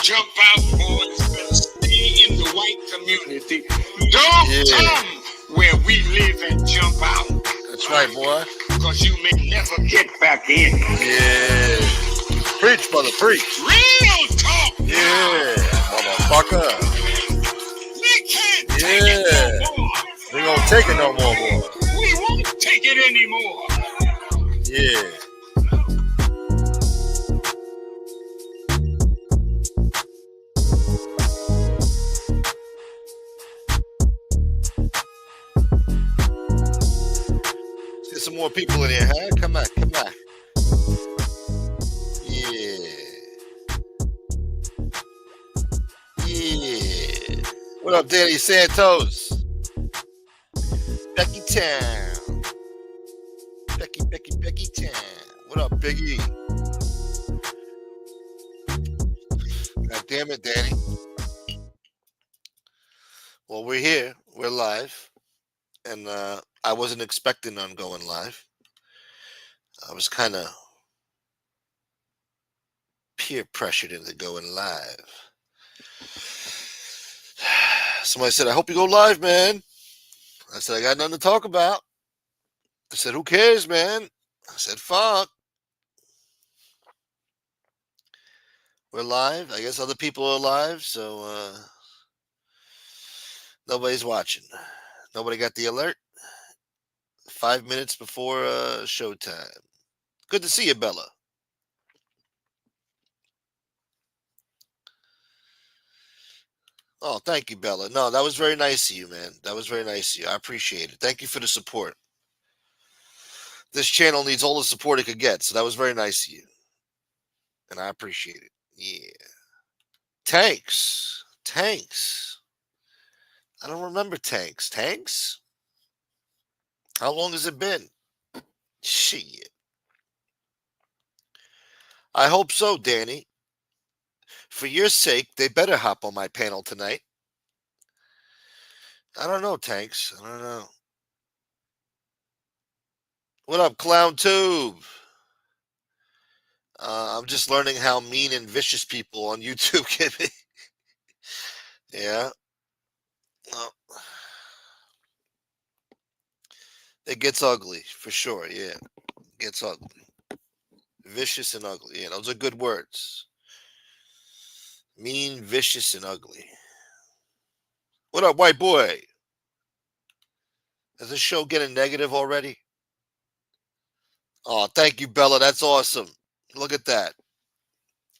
jump out, boys. Better stay in the white community. Don't come where we live and jump out. That's right, boy. Because you may never get back in. Yeah. Preach, brother, preach. Real talk. Yeah, motherfucker. We can't take it no more. We gonna take it no more, boy. We won't take it anymore. Yeah. Let's get some more people in here, huh? Come on, come on. Yeah. Yeah. What up, Danny Santos? Becky Town. Becky Town. What up, Biggie? God damn it, Danny. Well, we're here. We're live. And I wasn't expecting on going live. I was kind of peer pressured into going live. Somebody said, I hope you go live, man. I said, I got nothing to talk about. I said, who cares, man? I said, fuck. We're live. I guess other people are live, so nobody's watching. Nobody got the alert. 5 minutes before showtime. Good to see you, Bella. Oh, thank you, Bella. No, that was very nice of you, man. That was very nice of you. I appreciate it. Thank you for the support. This channel needs all the support it could get, so that was very nice of you. And I appreciate it. Yeah. Tanks. I don't remember Tanks. Tanks? How long has it been? Shit. I hope so, Danny. For your sake, they better hop on my panel tonight. I don't know, Tanks. I don't know. What up, Clown Tube? I'm just learning how mean and vicious people on YouTube can be. Yeah. Well, it gets ugly, for sure, yeah. It gets ugly. Vicious and ugly. Yeah, those are good words. Mean, vicious, and ugly. What up, white boy? Is this show getting negative already? Oh, thank you, Bella. That's awesome. Look at that.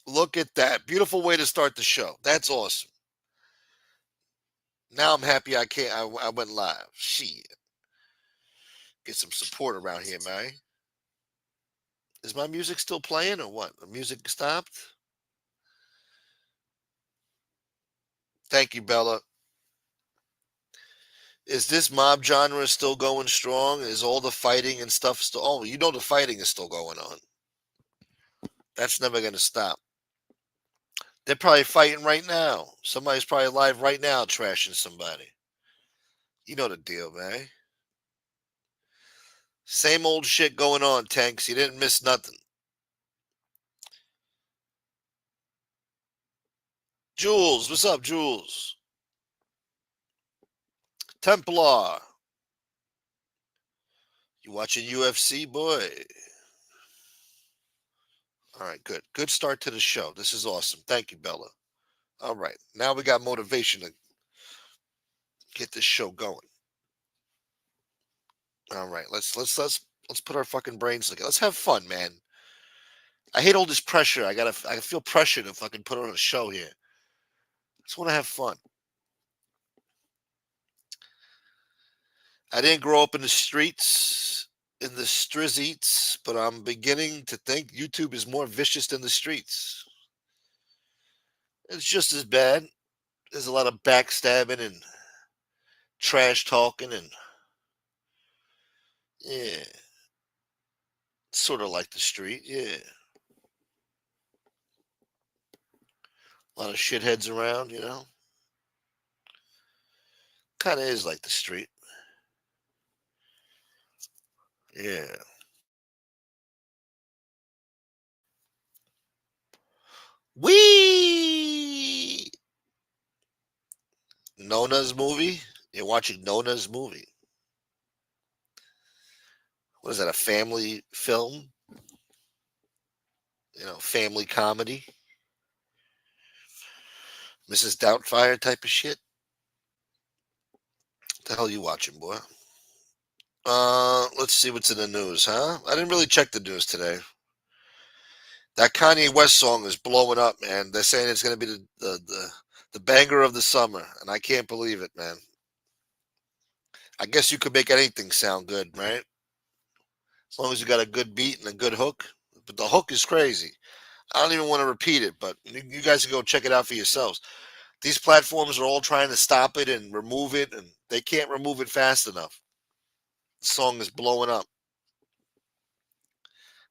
Look at that. Beautiful way to start the show. That's awesome. Now I'm happy I went live. Shit. Get some support around here, man. Is my music still playing or what? The music stopped? Thank you, Bella. Is this mob genre still going strong? Is all the fighting and stuff still? Oh, you know the fighting is still going on. That's never going to stop. They're probably fighting right now. Somebody's probably live right now trashing somebody. You know the deal, man. Same old shit going on, Tanks. You didn't miss nothing. Jules, what's up, Jules? Templar. You watching UFC, boy? All right, good. Good start to the show. This is awesome. Thank you, Bella. All right. Now we got motivation to get this show going. All right. Let's put our fucking brains together. Let's have fun, man. I hate all this pressure. I feel pressure to fucking put on a show here. I just want to have fun. I didn't grow up in the streets, in the strizzites, but I'm beginning to think YouTube is more vicious than the streets. It's just as bad. There's a lot of backstabbing and trash talking and yeah. Sort of like the street, yeah. A lot of shitheads around, you know. Kind of is like the street. Yeah. Wee! Nona's movie? You're watching Nona's movie. What is that, a family film? Family comedy? Mrs. Doubtfire type of shit? What the hell are you watching, boy? Let's see what's in the news, huh? I didn't really check the news today. That Kanye West song is blowing up, man. They're saying it's going to be the banger of the summer, and I can't believe it, man. I guess you could make anything sound good, right? As long as you got a good beat and a good hook. But the hook is crazy. I don't even want to repeat it, but you guys can go check it out for yourselves. These platforms are all trying to stop it and remove it, and they can't remove it fast enough. The song is blowing up.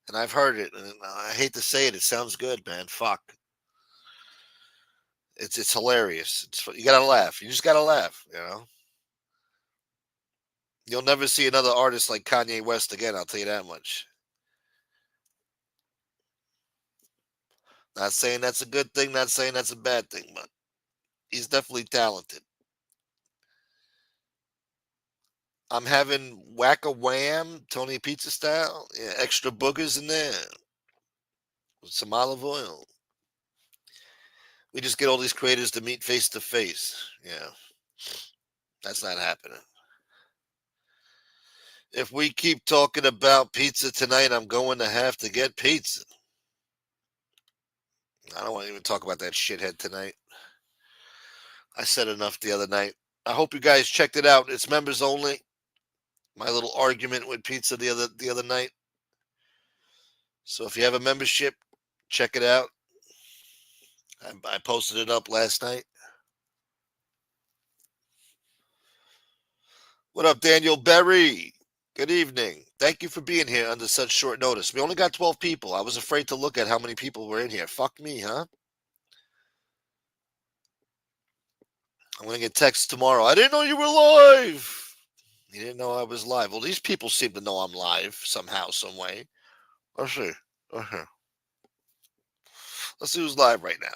And I've heard it, and I hate to say it, it sounds good, man. Fuck. It's hilarious. You gotta laugh. You just gotta laugh, You'll never see another artist like Kanye West again, I'll tell you that much. Not saying that's a good thing, not saying that's a bad thing, but he's definitely talented. I'm having whack a wham, Tony Pizza style. Yeah, extra boogers in there with some olive oil. We just get all these creators to meet face to face. Yeah, that's not happening. If we keep talking about pizza tonight, I'm going to have to get pizza. I don't want to even talk about that shithead tonight. I said enough the other night. I hope you guys checked it out. It's members only. My little argument with pizza the other night. So if you have a membership, check it out. I posted it up last night. What up, Daniel Berry? Good evening. Thank you for being here under such short notice. We only got 12 people. I was afraid to look at how many people were in here. Fuck me, huh? I'm going to get texts tomorrow. I didn't know you were live. You didn't know I was live. Well, these people seem to know I'm live somehow, some way. Let's see. Uh-huh. Let's see who's live right now.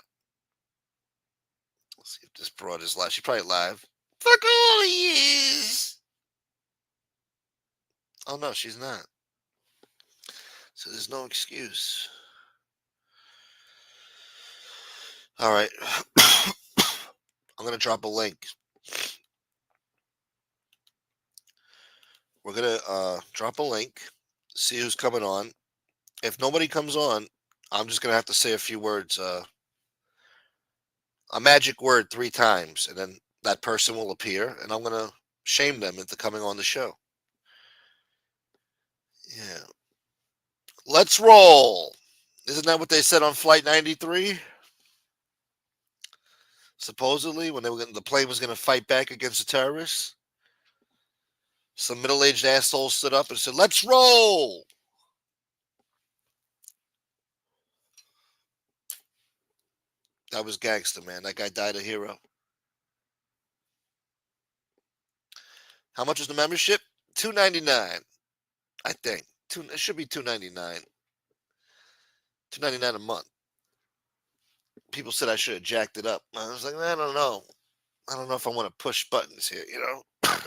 Let's see if this broad is live. She's probably live. Fuck all of yous. Oh, no, she's not. So there's no excuse. All right. I'm going to drop a link. We're going to drop a link, see who's coming on. If nobody comes on, I'm just going to have to say a few words, a magic word 3 times, and then that person will appear, and I'm going to shame them into coming on the show. Yeah. Let's roll. Isn't that what they said on Flight 93? Supposedly, when the plane was going to fight back against the terrorists, some middle-aged asshole stood up and said, "Let's roll." That was gangster, man. That guy died a hero. How much is the membership? $2.99, I think. It should be $2.99. $2.99 a month. People said I should have jacked it up. I was like, I don't know. I don't know if I want to push buttons here,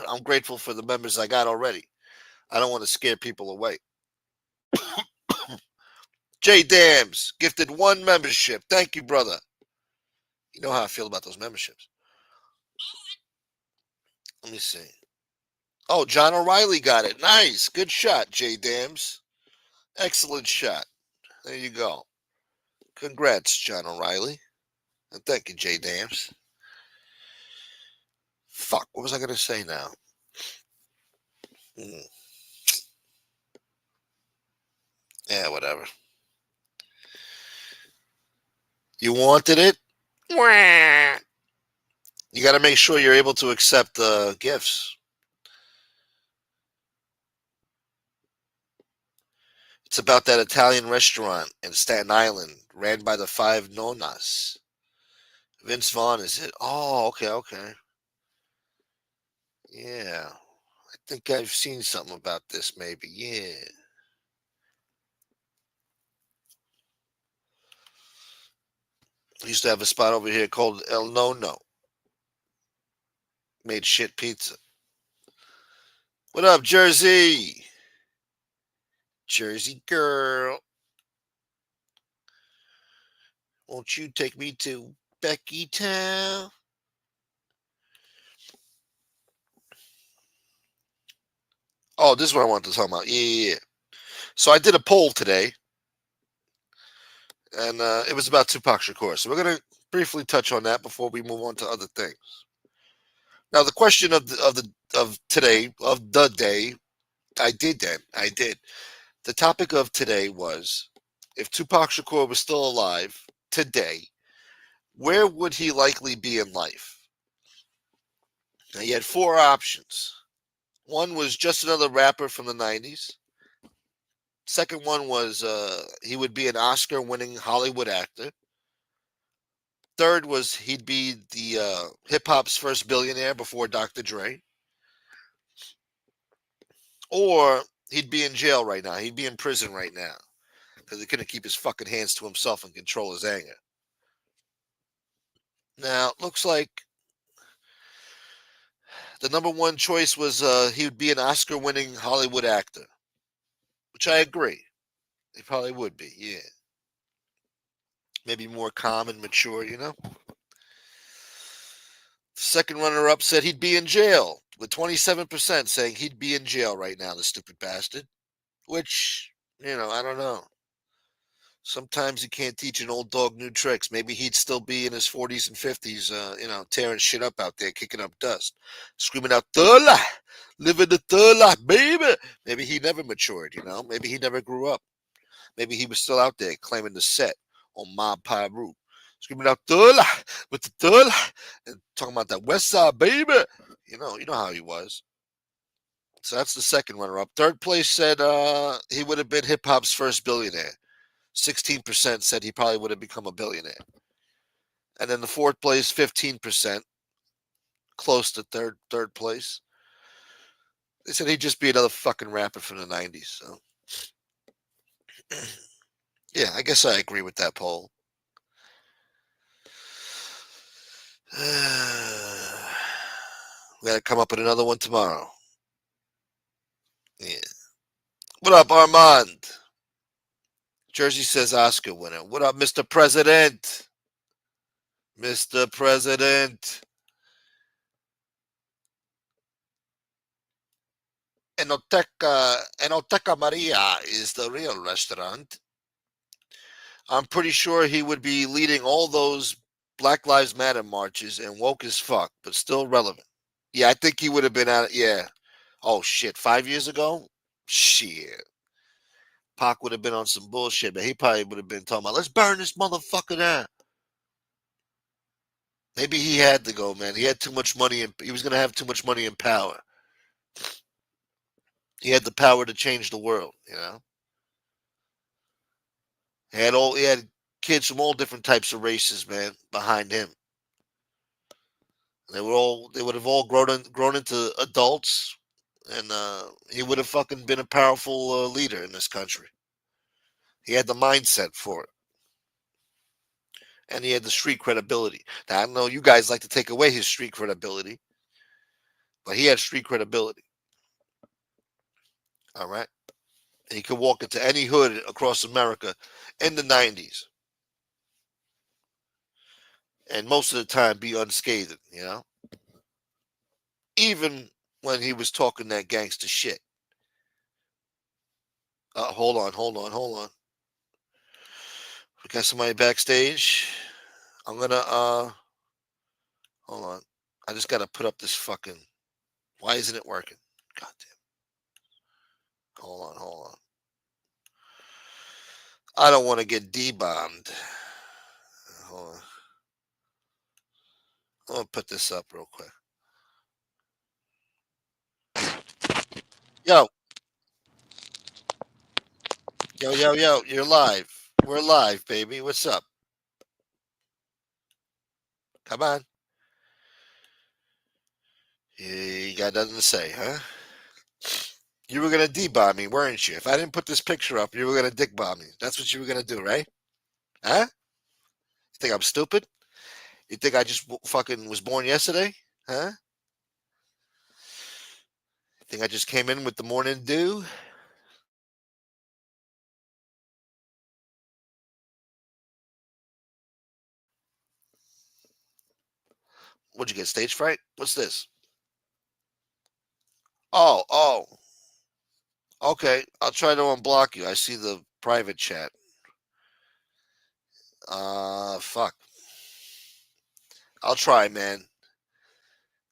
I'm grateful for the members I got already. I don't want to scare people away. J Dams gifted 1 membership. Thank you, brother. You know how I feel about those memberships. Let me see. Oh, John O'Reilly got it. Nice. Good shot, J Dams. Excellent shot. There you go. Congrats, John O'Reilly. And thank you, J Dams. Fuck, what was I going to say now? Yeah, whatever. You wanted it? You got to make sure you're able to accept gifts. It's about that Italian restaurant in Staten Island, ran by the 5 Nonas. Vince Vaughn is it? Oh, okay. Yeah. I think I've seen something about this, maybe. Yeah. I used to have a spot over here called El No No. Made shit pizza. What up, Jersey? Jersey girl. Won't you take me to Becky Town? Oh, this is what I wanted to talk about. Yeah. So I did a poll today, and it was about Tupac Shakur. So we're gonna briefly touch on that before we move on to other things. Now, the question of today of the day, I did that. I did. The topic of today was if Tupac Shakur was still alive today, where would he likely be in life? Now, you had four options. One was just another rapper from the 90s. Second one was he would be an Oscar winning Hollywood actor. Third was he'd be the hip hop's first billionaire before Dr. Dre. Or he'd be in jail right now. He'd be in prison right now because he couldn't keep his fucking hands to himself and control his anger. Now, it looks like the number one choice was he would be an Oscar winning Hollywood actor, which I agree. He probably would be, yeah. Maybe more calm and mature, you know? The second runner up said he'd be in jail, with 27% saying he'd be in jail right now, the stupid bastard. Which, I don't know. Sometimes you can't teach an old dog new tricks. Maybe he'd still be in his 40s and 50s, tearing shit up out there, kicking up dust, screaming out, "Thug life, living the thug life, baby." Maybe he never matured, Maybe he never grew up. Maybe he was still out there claiming the set on Mob Pie Root, screaming out, "Thug life, with the thug life," and talking about that West Side, baby. You know how he was. So that's the second runner up. Third place said he would have been hip hop's first billionaire. 16% said he probably would have become a billionaire. And then the fourth place, 15%, close to third place. They said he'd just be another fucking rapper from the 90s. So, yeah, I guess I agree with that poll. We got to come up with another one tomorrow. Yeah. What up, Armand? Jersey says Oscar winner. What up, Mr. President? Mr. President. Enoteca Maria is the real restaurant. I'm pretty sure he would be leading all those Black Lives Matter marches and woke as fuck, but still relevant. Yeah, I think he would have been out. Yeah. Oh shit, 5 years ago? Shit. Pac would have been on some bullshit, but he probably would have been talking about, let's burn this motherfucker down. Maybe he had to go, man. He had too much money and he was gonna have too much money and power. He had the power to change the world. He had kids from all different types of races, man, behind him. They would have all grown into adults, and he would have fucking been a powerful leader in this country. He had the mindset for it, and he had the street credibility. Now I know you guys like to take away his street credibility, but he had street credibility. All right, and he could walk into any hood across America in the '90s, and most of the time be unscathed. Even when he was talking that gangster shit. Hold on, hold on, hold on. We got somebody backstage. I'm gonna hold on. I just gotta put up this fucking. Why isn't it working? God damn. Hold on, hold on. I don't want to get D-bombed. Hold on. I'm gonna put this up real quick. Yo, yo, you're live. We're live, baby. What's up? Come on. You got nothing to say, huh? You were gonna D-bomb me, weren't you? If I didn't put this picture up, you were gonna dick bomb me. That's what you were gonna do, right? Huh? You think I'm stupid? You think I just fucking was born yesterday? Huh? Think I just came in with the morning dew? What'd you get? Stage fright? What's this? Oh, oh. Okay. I'll try to unblock you. I see the private chat. Fuck. I'll try, man.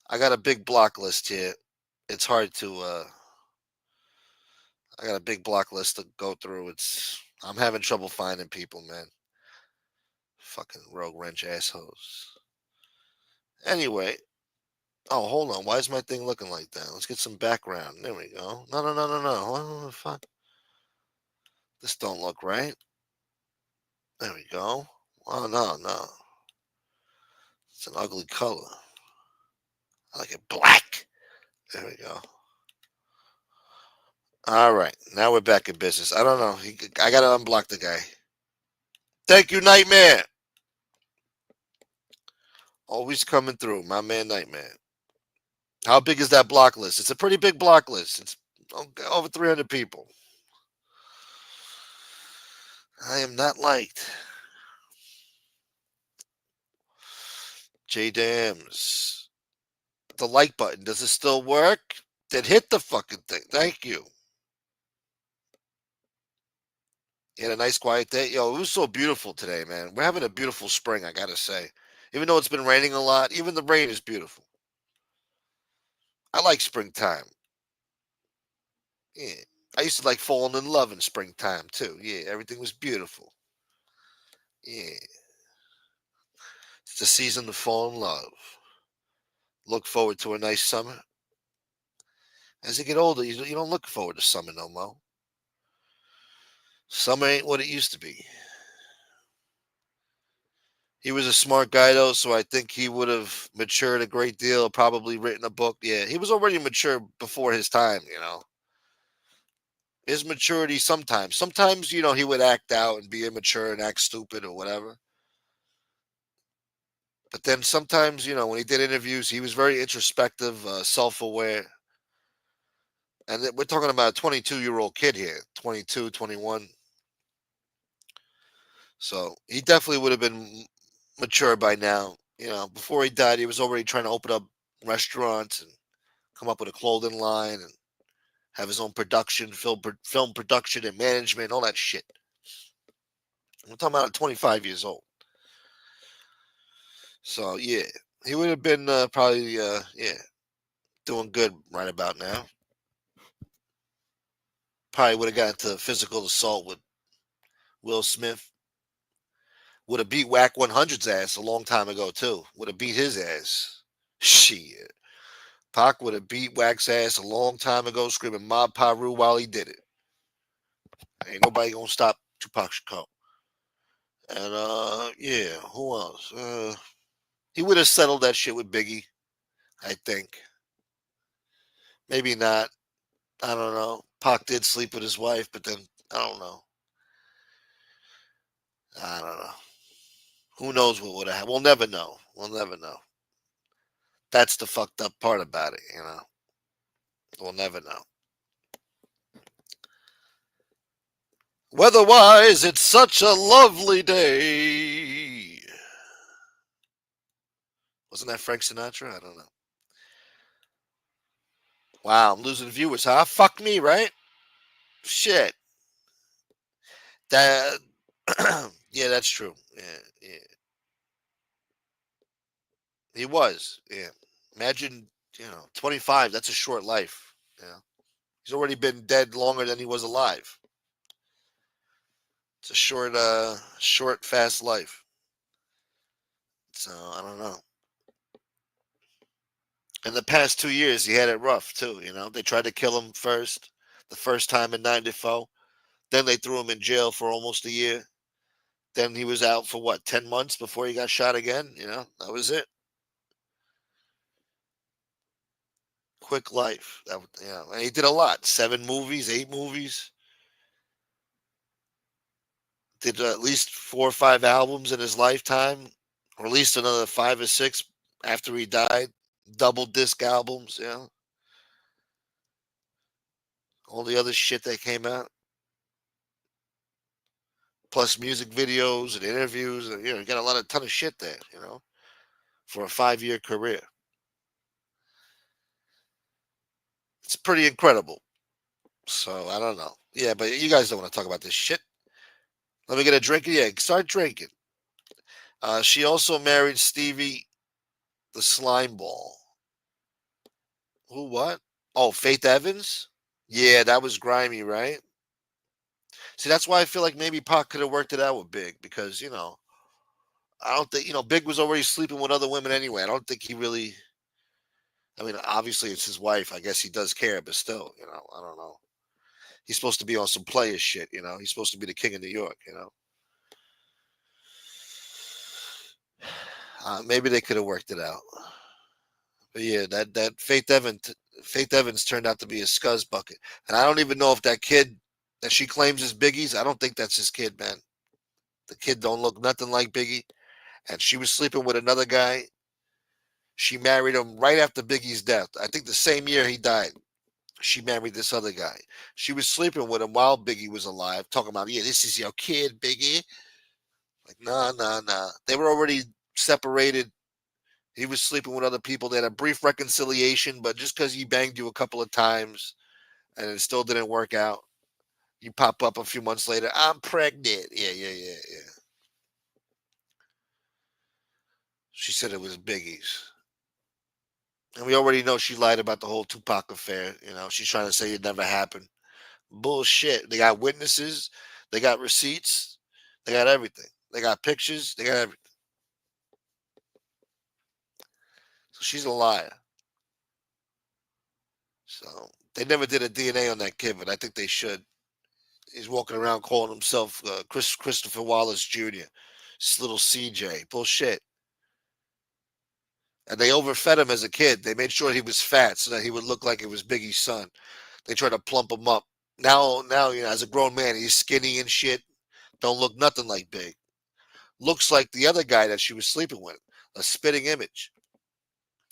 I got a big block list here. It's hard to I got a big block list to go through. I'm having trouble finding people, man. Fucking rogue wrench assholes. Anyway, oh hold on. Why is my thing looking like that? Let's get some background. There we go. No, no, no, no, no. What the fuck? This don't look right. There we go. Oh no, no. It's an ugly color. I like it black. There we go. All right, now we're back in business. I don't know. I gotta unblock the guy. Thank you, Nightmare. Always coming through, my man, Nightmare. How big is that block list? It's a pretty big block list. It's over 300 people. I am not liked. J Dams. The like button. Does it still work? Then hit the fucking thing. Thank you. You had a nice quiet day. Yo, it was so beautiful today, man. We're having a beautiful spring, I gotta say. Even though it's been raining a lot, even the rain is beautiful. I like springtime. Yeah. I used to like falling in love in springtime too. Yeah, everything was beautiful. Yeah. It's the season to fall in love. Look forward to a nice summer. As you get older, you don't look forward to summer no more. Summer ain't what it used to be. He was a smart guy though, so I think he would have matured a great deal, probably written a book. Yeah, he was already mature before his time, you know. His maturity sometimes, he would act out and be immature and act stupid or whatever. But then sometimes, when he did interviews, he was very introspective, self-aware. And we're talking about a 22-year-old kid here, 22, 21. So he definitely would have been mature by now. Before he died, he was already trying to open up restaurants and come up with a clothing line and have his own production, film production and management, all that shit. I'm talking about at 25 years old. So yeah, he would have been probably doing good right about now. Probably would have got into physical assault with Will Smith. Would have beat Whack 100's ass a long time ago too. Would have beat his ass. Shit. Pac would have beat Wack's ass a long time ago, screaming Mob Paru while he did it. Ain't nobody gonna stop Tupac Shakur. And yeah, who else? He would have settled that shit with Biggie, I think. Maybe not. I don't know. Pac did sleep with his wife, but then I don't know. I don't know. Who knows what would have happened? We'll never know. We'll never know. That's the fucked up part about it. We'll never know. Weather-wise, it's such a lovely day. Wasn't that Frank Sinatra? I don't know. Wow, I'm losing viewers, huh? Fuck me, right? Shit. That. Yeah, that's true. Yeah, yeah. He was. Yeah. Imagine, 25. That's a short life. Yeah. He's already been dead longer than he was alive. It's a short, fast life. So I don't know. In the past 2 years, he had it rough too. They tried to kill him first, the first time in '94. Then they threw him in jail for almost a year. Then he was out for what, 10 months before he got shot again. That was it. Quick life. And he did a lot. 7 movies, 8 movies. Did at least 4 or 5 albums in his lifetime. Released another 5 or 6 after he died. Double disc albums. Yeah. All the other shit that came out, plus music videos and interviews, and you got a ton of shit there. For a 5-year career, it's pretty incredible. So I don't know. Yeah, but you guys don't want to talk about this shit. Let me get a drink. Yeah, start drinking. She also married Stevie the Slime Ball. Who? What? Oh, Faith Evans. Yeah, that was grimy, right? See, that's why I feel like maybe Pac could have worked it out with Big because I don't think Big was already sleeping with other women anyway. I don't think he really. I mean, obviously it's his wife. I guess he does care, but still, I don't know. He's supposed to be on some player shit. He's supposed to be the king of New York. Maybe they could have worked it out. But yeah, that Faith Evans turned out to be a scuzz bucket, and I don't even know if that kid that she claims is Biggie's. I don't think that's his kid, man. The kid don't look nothing like Biggie, and she was sleeping with another guy. She married him right after Biggie's death. I think the same year he died. She married this other guy. She was sleeping with him while Biggie was alive, talking about, yeah, this is your kid, Biggie. Like, nah, nah, nah. They were already separated. He was sleeping with other people. They had a brief reconciliation, but just because he banged you a couple of times and it still didn't work out, you pop up a few months later, I'm pregnant. Yeah, yeah, yeah, yeah. She said it was Biggie's. And we already know she lied about the whole Tupac affair. She's trying to say it never happened. Bullshit. They got witnesses. They got receipts. They got everything. They got pictures. They got everything. So she's a liar. So they never did a DNA on that kid, but I think they should. He's walking around calling himself Christopher Wallace Jr. This little CJ. Bullshit. And they overfed him as a kid. They made sure he was fat so that he would look like it was Biggie's son. They tried to plump him up. Now, as a grown man, he's skinny and shit. Don't look nothing like Big. Looks like the other guy that she was sleeping with. A spitting image.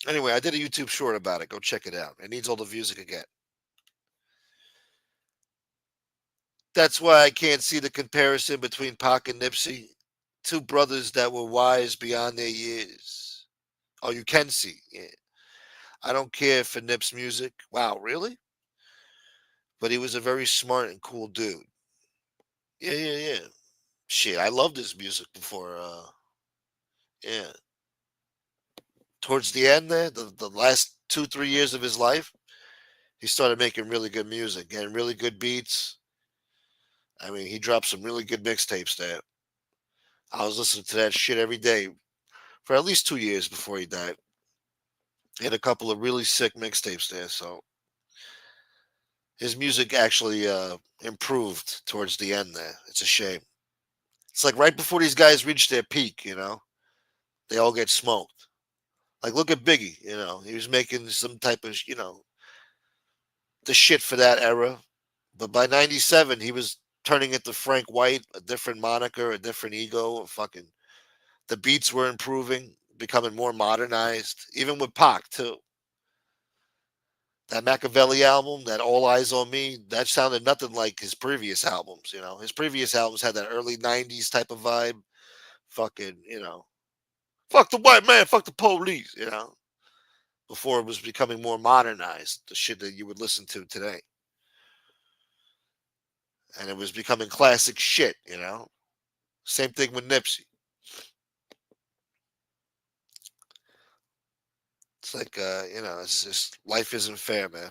Anyway, I did a YouTube short about it. Go check it out. It needs all the views it could get. That's why I can't see the comparison between Pac and Nipsey. Two brothers that were wise beyond their years. Oh, you can see. Yeah. I don't care for Nip's music. Wow, really? But he was a very smart and cool dude. Yeah, yeah, yeah. Shit, I loved his music before. Yeah. Towards the end there, the last 2, 3 years of his life, he started making really good music and really good beats. I mean, he dropped some really good mixtapes there. I was listening to that shit every day for at least 2 years before he died. He had a couple of really sick mixtapes there, so his music actually improved towards the end there. It's a shame. It's like right before these guys reach their peak, they all get smoked. Like look at Biggie, he was making some type of, the shit for that era. But by 97, he was turning into Frank White, a different moniker, a different ego, a fucking the beats were improving, becoming more modernized, even with Pac too. That Machiavelli album, that All Eyes on Me, that sounded nothing like his previous albums. His previous albums had that early '90s type of vibe. Fucking, fuck the white man, fuck the police. Before it was becoming more modernized, the shit that you would listen to today, and it was becoming classic shit. Same thing with Nipsey. It's like, it's just life isn't fair, man.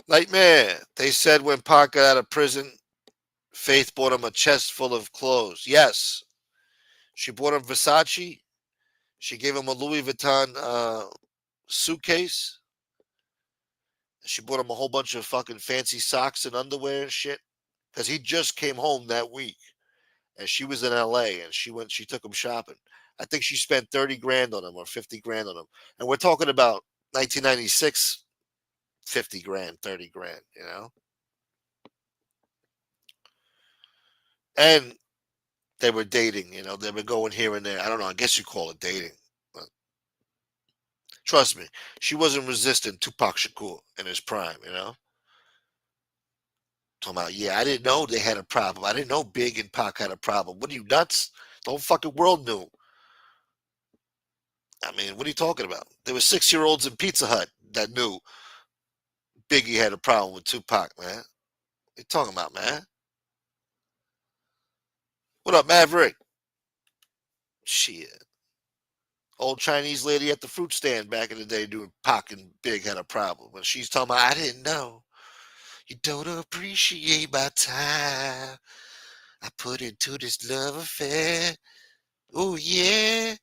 Nightmare. They said when Pac got out of prison, Faith bought him a chest full of clothes. Yes, she bought him Versace. She gave him a Louis Vuitton suitcase. She bought him a whole bunch of fucking fancy socks and underwear and shit. Because he just came home that week, and she was in L.A. and she went. She took him shopping. I think she spent 30 grand on him or 50 grand on him. And we're talking about 1996, 50 grand, 30 grand. And they were dating. They were going here and there. I don't know. I guess you call it dating. But Trust me, she wasn't resisting Tupac Shakur in his prime. Talking about, yeah, I didn't know they had a problem. I didn't know Big and Pac had a problem. What are you nuts? The whole fucking world knew. I mean, what are you talking about? There were 6-year-olds in Pizza Hut that knew Biggie had a problem with Tupac, man. What you talking about, man? What up, Maverick? Shit. Old Chinese lady at the fruit stand back in the day doing Pac and Big had a problem. But she's talking about, I didn't know. You don't appreciate my time. I put into this love affair. Oh, yeah.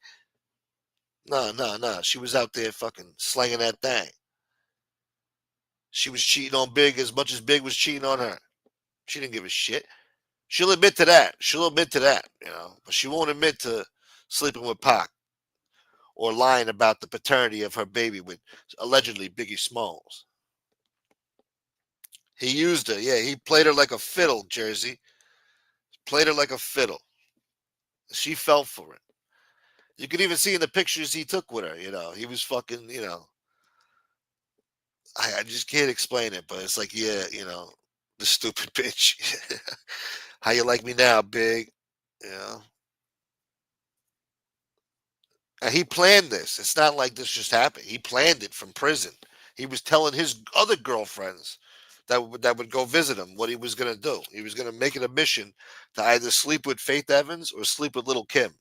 No, no, no. She was out there fucking slanging that thing. She was cheating on Big as much as Big was cheating on her. She didn't give a shit. She'll admit to that. She'll admit to that. But she won't admit to sleeping with Pac or lying about the paternity of her baby with allegedly Biggie Smalls. He used her. Yeah, he played her like a fiddle, Jersey. Played her like a fiddle. She fell for it. You could even see in the pictures he took with her. He was fucking. I just can't explain it, but it's like, yeah, the stupid bitch. How you like me now, Big? You know? And he planned this. It's not like this just happened. He planned it from prison. He was telling his other girlfriends that would go visit him what he was going to do. He was going to make it a mission to either sleep with Faith Evans or sleep with Little Kim.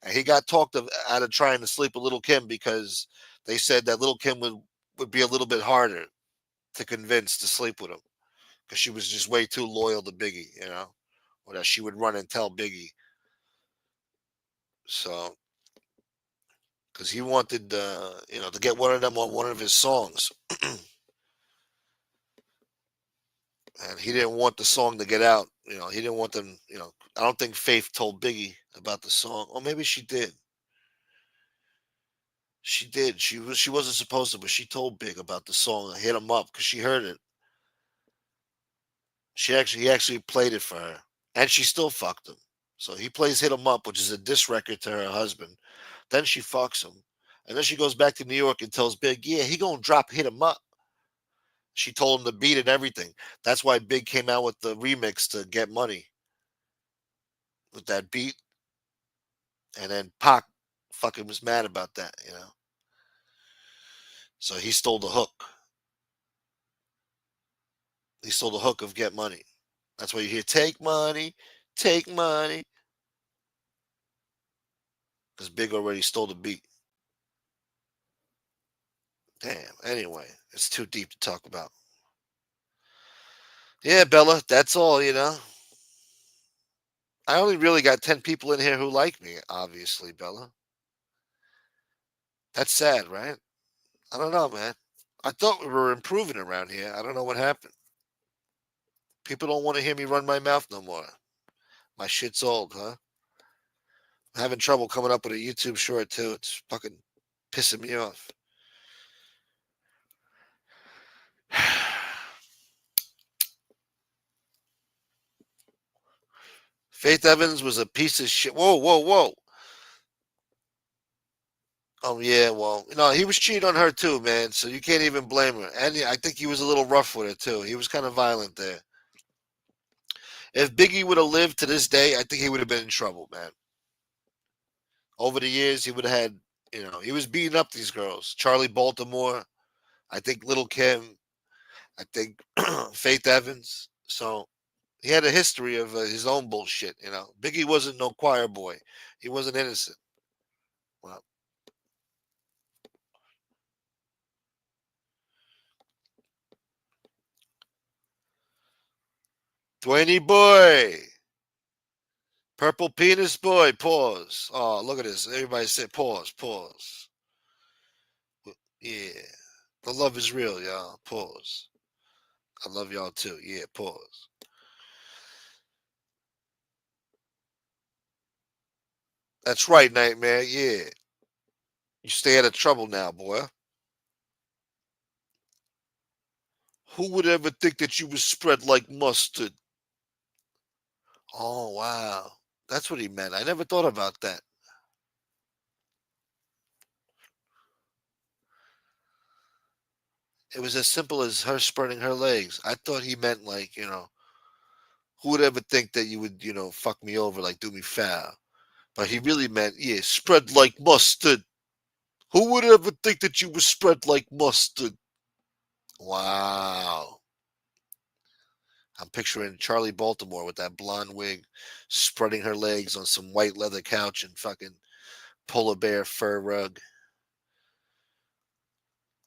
And he got talked out of trying to sleep with Little Kim because they said that Little Kim would be a little bit harder to convince to sleep with him because she was just way too loyal to Biggie, or that she would run and tell Biggie. So, because he wanted, to get one of them on one of his songs. And he didn't want the song to get out. He didn't want them, I don't think Faith told Biggie about the song. Or maybe she did. She did. She wasn't supposed to, but she told Big about the song and hit him up because she heard it. He actually played it for her. And she still fucked him. So he plays Hit 'Em Up, which is a diss record to her husband. Then she fucks him. And then she goes back to New York and tells Big, yeah, he gonna drop Hit 'Em Up. She told him the beat and everything. That's why Big came out with the remix to Get Money with that beat. And then Pac fucking was mad about that. So he stole the hook. He stole the hook of Get Money. That's why you hear take money, take money. Because Big already stole the beat. Damn. Anyway, it's too deep to talk about. Yeah, Bella, that's all. I only really got 10 people in here who like me, obviously, Bella. That's sad, right? I don't know, man. I thought we were improving around here. I don't know what happened. People don't want to hear me run my mouth no more. My shit's old, huh? I'm having trouble coming up with a YouTube short, too. It's fucking pissing me off. Faith Evans was a piece of shit. Whoa, whoa, whoa. Oh, yeah, well, he was cheating on her, too, man. So you can't even blame her. And I think he was a little rough with her, too. He was kind of violent there. If Biggie would have lived to this day, I think he would have been in trouble, man. Over the years, he would have had, he was beating up these girls. Charlie Baltimore, I think Little Kim, I think Faith Evans. So he had a history of his own bullshit. Biggie wasn't no choir boy. He wasn't innocent. Well, Dwayne boy, purple penis boy, pause. Oh, look at this. Everybody say pause, pause. Yeah. The love is real, y'all. Pause. I love y'all too. Yeah, pause. That's right, Nightmare. Yeah. You stay out of trouble now, boy. Who would ever think that you was spread like mustard? Oh, wow. That's what he meant. I never thought about that. It was as simple as her spreading her legs. I thought he meant like, who would ever think that you would, fuck me over, like do me foul? But he really meant, yeah, spread like mustard. Who would ever think that you would spread like mustard? Wow. I'm picturing Charlie Baltimore with that blonde wig, spreading her legs on some white leather couch and fucking polar bear fur rug.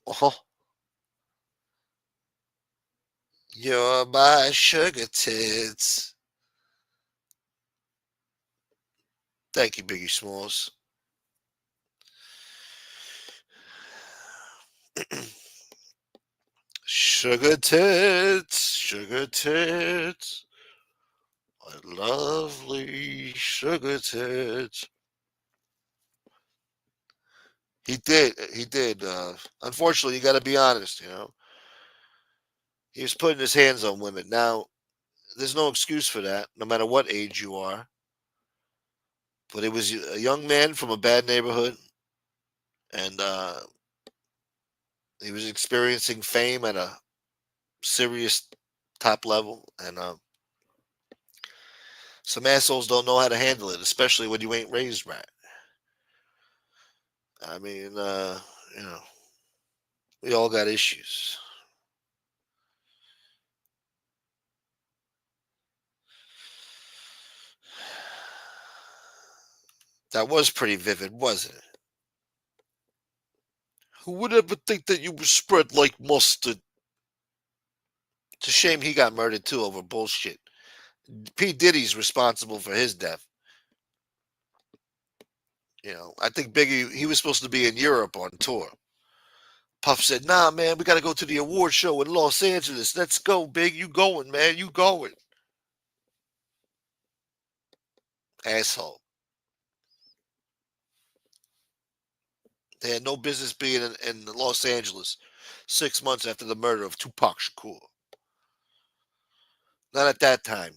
Oh, you're my sugar tits. Thank you, Biggie Smalls. Sugar tits, sugar tits, my lovely sugar tits. He did, he did. Unfortunately, you got to be honest. He was putting his hands on women. Now, there's no excuse for that, no matter what age you are. But it was a young man from a bad neighborhood, and he was experiencing fame at a serious top level, and some assholes don't know how to handle it, especially when you ain't raised right. I mean, you know, we all got issues. That was pretty vivid, wasn't it? Who would ever think that you would spread like mustard? It's a shame he got murdered too over bullshit. P. Diddy's responsible for his death. I think Biggie, he was supposed to be in Europe on tour. Puff said, "Nah, man, we got to go to the award show in Los Angeles. Let's go, Big. You going, man? You going?" Asshole. They had no business being in Los Angeles 6 months after the murder of Tupac Shakur. Not at that time,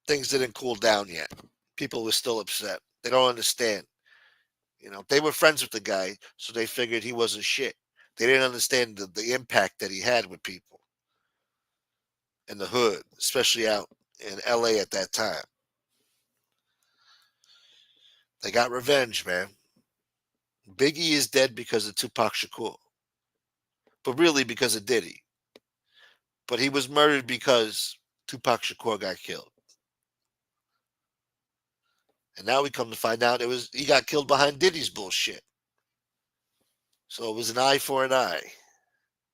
Things didn't cool down yet. People were still upset. They don't understand. They were friends with the guy, so they figured he wasn't shit. They didn't understand the impact that he had with people in the hood, especially out in LA at that time. They got revenge, man. Biggie is dead because of Tupac Shakur, but really because of Diddy. But he was murdered because Tupac Shakur got killed. And now we come to find out he got killed behind Diddy's bullshit. So it was an eye for an eye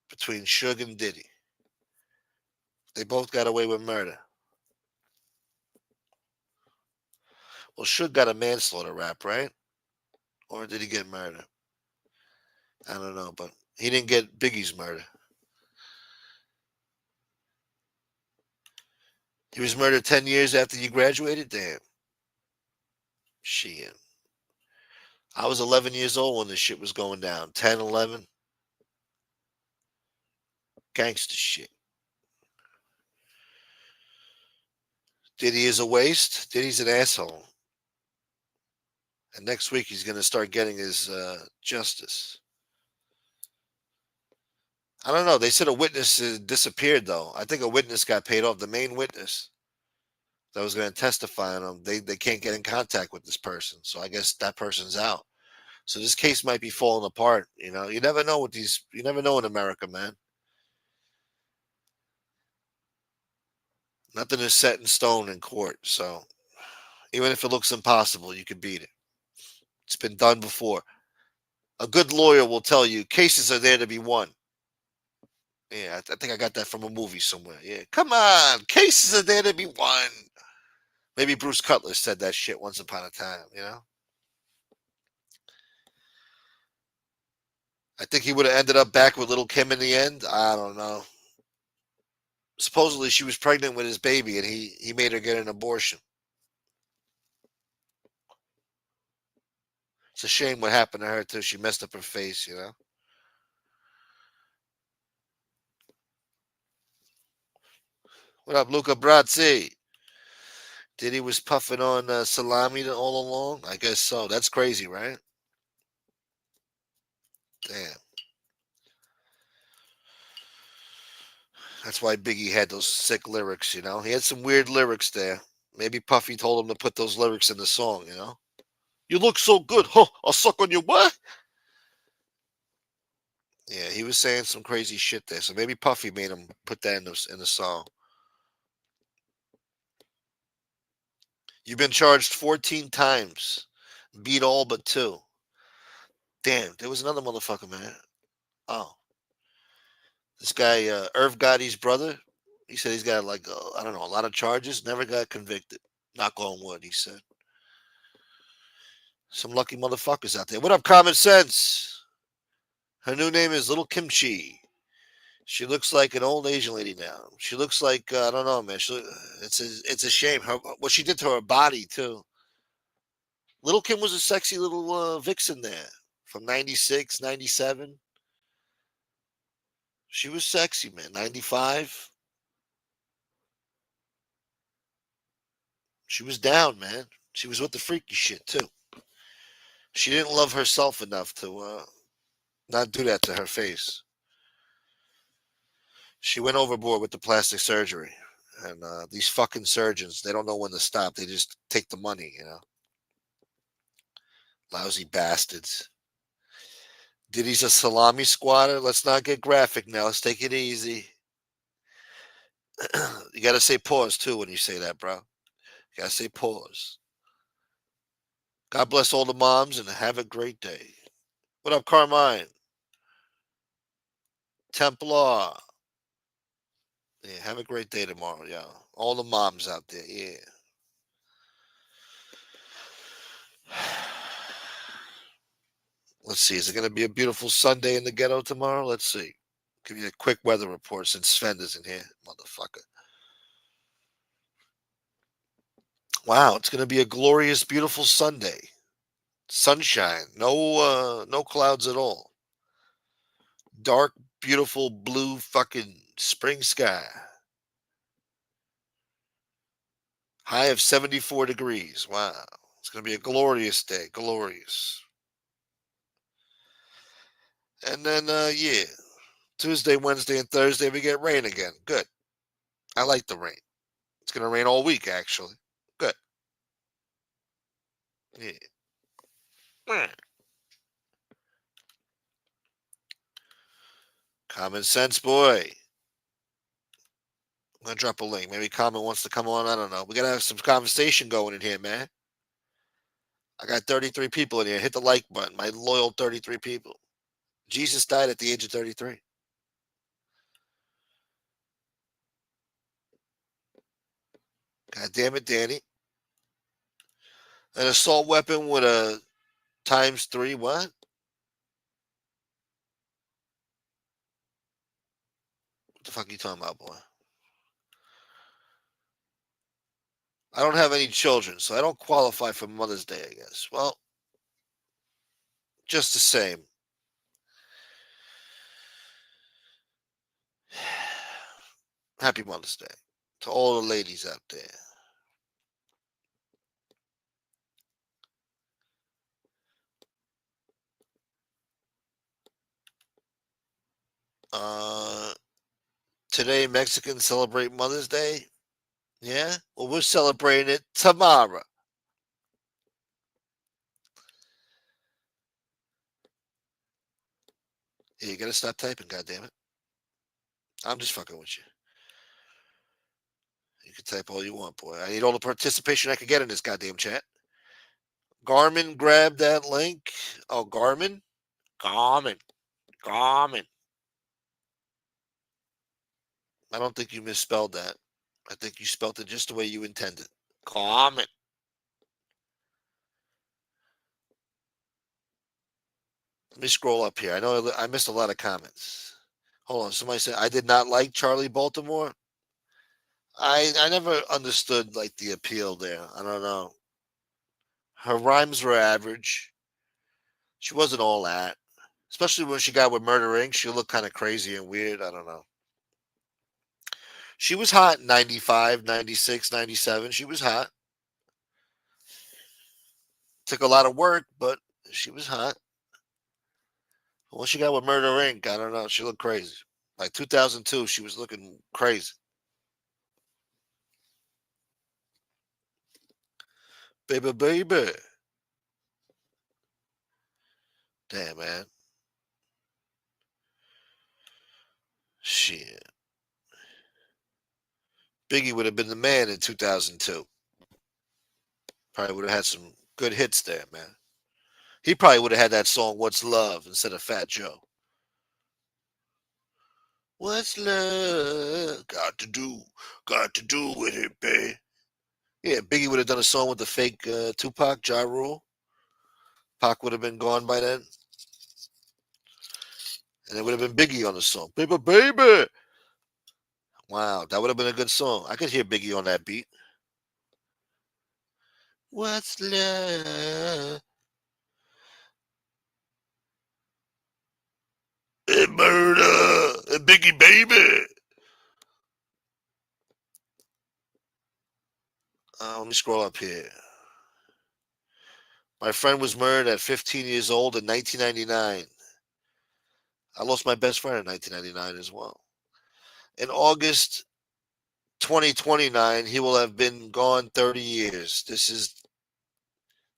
between Suge and Diddy. They both got away with murder. Well, Suge got a manslaughter rap, right? Or did he get murder? I don't know, but he didn't get Biggie's murder. He was murdered 10 years after you graduated? Damn. Shit. I was 11 years old when this shit was going down. 10, 11. Gangster shit. Diddy is a waste. Diddy's an asshole. And next week he's going to start getting his justice. I don't know. They said a witness disappeared, though. I think a witness got paid off. The main witness that was going to testify on him, they can't get in contact with this person. So I guess that person's out. So this case might be falling apart. You never know you never know in America, man. Nothing is set in stone in court. So even if it looks impossible, you can beat it. It's been done before. A good lawyer will tell you cases are there to be won. Yeah, I think I got that from a movie somewhere. Yeah, come on, cases are there to be won. Maybe Bruce Cutler said that shit once upon a time. I think he would have ended up back with little Kim in the end. I don't know. Supposedly she was pregnant with his baby and he made her get an abortion. It's a shame what happened to her too. She messed up her face. What up, Luca Brazzi? Diddy was puffing on salami all along? I guess so. That's crazy, right? Damn. That's why Biggie had those sick lyrics, you know? He had some weird lyrics there. Maybe Puffy told him to put those lyrics in the song, you know? You look so good, huh? I'll suck on your what? Yeah, he was saying some crazy shit there. So maybe Puffy made him put that in the song. You've been charged 14 times. Beat all but two. Damn, there was another motherfucker, man. Oh, this guy, Irv Gotti's brother, he said he's got like, I don't know, a lot of charges. Never got convicted. Knock on wood, he said. Some lucky motherfuckers out there. What up, Common Sense? Her new name is Little Kimchi. She looks like an old Asian lady now. She looks like I don't know, man. It's a shame. What she did to her body too. Little Kim was a sexy little vixen there from 96, 97. She was sexy, man. 95. She was down, man. She was with the freaky shit too. She didn't love herself enough to not do that to her face. She went overboard with the plastic surgery. And these fucking surgeons, they don't know when to stop. They just take the money, you know. Lousy bastards. Diddy's a salami squatter. Let's not get graphic now. Let's take it easy. You got to say pause too when you say that, bro. You got to say pause. God bless all the moms and have a great day. What up, Carmine? Templar. Yeah, have a great day tomorrow, yeah. All the moms out there, yeah. Let's see. Is it going to be a beautiful Sunday in the ghetto tomorrow? Let's see. Give you a quick weather report since Sven isn't here, motherfucker. Wow, it's going to be a glorious, beautiful Sunday. Sunshine, no clouds at all. Dark, beautiful blue fucking spring sky. High of 74 degrees. Wow. It's going to be a glorious day. Glorious. And then, yeah, Tuesday, Wednesday, and Thursday, we get rain again. Good. I like the rain. It's going to rain all week, actually. Good. Yeah. Common sense, boy. I'm going to drop a link. Maybe Common wants to come on. I don't know. We got to have some conversation going in here, man. I got 33 people in here. Hit the like button. My loyal 33 people. Jesus died at the age of 33. God damn it, Danny. An assault weapon with a ×3 what? What the fuck are you talking about, boy? I don't have any children, so I don't qualify for Mother's Day, I guess. Well, just the same. Happy Mother's Day to all the ladies out there. Uh, Today, Mexicans celebrate Mother's Day. Yeah? Well, we're celebrating it tomorrow. Yeah, you gotta stop typing, goddammit. I'm just fucking with you. You can type all you want, boy. I need all the participation I can get in this goddamn chat. Garmin grabbed that link. Oh, Garmin? Garmin. Garmin. I don't think you misspelled that. I think you spelled it just the way you intended. Garmin. Let me scroll up here. I know I missed a lot of comments. Hold on. Somebody said I did not like Charlie Baltimore. I never understood like the appeal there. I don't know. Her rhymes were average. She wasn't all that. Especially when she got with Murder Inc. She looked kind of crazy and weird. I don't know. She was hot in 95, 96, 97. She was hot. Took a lot of work, but she was hot. Once she got with Murder Inc., I don't know. She looked crazy. Like 2002, she was looking crazy. Baby, baby. Damn, man. Shit. Biggie would have been the man in 2002. Probably would have had some good hits there, man. He probably would have had that song "What's Love" instead of Fat Joe. What's love got to do with it, babe? Yeah, Biggie would have done a song with the fake Tupac, Ja Rule. Pac would have been gone by then, and it would have been Biggie on the song, "Baby, baby." Wow, that would have been a good song. I could hear Biggie on that beat. What's love? Hey, murder, hey, Biggie, baby. Let me scroll up here. My friend was murdered at 15 years old in 1999. I lost my best friend in 1999 as well. In August 2029, he will have been gone 30 years. This is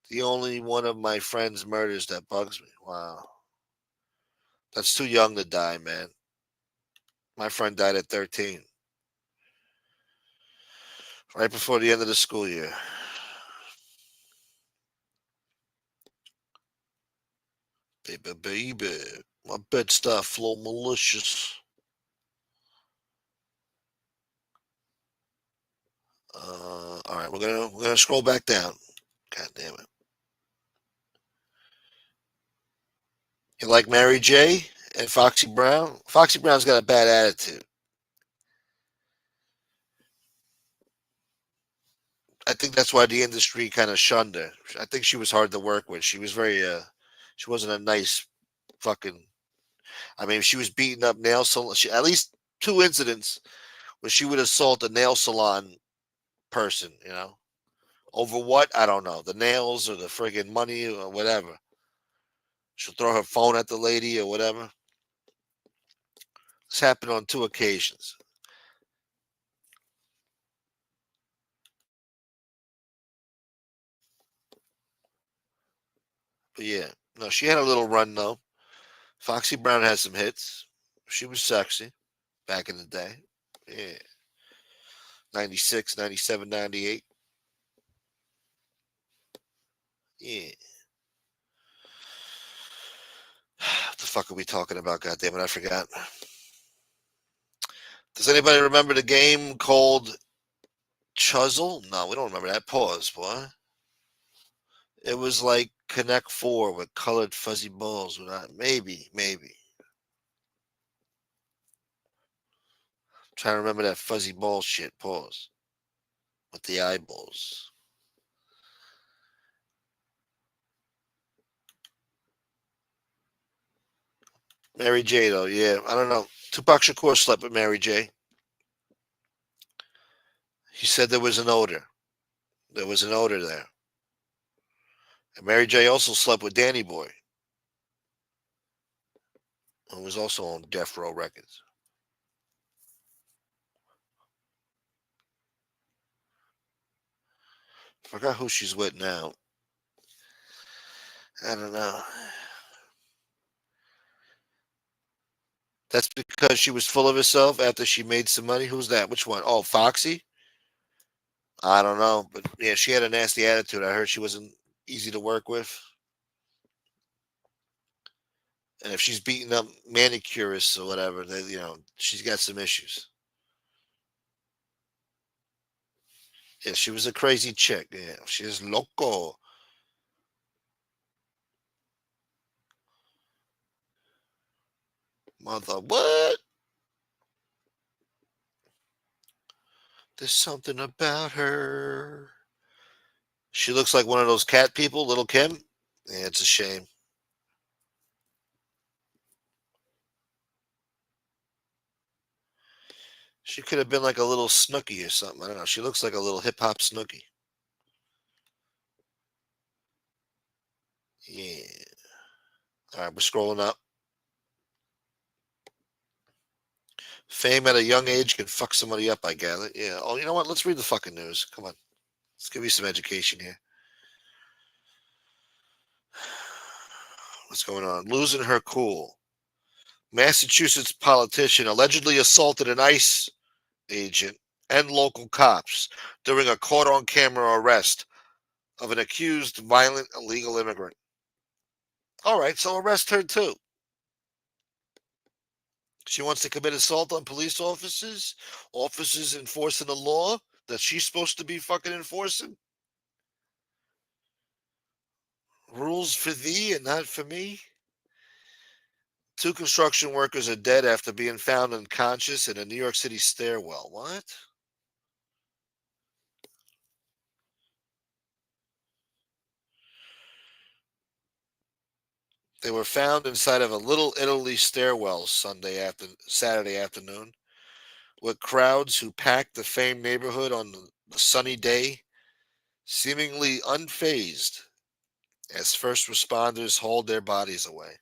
the only one of my friend's murders that bugs me. Wow. That's too young to die, man. My friend died at 13, right before the end of the school year. Baby, baby. My bed stuff flow malicious. All right, we're gonna scroll back down. God damn it. You like Mary J. and Foxy Brown? Foxy Brown's got a bad attitude. I think that's why the industry kind of shunned her. I think she was hard to work with. She was very she wasn't a nice fucking. I mean, she was beating up nail salon. At least two incidents where she would assault a nail salon person. Over what? I don't know. The nails or the friggin' money or whatever. She'll throw her phone at the lady or whatever. This happened on two occasions. But yeah, no, she had a little run though. Foxy Brown had some hits. She was sexy back in the day. Yeah. 96, 97, 98. Yeah. What the fuck are we talking about? God damn it, I forgot. Does anybody remember the game called Chuzzle? No, we don't remember that. Pause, boy. It was like Connect Four with colored fuzzy balls. Maybe. Trying to remember that fuzzy ball shit. Pause. With the eyeballs. Mary J, though, yeah. I don't know. Tupac Shakur slept with Mary J. He said there was an odor. There was an odor there. And Mary J also slept with Danny Boy, who was also on Death Row Records. Forgot who she's with now. I don't know. That's because she was full of herself after she made some money. Who's that? Which one? Oh, Foxy? I don't know. But yeah, she had a nasty attitude. I heard she wasn't easy to work with. And if she's beating up manicurists or whatever, she's got some issues. Yeah, she was a crazy chick. Yeah, she's loco. Mother, what? There's something about her. She looks like one of those cat people, Little Kim. Yeah, it's a shame. She could have been like a little Snooky or something. I don't know. She looks like a little hip hop Snooky. Yeah. All right, we're scrolling up. Fame at a young age can fuck somebody up, I gather. Yeah. Oh, you know what? Let's read the fucking news. Come on. Let's give you some education here. What's going on? Losing her cool. Massachusetts politician allegedly assaulted an ICE agent and local cops during a caught on camera arrest of an accused violent illegal immigrant. All right, so arrest her too. She wants to commit assault on police officers, officers enforcing the law that she's supposed to be fucking enforcing. Rules for thee and not for me. Two construction workers are dead after being found unconscious in a New York City stairwell. What? They were found inside of a Little Italy stairwell Saturday afternoon, with crowds who packed the famed neighborhood on the sunny day seemingly unfazed as first responders hauled their bodies away.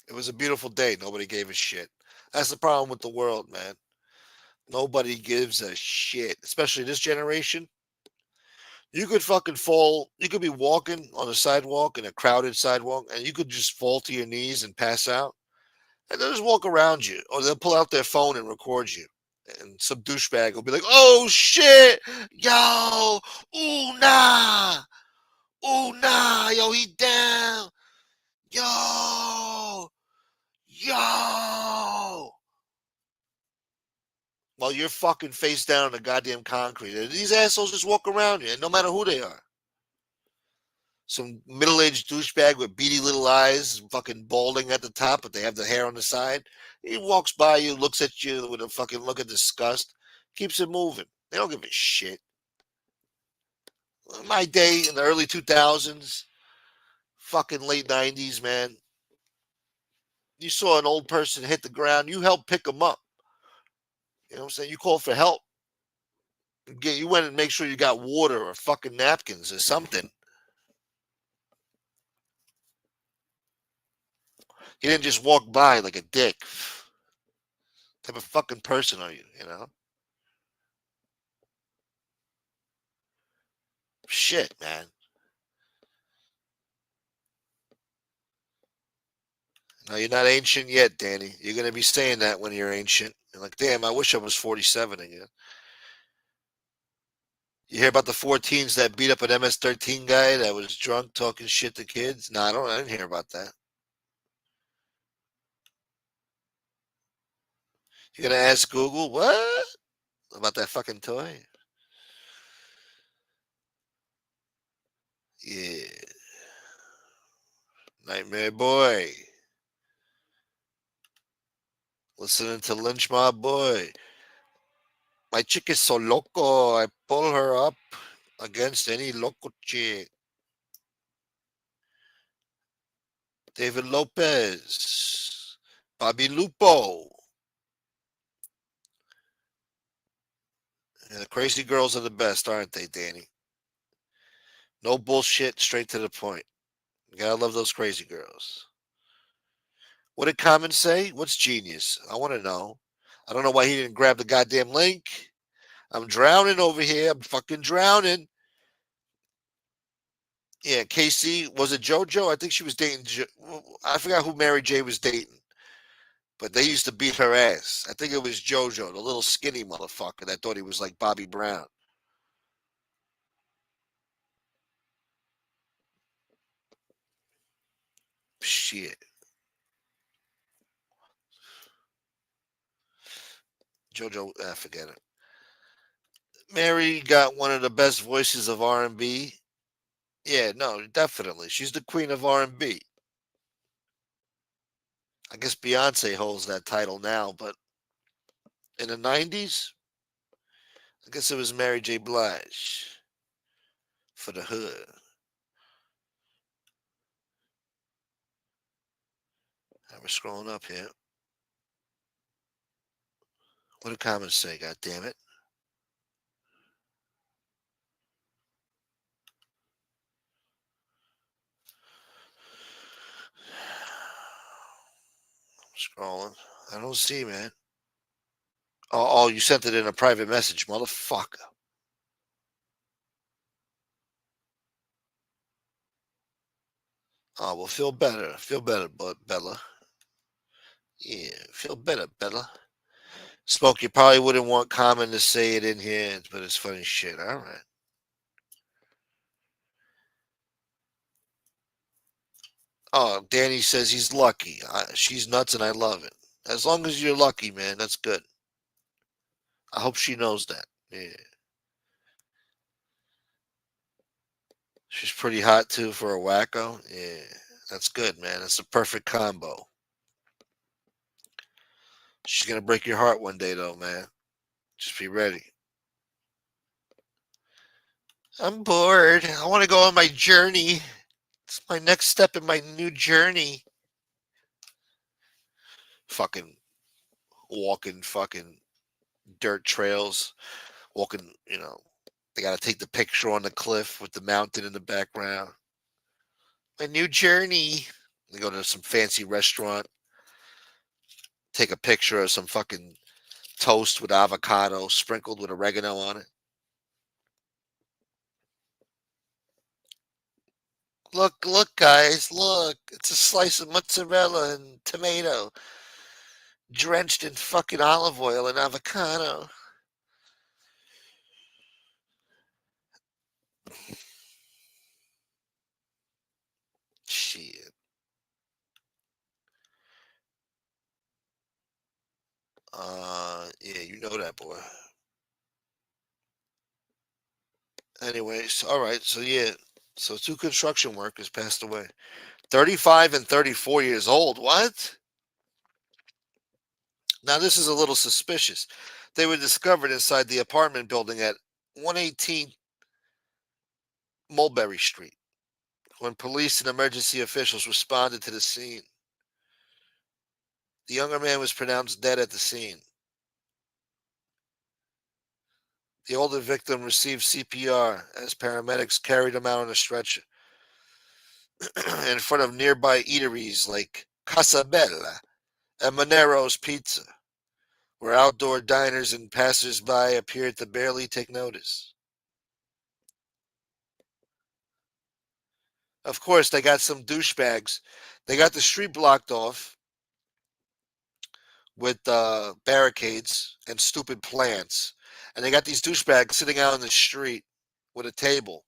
It was a beautiful day. Nobody gave a shit. That's the problem with the world, man. Nobody gives a shit, especially this generation. You could fucking fall. You could be walking on a sidewalk in a crowded sidewalk, and you could just fall to your knees and pass out. And they'll just walk around you, or they'll pull out their phone and record you. And some douchebag will be like, "Oh shit, yo, ooh nah, yo, he down, yo, yo." While you're fucking face down on the goddamn concrete, and these assholes just walk around you, and no matter who they are. Some middle-aged douchebag with beady little eyes, fucking balding at the top, but they have the hair on the side. He walks by you, looks at you with a fucking look of disgust, keeps it moving. They don't give a shit. My day in the early 2000s, fucking late 90s, man, you saw an old person hit the ground, you helped pick them up. You know what I'm saying? You called for help. You went and make sure you got water or fucking napkins or something. You didn't just walk by like a dick. What type of fucking person are you, you know? Shit, man. No, you're not ancient yet, Danny. You're going to be saying that when you're ancient. You're like, damn, I wish I was 47 again. You hear about the 14s that beat up an MS-13 guy that was drunk talking shit to kids? No, I didn't hear about that. You're going to ask Google, what? About that fucking toy? Yeah. Nightmare Boy. Listening to Lynch Mob Boy. My chick is so loco, I pull her up against any local chick. David Lopez. Bobby Lupo. And the crazy girls are the best, aren't they, Danny? No bullshit, straight to the point. You gotta love those crazy girls. What did Common say? What's genius? I want to know. I don't know why he didn't grab the goddamn link. I'm drowning over here. I'm fucking drowning. Yeah, Casey, was it JoJo? I think she was dating. I forgot who Mary J was dating, but they used to beat her ass. I think it was JoJo, the little skinny motherfucker that thought he was like Bobby Brown. Shit. JoJo, forget it. Mary got one of the best voices of R&B. Yeah, no, definitely. She's the queen of R&B. I guess Beyonce holds that title now, but in the 90s, I guess it was Mary J. Blige for the hood. I was scrolling up here. What did comments say? God damn it. Scrolling. I don't see, man. Oh, you sent it in a private message, motherfucker. Oh, well, feel better. Feel better, Bella. Yeah, feel better, Bella. Smoke, you probably wouldn't want Common to say it in here, but it's funny shit. All right. Oh, Danny says he's lucky. She's nuts and I love it. As long as you're lucky, man, that's good. I hope she knows that. Yeah. She's pretty hot too for a wacko. Yeah. That's good, man. That's a perfect combo. She's gonna break your heart one day though, man. Just be ready. I'm bored. I want to go on my journey. It's my next step in my new journey. Fucking walking fucking dirt trails. Walking, they got to take the picture on the cliff with the mountain in the background. My new journey. They go to some fancy restaurant, take a picture of some fucking toast with avocado sprinkled with oregano on it. Look, guys, look. It's a slice of mozzarella and tomato drenched in fucking olive oil and avocado. Shit. Yeah, you know that, boy. Anyways, all right. So, yeah. So, two construction workers passed away. 35 and 34 years old. What? Now, this is a little suspicious. They were discovered inside the apartment building at 118 Mulberry Street when police and emergency officials responded to the scene. The younger man was pronounced dead at the scene. The older victim received CPR as paramedics carried him out on a stretcher in front of nearby eateries like Casa Bella and Monero's Pizza, where outdoor diners and passers-by appeared to barely take notice. Of course, they got some douchebags. They got the street blocked off with barricades and stupid plants. And they got these douchebags sitting out on the street with a table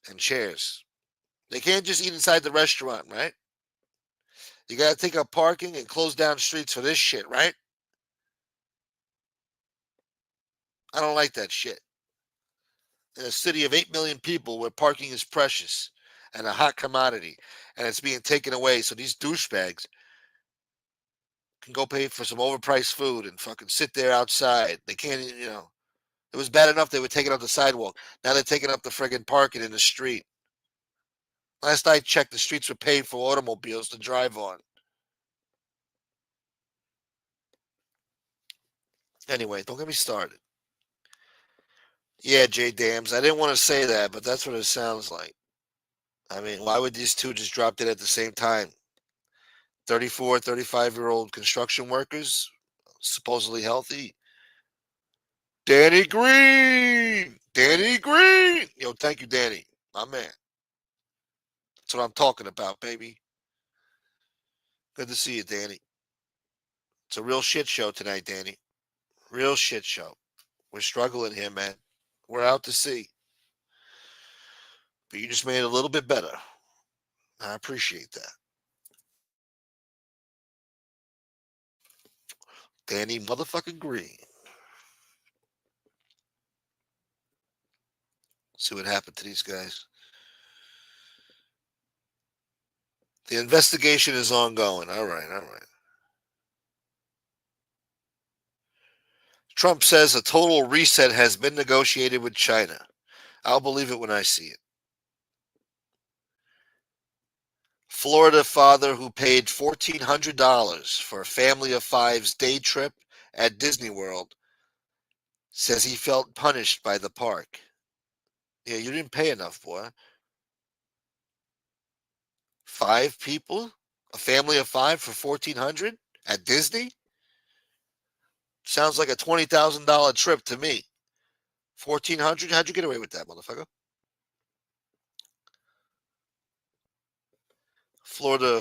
and chairs. They can't just eat inside the restaurant, right? You got to take up parking and close down streets for this shit, right? I don't like that shit. In a city of 8 million people where parking is precious and a hot commodity and it's being taken away, so these douchebags can go pay for some overpriced food and fucking sit there outside. They can't. It was bad enough they were taking up the sidewalk. Now they're taking up the friggin' parking in the street. Last I checked, the streets were paved for automobiles to drive on. Anyway, don't get me started. Yeah, Jay Dams. I didn't want to say that, but that's what it sounds like. I mean, why would these two just drop dead at the same time? 34, 35-year-old construction workers, supposedly healthy. Danny Green! Danny Green! Yo, thank you, Danny. My man. That's what I'm talking about, baby. Good to see you, Danny. It's a real shit show tonight, Danny. Real shit show. We're struggling here, man. We're out to sea. But you just made it a little bit better. I appreciate that. Danny motherfucking Green. See what happened to these guys. The investigation is ongoing. All right, all right. Trump says a total reset has been negotiated with China. I'll believe it when I see it. Florida father who paid $1,400 for a family of five's day trip at Disney World says he felt punished by the park. Yeah, you didn't pay enough, boy. 5 people? A family of five for 1,400 at Disney? Sounds like a $20,000 trip to me. 1,400? How'd you get away with that, motherfucker? Florida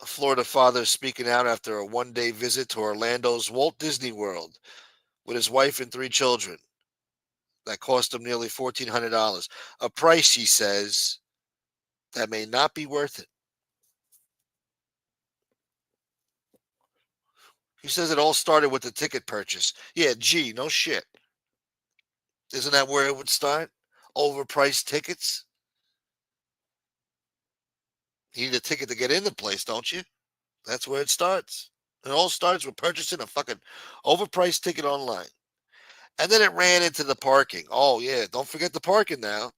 Florida father speaking out after a one-day visit to Orlando's Walt Disney World with his wife and three children. That cost him nearly $1,400. A price, he says, that may not be worth it. He says it all started with the ticket purchase. Yeah, gee, no shit. Isn't that where it would start? Overpriced tickets? You need a ticket to get in the place, don't you? That's where it starts. It all starts with purchasing a fucking overpriced ticket online. And then it ran into the parking. Oh, yeah, don't forget the parking now.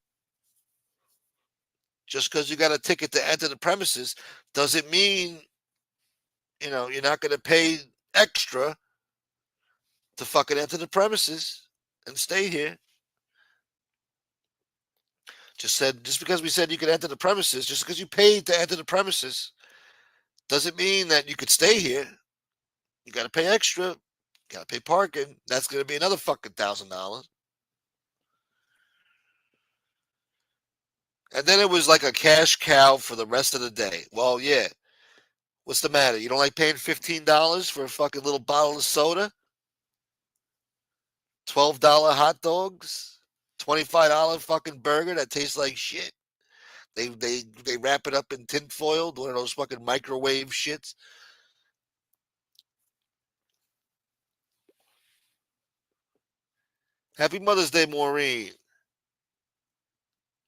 Just because you got a ticket to enter the premises doesn't mean, you're not going to pay extra to fucking enter the premises and stay here. Just because we said you could enter the premises, just because you paid to enter the premises, doesn't mean that you could stay here. You got to pay extra. You got to pay parking. That's going to be another fucking $1,000. And then it was like a cash cow for the rest of the day. Well, yeah. What's the matter? You don't like paying $15 for a fucking little bottle of soda? $12 hot dogs? $25 fucking burger that tastes like shit? They wrap it up in tinfoil, one of those fucking microwave shits. Happy Mother's Day, Maureen.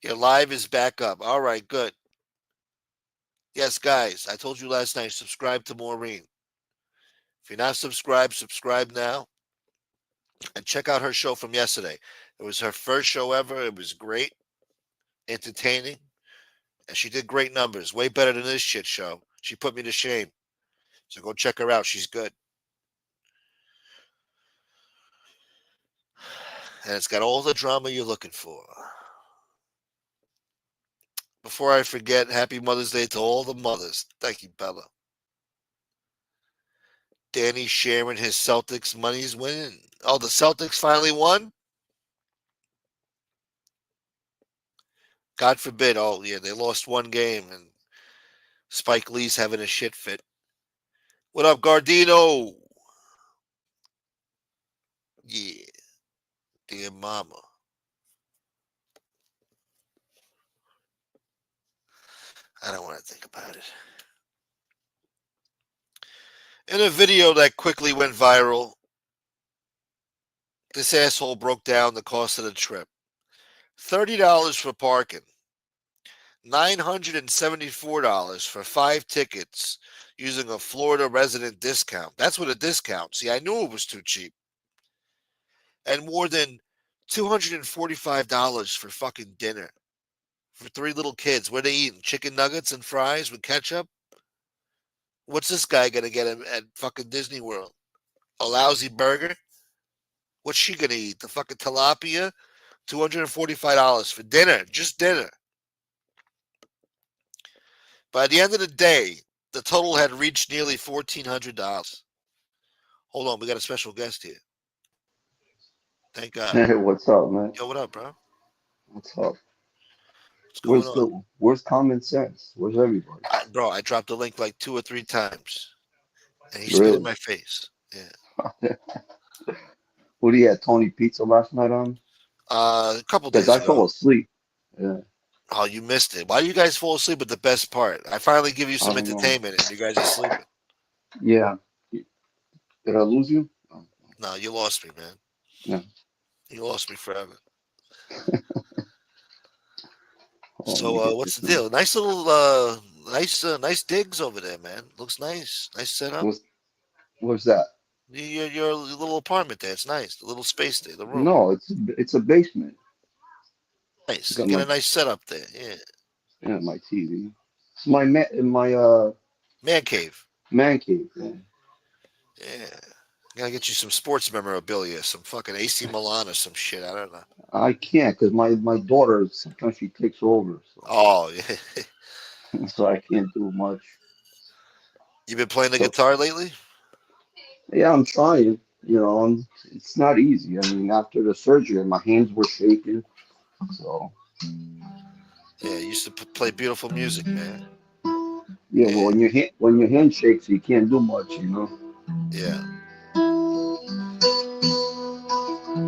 Your live is back up. All right, good. Yes, guys, I told you last night, subscribe to Maureen. If you're not subscribed, subscribe now. And check out her show from yesterday. It was her first show ever. It was great, entertaining, and she did great numbers. Way better than this shit show. She put me to shame. So go check her out. She's good. And it's got all the drama you're looking for. Before I forget, happy Mother's Day to all the mothers. Thank you, Bella. Danny sharing his Celtics money's winning. Oh, the Celtics finally won? God forbid. Oh, yeah, they lost one game, and Spike Lee's having a shit fit. What up, Gardino? Yeah, dear mama. I don't want to think about it. In a video that quickly went viral, this asshole broke down the cost of the trip. $30 for parking. $974 for 5 tickets using a Florida resident discount. That's what a discount. See, I knew it was too cheap. And more than $245 for fucking dinner. For 3 little kids. What are they eating? Chicken nuggets and fries with ketchup? What's this guy going to get at fucking Disney World? A lousy burger? What's she going to eat? The fucking tilapia? $245 for dinner. Just dinner. By the end of the day, the total had reached nearly $1,400. Hold on, we got a special guest here. Thank God. Hey, what's up, man? Yo, what up, bro? What's up? What's going on? Where's common sense? Where's everybody? I dropped the link like 2 or 3 times, and he spit in Really? my face. Yeah. Who do you had Tony Pizza last night on? A couple Because days I fell ago. asleep. Yeah, Oh, you missed it. Why do you guys fall asleep at the best part? I finally give you I some don't know. entertainment, and you guys are sleeping. Yeah. Did I lose you? Oh, No, you lost me, man. no. You lost me forever. Oh, let me get What's this the one. deal? Nice little, nice digs over there, man. Looks nice. Nice setup. What's what's that? Your little apartment there. It's nice. The little space there, the room. No, it's a basement. I Nice. You got get my a nice setup there. Yeah. my TV. It's my Man cave. man cave. Yeah. Yeah. Gotta get you some sports memorabilia, some fucking AC Milan or some shit. I don't know. I can't because my daughter sometimes she takes over, so Oh, yeah. so I can't do much. You been playing the So guitar lately? yeah, I'm trying. It's not easy. I mean, after the surgery, my hands were shaking. So Yeah, you used to play beautiful music, man. yeah, well, Yeah, when your hand shakes, you can't do much. yeah.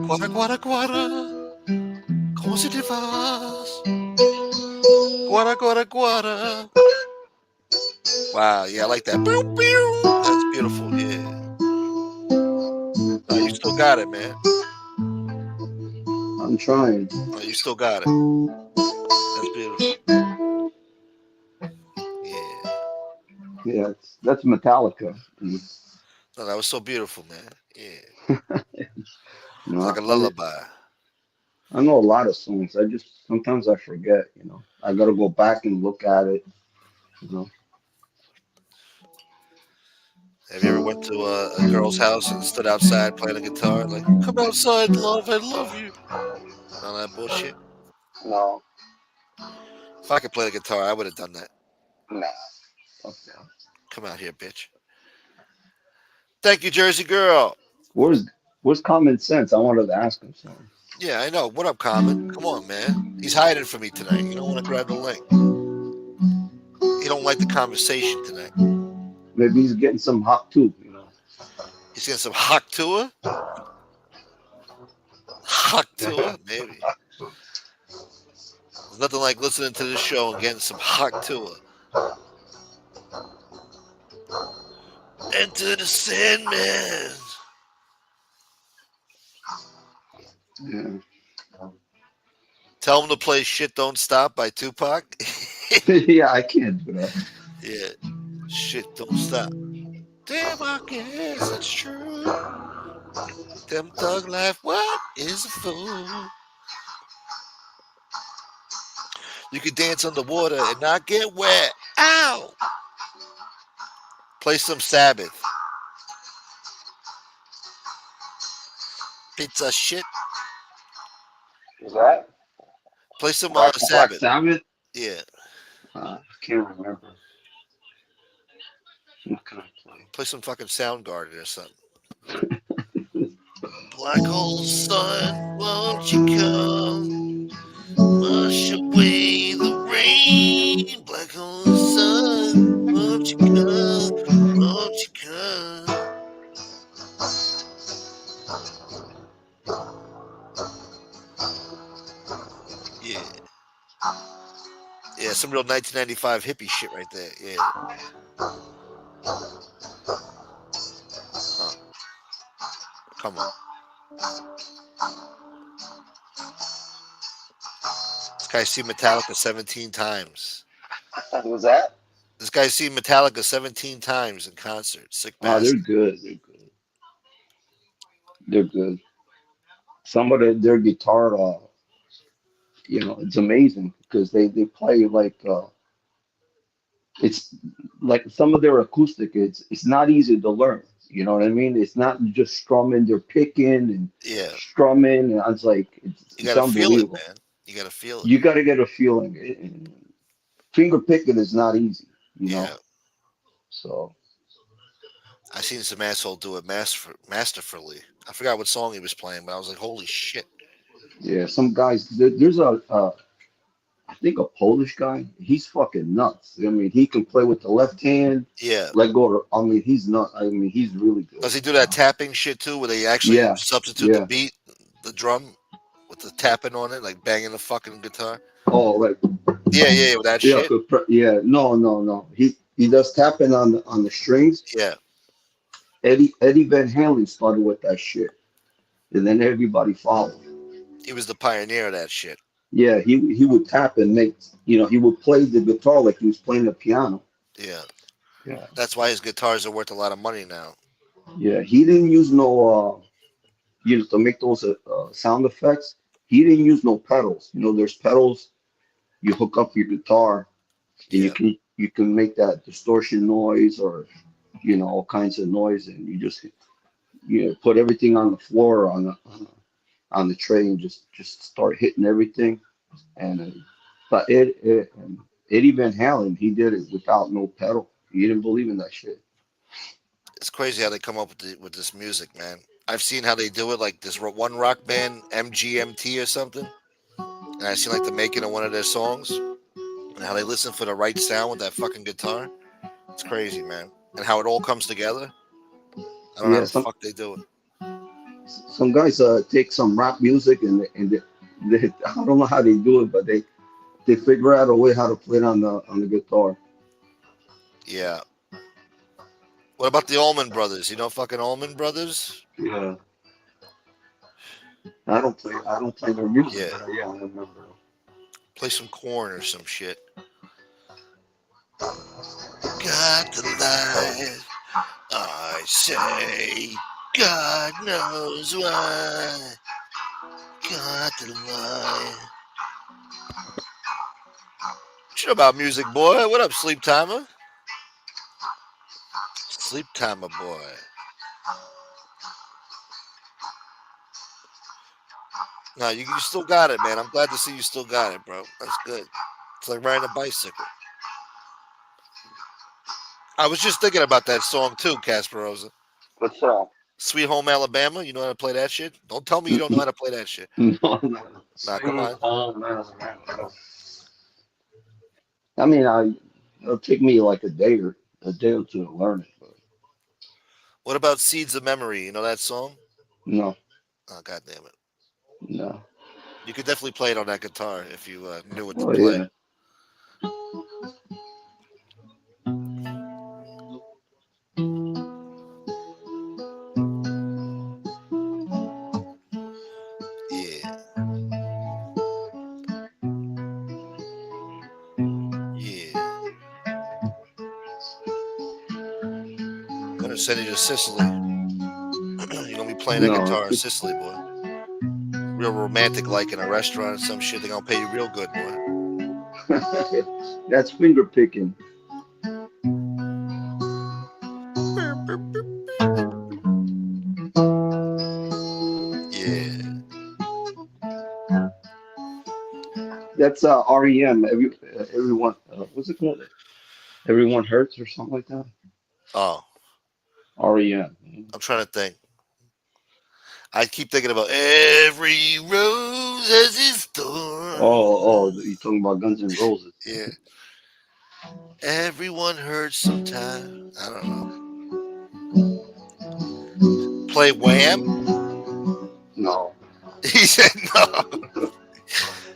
Guara, guara, guara. ¿Cómo se te vas? Guara, guara, guara. Wow, yeah, I like that. Pew, pew. That's beautiful. Yeah. No, you still got it, man. I'm trying. No, you still got it. That's beautiful. Yeah. Yeah, that's Metallica. No, that was so beautiful, man. Yeah. You It's know, like a I, lullaby. I know a lot of songs. I just sometimes I forget. I gotta go back and look at it. You know, Have you ever went to a girl's house and stood outside playing a guitar? Like, come outside, love, I love you. All that bullshit. no, If I could play the guitar, I would have done that. nah. Okay. Come out here, bitch. Thank you, Jersey girl. Where's where's common sense? I wanted to ask him something. Yeah, I know. What up, Common? Come on, man. He's hiding from me tonight. You don't want to grab the link. He don't like the conversation tonight. Maybe he's getting some hot too. He's getting some hot to her. Hot to her, maybe. There's nothing like listening to this show and getting some hot to her. Enter the Sandman. Yeah. Tell him to play "Shit Don't Stop" by Tupac. Yeah, I can't do that. Yeah, shit don't stop. Damn, I guess it's true. Them thug life, what is a fool? You could dance underwater and not get wet. Ow! Play some Sabbath. Pizza shit. Is that Play some Black Sabbath. Sabbath? Yeah, I can't remember. What can I play? play some fucking Soundgarden or something. Black hole sun, won't you come? Wash away the rain. Black hole sun, won't you come? Won't you come? Yeah. Yeah, some real 1995 hippie shit right there. Yeah. Oh, come on. This guy's seen Metallica 17 times. What was that? This guy's seen Metallica 17 times in concert. Sick Oh, they're bastard. good. They're good. They're good. Some of their guitar, it's amazing because they play like it's like some of their acoustic. It's not easy to learn. You know what I mean? It's not just strumming. They're picking and Yeah. strumming, and I was like, You it's got to feel it, unbelievable. man. You got to feel it. You got to get a feeling. Finger picking is not easy. You know, Yeah. so I seen some asshole do it masterfully. I forgot what song he was playing, but I was like, holy shit. yeah. Some guys. There's I think a Polish guy. He's fucking nuts. I mean, he can play with the left hand. Yeah. Let go. I mean, he's not. I mean, he's really good. Does he do that tapping shit too, where they actually Yeah, substitute the yeah. beat, the drum, with the tapping on it, like banging the fucking guitar? Oh, like Yeah, yeah, yeah, with that yeah, shit. yeah. No, no, no. He does tapping on the strings. Yeah, Eddie Van Halen started with that shit, and then everybody followed. he was the pioneer of that shit. Yeah, he would tap and make. He would play the guitar like he was playing the piano. Yeah, Yeah, that's why his guitars are worth a lot of money now. yeah. He didn't use no to make those sound effects. He didn't use no pedals. There's pedals you hook up your guitar and you Yeah, can you can make that distortion noise or all kinds of noise, and you just put everything on the floor on the tray and just start hitting everything. And but Eddie Van Halen, he did it without no pedal. He didn't believe in that shit. It's crazy how they come up with this music, man. I've seen how they do it, like this one rock band, MGMT or something, and I've seen like the making of one of their songs and how they listen for the right sound with that fucking guitar. It's crazy, man, and how it all comes together. I don't know how Yeah, the fuck they do it. some guys take some rap music and I don't know how they do it, but they figure out a way how to play it on the guitar. Yeah. What about the Allman Brothers? You know, fucking Allman Brothers. Yeah, I don't play their music, Yeah. but yeah, I remember. Play some Corn or some shit. Got the light. I say, God knows why. Got the light. What you know about music, boy? What up, Sleep Timer? Sleep Timer, boy. No, you still got it, man. I'm glad to see you still got it, bro. That's good. It's like riding a bicycle. I was just thinking about that song too, Casper Rosa. What's up? Sweet Home Alabama. You know how to play that shit? Don't tell me you don't know how to play that shit. No, no. Nah, come Sweet on. home I mean, it'll take me like a day or two to learn it, but What about Seeds of Memory? You know that song? no, Oh, God damn it. no. You could definitely play it on that guitar if you knew what to Oh play. yeah. Yeah. Yeah. I'm going to send you to Sicily. You're going to be playing that No, guitar in Sicily, boy. Real romantic, like in a restaurant or some shit. They're going to pay you real good, boy. that's finger picking. Yeah. That's REM. Everyone, what's it called? Everyone hurts or something like that. Oh, REM. I'm trying to think. I keep thinking about every rose has its thorn. You're talking about Guns N' Roses. Yeah. Everyone hurts sometime. I don't know. Play Wham? No, He said no.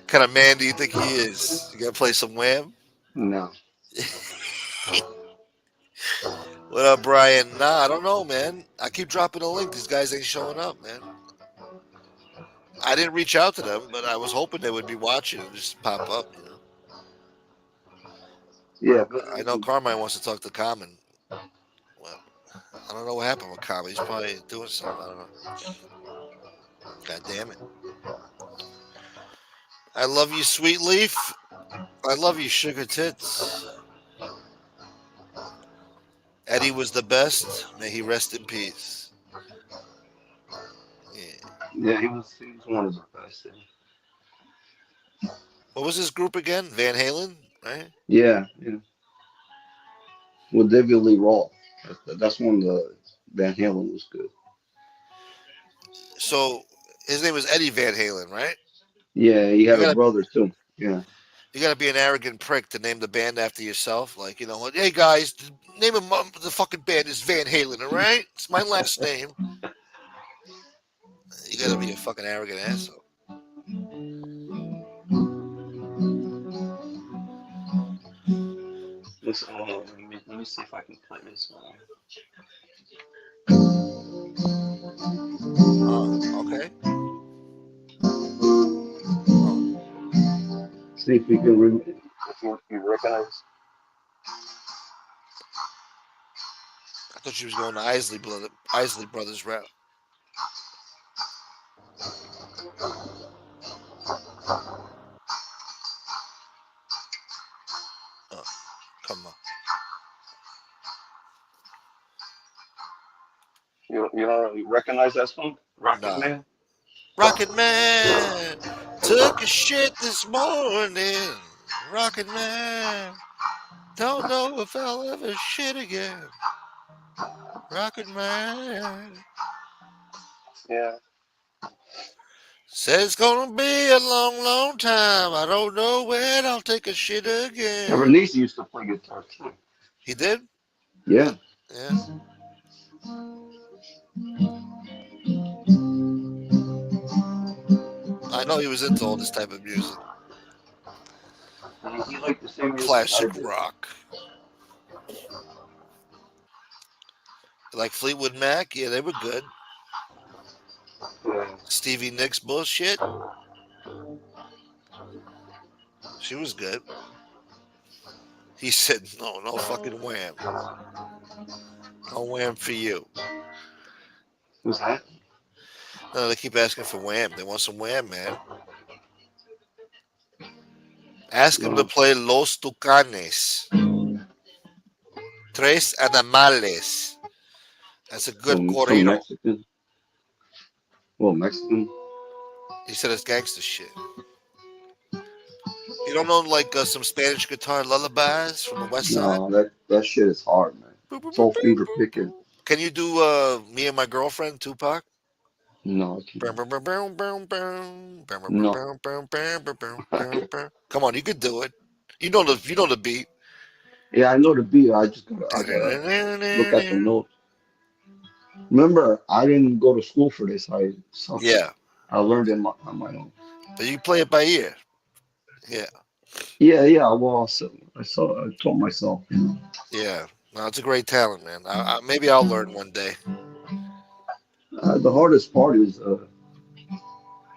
Kind of man do you think he is? You got to play some Wham? no. What up, Brian? Nah, I don't know, man. I keep dropping a link. These guys ain't showing up, man. I didn't reach out to them, but I was hoping they would be watching and just pop up, you know. Yeah, I know Carmine wants to talk to Common. Well, I don't know what happened with Common. He's probably doing something. I don't know. God damn it. I love you, Sweet Leaf. I love you, Sugar Tits. Eddie was the best. May he rest in peace. Yeah. yeah, he was one of the best. What was his group again? Van Halen, right? Yeah, yeah. Well, David Lee Roth. That's one of the Van Halen was good. So his name was Eddie Van Halen, right? Yeah, he You had a gotta brother too. Yeah. you gotta be an arrogant prick to name the band after yourself. Like, you know what? Hey guys, the name of the fucking band is Van Halen, all right? It's my last name. You gotta be a fucking arrogant asshole. Let me see if I can play this song. Oh, okay. Oh, See if we can if you recognize. I thought you was going to Isley Brothers route. Oh, come on. You recognize that song? Rocket Nah. Man? Rocket Man took a shit this morning. Rocket Man. Don't know if I'll ever shit again. Rocket Man. Yeah. Said it's gonna be a long, long time. I don't know when I'll take a shit And again. Bernice used to play guitar too. He did? Yeah. Yeah. I know he was into all this type of music. And he liked the same music I Classic did. rock. Like Fleetwood Mac? Yeah, they were good. Yeah. Stevie Nicks bullshit? She was good. He said, no, no fucking wham. No wham for you. Who's that? No, they keep asking for wham. They want some wham, man. Ask him to No. play Los Tucanes. Tres Animales. That's a good Some corrido. Mexican. Well, Mexican. He said it's gangster shit. You don't know like some Spanish guitar lullabies from the West Side? No, that shit is hard, man. Boop, boop, It's boop, all boop, finger boop, picking. boop. Can you do Me and My Girlfriend, Tupac? No, I Boom, can't. boom, boom, boom, boom, boom, boom, boom, No. boom, boom, boom, boom, boom, boom, boom. Come on, you could do it. You know the beat. Yeah, I know the beat. I gotta look at the notes. Remember, I didn't go to school for this. Yeah, I learned it on my own. but you play it by ear. Yeah, Yeah, yeah. Well, I told myself, yeah. No, it's a great talent, man. Maybe I'll learn one day. the hardest part is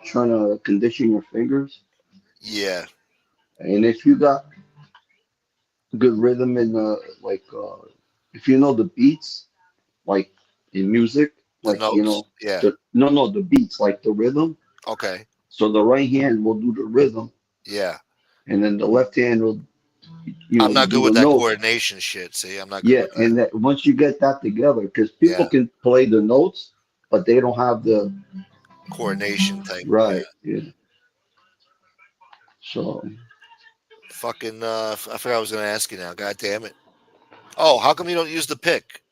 trying to condition your fingers. Yeah, And if you got good rhythm in if you know the beats, like in music, the like notes. Yeah. the beats, like the rhythm. Okay. So the right hand will do the rhythm, Yeah. and then the left hand will, I'm not do good the with that notes. coordination shit. See, I'm not good Yeah, with that. and that once you get that together, because people Yeah, can play the notes, but they don't have the coordination thing. Yeah. right. Yeah. So Fucking. I forgot I was gonna ask you now. God damn it. Oh, how come you don't use the pick?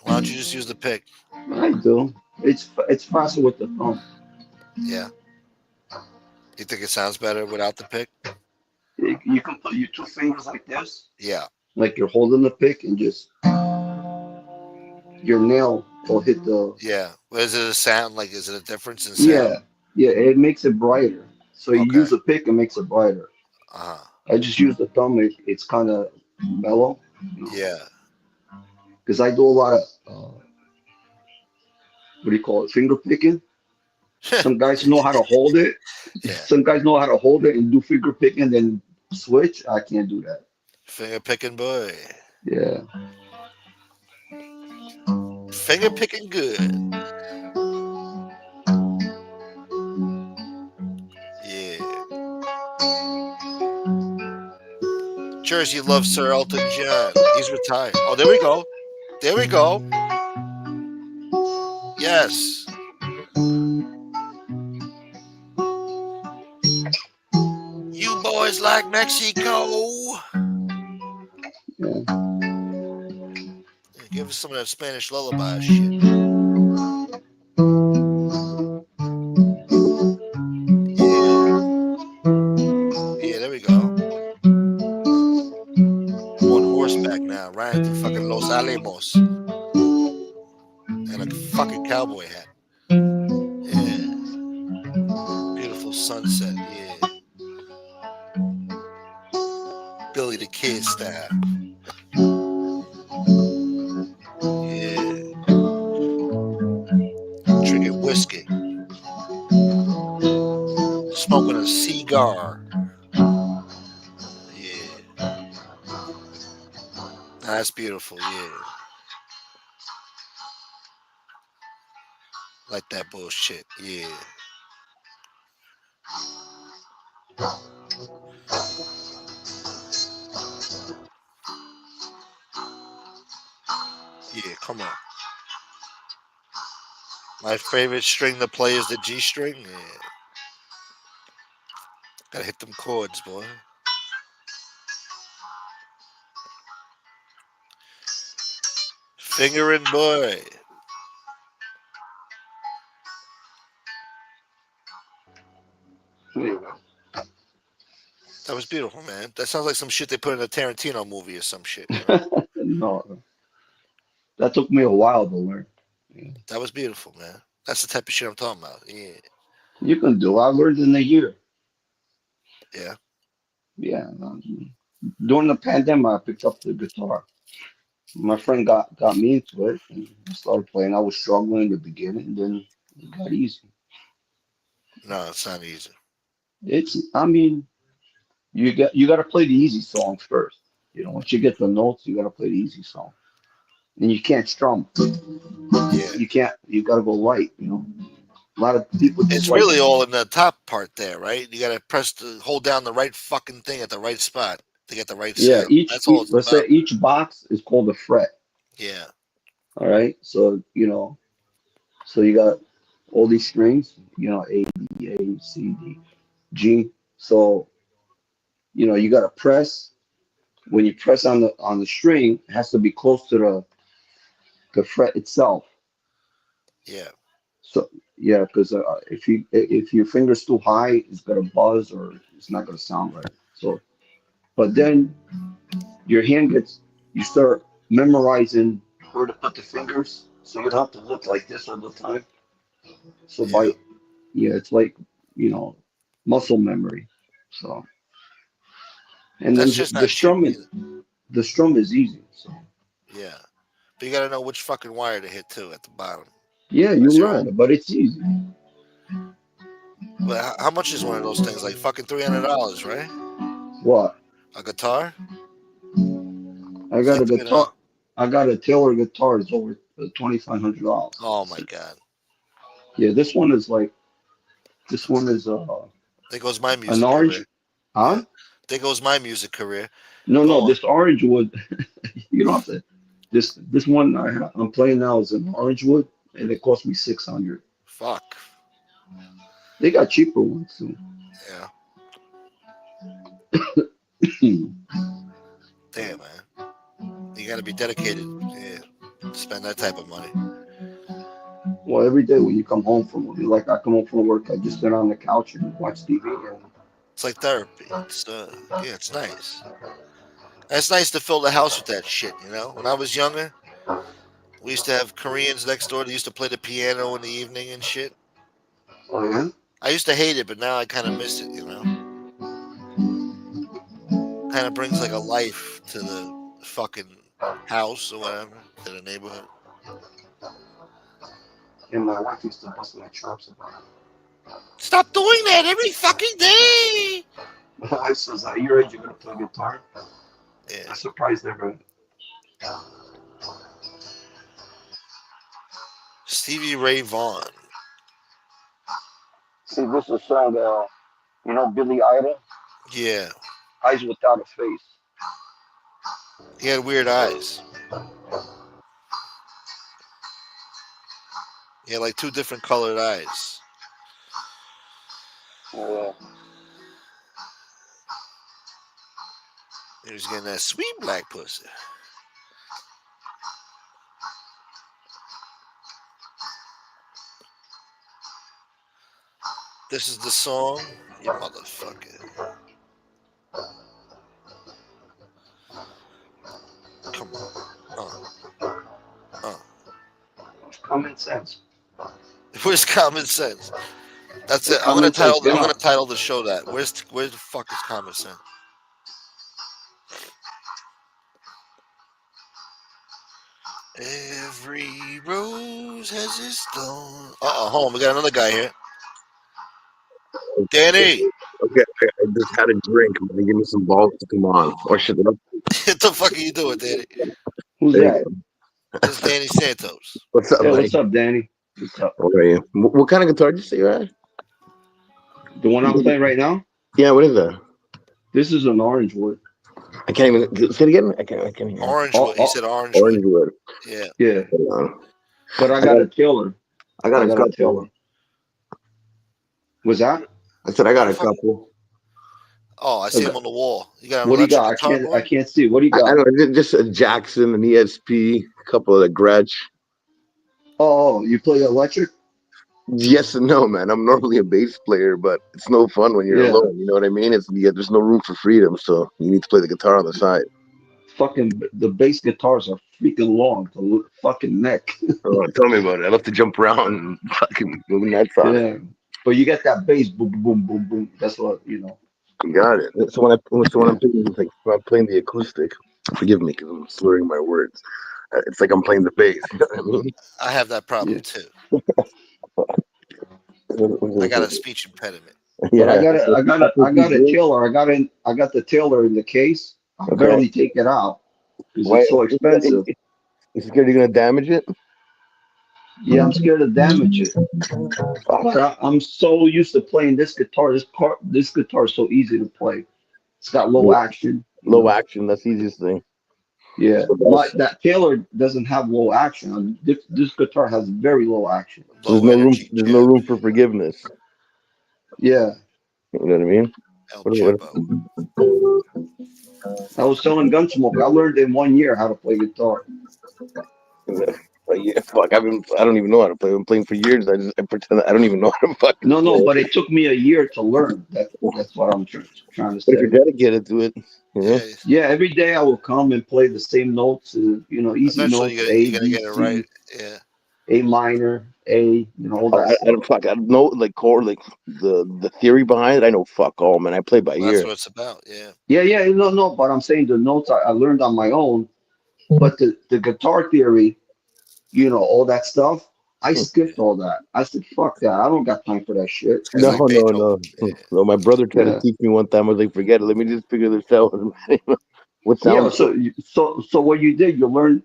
Why don't you just use the pick? I do. It's faster with the thumb. Yeah. You think it sounds better without the pick? You can put your two fingers like this, Yeah. like you're holding the pick, and just your nail will hit the. Yeah. But is it a sound? Like, is it a difference in sound? Yeah, yeah. It makes it brighter. So you Okay. use a pick, it makes it brighter. Uh huh. I just use the thumb. It's kind of mellow, Yeah. because I do a lot of what do you call it, finger picking. Some guys know how to hold it. Yeah. Some guys know how to hold it and do finger picking, then switch. I can't do that. Finger picking boy. Yeah. Finger picking good. Yeah. Jersey loves Sir Elton John. He's retired. Oh, there we go. There we go. Yes. You boys like Mexico. Yeah. Yeah, give us some of that Spanish lullaby shit. Yeah. Yeah, there we go. I'm on horseback now, riding through fucking Los Alamos and a fucking cowboy hat. Yeah. Beautiful sunset. Yeah. Billy the Kid style. Yeah. Drinking whiskey. Smoking a cigar. Yeah. That's beautiful. Yeah. Like that bullshit. Yeah. Yeah. Come on. My favorite string to play is the G string. Yeah. Gotta hit them chords, boy. Fingering boy. Anyway, That was beautiful, man. That sounds like some shit they put in a Tarantino movie or some shit, you know? no, that took me a while to learn. Yeah. That was beautiful, man. That's the type of shit I'm talking about. Yeah. You can do. I learned in a year. Yeah. Yeah. During the pandemic, I picked up the guitar. My friend got me into it, and I started playing. I was struggling in the beginning, and then it got easy. No, it's not easy. I mean, you got to play the easy songs first. You know, once you get the notes, you got to play the easy song, and you can't strum. Yeah. You can't. You got to go light. You know, a lot of people just It's like, really all in the top part there, right? You gotta hold down the right fucking thing at the right spot to get the right yeah. sound. That's all it's Let's say about. each box is called a fret. Yeah. All right, so so you got all these strings. A, B, A, C, D, G. So you got to press. When you press on the string, it has to be close to the fret itself. Yeah. So yeah, because if your finger's too high, it's gonna buzz or it's not gonna sound right. So, but then your hand you start memorizing where to put the fingers, so you don't have to look like this all the time. So Yeah. yeah, it's like you know muscle memory. So and then That's just the not cheap strum either. is easy. So Yeah. But you gotta know which fucking wire to hit too at the bottom. yeah, you That's your learn whole. it, but it's easy. But how much is one of those things? Like fucking $300, right? What? A guitar? I It's got like a three hundred. guitar. I got a Taylor guitar. It's over $2,500. Oh my god. Yeah, this one is There goes my an music orange. career. Yeah. Huh? There goes my music career. No, Go no. on. This orange wood. You don't have to. This one I'm playing now is an orange wood, and it cost me 600. Fuck. They got cheaper ones too. Yeah. Hmm. Damn, man. You gotta be dedicated. Yeah. Spend that type of money. Well, every day when you come home from like I come home from work, I just sit on the couch and watch TV. And It's like therapy. It's yeah, it's nice. And it's nice to fill the house with that shit, you know? When I was younger, we used to have Koreans next door that used to play the piano in the evening and shit. oh yeah. I used to hate it, but now I kind of miss it, you know? Kind of brings like a life to the fucking house or whatever, to the neighborhood. And my wife used to bust my chops about Stop doing that every fucking day! it. I says, "At your age, you're gonna play guitar." Yeah. I'm surprised never. Stevie Ray Vaughan. See, this is a song. Billy Idol, Yeah. "Eyes Without a Face." He had weird eyes. He had like two different colored eyes. Yeah. He was getting that sweet black pussy. This is the song. You motherfucker. Come on. Uh. It's common sense. Where's common sense? That's Where's it. I'm gonna common sense? title. Get I'm on. gonna title the show that. Where the fuck is common sense? Every rose has its thorn. Hold on. We got another guy here. Danny, Okay, I just had a drink. Man. Give me some balls to come on. Or shut up. what the fuck are you doing, Danny? Who's There you that? go. This is Danny Santos. What's up, Yeah, buddy? what's up, Danny? What's up? What are you? What kind of guitar did you say you had? The one I'm playing right now. Yeah, what is that? This is an orange wood. I can't even say it again. I can't hear. Orange Oh, wood. He oh, said orange wood. Orange wood. Yeah. yeah. Hold on. But I I got got a Taylor. I got I a got a Taylor. couple. Was that? I said I Where got the a fuck? couple. Oh, I see him on the wall. You got an What do you electric got? guitar, I boy? can't see. What do you I got? don't just a Jackson, an ESP, a couple of the Gretsch. Oh, you play electric? Yes and no, man. I'm normally a bass player, but it's no fun when you're Yeah. alone. You know what I mean? There's no room for freedom, so you need to play the guitar on the side. Fucking the bass guitars are freaking long. The fucking neck. Oh, tell me about it. I love to jump around and fucking go nuts on it. Yeah. But you get that bass boom boom boom boom boom. That's what you know. You got it. So when I'm playing when I'm playing the acoustic, forgive me because I'm slurring my words. It's like I'm playing the bass. You know what I mean? I have that problem Yeah. too. I got a speech impediment. But Yeah. I got a tailor. I got the tailor in the case. I Okay. barely take it out because Why? it's so expensive. You scared you're gonna damage it? Yeah, I'm scared to damage it. Fuck. But I'm so used to playing this guitar. This guitar is so easy to play. It's got low action, you Low know. action. That's the easiest thing. Yeah, So my that's that Taylor doesn't have low action. This guitar has very low action. so there's Low no room. energy There's no jack. room for forgiveness. Yeah, You know what I mean? El What, Cheapo. I was selling Gunsmoke. I learned in 1 year how to play guitar. like, yeah, fuck. I don't even know how to play. I've been playing for years. I pretend I don't even know how to fucking No, no, play. but it took me a year to learn. That's what I'm trying to But if you're say. dedicated to it, you know. Yeah. Yeah, every day I will come and play the same notes. Easy Eventually, notes: A, you gotta B, get it right. C, Yeah. A minor, A. All that I stuff. don't fuck. I don't know like core like the theory behind it. I know fuck all, man. I play by Well, that's ear. what it's about. Yeah. Yeah, yeah, no, no. But I'm saying the notes I learned on my own. But the guitar theory, all that stuff. I skipped all that. I said, fuck that. I don't got time for that shit. This guy's No, like no, Beethoven. no, Yeah. no. My brother tried to Yeah. teach me one time. I was like, forget it. Let me just figure this out. What Yeah. sounds good? So what you did, you learned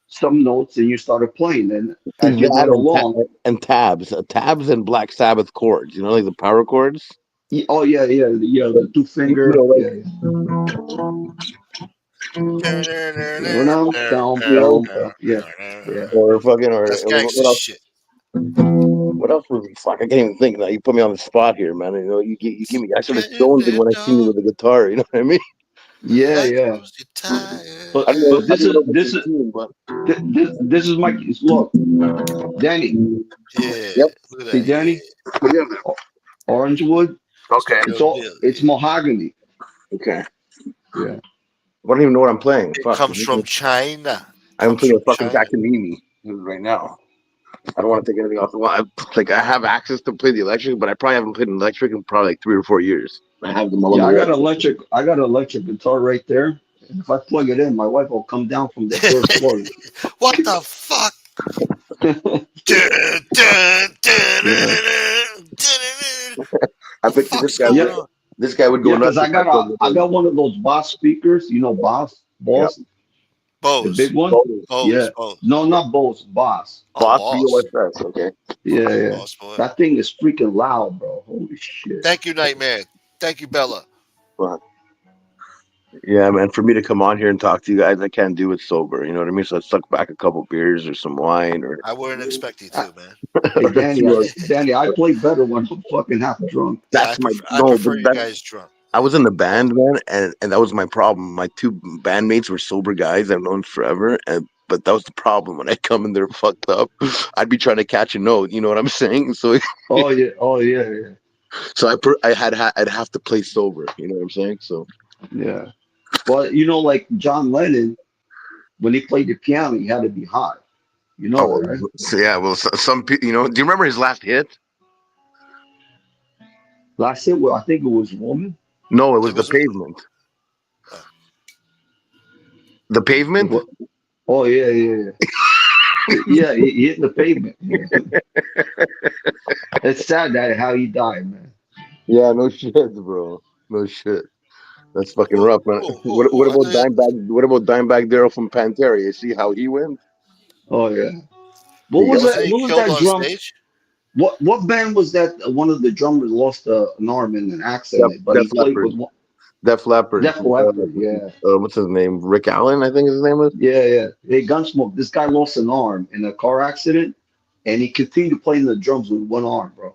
some notes and you started playing. And as you That went along, and tabs, tabs and Black Sabbath chords. You know, like the power chords. oh yeah, yeah, yeah, the two You finger, know, yeah, like yeah. Down, down, you know, down, down. Yeah, yeah. or fucking, or That's gangster what else? shit. What else was fuck? I can't even think now. You put me on the spot here, man. You know, you give me. I started Spinning stones that when I see you dog with the guitar. You know what I mean? Yeah, like yeah. Rosie tires. But but I this don't even is know if this it's is 16, but this is my look, Danny. Yeah. yep. Look at Hey, that. Danny, Yeah. O- orange wood. It's the Okay. It's real all deal. it's Yeah. mahogany. Okay. Yeah. I don't even know what I'm playing. It Fuck. comes from China. I'm Comes playing from a fucking China. Takamine right now. I don't want to take anything off the wall. I have access to play the electric, but I probably haven't played an electric in probably like 3 or 4 years. I have them all on Yeah, the wall. I got electric guitar right there. And if I plug it in, my wife will come down from the third floor. What the fuck? Dun, dun, dun, Yeah. I the bet you fuck's going Yeah. on? this guy would go Yeah, nuts because if I plugged it I in. got one of those Boss speakers, Yep. Boss, the big Bose. one. Bose. Bose. Yeah. Bose. No, not Bose, Boss. Oh, Boss boss. BOSS. Okay. Yeah, yeah. Boss boy. That thing is freaking loud, bro. Holy shit. Thank you, Nightmare. Thank you, Bella. Fuck. Yeah, man. For me to come on here and talk to you guys, I can't do it sober. You know what I mean? So I suck back a couple beers or some wine or. I wouldn't expect you I, to, man. hey, or two Danny, I play better when I'm fucking half drunk. Yeah, That's my I no, but prefer you that's guys drunk. I was in the band, man, and that was my problem. My two bandmates were sober guys I've known forever, and but that was the problem. When I come and they're fucked up, I'd be trying to catch a note. You know what I'm saying? So, Oh yeah, yeah, I'd have to play sober. You know what I'm saying? So, yeah. Well, like John Lennon, when he played the piano, he had to be high. You know that, oh, right? so yeah. Well, some people, do you remember his last hit? Last year, well, I think it was Woman. No, it It was the was. pavement. Uh, The pavement. What? Oh yeah, yeah, yeah. Yeah, he hit the pavement. Yeah. It's sad that how he died, man. Yeah, no shit, bro. No shit. That's fucking who, rough, man. What I about know. Dimebag? What about Dimebag Daryl from Pantera? You see how he went? Oh yeah. What He was got Wasn't that? he What was killed that on drum? stage? What band was that? One of the drummers lost an arm in an Def, accident, but he Def played Leppard. with one. Def Leppard. Def Leppard. Yeah, What's his name? Rick Allen, I think his name is. yeah, yeah. Hey, Gunsmoke. This guy lost an arm in a car accident, and he continued playing the drums with one arm, bro.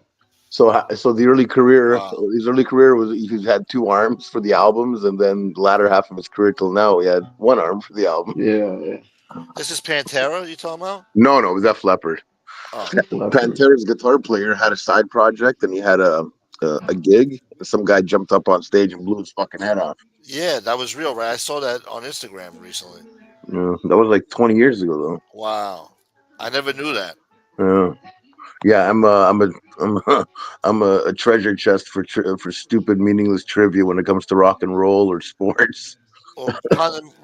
So the early career, Wow. his early career was he had two arms for the albums, and then the latter half of his career till now, he had one arm for the album. Yeah, yeah. This is Pantera you talking about? No, no, it was Def Leppard. Oh, Def Leppard. Pantera's guitar player had a side project, and he had a gig. Some guy jumped up on stage and blew his fucking head off. yeah, that was real, right? I saw that on Instagram recently. Yeah, that was like 20 years ago, Wow. I never knew that. though. Yeah, I'm a, I'm a treasure chest for stupid, meaningless trivia when it comes to rock and roll or sports. Well,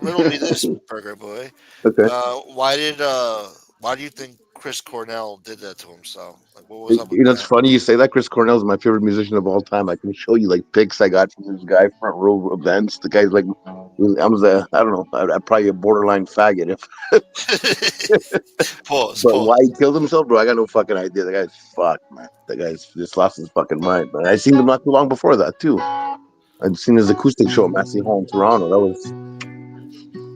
riddle me this, Burger Boy. Okay. Why do you think Chris Cornell did that to himself? Like, what was up with It's that? funny you say that. Chris Cornell is my favorite musician of all time. I can show you like pics I got from this guy front row events. The guy's like, I was a, I don't know, I'm probably a borderline faggot. If, Pause. but why Pause. he killed himself, bro? I got no fucking idea. The guy's fucked, man. The guy's just lost his fucking mind. Man, I seen him not too long before that too. I'd seen his acoustic show at Massey Hall in Toronto. That was,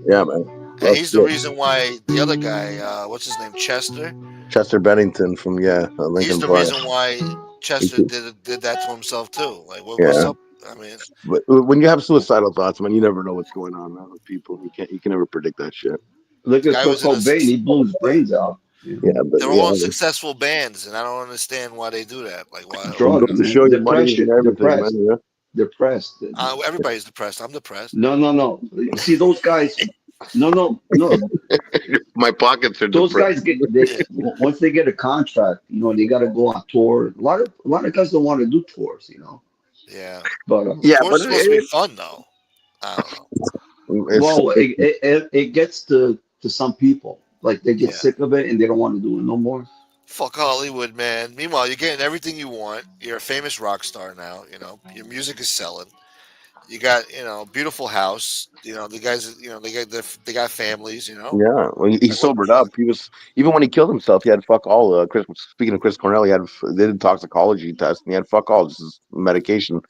yeah, man. That And was he's the sick. reason why the other guy, what's his name, Chester. Chester Bennington from He's Lincoln the Park. reason why Chester did that to himself too. Like, what's Yeah, up? I mean, but when you have suicidal thoughts, man, you never know what's going on, man, with people. You can never predict that shit. Look the at guy Kurt was in a. Cobain. He blew his Yeah, brains out. You Yeah, know, but they're yeah, all in successful bands, and I don't understand why they do that. Like, why? it drugs, goes to man. show you money and Depression, everything, man. depressed, Yeah, depressed. Everybody's depressed. I'm depressed. No, no, no. See those guys. No, no, no. my pockets are Those depressed. guys get they Yeah, once they get a contract, they got to go on tour. A lot of guys don't want to do tours, yeah. But Yeah, Tour's but supposed to be fun, though. I don't know. it's well, it gets to some people. Like they get Yeah. sick of it and they don't want to do it no more. Fuck Hollywood, man. Meanwhile, you're getting everything you want. You're a famous rock star now. You know your music is selling. You got beautiful house. The guys. They got families. yeah. Well, he Like what the sobered fuck? up. He was even when he killed himself. He had fuck all. Chris, speaking of Chris Cornell, they did toxicology test, and he had fuck all. Just his medication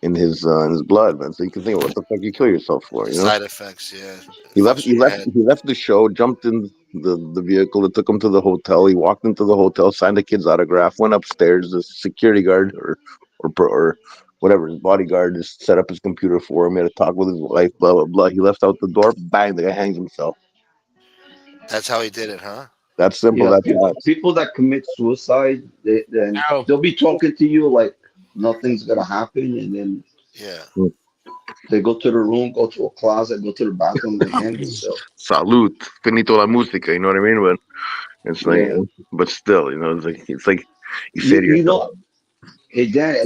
in his blood, man. So you can think, what the fuck you kill yourself for, you know? Side effects. Yeah, it He left. fucks with your head. He left the show, jumped in the vehicle that took him to the hotel. He walked into the hotel, signed the kid's autograph, went upstairs. The security guard or whatever his bodyguard just set up his computer for him. He had a talk with his wife. Blah blah blah. He left out the door. Bang! The guy hangs himself. That's how he did it, huh? That's simple. Yeah, That's people fast. people that commit suicide, then Yo, they'll be talking to you like nothing's gonna happen, and then Yeah. they go to the room, go to a closet, go to the bathroom, they hang themselves. Salute. Finito la música. You know what I mean? But it's like, Yeah, but still, it's like you say you to you yourself, know, hey Dan,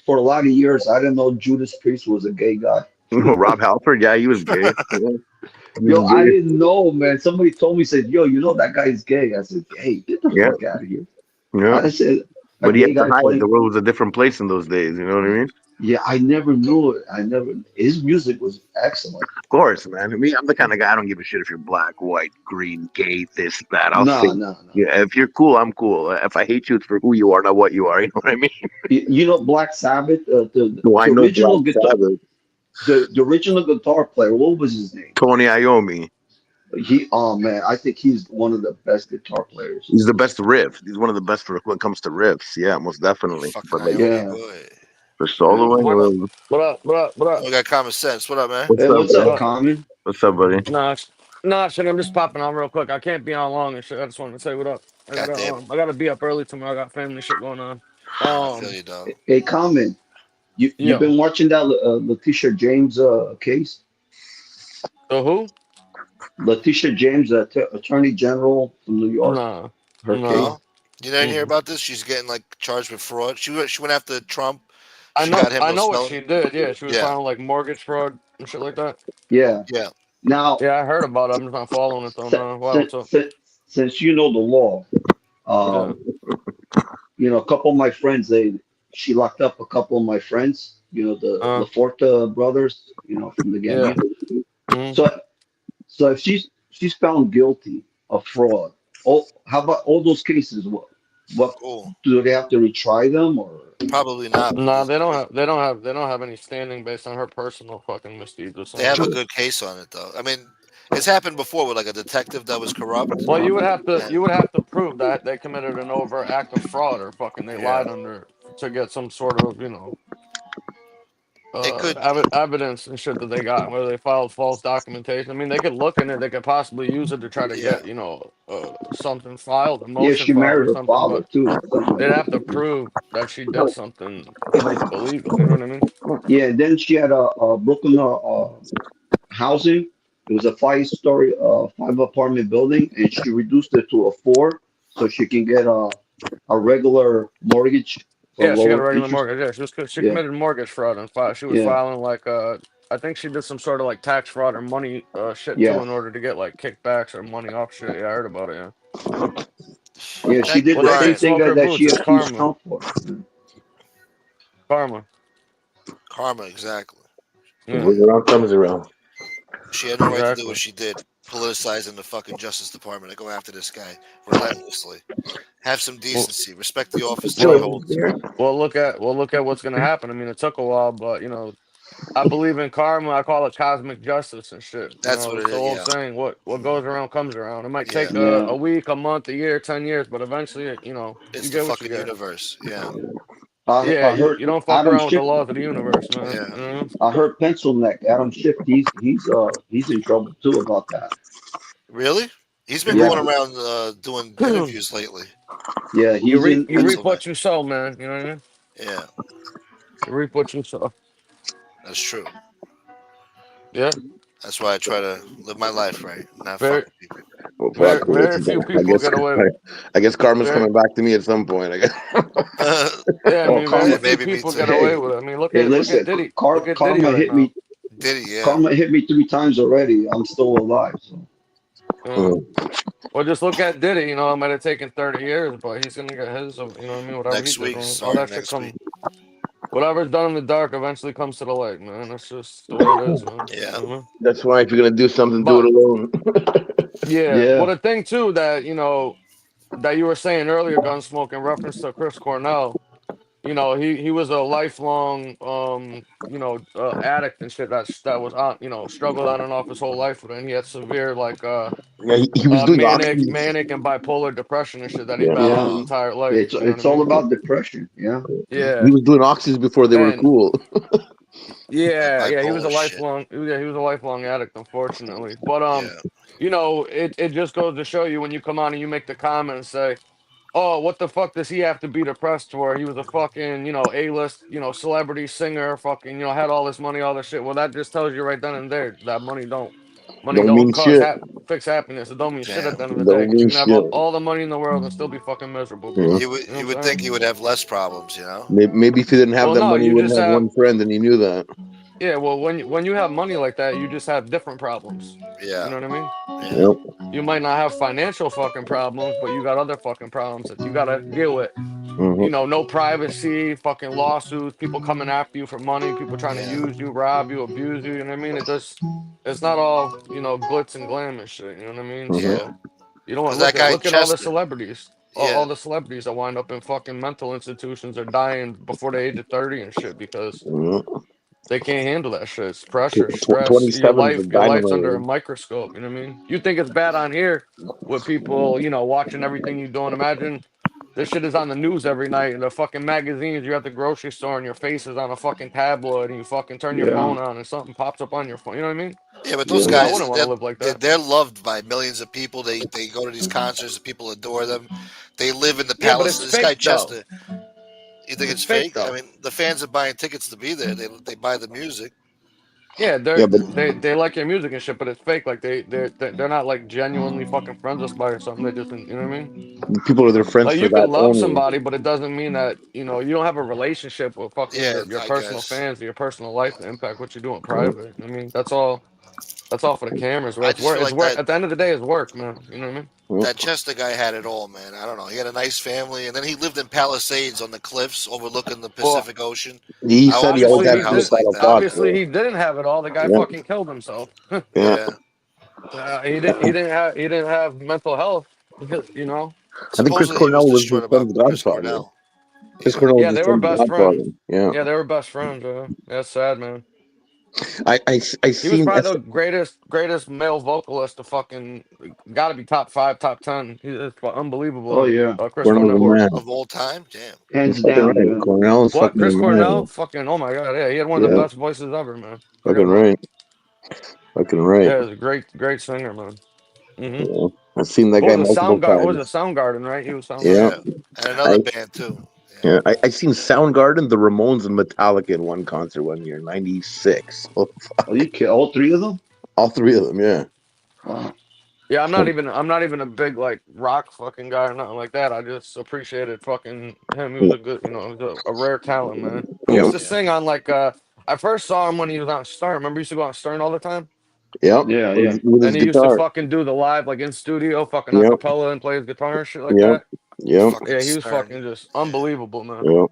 for a lot of years I didn't know Judas Priest was a gay guy. Rob Halford. Yeah, he was gay. Yeah, he Yo, was I gay. didn't know, man. Somebody told me, said, "Yo, that guy's gay." I said, "Hey, get the Yeah, fuck out of here." yeah. I said, "A But he gay had to guy hide it. The playing?" world was a different place in those days. You know what I mean? Yeah, I never knew it. I never. His music was excellent. Of course, man. I mean, I'm the kind of guy I don't give a shit if you're black, white, green, gay, this, that. I'll No, sing. no, no. Yeah, if you're cool, I'm cool. If I hate you, it's for who you are, not what you are. You know what I mean? Black Sabbath, No, I the know original Black guitar, Sabbath, the original guitar player. What was his name? Tony Iommi. Oh man, I think he's one of the best guitar players. He's the best riff. He's one of the best when it comes to riffs. Yeah, most definitely. Fucking But like Iommi Yeah, boy. for yeah. what up? soloing, What up? What up? What We up? got common sense. What up, man? what's Hey, up, what's What man? up, up? Common? What's up, buddy? Nah, shit. I'm just popping on real quick. I can't be on long and shit. I just wanted to say what up. Goddamn. I gotta be up early tomorrow. I got family shit going on. I feel Um, you, dog. Hey, Common. You've yo, been watching that Letitia James case? so who? Letitia James, Attorney General from New York, Nah, her nah. case. No, you didn't hear Mm-mm. about this? She's getting like charged with fraud. She went after Trump. She got him I to know what sell. she did. Yeah, she was Yeah, filing like mortgage fraud and shit like that. Yeah. yeah. Now, Yeah, I heard about it. I'm just not following it though. Nah, why? What's up? since you know the law, Yeah. um, a couple of my friends, she locked up a couple of my friends, the Uh. Laforta brothers, from the Yeah. Gambino. Mm. So, so if she's found guilty of fraud, how about all those cases? What Cool. do they have to retry them or? Probably not Nah, because they don't have. They don't have. They don't have any standing based on her personal fucking misdeeds or they something have like a that. good case on it, though. I mean, it's happened before with like a detective that was corrupt. Well, you would have to. And You would have to prove that they committed an overt act of fraud or fucking they yeah, lied under to get some sort of, It could, evidence and shit that they got, whether they filed false documentation. I mean, they could look in it, they could possibly use it to try to yeah. get, something filed, a Yeah, motion she filed married or her something, father but too, something like they'd have that. to prove that she did something illegal. You know what I mean? Yeah, and then she had a Brooklyn housing. It was a five-story, five apartment building, and she reduced it to a four, so she can get a regular mortgage for Yeah, she got a lower regular interest. mortgage. Yeah, she Yeah, committed mortgage fraud and she was yeah, filing like I think she did some sort of like tax fraud or money shit too yeah, in order to get like kickbacks or money off shit. Yeah, I heard about it. Yeah. yeah. She Thank you, did Well, the they say same Brian. thing smoke her that boots. she It's accused karma. Trump for. Yeah. Karma. Karma, exactly. What Yeah, goes around comes around. She had no right to do what exactly. she did, politicizing the fucking Justice Department and go after this guy relentlessly. Have some Well, decency. Respect the office that he well, holds. look at what's gonna happen. I mean, it took a while, but I believe in karma. I call it cosmic justice and shit. That's what it It's the is. old Yeah. saying, what Hmm. goes around comes around. It might Yeah. take Yeah. a week, a month, a year, 10 years, but eventually, It's you the get what you fucking get. universe. Yeah. Yeah, I heard you don't fuck Adam around with the Schiff. laws of the universe, man. Yeah. I heard Pencil Neck, Adam Schiff. He's in trouble too about that. Really? He's been going Yeah, around doing You interviews lately. yeah. He's in you in reap Pencil neck. what you sow, man. You know what I mean? Yeah, You reap what you sow. that's true. Yeah, That's why I try to live my life right, not fuck very with people. Well, fuck. Well, very few I people guess get away. I guess karma's Very coming back to me at some point. I guess. Yeah, I oh mean, very Yeah, karma. few maybe me people too. get away Hey, with it. I mean, hey, look at listen. Diddy. Look at Diddy Karma right hit now. me. Did he? Yeah. Karma hit me three times already. I'm still alive. So Uh, Mm. or just look at Diddy. It might have taken 30 years, but he's gonna get his. You know what I mean? Whatever he Next did week, wrong, all that starting shit next week. come. Whatever's done in the dark eventually comes to the light, man. That's just the way it is, man. Yeah. You know what I mean? That's why if you're gonna do something, do it But alone. yeah, well, yeah, the thing too that that you were saying earlier, Gunsmoke, in reference to Chris Cornell. He was a lifelong addict and shit that was on struggled on and off his whole life with it. And he had severe like Yeah, he was doing oxys. manic and bipolar depression and shit that he Yeah, battled yeah. his Uh, entire life. It's You know what I it's all mean? about depression. Yeah, he Yeah. was doing oxys before they were And cool. that yeah, he was a bipolar shit. he was a lifelong addict, unfortunately. But Yeah. it just goes to show you when you come on and you make the comment and say, "Oh, what the fuck does he have to be depressed for? He was a fucking, A-list, celebrity singer, fucking, had all this money, all this shit." Well, that just tells you right then and there that money Don't don't mean shit. fix happiness. It don't mean shit at Damn. the end of the day Don't because you mean can have shit. all the money in the world and still be fucking miserable, Mhm. brother. You would You know what you I'm would saying? think he would have less problems, you know? Maybe if he didn't have Well, that no, money, he you wouldn't just have have one friend, and he knew that. yeah. Well, when you have money like that, you just have different problems. You Yeah. know what I mean? Yeah. Yep. You might not have financial fucking problems, but you got other fucking problems that you gotta deal with. Hmm. No privacy, fucking lawsuits, people coming after you for money, people trying to Yeah. use you, rob you, abuse you. You know what I mean? It's not all glitz and glam and shit. You know what I mean? Hmm. Yeah. So you don't want Because to that guy look at all the Chester. celebrities, Yeah. all the celebrities that wind up in fucking mental institutions are dying before the age of 30 and shit because Hmm. they can't handle that shit. It's pressure, stress. 27 is a Your life's under a dynamite. microscope. You know what I mean? You think it's bad on here with people, watching everything you're doing. Imagine this shit is on the news every night in the fucking magazines. You're at the grocery store and your face is on a fucking tabloid and you fucking turn your yeah, phone on and something pops up on your phone. You know what I mean? Yeah, but those Yeah. I guys, wouldn't want to live like that. they're loved by millions of people. They go to these concerts and people adore them. They live in the Yeah, but palace. it's This guy fake though. Chester, you think it's It's fake fake? I though. mean, the fans are buying tickets to be there. They buy the music. Yeah, Yeah, but they like your music and shit, but it's fake. Like they're not like genuinely fucking friends with somebody or something. They just you know what I mean? people are their friends Like for you that can love only. somebody, but it doesn't mean that you don't have a relationship with fucking Yeah, your I personal guess. fans or your personal life to impact what you do in Yeah. private. I mean, that's all. That's all for the cameras, bro. I It's just work. feel It's like work. At the end of the day, it's work, man. You know what I mean? Yeah. that Chester guy had it all, man. I don't know. He had a nice family, and then he lived in Palisades on the cliffs overlooking the Well, Pacific Ocean. He I said he always always obviously wanted had a he to be house did. like a that. Fox. Obviously he didn't have it all. The guy Yeah. fucking killed himself. Yeah. Yeah. He didn't have mental health because I think Chris Supposedly he was Cornell was his distraught about friend's Chris godfather. Cornell. Chris Yeah. Cornell was yeah his they were friend's best friends. godfather. Yeah. Yeah, they were best friends. That's sad, man. I He was seen probably the greatest male vocalist to fucking got to be top 5, top 10. He's Oh unbelievable. yeah, Chris Cornell's of the Cornell. course, man. Of all time, damn. You're hands fucking down. right. Yeah, Cornell is What? fucking Chris the Cornell? man. Fucking oh my god, yeah, he had one of the Yeah, best voices ever, man. Forget fucking about it. right. Fucking right. Yeah, he's a great singer, man. Hmm. Yeah. I've seen that What guy was it? multiple Soundgarden? Was it times. Soundgarden? Right? He was Yeah. Soundgarden. Yeah. And I another band too. Yeah. yeah, I seen Soundgarden, the Ramones, and Metallica in one concert one year, '96. Oh, oh, you kill all three of them? all three of them, yeah. Wow. Yeah, I'm not even a big like rock fucking guy or nothing like that. I just appreciated fucking him. He was a good, he was a rare talent, man. He Yep, used to Yeah. sing on like I first saw him when he was on Stern. Remember he used to go on Stern all the time? yep. Yeah, yeah. With his And he used to guitar. fucking do the live like in studio fucking Yep, acapella and play his guitar and shit like yep, that. yep, Fucking Yeah, he was Stern. fucking just Yeah. unbelievable, man. yep.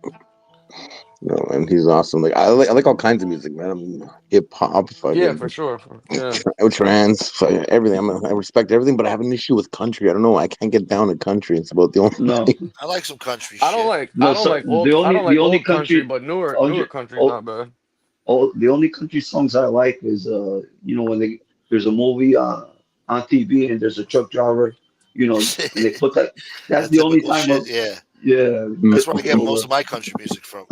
No, and he's awesome. Like I like all kinds of music, man. I'm hip hop, Yeah, fucking for sure. Yeah. trance, everything. I respect everything, but I have an issue with country. I don't know. I can't get down to country. It's about the only No, thing. I like some country I don't shit. like no. I don't So like old I don't the like only old country, country, but newer oh, country's oh, not bad. the only country songs I like is when there's a movie on TV and there's a truck driver, and they put that. That's That the only typical time shit. of Yeah. yeah, Mm, That's put where I put get on most the of my country music from.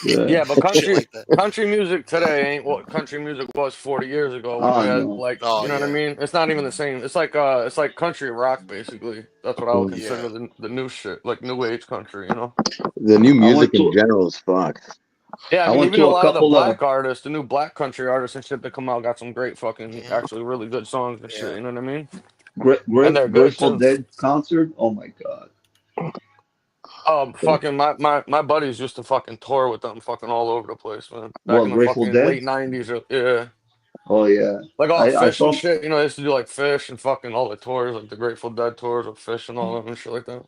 yeah. Yeah, but Shit like that. country music today ain't what country music was 40 years ago when we Ah had no, like, Oh you know what I yeah. mean? It's not even the same. It's like country rock basically. That's what I would mm. Yeah. consider the new shit, like new age country. The new I music went in to general is fucked. Yeah, I I mean went even to a a lot of the couple black of artists, the new black country artists and shit that come out got some great fucking Hmm. actually really good songs and shit, Yeah. you know what I mean? And they're good Grateful too. Dead concert. Oh my god. Fucking my buddies used to fucking tour with them fucking all over the place, man. Back What in the Grateful fucking Dead? late 90s. Yeah. Oh yeah. Like all I Fish and saw shit, they used to do like Fish and fucking all the tours, like the Grateful Dead tours with Fish and all that and shit like that.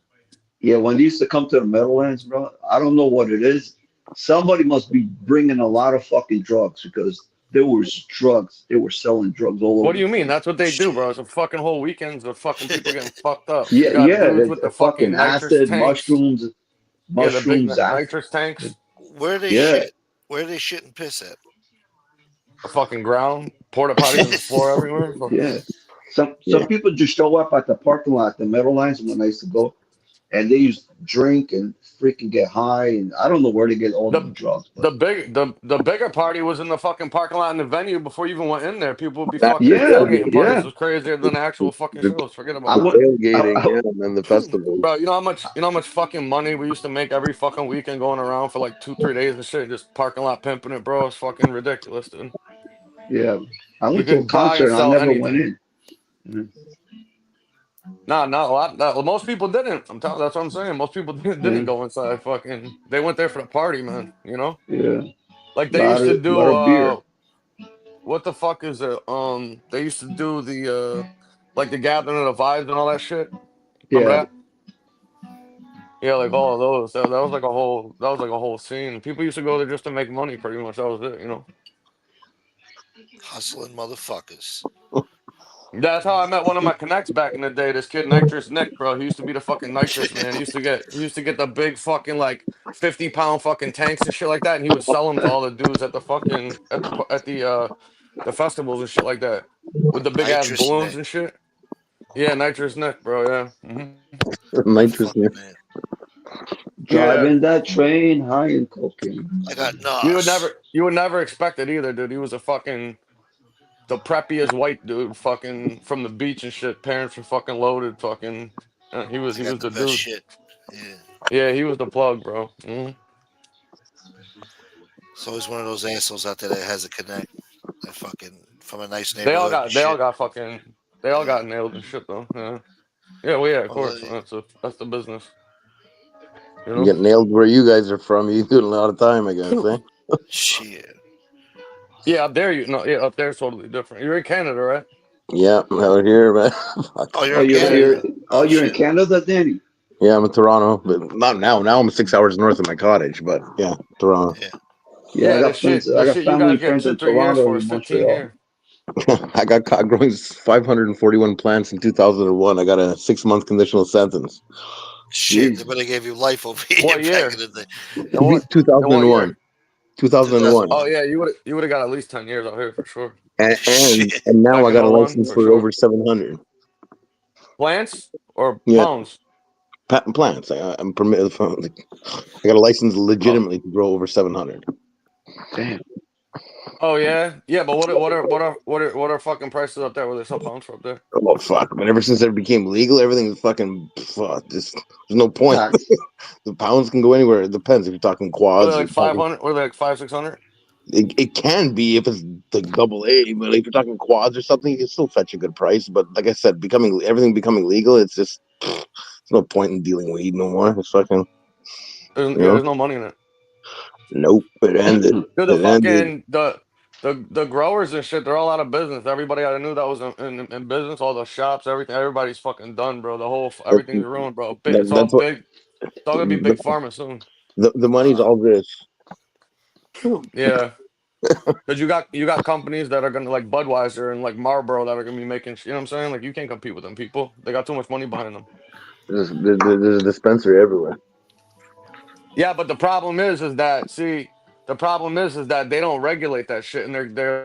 yeah when they used to come to the Meadowlands, bro. I don't know what it is. Somebody must be bringing a lot of fucking drugs because there was drugs. They were selling drugs all What over do the you mean? place. That's what they do, bro. It's a fucking whole weekends of fucking people getting fucked up. Yeah, You got yeah. dudes There's with the fucking fucking nitrous acid, tanks. Yeah, the big mushrooms, nitrous tanks. Where they yeah, shit? Where they shit and piss at? The fucking ground, porta potties on the floor everywhere. Fucking yeah. Some Yeah, people just show up at the parking lot, the Meadowlands, when I used to go, and they used to drink and freaking get high, and I don't know where they get all these the drugs, but the bigger party was in the fucking parking lot in the venue before you even went in there. People would be that fucking the yeah, tailgating parties yeah. was crazier than the actual fucking the, shows. Forget I about the that. would. tailgating, I, yeah, and then the festivals. Bro, you know how much fucking money we used to make every fucking weekend going around for like 2, 3 days and shit, just parking lot pimping it, bro. It's fucking ridiculous, dude. yeah, I You went to a could buy and concert. I sell never went anything. in. Mhm. Nah, not a lot. Well, most people didn't. That's what I'm saying. Most people didn't Yeah, go inside. Fucking, they went there for the party, man. yeah. Like they used to Lot do. of beer. What the fuck is it? They used to do like the gathering of the vibes and all that shit. Remember Yeah, that? Yeah, like all of those. That was like a whole. That was like a whole scene. People used to go there just to make money. Pretty much, that was it. Hustling motherfuckers. That's how I met one of my connects back in the day. This kid Nitrous Nick, bro. He used to be the fucking nitrous man. He used to get the big fucking like 50-pound fucking tanks and shit like that, and he would sell them to all the dudes at the fucking the festivals and shit like that with the big ass Nitrous balloons Nick. and shit. Yeah, Nitrous Nick, bro. Yeah. That Nitrous. fucking man. Yeah. driving that train high in cocaine. I got You would Nos. never you would never expect it either, dude. He was a fucking the preppiest white dude, fucking from the beach and shit. Parents were fucking loaded, fucking. He was I he got was the the best dude. shit. Yeah. Yeah, he was the plug, bro. It's always one of those assholes out there that has a connect. That fucking from a nice They all neighborhood and got they all shit. got fucking they all Yeah. got nailed and shit though. Yeah. Yeah, well yeah, of Well, course. That's the business, you You know? get nailed where you guys are from. You do it a lot of time, I guess, eh? shit. Yeah, up there you no, yeah, up there's totally different. You're in Canada, right? Yeah, out here, man. Fuck. Oh, you're Oh, in Yeah, you're Canada. yeah. oh, Oh you're in shit. Canada, Danny. Yeah, I'm in Toronto, but not now. Now I'm 6 hours north of my cottage, but yeah, Toronto. Yeah. Yeah, Yeah, I this got shit you family gotta and get friends in 2, 3 years Toronto for and is 15 Montreal. here. I got caught growing 541 plants in 2001. I got a 6 month conditional sentence. Shit. They Jesus. better gave you life over here What back in year? the day. And what and what 2001. year? 2001. Oh yeah, you would have got at least 10 years out here for sure. Shit. And now Back I in got a '01 license for for sure. over 700. Plants or Yeah, pounds? patent plants. I'm permitted. I got a license Oh, legitimately to grow over 700. Damn. oh yeah, yeah. But what are fucking prices up there? Where they sell pounds for up there? Oh fuck! But ever since it became legal, everything's fucking fuck. Just there's no point. Tax. The pounds can go anywhere. It depends if you're talking Were they quads or like talking. 500? Were they like 500, 600? It can be if it's like double A, but if you're talking quads or something, you can still fetch a good price. But like I said, everything becoming legal, it's just there's no point in dealing weed no more. It's fucking you Yeah, know, there's no money in it. nope. It ended. Dude, the It ended. fucking the growers and shit, they're all out of business. Everybody I knew that was in business, all the shops, everything, everybody's fucking done, bro. The whole That, everything's ruined, bro. It's all that's what big. It's all gonna be big pharma soon. the money's all this. Yeah, because you got companies that are gonna like Budweiser and like Marlboro that are gonna be making. You know what I'm saying? Like you can't compete with them people. They got too much money behind them. There's a dispensary everywhere. Yeah, but the problem is that see, the problem is that they don't regulate that shit, and they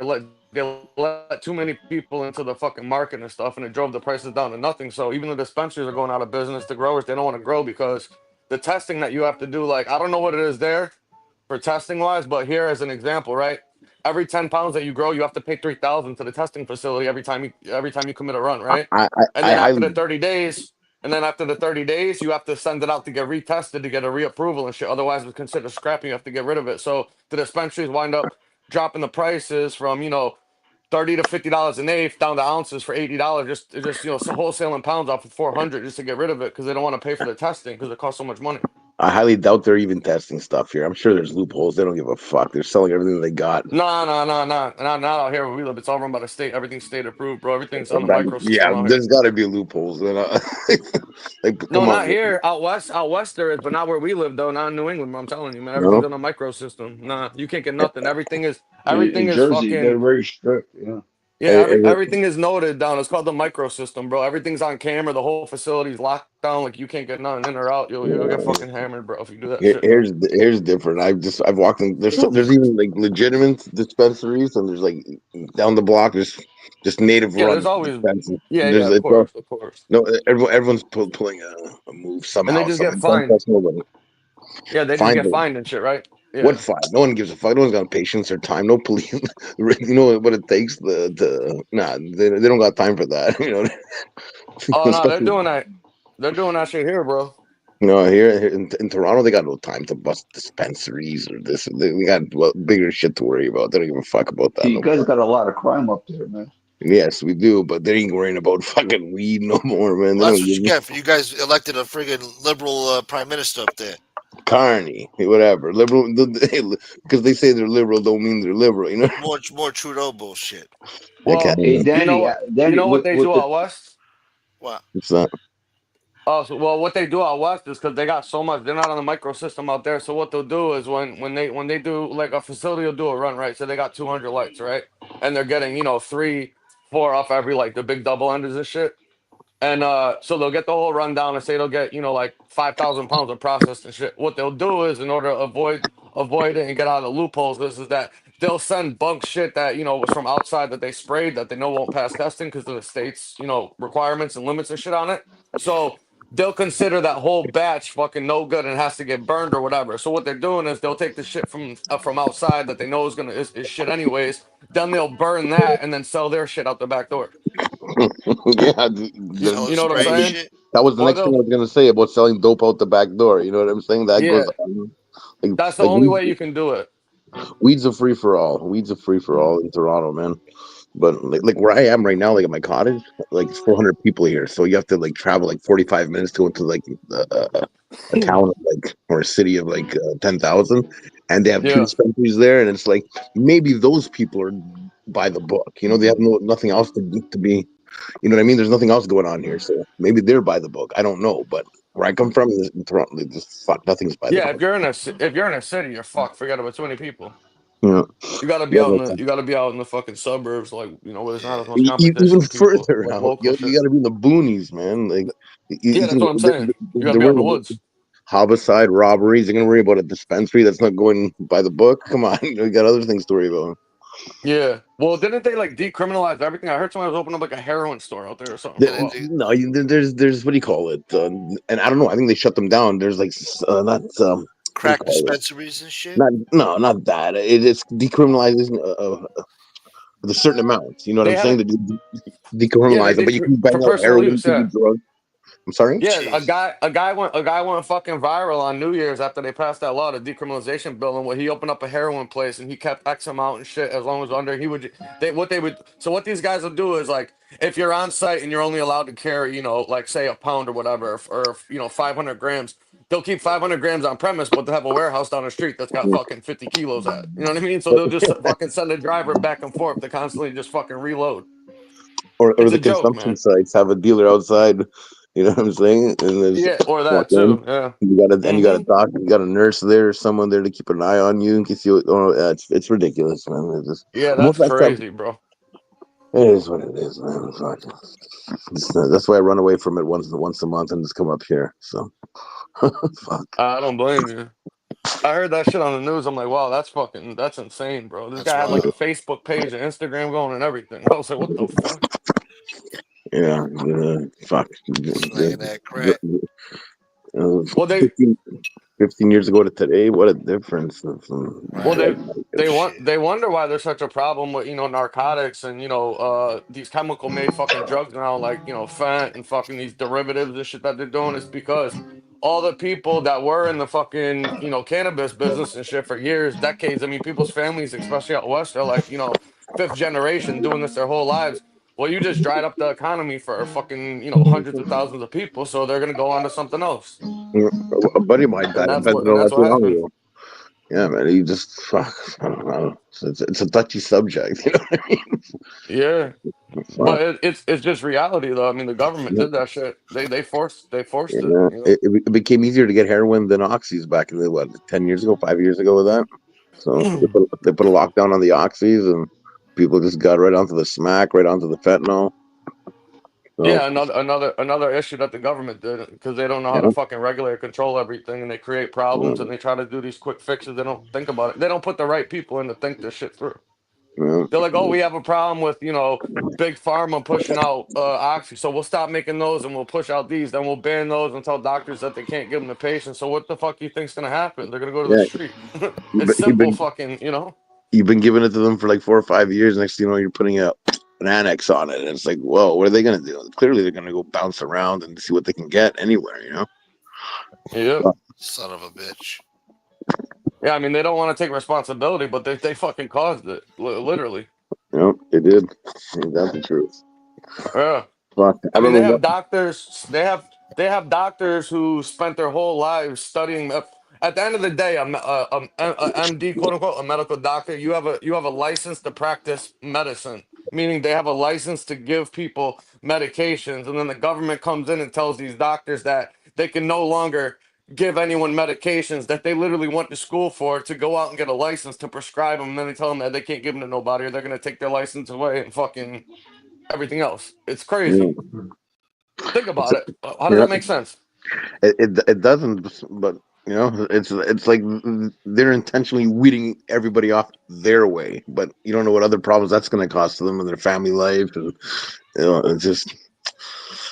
let too many people into the fucking market and stuff, and it drove the prices down to nothing. So even the dispensaries are going out of business. The growers they don't want to grow because the testing that you have to do, like I don't know what it is there for testing wise, but here as an example, right? Every 10 pounds that you grow, you have to pay 3,000 to the testing facility every time you commit a run, right? And I then after highly the 30 days, and then after the 30 days, you have to send it out to get retested to get a reapproval and shit. Otherwise, it's considered scrapping. You have to get rid of it. So the dispensaries wind up dropping the prices from $30 to $50 an eighth down to ounces for $80. Just so wholesaling pounds off of 400 just to get rid of it because they don't want to pay for the testing because it costs so much money. I highly doubt they're even testing stuff here. I'm sure there's loopholes. They don't give a fuck. They're selling everything they got. No, no, no, no, not out here where we live. It's all run by the state. Everything's state approved, bro. Everything's on the Yeah, microsystem out here. there's got to be loopholes. Like, No, come on, not here. Out west, there is, but not where we live though. Not in New England. Bro, I'm telling you, man. Everything's no. on a microsystem. Nah, you can't get nothing. In Everything is Jersey, they're fucking very strict. Yeah. yeah. Everything is noted down. It's called the microsystem, bro. Everything's on camera. The whole facility's locked down. Like you can't get nothing in or out. You'll get fucking hammered, bro, if you do that shit, man. Here's different. I've walked in. There's even like legitimate dispensaries, and there's like down the block. There's just native Yeah, run there's always dispensaries. yeah, yeah, There's of it's all, course, of course. no everyone's pulling a move And they somehow. just Some get don't fined. trust nobody. Yeah, they just Find get them. fined and shit, right? What Yeah. fine? No one gives a fuck. No one's got patience or time. No police. You know what it takes. Nah, they don't got time for that. Oh no, they're Especially doing that. They're doing that shit here, bro. here in Toronto, they got no time to bust dispensaries or this. They got bigger shit to worry about. They don't give a fuck about that See, you no guys more. got a lot of crime up there, man. Yes, we do, but they ain't worrying about fucking weed no more, man. They Well, that's don't what you give get for you guys elected a friggin' liberal prime minister up there. a carny, whatever. Liberal, because they say they're liberal, don't mean they're liberal. More Trudeau bullshit. I can't. Well, Hey, Danny, you Danny, know what they with do the out west? What? It's not. Oh, so well, what they do out west is because they got so much. They're not on the microsystem out there. So what they'll do is when they do like a facility will do a run, right? So they got 200 lights, right? And they're getting 3, 4 off every like the big double enders and shit. And so they'll get the whole rundown and say they'll get, like 5,000 pounds of processed and shit. What they'll do is in order to avoid it and get out of the loopholes, this is that they'll send bunk shit that, was from outside that they sprayed that they know won't pass testing because of the state's, requirements and limits and shit on it. So they'll consider that whole batch fucking no good and has to get burned or whatever. So what they're doing is they'll take the shit from outside that they know is shit anyways. Then they'll burn that and then sell their shit out the back door. Yeah, Selling You know what I'm spray and saying? shit. that was the Or next thing I they'll was gonna say about selling dope out the back door. You know what I'm saying? That goes yeah. on. Like, That's the like only way you can do it. weed's a free for all. Weed's a free for all in Toronto, man. But like where I am right now, like at my cottage, like it's 400 people here, so you have to like travel like 45 minutes to go into like a town of like or a city of like 10,000, and they have two Yeah. dispensaries there, and it's like maybe those people are by the book. They have nothing else to be. You know what I mean? There's nothing else going on here, so maybe they're by the book. I don't know, but where I come from in Toronto, just fuck, nothing's by the Yeah, book. if you're in a city, you're fucked. Forget about too many people. You know, You gotta be yeah, out in but the you gotta be out in the fucking suburbs, like where there's not as Yeah. much even competition with people, further like out, local you shit. got to be in the boonies, man. Like you Yeah, that's can what I'm saying. You gotta they're be out in worried the about woods. homicide, robberies. They're gonna worry about a dispensary that's not going by the book. Come on, we got other things to worry about. Yeah. Well, didn't they like decriminalize everything? I heard someone was opening up like a heroin store out there or something for a And while. No, there's what do you call it? And I don't know. I think they shut them down. There's like not what do you crack call it? dispensaries and shit. Not that. It's decriminalizing with a certain amount. You know what They I'm saying? haven't. They Yeah, decriminalize it, but you can bang for out personal heroin, use. you can Yeah. do drugs. I'm sorry. Yeah, Jesus. a guy went fucking viral on New Year's after they passed that law, the decriminalization bill, and what he opened up a heroin place and he kept X amount and shit as long as under he would they would so what these guys will do is like if you're on site and you're only allowed to carry like say a pound or whatever or 500 grams, they'll keep 500 grams on premise, but they'll have a warehouse down the street that's got fucking 50 kilos at. You know what I mean? So they'll just fucking send a driver back and forth to constantly just fucking reload. Or It's the a joke, consumption man. sites have a dealer outside. You know what I'm saying? And there's Yeah, or walk that in. too. Yeah. You got a Mm-hmm. doctor, you got a nurse there, someone there to keep an eye on you in case you. Oh, it's ridiculous, man. It's just, Yeah, most that's of that stuff. crazy, bro. It is what it is, man. Fuck. That's why I run away from it once a month and just come up here. So, fuck. I don't blame you. I heard that shit on the news. I'm like, wow, that's insane, bro. This That's guy had like a wild. Facebook page and Instagram going and everything. I was like, what the fuck? Yeah, fuck. Slanging that crack. Uh, Well, they 15, 15 years ago to today, what a difference. Well, Right. Shit. they wonder why there's such a problem with narcotics and these chemical made fucking drugs now like fent and fucking these derivatives and shit that they're doing is because all the people that were in the fucking cannabis business and shit for years, decades. I mean, people's families, especially out west, are like fifth generation doing this their whole lives. Well, you just dried up the economy for fucking hundreds of thousands of people, so they're gonna go on to something else, A buddy of mine and died of fentanyl that's not too what long happened. ago. Yeah, man, he just fuck. I don't know. It's a touchy subject. You know what I mean? Yeah. Fuck. But it's just reality though. I mean, the government did that shit. They forced it. Yeah, it became easier to get heroin than oxys back in the 10 years ago, 5 years ago with that. So they put a lockdown on the oxys and people just got right onto the smack, right onto the fentanyl. So Yeah, another issue that the government did because they don't know how to yeah, fucking regulate or control everything, and they create problems and they try to do these quick fixes. They don't think about it. They don't put the right people in to think this shit through. yeah, They're like, oh, we have a problem with big pharma pushing out oxy, so we'll stop making those and we'll push out these. Then we'll ban those and tell doctors that they can't give them to patients. So what the fuck you think's gonna happen? They're gonna go to the yeah. street. It's But simple, fucking. you've been giving it to them for like 4 or 5 years. Next thing you know, you're putting an annex on it, and it's like, whoa, what are they gonna do? Clearly, they're gonna go bounce around and see what they can get anywhere. You know? Yep. Son of a bitch. Yeah, I mean they don't want to take responsibility, but they fucking caused it, literally. You know, they did. That's the truth. Yeah. Fuck. I I mean, remember they what. have doctors. They have doctors who spent their whole lives studying. At the end of the day, a MD, quote unquote, a medical doctor. You have a license to practice medicine, meaning they have a license to give people medications, and then the government comes in and tells these doctors that they can no longer give anyone medications that they literally went to school for to go out and get a license to prescribe them, and then they tell them that they can't give them to nobody, or they're gonna take their license away and fucking everything else. It's crazy. You Think it's, about it. How does yeah, that make sense? it doesn't, but it's like they're intentionally weeding everybody off their way, but you don't know what other problems that's going to cause to them and their family life, and it's just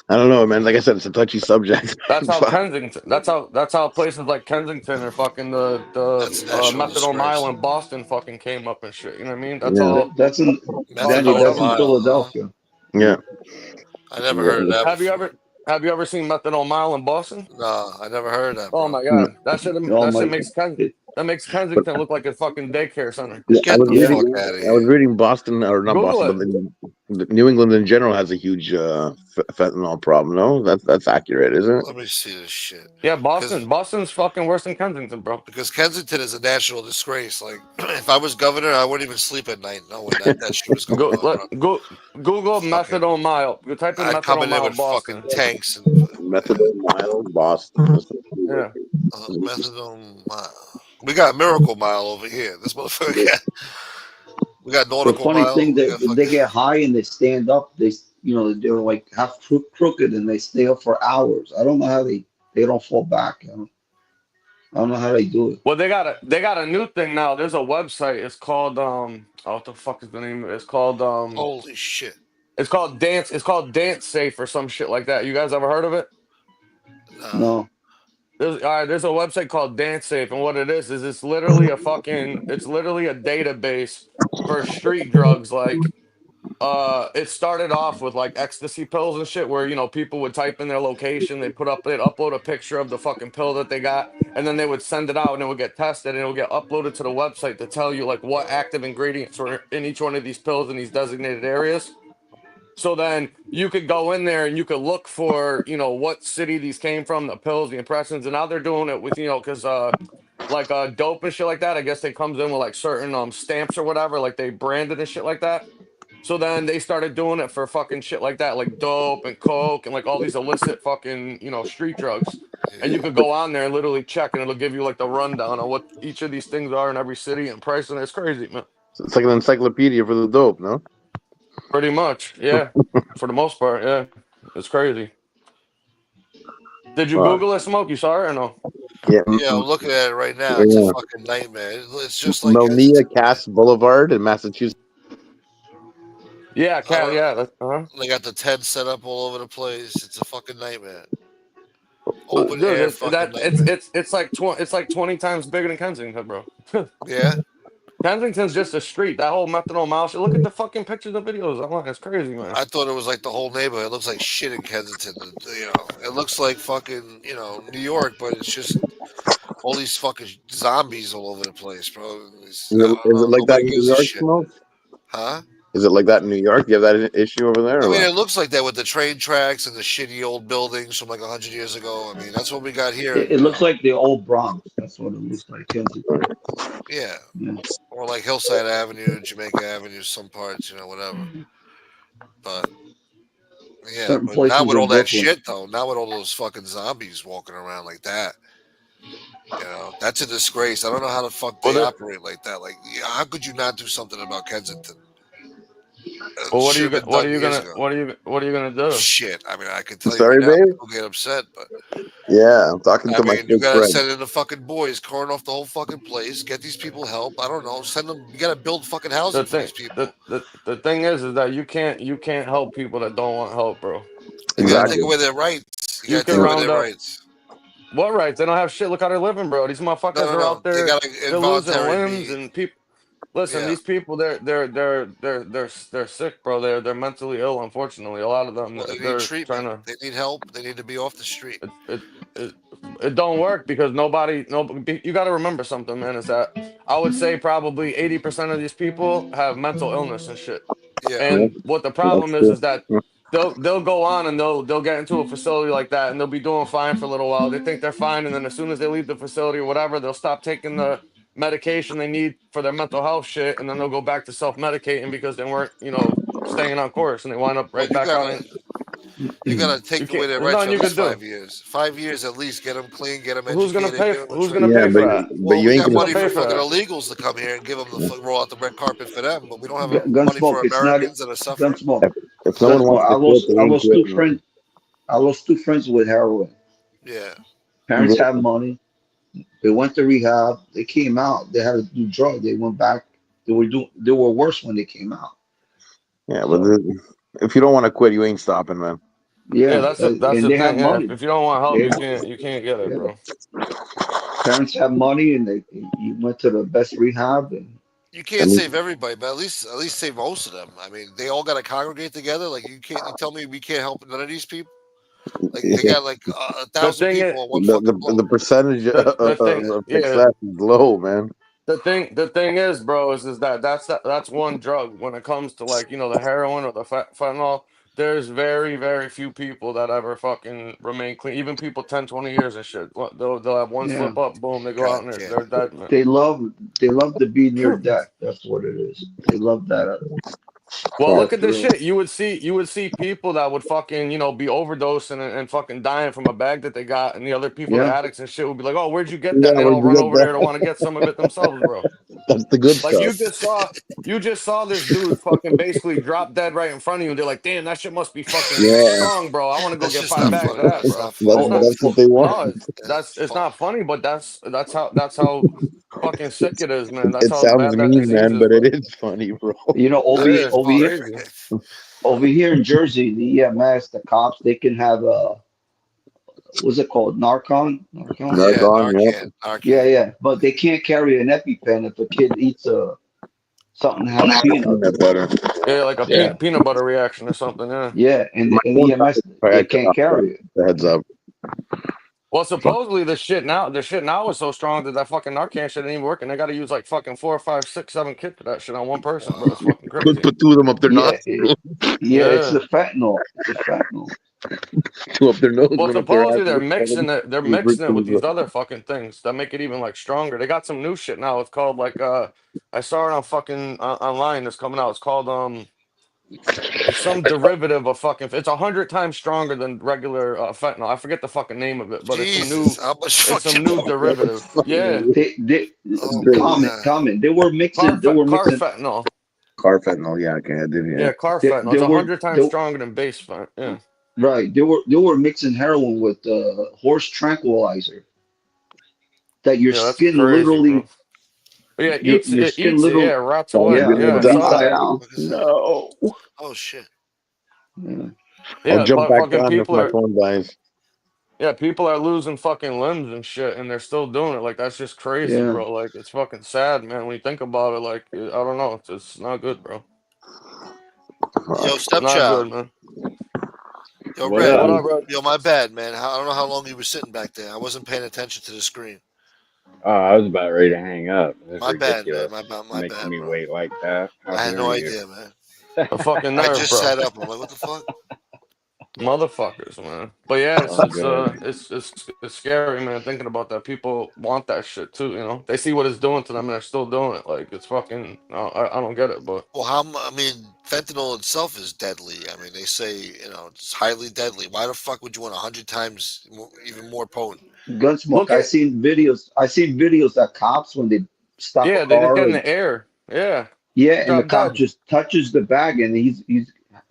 I don't know, man. Like I said, it's a touchy subject. That's how Fuck. Kensington. That's how places like Kensington or fucking the That's a national methadone disgrace. mile in Boston fucking came up and shit. You know what I mean? That's Yeah, all That's in fucked Danny. up Methadone That's in government. mile, huh? Philadelphia. yeah, I never heard of yeah. that Have you before. ever seen methadone mile in Boston? No, I never heard of that, Oh bro. my Mm. god, Oh that shit my! makes It, But Kensington look like a fucking daycare center. yeah, Get the yeah. fuck out of I was here. reading Boston, or not Google Boston, it. but New England in general has a huge fentanyl problem. No, that's accurate, isn't it? Let me see this shit. Yeah, Because Boston's fucking worse than Kensington, bro. Kensington is a national disgrace. Like, if I was governor, I wouldn't even sleep at night knowing that shit was going on, bro. Google Fucking, methadone mile. You type in I'd come methadone in there mile with fucking Boston. tanks and Methadone mile, Boston. Let's see right Yeah. methadone mile. We got Miracle Mile over here. This motherfucker got. We got the Nautical funny Mile. thing We that got they fucking. get high and they stand up. They're like half crooked and they stay up for hours. I don't know how they don't fall back. I don't know how they do it. Well, they got a new thing now. There's a website. It's called oh, what the fuck is the name of it? Holy shit! It's called Dance Safe or some shit like that. You guys ever heard of it? Nah. No, There's a website called Dance Safe, and what it is it's literally a database for street drugs. Like, it started off with like ecstasy pills and shit, where people would type in their location, they'd upload a picture of the fucking pill that they got, and then they would send it out, and it would get tested, and it would get uploaded to the website to tell you like what active ingredients were in each one of these pills in these designated areas. So then you could go in there and you could look for, what city these came from, the pills, the impressions, and now they're doing it with, because like dope and shit like that. I guess they comes in with like certain stamps or whatever, like they branded and shit like that. So then they started doing it for fucking shit like that, like dope and coke and like all these illicit fucking, street drugs. And you Yeah. could go on there and literally check, and it'll give you like the rundown on what each of these things are in every city and price, and it's crazy, man. It's like an encyclopedia for the dope, no? Pretty much, yeah. For the most part, yeah. It's crazy. Did you Fuck. Google it, Smoke? You saw it or no? Yeah, Yeah, I'm looking at it right now. It's a yeah. fucking nightmare. It's just like Melnia hesitant, man. Cass Boulevard in Massachusetts. Yeah, I cat. don't. Yeah, uh-huh. They got the tent set up all over the place. It's a fucking nightmare. Oh, Open Dude, air fucking nightmare. it's like 20 times bigger than Kensington, bro. Yeah, Kensington's just a street. That whole methadone mile shit. Look at the fucking pictures and videos online. It's crazy, man. I thought it was like the whole neighborhood. It looks like shit in Kensington. It looks like fucking New York, but it's just all these fucking zombies all over the place, bro. I don't is it know. like that Nobody in New gives a York, shit, Smoke? huh? Is it like that in New York? You have that issue over there, I or mean, what? it looks like that with the train tracks and the shitty old buildings from like 100 years ago. I mean, that's what we got here. it looks like the old Bronx. That's what it looks like, Kensington. Yeah, Yeah. or like Hillside Avenue, Jamaica Avenue, some parts, whatever. But yeah, Certain but not places with in all that Brooklyn. shit though. Not with all those fucking zombies walking around like that. That's a disgrace. I don't know how the fuck Well, they the, operate like that. Like, how could you not do something about Kensington? It well, should have been done years ago. what are you gonna do? Shit. I mean, I can I'm tell you right sorry, now, babe. people get upset, but Yeah, I'm talking I to my mean, you fake gotta friend. send in the fucking boys, cordon off the whole fucking place, get these people help. I don't know, send them. You gotta build fucking The housing for thing, these people. the thing is that you can't help people that don't want help, bro. You gotta take No. Exactly. away their rights. You You gotta can take Yeah. away round their up rights. what rights? They don't have shit. Look how they're living, bro. These No, motherfuckers no, are no. out They there. gotta They're losing involuntary limbs, be. and people. Listen, Yeah. these people, they're sick, bro. They're mentally ill. Unfortunately, a lot of them, Well, they need they're trying treatment. to. They need help. They need to be off the street. It it it, it don't work because nobody. No, you got to remember something, man. Is that I would say probably 80% of these people have mental illness and shit. Yeah. Yeah, And what the that's problem is true. that Yeah. they'll go on and they'll get into a facility like that, and they'll be doing fine for a little while. They think they're fine, and then as soon as they leave the facility or whatever, they'll stop taking the medication they need for their mental health shit, and then they'll go back to self-medicating because they weren't, staying on course, and they wind up Well, right you back out. gotta And you gotta you take away can't. their There's rights for nothing at you least could do. 5 years. 5 years at least. Get them clean. Get them Who's gonna educated. pay? Give them a Who's gonna trade. Yeah, pay for that? but Well, you we ain't got Who's gonna. gonna money pay for for fucking that? illegals to come here and give them roll out the red carpet for them, but we don't have money for Gunsmoke. It's not Americans that are suffering. Gunsmoke. If someone Gunsmoke. wants to quit, they I ain't lost two quitting. friends. I lost two friends with heroin. Yeah, Parents had money. They went to rehab. They came out. They had to do drugs. They went back. They were worse when they came out. Yeah, but So if you don't want to quit, you ain't stopping, man. Yeah, yeah, that's and the they have thing. Yeah, money. if you don't want help, They you can't get it, yeah. bro. Parents have money, and you went to the best rehab, and you I can't mean, save everybody, but at least save most of them. I mean, they all got to congregate together. Like you tell me we can't help none of these people. Like they yeah, got like a The thousand thing is, people on one fucking the block. percentage the thing, of yeah. success is low, man. The thing is, bro, is that that's one drug. When it comes to like the heroin or the fentanyl, there's very very few people that ever fucking remain clean. Even people 10, 20 years and shit. They'll have one yeah, slip up, boom, they go out God and they're damn. they're dead, man. they love they love to be near death. That's what it is. They love that. Well, look That's at this real. shit. You would see people that would fucking, be overdosing and fucking dying from a bag that they got, and the other people, the Yeah. addicts and shit, would be like, "Oh, where'd you get that?" Yeah, And they'd where'd all you run get over there to that? want to get some of it themselves, bro. That's the good Like stuff. you just saw this dude fucking basically drop dead right in front of you, and they're like, "Damn, that shit must be fucking Yeah, strong, bro. I want to go That's get just five not bags funny. of that, It's bro." not funny. It's not. that's what they want. No, Yeah, it's fuck. not funny, but that's how fucking sick it is, man. That's It how sounds bad that mean, disease man, is, but it bro. is funny, bro. You know, That is Crazy. over here in Jersey, the EMS, the cops, they can have what's it called? Narcon? Yeah, Narcon, yep. Narcan, Yeah, Narcan. yeah. But they can't carry an EpiPen if a kid eats something that has peanuts. Peanut butter. Yeah, like a Yeah, peanut butter reaction or something. Yeah. yeah. And My the phone EMS, died. I they had cut can't off that. carry it. The heads up. Well, supposedly the shit now is so strong that fucking Narcan shit ain't even working. They got to use like fucking 4, 5, 6, 7 kids for that shit on one person, bro. It's Wow. fucking Put, crazy. put two of them up their Yeah, nostrils, yeah. It's Yeah. the fentanyl. It's the fentanyl. two up their nose, Well, one up their ass. supposedly they're Two mixing it with freaking- these other fucking things that make it even like stronger. They got some new shit now. It's called like I saw it on fucking online. It's coming out. It's called it's some derivative of fucking. It's 100 times stronger than regular fentanyl. I forget the fucking name of it, but it's some Jesus, new. how much It's some fucking? new derivative. Yeah, They Oh Great. my god. common. They were mixing. They were mixing. carfentanil. Carfentanil, yeah, okay, I did, yeah. Yeah, carfentanil. They It's a were. hundred times They, stronger than base fent. Yeah, right. They were mixing heroin with horse tranquilizer. That yeah, that's crazy, bro. But yeah, your it skin eats it. Yeah, literally, it rots Oh, away. I'm yeah, Yeah, gonna I the saw die. inside that. out. What is that? No. Oh shit. Yeah, I'll Yeah, jump but back fucking on if people my are. phone dies. Yeah, people are losing fucking limbs and shit, and they're still doing it. Like that's just crazy, yeah. bro. Like it's fucking sad, man. When you think about it, like I don't know, it's not good, bro. Yo, Not stepchild. good, man. Yo, What Red. What up? up, bro? Yo, my bad, man. I don't know how long you were sitting back there. I wasn't paying attention to the screen. Oh, I was about ready to hang up. This is My bad, man. ridiculous. My Making bad, me bro. wait like that. How I had dare no you? idea, man. The fucking I nerve, just bro. sat up. I'm like, what the fuck? Motherfuckers, man. But yeah, All good. it's scary, man. Thinking about that, people want that shit too. They see what it's doing to them, and they're still doing it. Like it's fucking. I don't get it, but Well, I mean, fentanyl itself is deadly. I mean, they say, it's highly deadly. Why the fuck would you want 100 times even more potent? Gunsmoke. look I at seen videos. I seen videos that cops when they stop a yeah, they just car get in and the air. Yeah, yeah, and the drop cop dead. just touches the bag and he's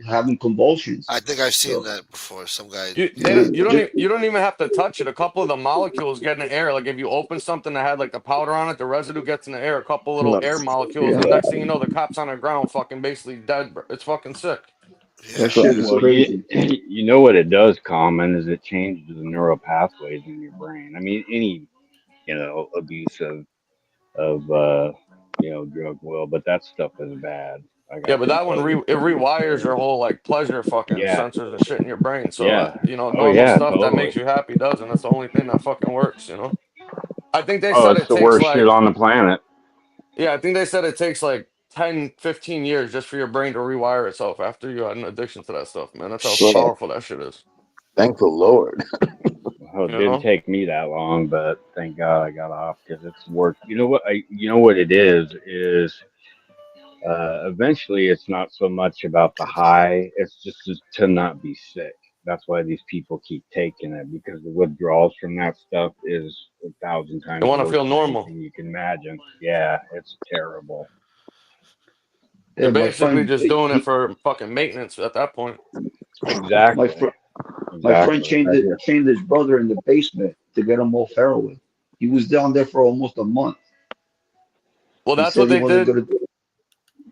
having convulsions. I think I've seen So that before. Some guy, You they yeah. don't you don't even have to touch it. A couple of the molecules get in the air. Like if you open something that had like the powder on it, the residue gets in the air. A couple little air Nuts. molecules, and yeah, the next thing you know, the cops on the ground, fucking basically dead. Bro. It's fucking sick. that Yeah. shit is Well, you crazy. you know what it does, common, is it changes the neural pathways in your brain. I mean, any abuse of drug will, but that stuff is bad. Yeah, I but can that one tell you it from rewires your experience. whole like pleasure fucking Yeah, sensors and shit in your brain. So yeah. Oh normal yeah, stuff that makes totally. you happy doesn't. That's the only thing that fucking works. I think they Oh, said it's it the takes worst shit like on the planet. yeah, I think they said it takes like 10, 15 years just for your brain to rewire itself after you had an addiction to that stuff, man. That's how Shit. Well, powerful that shit is. thank the Lord. Well, it You didn't know? take me that long, but thank God I got off because it's worth. You know what it is eventually it's not so much about the high; it's just to not be sick. That's why these people keep taking it because the withdrawals from that stuff is 1,000 They times want to worse feel than normal. anything you can imagine. Yeah, it's terrible. They're Yeah, basically just doing it for fucking maintenance at that point. my Exactly, fr my friend exactly. Right here. chained his brother in the basement to get him off heroin. He was down there for almost a month. Well, He that's said what he they wasn't did. gonna,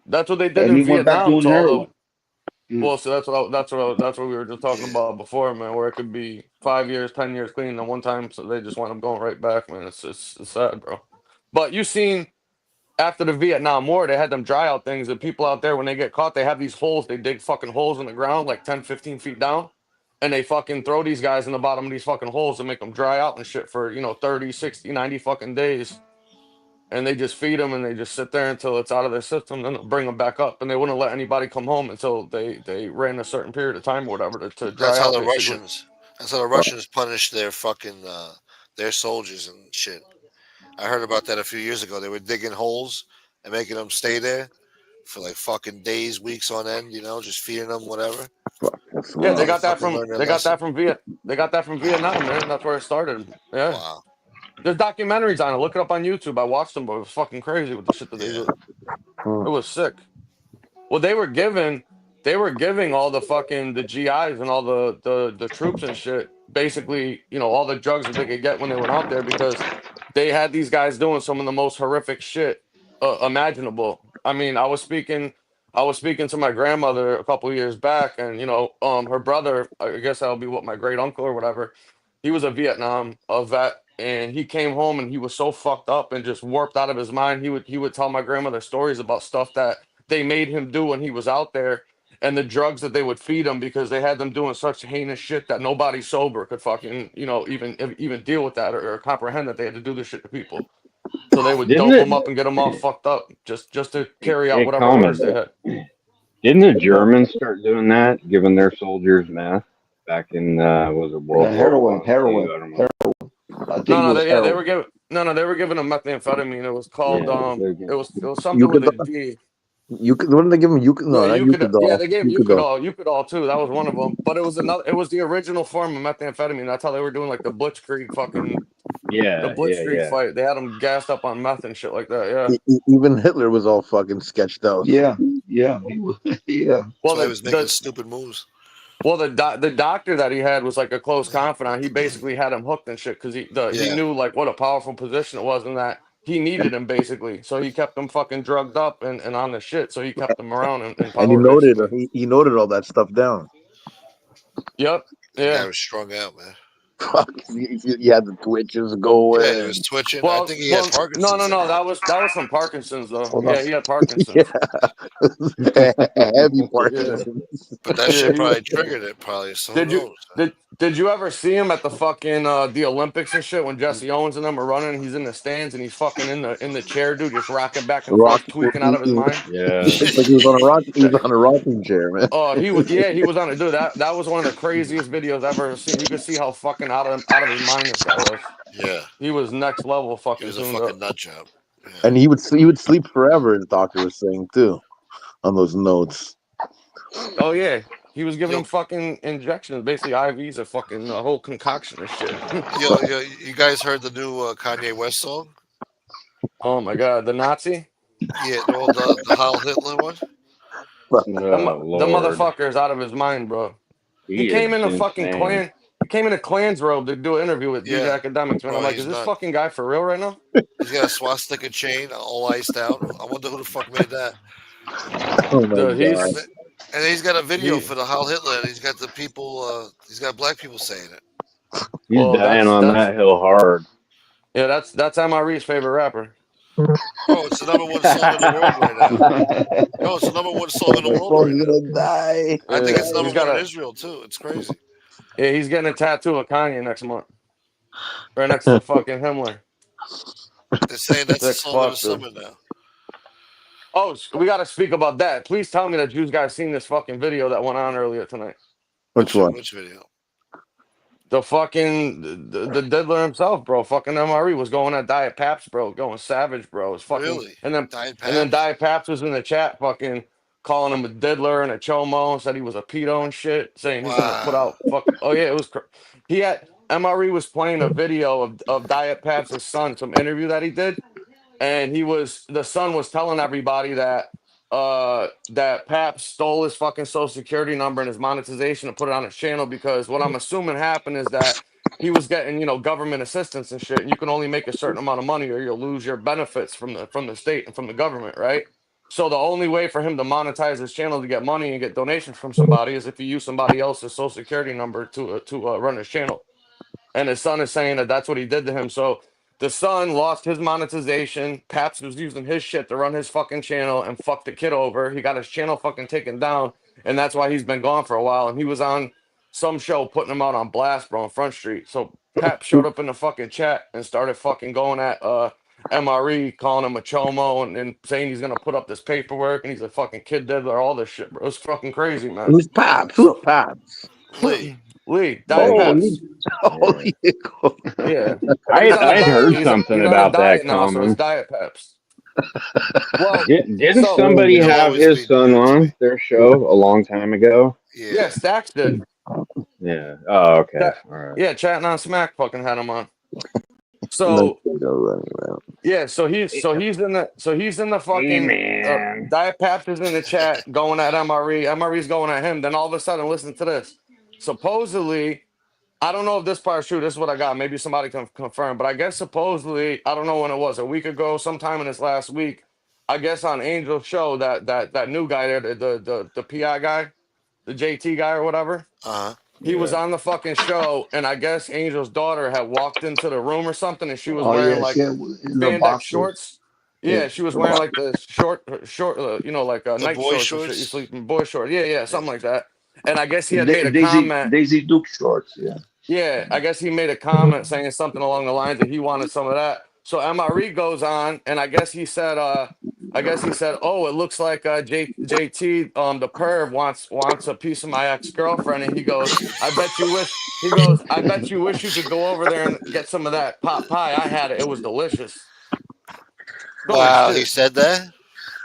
That's what they did and in he went back Vietnam doing to all the heroin. Yeah, well, so that's what we were just talking Yeah. about before, man. Where it could be 5 years, 10 years clean, and one time, so they just want them going right back, man. It's sad, bro. But you seen after the Vietnam War, they had them dry out things. And people out there, when they get caught, they have these holes. They dig fucking holes in the ground, like 10, 15 feet down, and they fucking throw these guys in the bottom of these fucking holes and make them dry out and shit for 30, 60, 90 fucking days. And they just feed them and they just sit there until it's out of their system. Then they'll bring them back up, and they wouldn't let anybody come home until they ran a certain period of time or whatever to That's dry how out, the basically. Russians. That's how the Russians punish their fucking their soldiers and shit. I heard about that a few years ago. They were digging holes and making them stay there for like fucking days, weeks on end. Just feeding them whatever. Fuck, that's Yeah, they wild. got that Fucking from learn their lesson. They got that from Vietnam, man. That's where it started. Yeah. Wow. There's documentaries on it. Look it up on YouTube. I watched them, but it was fucking crazy with the shit that they Yeah. do. Hmm. It was sick. Well, they were giving all the fucking the GIs and all the troops and shit, basically, all the drugs that they could get when they went out there because they had these guys doing some of the most horrific shit imaginable. I mean, I was speaking to my grandmother a couple years back, and her brother, I guess that'll be what my great uncle or whatever. He was a Vietnam a vet, and he came home and he was so fucked up and just warped out of his mind. He would tell my grandmother stories about stuff that they made him do when he was out there and the drugs that they would feed him because they had them doing such heinous shit that nobody sober could fucking even deal with that or comprehend that they had to do this shit to people. So they would Didn't dope it? them up and get them all fucked up just to carry out It whatever orders common. they had. Didn't the Germans start doing that, giving their soldiers meth back in was it World War Heroin, One, two? heroin. I don't know. I think No, it no, was they heroin. were giving they were giving them methamphetamine. It was called Yeah, they're it was something with a Euclid- D. What did they give him? Yeah, No, not Euclidol. they gave Euclidol. Euclidol too. That was one of them. But it was the original form of methamphetamine. That's how they were doing like the yeah, yeah, Blitzkrieg yeah. fight. They had them gassed up on meth and shit like that. Yeah. Even Hitler was all fucking sketched out. Yeah, yeah, yeah. That's Well, why he was making stupid moves. the doctor that he had was like a close confidant. He basically had him hooked and shit because he Yeah. knew like what a powerful position it was and that he needed him basically. So he kept him fucking drugged up and on the shit. So he kept him around in And he power noted basically. he noted all that stuff down. Yep. The guy Yeah. was strung out, man. Fuck, he had the twitches going. Yeah, he was twitching. I think he had Well, no, Parkinson's. no. That was from Parkinson's though. Hold Yeah, on. he had Parkinson's. Yeah, heavy Yeah. Parkinson's. But that Yeah, shit he was. probably triggered it, probably. So who Did you knows? Man? did you ever see him at the fucking the Olympics and shit when Jesse Owens and them are running? And he's in the stands and he's fucking in the chair, dude, just rocking back and Rock, forth, tweaking out of his mind. Yeah. it's like he was on a rock. He was That, on a rocking chair, man. he was on it, dude. That was one of the craziest videos I've ever seen. You could see how fucking out of his mind this guy was. Yeah, He was next level he fucking was a tuned fucking up. nut job. Yeah. And he would sleep forever. His doctor was saying too, on those notes. Oh yeah. He was giving Yo, him fucking injections, basically IVs, a fucking a whole concoction of shit. you guys heard the new Kanye West song? Oh my god, the Nazi? Yeah, the Heil Hitler one. Oh The Lord, motherfucker is out of his mind, bro. He he came is in a fucking insane. clan. He came in a Klan's robe to do an interview with DJ Yeah. Academics, man. I'm Oh, like, he's is this nuts. fucking guy for real right now? He's got a swastika chain all iced out. I wonder who the fuck made that. Oh my Dude, god! And he's got a video he, for the Heil Hitler, and he's got the people. He's got black people saying it. He's well, dying on that hill hard. that's MRE's favorite rapper. Bro, it's the number one song in the world right now. No, it's the number one song in the My world phone's right now. gonna die. I think it's He's number got one in a Israel too. It's crazy. yeah, he's getting a tattoo of Kanye next month, right next to fucking Himmler. They're saying that's the Sick song of the fuck, dude. summer now. Oh, we got to speak about that. Please tell me that you guys seen this fucking video that went on earlier tonight. Which one? Which video? The fucking the diddler himself, bro. Fucking MRE was going at Diet Paps, bro, going savage, bro. It's fucking Really? and then Diet Paps? Diet Paps was in the chat, fucking calling him a diddler and a chomo, said he was a pedo and shit, saying he's gonna put Wow. out fucking. Oh yeah, it was. He had MRE was playing a video of Diet Paps' son, some interview that he did, and the son was telling everybody that that Pap stole his fucking social security number and his monetization and put it on his channel because what I'm assuming happened is that he was getting government assistance and shit, and you can only make a certain amount of money or you'll lose your benefits from the state and from the government, right? So the only way for him to monetize his channel to get money and get donations from somebody is if he use somebody else's social security number to run his channel. And his son is saying that that's what he did to him. So the son lost his monetization. Paps was using his shit to run his fucking channel and fucked the kid over. He got his channel fucking taken down, and that's why he's been gone for a while. And he was on some show putting him out on blast, bro, on Front Street. So Pap showed up in the fucking chat and started fucking going at MRE, calling him a chomo and saying he's gonna put up this paperwork and he's a fucking kid diddler, all this shit, bro. It's fucking crazy, man. Who's Paps? Who's Paps? Lee. Diet Oh, Paps. Holy Yeah. I He's on a I diet. heard He's something on a about diet that now, so it's comment. Diet Peps. Well, Didn't so somebody He'll have always his be son new to me. on their show a long time ago? yeah, Yeah. Stacks did. Yeah. Oh, okay. Chat, All right. yeah, chatting on Smack fucking had him on. Let's So go running around. yeah, he's in the Hey, fucking man. Diet Paps is in the chat going at MRE. MRE's going at him. Then all of a sudden, listen to this. Supposedly, I don't know if this part is true. This is what I got. Maybe somebody can confirm. But I guess supposedly, I don't know when it was, a week ago, sometime in this last week. I guess on Angel's show, that new guy there, the PI guy, the JT guy or whatever. Uh huh. He was Yeah. on the fucking show, and I guess Angel's daughter had walked into the room or something, and she was Oh wearing yeah, she like had in the spandex boxers. shorts. Yeah. Yeah, she was wearing like the short, like The night boy shorts and shit. You shorts. sleep in boy shorts. Yeah, yeah, Yeah. something like that. And I guess he had made a Daisy comment. Daisy Duke shorts. Yeah. Yeah, I guess he made a comment saying something along the lines that he wanted some of that. So MRE goes on, and I guess he said, "Oh, it looks like JT, the perv wants a piece of my ex girlfriend," and he goes, "I bet you wish." He goes, "I bet you wish you could go over there and get some of that pot pie. I had it. It was delicious." Holy Wow, he shit! said that.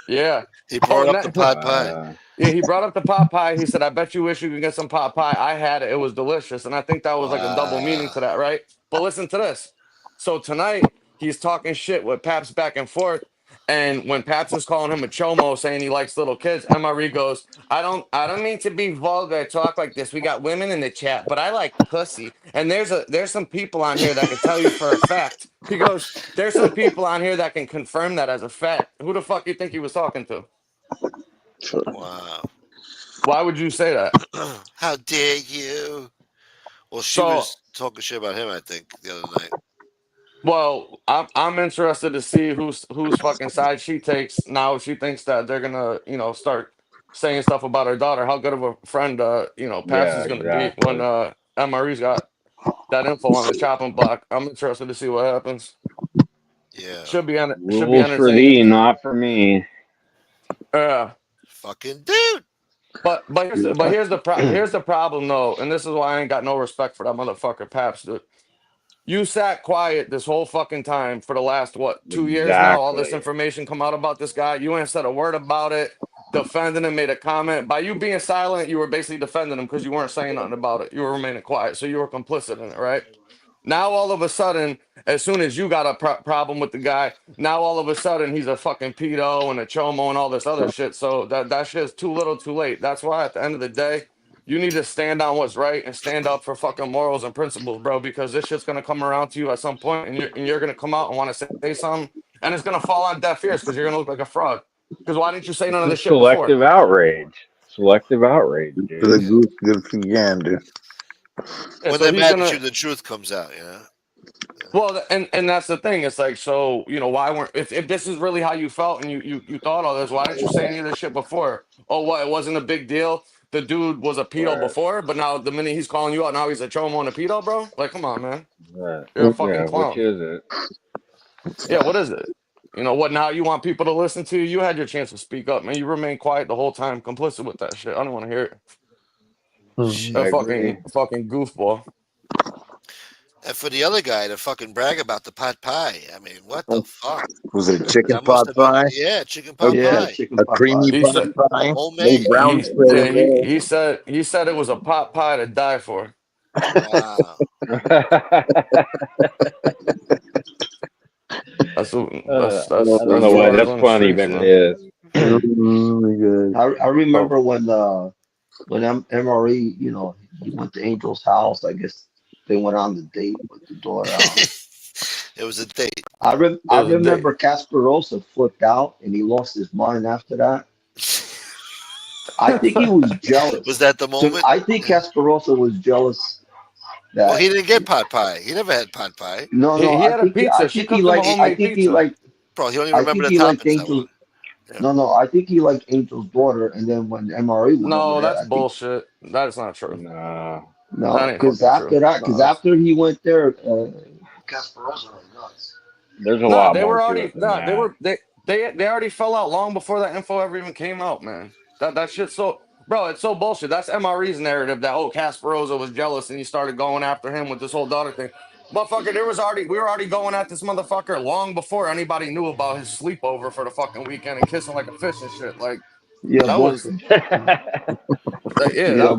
Yeah. He Oh, brought and up the that, pot pie. yeah, he brought up the pot pie. He said, "I bet you wish you could get some pot pie. I had it. It was delicious." And I think that was like a double meaning Wow. to that, right? But listen to this. So tonight he's talking shit with Paps back and forth. And when Paps is calling him a chomo, saying he likes little kids, MRE goes, I don't mean to be vulgar, talk like this. We got women in the chat, but I like pussy. And there's some people on here that can tell you for a fact. He goes, there's some people on here that can confirm that as a fact. Who the fuck you think he was talking to? Wow. Why would you say that? How dare you? Well, she So, was talking shit about him, I think, the other night. well, I'm interested to see whose fucking side she takes now. If she thinks that they're gonna, start saying stuff about her daughter, how good of a friend, Paps Yeah, is gonna be when exactly. MRE's got that info on the chopping block. I'm interested to see what happens. Yeah. Should be Rules for entertaining. thee, not for me. Yeah. Fucking dude. But here's the problem though, and this is why I ain't got no respect for that motherfucker Paps, dude. You sat quiet this whole fucking time for the last what 2 years now. All this Exactly. information come out about this guy. You ain't said a word about it. Defending him, made a comment. By you being silent, you were basically defending him because you weren't saying nothing about it. You were remaining quiet, so you were complicit in it, right? Now all of a sudden, as soon as you got a problem with the guy, now all of a sudden he's a fucking pedo and a chomo and all this other shit. So that shit's too little, too late. That's why at the end of the day, you need to stand on what's right and stand up for fucking morals and principles, bro. Because this shit's gonna come around to you at some point, and you're gonna come out and want to say something, and it's gonna fall on deaf ears because you're gonna look like a fraud. Because why didn't you say none of this Just shit before? selective outrage. Selective outrage, For the dude. Yeah. goose, good for the gander. Yeah, When so they're he's mad at gonna. you, the truth comes out, you know? Well, and that's the thing. It's like, so why weren't if this is really how you felt and you thought all this, why didn't you say any of this shit before? Oh, what? It wasn't a big deal. The dude was a pedo Right. before, but now the minute he's calling you out, now he's a chomo and a pedo, bro. Like, come on, man, Right. you're a fucking Yeah, which clown. is it? Yeah, what is it? You know what? Now you want people to listen to you. You had your chance to speak up, man. You remain quiet the whole time, complicit with that shit. I don't want to hear it. A I Shit. agree. fucking goofball. And for the other guy to fucking brag about the pot pie, I mean, what the fuck? Was it a chicken That must pot have been, pie? yeah, chicken A, pot Yeah, pie. chicken a pot creamy pie. He pot said pie? No Homemade. brown spread yeah, involved. he said it was a pot pie to die for. Wow. That's what that's that's I don't that's know the why word that's on the funny, streets, but it man. is. Oh my god. I Oh, remember when MRE, he went to Angel's house. I guess they went on the date with the daughter. It was a date. it I was a date. remember Casperosa flipped out and he lost his mind after that. I think he was Was jealous. that the moment? I think Yeah. Casperosa was jealous Well, that he didn't get pot pie. He never had pot pie. He, no, he had a I pizza. She think he cooked him a liked He, I homemade think he pizza. liked bro, he don't even I remember think the he liked toppings that Angel's well. Yeah. no, I think he liked Angel's daughter, and then when MRE went over No, there, that's I think bullshit. That is not true. Nah. That no, ain't fucking true. because No, that's after he went there, Casperosa went nuts. There's a no. lot They more were to already it than no. They that. were they already fell out long before that info ever even came out, man. That shit's so bro. It's so bullshit. That's MRE's narrative that Casperosa was jealous and he started going after him with this whole daughter thing. Motherfucker, we were already going at this motherfucker long before anybody knew about his sleepover for the fucking weekend and kissing like a fish and shit. Like Yeah, that was both. yeah, Yeah,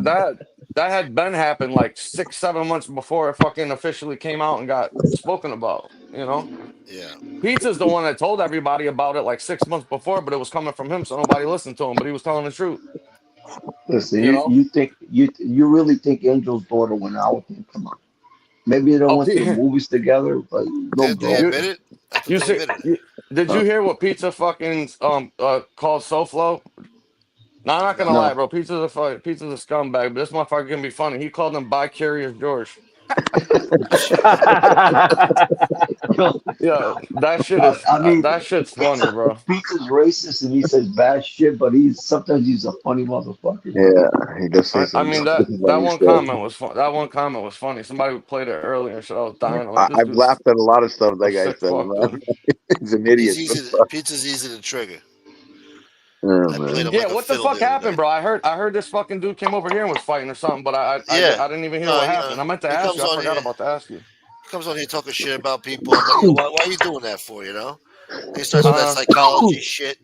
that had been happened like 6, 7 months before it fucking officially came out and got spoken about, you know? Yeah. Pizza's the one that told everybody about it like 6 months before, but it was coming from him, so nobody listened to him, but he was telling the truth, listen, you you, know? you think you really think Angel's daughter went out with him? Come on. Maybe they Oh, went to the movies together, but no Did they girl. you admit it? I thought you they see admitted it. did Huh? you hear what Pizza fucking called SoFlo? No, I'm not gonna No. lie, No. bro. Pizza's a scumbag, but this motherfucker can be funny. He called him bi curious George. Yo, Yeah, I mean, that shit's funny, bro. Pizza's racist and he says bad shit, but sometimes he's a funny motherfucker, man. Yeah, he does say I some mean that funny one stuff. comment was fun. That one comment was funny. Somebody played it earlier, and shit. I was dying. I'm like, this I've dude's laughed at a lot of stuff a that guy sick says, fuck, dude. man. He's an idiot. Pizza's easy to trigger. Oh, I played man. him Yeah, like a what the fiddle fuck the other happened, day. bro? I heard this fucking dude came over here and was fighting or something, but Yeah. I didn't even hear No, what happened. I meant to he ask comes you. I on forgot here. about to ask you. He comes on here talking shit about people. I'm like, yo, why are you doing that for? You know? And he starts with that Uh, psychology shit.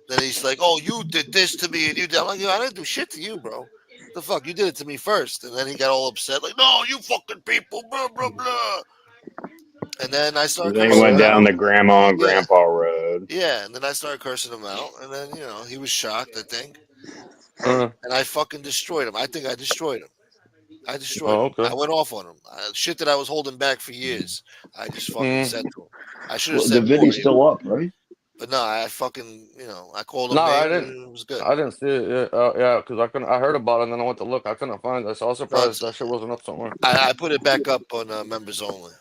Then he's like, "Oh, you did this to me, and you did." I'm like, "Yo, I didn't do shit to you, bro. The fuck, you did it to me first." And then he got all upset, like, "No, you fucking people, blah blah blah." And then I started Then he oh cursing went him yeah. down out. the grandma and Yeah, grandpa road. yeah. And then I started cursing him out, and then he was shocked, I think, Uh, and I fucking destroyed him. I think I destroyed him. I destroyed oh him. okay. I went off on him. Shit that I was holding back for years. I just fucking Mm. said to him. I should have Well, the said more, video's still up, right? but no, I fucking, I called No, him I names, didn't. and it was good. I didn't see it. Yeah, yeah, because I couldn't. I heard about it, and then I went to look. I couldn't find it, so I was No, surprised that shit wasn't up somewhere. I put it back up on members only.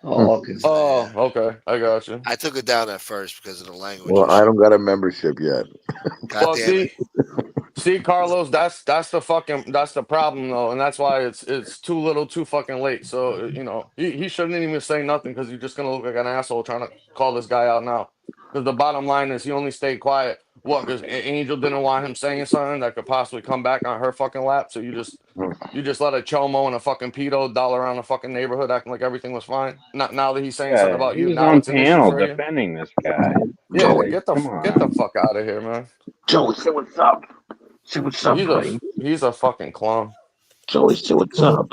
Oh, okay. Oh, Yeah. okay, I got you. I took it down at first because of the language Well, and I shit. don't got a membership yet. God Well, damn it. see, Carlos, that's the problem though, and that's why it's too little, too fucking late. So he shouldn't even say nothing because you're just gonna look like an asshole trying to call this guy out now. Because the bottom line is he only stayed quiet. What? Because Angel didn't want him saying something that could possibly come back on her fucking lap. So you just let a chomo and a fucking pedo doll around the fucking neighborhood acting like everything was fine. Not now that he's saying something Yeah, about he you, was now on it's an issue panel for you. defending this guy. Yeah, Joey, Like, come get the on. fuck out of here, man. Joey, say what's up. Say what's up, buddy. He's a fucking clown. Joey, say what's up.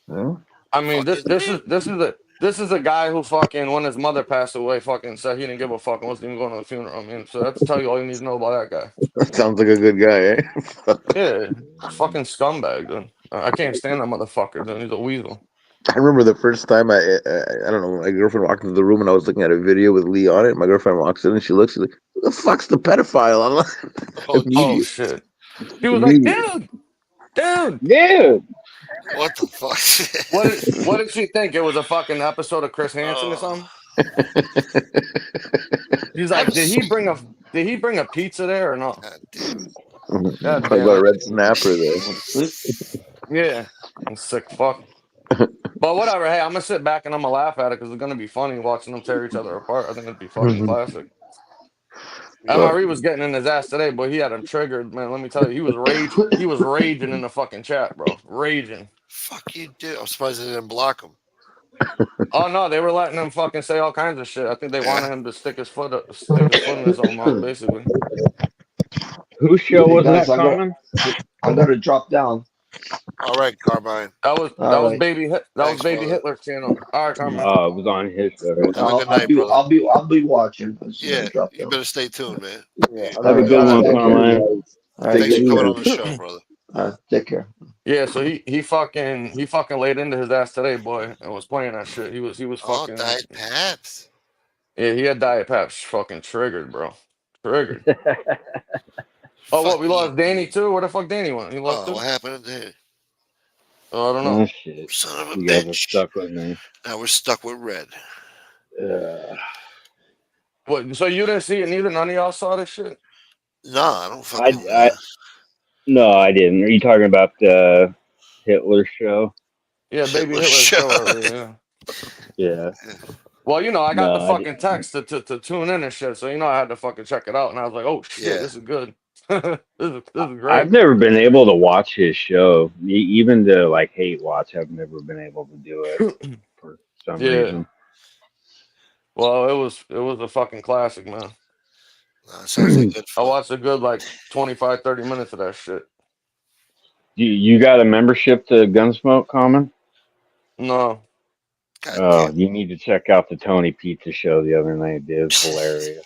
Huh? I mean, Fuck is me. this is a guy who fucking when his mother passed away, fucking said he didn't give a fuck and wasn't even going to the funeral. I mean, so that's tell you all you need to know about that guy. That sounds like a good guy, eh? Yeah, fucking scumbag, dude. I can't stand that motherfucker, dude. He's a weasel. I remember the first time I don't know, my girlfriend walked into the room and I was looking at a video with Lee on it. My girlfriend walks in and she's like, "Who the fuck's the pedophile?" I'm Oh, like, Oh immediate, shit. He was like, immediate. dude. Dude! what the fuck? What did she think? It was a fucking episode of Chris Hansen or Oh, something? He's I like, haven't seen. did he bring a pizza there or not? God damn it. God Talk damn about it. red snapper there. What's this? Yeah. I'm sick fuck. But whatever. Hey, I'm gonna sit back and I'm gonna laugh at it because it's gonna be funny watching them tear each other apart. I think it'd be fucking classic. Well, MRE was getting in his ass today, but he had him triggered, man. Let me tell you, he was raging in the fucking chat, bro. Raging. Fuck you, dude. I'm surprised they didn't block him. Oh no, they were letting him fucking say all kinds of shit. I think they Yeah. wanted him to stick his foot in his own mouth, basically. Whose show Hey was guys, that coming? I gotta drop down. All right, Carbine. All right. That was Thanks, baby brother. Hitler's channel. All right, Carmen. It was on his show. Have a good night, brother. I'll be watching. I just gotta Yeah, drop you down. better stay tuned, man. yeah, Yeah. I'm All Have a gonna, right. good I'm All one, right. Take care. Carmine. All right. Thanks Take for it coming easy. on the show, brother. All right. Take care. Yeah, so he fucking laid into his ass today, boy, and was playing that shit. He was Oh, fucking Diet Paps. yeah. He had Diet Pepsi fucking triggered, bro. Triggered. Oh, what? Fuck We you, lost Danny dude. too. Where the fuck Danny went? He left Oh, too. what happened there? Oh, I don't Oh, know. shit. Son of a You guys are bitch. stuck with me. Now we're stuck with Red. What? So you didn't see it neither? None of y'all saw this shit? Nah, I don't I, fucking. I, no, I didn't. Are you talking about Hitler's show? Yeah, baby Hitler Hitler's show. show earlier. Yeah. Yeah. Well, I got No, the I fucking didn't. text to tune in and shit, so I had to fucking check it out, and I was like, oh shit, Yeah. this is good. This is I've great. never been able to watch his show, even to like hate watch. I've never been able to do it for some Yeah. reason. Well, it was a fucking classic, man. Sounds like good I fun. watched a good like 25, 30 minutes of that shit. You got a membership to Gunsmoke Common? No. God Oh, damn. you need to check out the Tony Pizza show the other night. Dude, it's hilarious.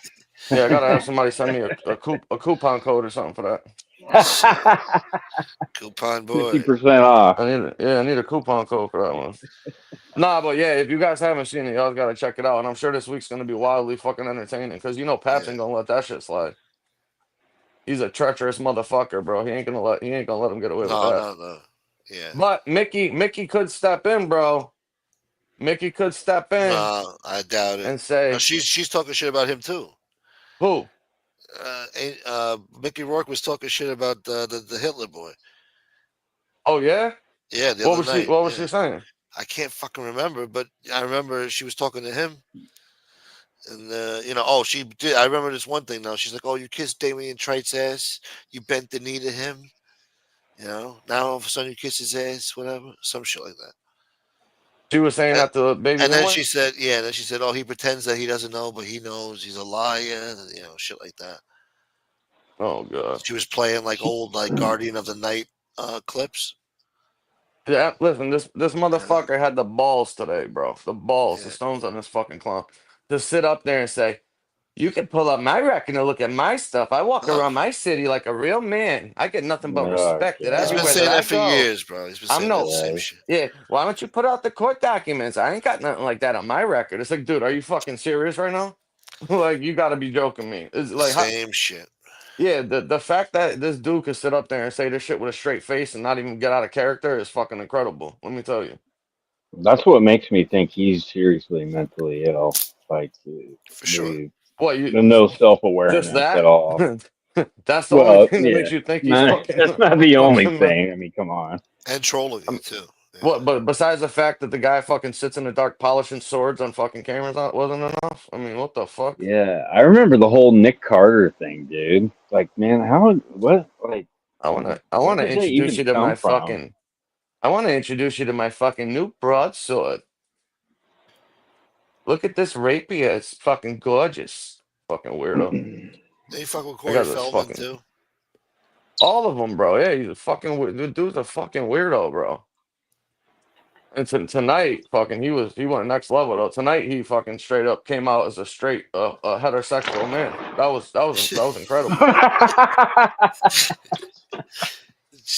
Yeah, I gotta have somebody send me a coupon code or something for that. Shit. Coupon boy. 50% off. I need a coupon code for that one. Nah, but yeah, if you guys haven't seen it, y'all gotta check it out. And I'm sure this week's gonna be wildly fucking entertaining because Paps Yeah. ain't gonna let that shit slide. He's a treacherous motherfucker, bro. He ain't gonna let him get away with No, that. no, no. Yeah. But Mickey could step in, bro. Mickey could step in No, I doubt it. and No, say, she's talking shit about him too. "Who? Mickey Rourke was talking shit about the Hitler boy. Oh yeah? Yeah, the What other was she? night. What was Yeah, she saying? I can't fucking remember, but I remember she was talking to him, and oh, she did. I remember this one thing now. She's like, "Oh, you kissed Damien Trite's ass. You bent the knee to him. Now all of a sudden you kiss his ass, whatever, some shit like that." She was saying And, that to baby and then Miller. she said, "Yeah." And then she said, "Oh, he pretends that he doesn't know, but he knows. He's a liar. Shit like that." Oh god. She was playing like old like Guardian of the Night clips. Yeah, listen, this And motherfucker had the balls today, bro. The balls, the yeah, stones on this fucking clown. To sit up there and say, you can pull up my record and look at my stuff. I walk no, around my city like a real man. I get nothing but Oh, respected he's been everywhere God. that saying I that for go. years, bro. He's been I'm saying that no same Right. shit. Yeah, why don't you put out the court documents? I ain't got nothing like that on my record. It's like, dude, are you fucking serious right now? Like, you gotta be joking me. It's like, how, Same shit. yeah, the fact that this dude could sit up there and say this shit with a straight face and not even get out of character is fucking incredible. Let me tell you. That's what makes me think he's seriously mentally ill. Like, For sure. the What you no self just awareness at that? all. That's the only Well, thing that makes yeah, you think he's not, fucking that's not the only fucking. thing. I mean, come on. And trolling you Um, too. Yeah. what? But besides the fact that the guy fucking sits in the dark polishing swords on fucking cameras, wasn't enough. I mean, what the fuck? Yeah, I remember the whole Nick Carter thing, dude. Like, man, like, I where wanna does that introduce even you to come my from? fucking. I wanna introduce you to my fucking new broadsword. Look at this rapier. It's fucking gorgeous. Fucking weirdo. Then you fuck with I Corey got this Feldman fucking too. all of them, bro. Yeah, he's a fucking the dude's a fucking weirdo, bro. And tonight, fucking, he went next level though. Tonight, he fucking straight up came out as a straight, a heterosexual man. That was incredible.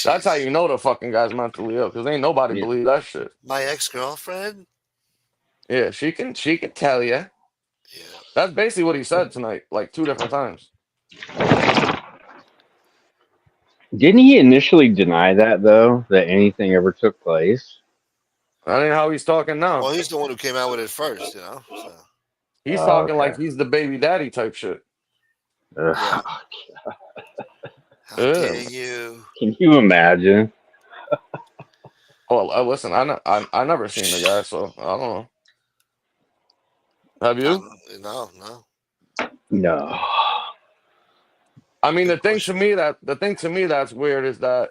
That's how you Jesus. know the fucking guy's mentally ill, because ain't nobody Yeah. believe that shit. My ex-girlfriend. Yeah, she can tell you. Yeah. That's basically what he said tonight, like 2 different times. Didn't he initially deny that though, that anything ever took place? That ain't how he's talking now. Well, he's the one who came out with it first, So He's talking Okay. like he's the baby daddy type shit. yeah. Ugh. How Yeah. dare you? Can you imagine? Well, listen, I never seen the guy, so I don't know. Have I you? don't know. No, no. No. I mean, Good question. the thing to me that's weird is that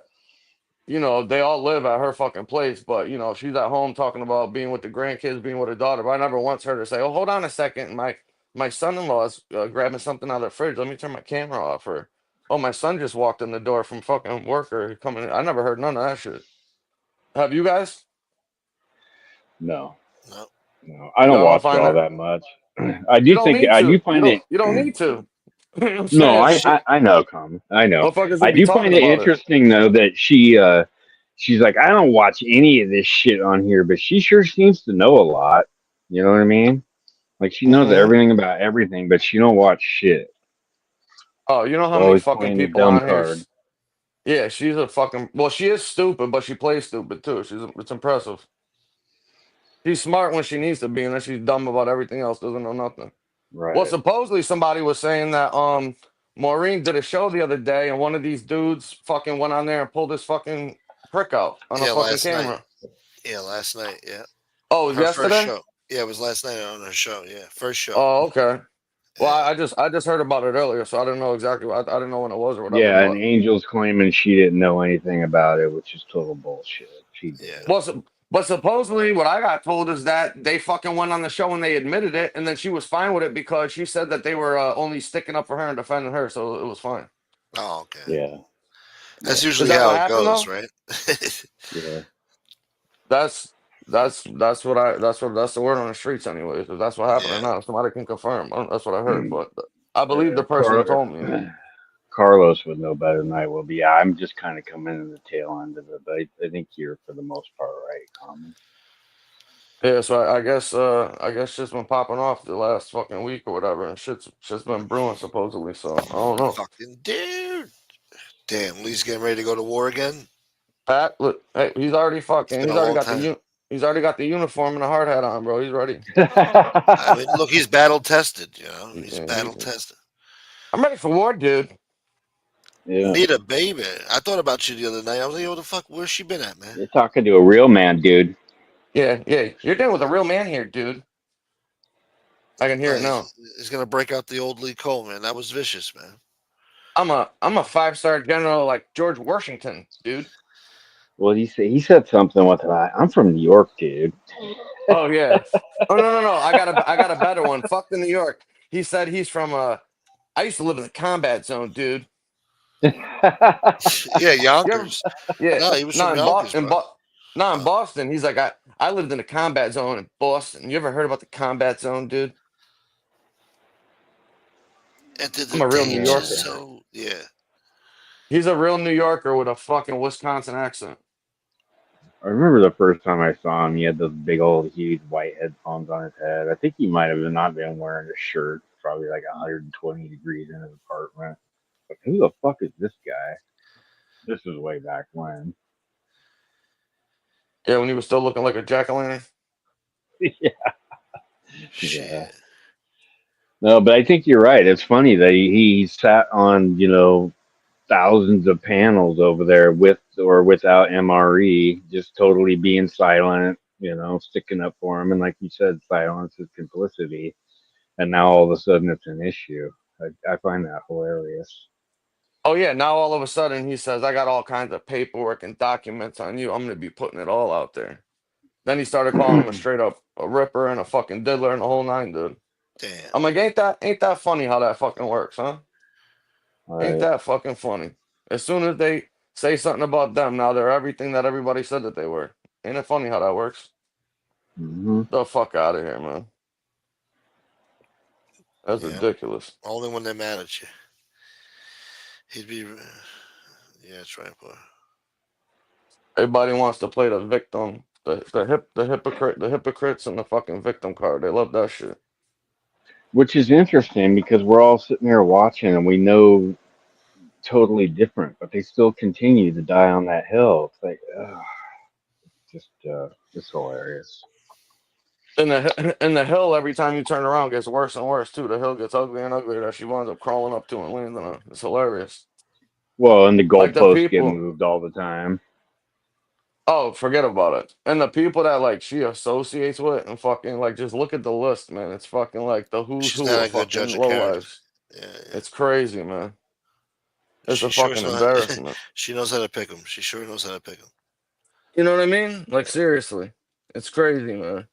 they all live at her fucking place, but she's at home talking about being with the grandkids, being with her daughter. But I never once heard her say, "Oh, hold on a second, my son-in-law is grabbing something out of the fridge. Let me turn my camera off." Or, "Oh, my son just walked in the door from fucking work or coming." I never heard none of that shit. Have you guys? No. No. No. I don't Y'all don't watch find all that? that much. I do think I do You find don't. it. You don't need to. You know what I'm No, saying? She, I know, Common. I know. Motherfuckers I would be do find talking it about it. interesting though that she's like, I don't watch any of this shit on here, but she sure seems to know a lot. You know what I mean? Like she knows Hmm. everything about everything, but she don't watch shit. Oh, you know She's how many always fucking playing the people dumb on here? card. Yeah, she's a fucking. Well, she is stupid, but she plays stupid too. It's impressive. She's smart when she needs to be, and then she's dumb about everything else. Doesn't know nothing. Well, Right. supposedly somebody was saying that Maureen did a show the other day, and one of these dudes fucking went on there and pulled his fucking prick out on a yeah, fucking last night. camera. Yeah, last night. Yeah, Oh, it was her first yesterday? show. Yeah, it was last night on her show. Yeah, first show. Oh, okay. Well, Yeah. I just heard about it earlier, so I didn't know exactly. I didn't know when it was or whatever. Yeah, and But Angel's claiming she didn't know anything about it, which is total bullshit. She Yeah. did. well, but supposedly what I got told is that they fucking went on the show and they admitted it, and then she was fine with it because she said that they were only sticking up for her and defending her, so it was fine. Oh, okay. Yeah, That's yeah, Is usually that how what it happened goes, though? right? yeah. That's that's the word on the streets, anyways. If that's what happened or Yeah. not, somebody can confirm. That's what I heard, but I believe the person who Car- told me. Carlos would know better than I will. But yeah, I'm just kind of coming in the tail end of it. But I think you're for the most part right, Common. Yeah, so I guess shit's been popping off the last fucking week or whatever, and shit's been brewing supposedly. So I don't know. Fucking dude. Damn, Lee's getting ready to go to war again. Pat, look, hey, It's been a long time. he's already got the uniform and the hard hat on, bro. He's ready. I mean, look, he's battle tested. He's Yeah, battle tested. I'm ready for war, dude. Yeah, Nita, baby. I thought about you the other night. I was like, yo, what the fuck? Where's she been at, man? you're talking to a real man, dude. Yeah, yeah, you're dealing with a real man here, dude. I can hear it now. He's gonna break out the old Lee Cole, man. That was vicious, man. I'm a 5-star general like George Washington, dude. What did he say? He said something with that. I'm from New York, dude. Oh yeah. Oh no. I got a better one. Fuck the New York. He said he's from I used to live in the combat zone, dude. Yeah, You ever? Yonkers. Yeah. No, he was from Not in Yonkers, Boston. bro. Not in Uh, Boston. He's like I lived in the combat zone in Boston. You ever heard about the combat zone, dude? Enter I'm the a real New danger Yeah. Yorker. zone. Yeah. He's a real New Yorker with a fucking Wisconsin accent. I remember the first time I saw him, he had those big old huge white headphones on his head. I think he might have not been wearing a shirt, probably like 120 degrees in his apartment. Like, who the fuck is this guy? This was way back when. Yeah, when he was still looking like a jack-o'-lantern. Yeah. Yeah. Shit. No, but I think you're right. It's funny that he sat on, thousands of panels over there with or without MRE, just totally being silent, sticking up for him. And like you said, silence is complicity. And now all of a sudden it's an issue. I find that hilarious. Oh yeah, now all of a sudden he says, I got all kinds of paperwork and documents on you. I'm gonna be putting it all out there. Then he started calling him a straight up a ripper and a fucking diddler and the whole nine, dude. Damn. I'm like, ain't that funny how that fucking works, huh? All Ain't right. that fucking funny? As soon as they say something about them, now they're everything that everybody said that they were. Ain't it funny how that works? Mm-hmm. The fuck out of here, man. That's Yeah. ridiculous. Only when they're mad at you. He'd be. Yeah, that's right, boy. Everybody wants to play the victim, the hypocrites and the fucking victim card. They love that shit. Which is interesting because we're all sitting there watching and we know totally different, but they still continue to die on that hill. It's like, ugh, just it's hilarious. And the hill every time you turn around gets worse and worse too. The hill gets uglier and uglier that she winds up crawling up to and landing on. It's hilarious. Well, and the Like the goalposts get people. moved all the time. Oh, forget about it. And the people that like she associates with and fucking like just look at the list, man. It's fucking like the who's She's who not of a good fucking judge of low character. lives. Yeah, yeah. It's crazy, man. It's a She sure fucking knows. embarrassment. She knows how to pick them. She sure knows how to pick them. You know what I mean? Like seriously, it's crazy, man.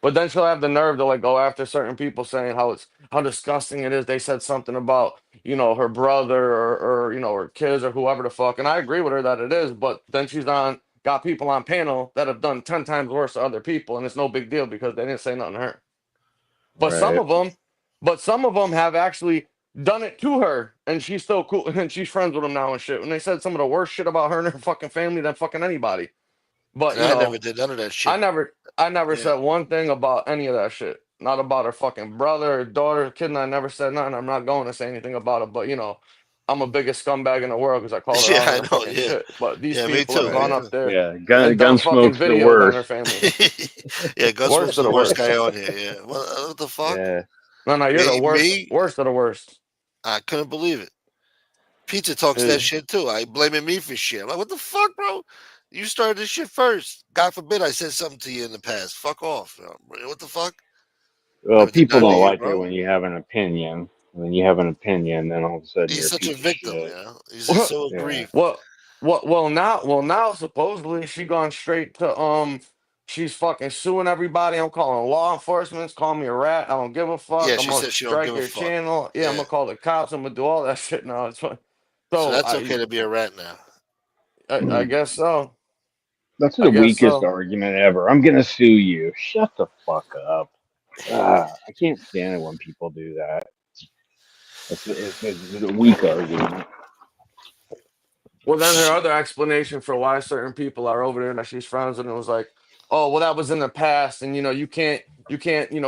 But then she'll have the nerve to like go after certain people saying how disgusting it is. They said something about her brother or her kids or whoever the fuck, and I agree with her that it is. But then she's got people on panel that have done 10 times worse to other people, and it's no big deal because they didn't say nothing to her. But some Right. of them, have actually done it to her, and she's still cool, and she's friends with them now and shit. And they said some of the worst shit about her and her fucking family than fucking anybody. But And I never did none of that I shit. never I never Yeah. said one thing about any of that shit. Not about her fucking brother, her daughter, kid, and I never said nothing. I'm not going to say anything about it, but I'm a biggest scumbag in the world because I called her Yeah, out on I her know. fucking Yeah. shit. But these Yeah, me people have too. Me gone Right. up too. there Yeah. and done fucking Gunsmoke's the videos on her worst. family. Yeah, Worst Gunsmoke's of the the worst guy worst. on here. Yeah. What the fuck? Yeah. No, you're the Me, worst, me, worst of the worst. I couldn't believe it. Pizza talks that Yeah. shit too. I blaming me for shit. I'm like, what the fuck, bro? You started this shit first. God forbid I said something to you in the past. Fuck off. What the fuck? Well, Did people not don't meet you, like it bro. when you have an opinion. When you have an opinion, then all of a sudden He's you're a such a piece of victim, you shit. know. He's just so Yeah. aggrieved. Well, now supposedly she gone straight to she's fucking suing everybody. I'm calling law enforcement, call me a rat. I don't give a fuck. Yeah, I'm she gonna said she don't strike give a your fuck. channel. Yeah, I'm Yeah, gonna call the cops. I'm gonna do all that shit now. It's fine. so So that's I okay to be a rat now. I guess so. That's I the guess weakest so. argument ever. I'm gonna sue you. Shut the fuck up. I can't stand it when people do that. It's a weak argument. Well, then her other explanation for why certain people are over there that she's friends with, and it was like, oh, well, that was in the past, and you can't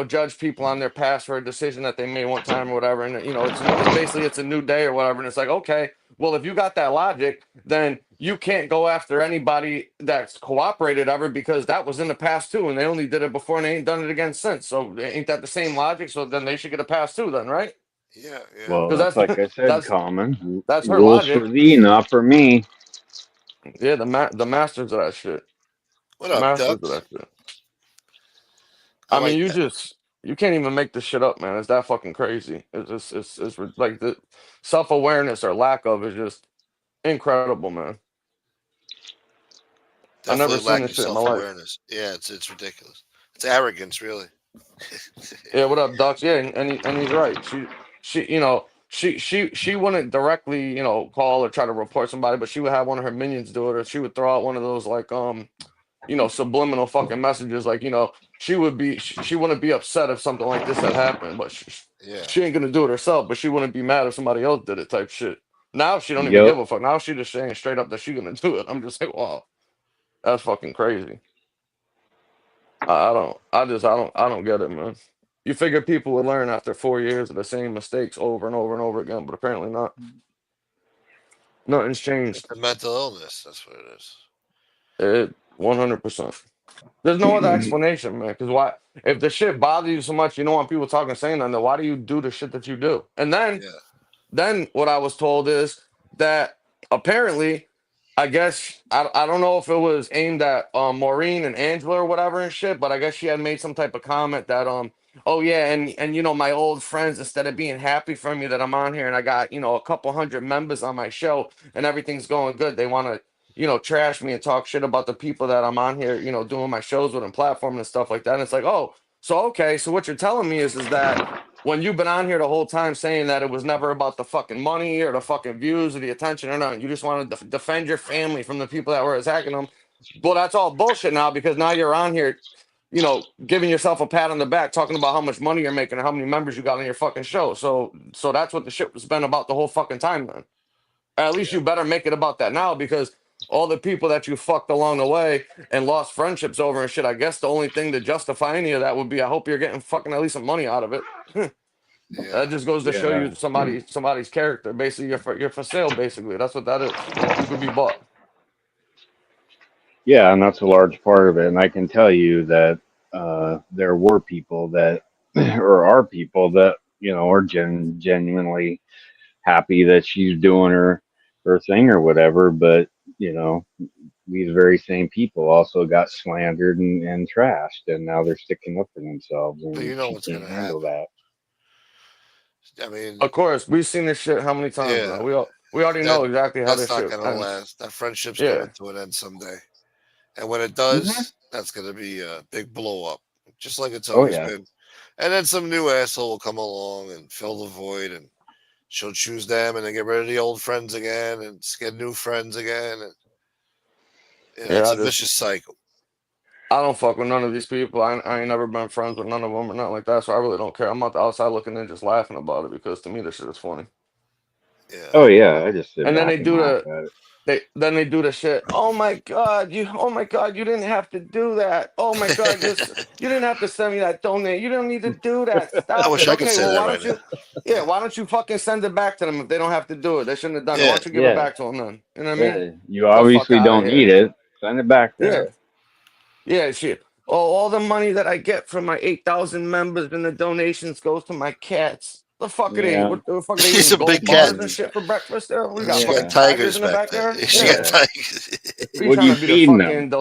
judge people on their past for a decision that they made one time or whatever, and it's basically it's a new day or whatever, and it's like, okay, well, if you got that logic, then you can't go after anybody that's cooperated ever because that was in the past too, and they only did it before and they ain't done it again since. So ain't that the same logic? So then they should get a pass too, then, right? Yeah, yeah. Well, Because that's like I said, that's common that's her rules for logic. thee, not for me. Yeah, the masters of that shit. What The up, masters of Ducks? that shit. I I mean, like that. you can't even make this shit up, man. It's that fucking crazy. It's just like the self awareness or lack of is just incredible, man. I never Definitely seen this lacking shit in my self life. awareness. Yeah, it's ridiculous. It's arrogance, really. Yeah, what up, Ducks? Yeah, and he's right. She wouldn't directly call or try to report somebody, but she would have one of her minions do it, or she would throw out one of those like subliminal fucking messages. Like, she wouldn't be upset if something like this had happened, but Yeah, she ain't gonna do it herself, but she wouldn't be mad if somebody else did it type shit. Now she don't even Yep. give a fuck. Now she just saying straight up that she gonna do it. I'm just like, wow, that's fucking crazy. I don't get it, man. You figure people would learn after 4 years of the same mistakes over and over and over again, but apparently not. Nothing's it's changed. a mental illness. That's what it is. It 100%. There's no other explanation, man. Because why? If the shit bothers you so much, you don't want people talking saying that. Then why do you do the shit that you do? And Yeah, then what I was told is that apparently, I guess I don't know if it was aimed at Maureen and Angela or whatever and shit, but I guess she had made some type of comment that oh yeah, and my old friends, instead of being happy for me that I'm on here and I got a couple hundred members on my show and everything's going good, they want to trash me and talk shit about the people that I'm on here doing my shows with and platform and stuff like that. And it's like, oh, so okay, so what you're telling me is that when you've been on here the whole time saying that it was never about the fucking money or the fucking views or the attention or nothing, you just want to defend your family from the people that were attacking them. Well, that's all bullshit now because now you're on here, giving yourself a pat on the back, talking about how much money you're making and how many members you got on your fucking show. So that's what the shit was been about the whole fucking time, then. At least yeah, you better make it about that now because all the people that you fucked along the way and lost friendships over and shit. I guess the only thing to justify any of that would be I hope you're getting fucking at least some money out of it. yeah, That just goes to show Yeah. you somebody's character. Basically, you're for sale. Basically, that's what that is. You could be bought. Yeah, and that's a large part of it. And I can tell you that there were people that, or are people that, are genuinely happy that she's doing her thing or whatever. But, you know, these very same people also got slandered and trashed, and now they're sticking up for themselves, but and you know she what's can't gonna handle happen. that. I mean, Of course, we've seen this shit how many times yeah, now. We already that know exactly how that's this not shit gonna ends. last. That friendship's Yeah, going to an end someday, and when it Hmm. does, that's gonna be a big blow up, just like it's Oh always yeah, been. And then some new asshole will come along and fill the void, and she'll choose them, and then get rid of the old friends again, and get new friends again, and yeah. it's a vicious cycle. I don't fuck with none of these people. I ain't never been friends with none of them or nothing like that. So I really don't care. I'm out the outside looking in, just laughing about it because to me this shit is funny. Yeah, oh yeah. I just sit And then back they and do laugh the at it. they do the shit. Oh my god, you didn't have to do that. Oh my god, you didn't have to send me that donate. You don't need to do that. I Stop wish it. I could Okay, say well that why right don't now. you why don't you fucking send it back to them if they don't have to do it? They shouldn't have done it. Why Yeah, don't you give it Yeah, back to them then? You know what I mean? yeah. You The fuck obviously out of don't need here. it. Send it back Yeah. there. Yeah, shit. Oh, all the money that I get from my 8,000 members and the donations goes to my cats. The fuck are they? Yeah, What the fuck are they she's eating? a big Gold cat. bars and mm, shit for breakfast there? We got She got fucking yeah, tigers tigers in the back there. backyard? She got Yeah. yeah. tigers. What are you What are trying you to be the feeding them? fucking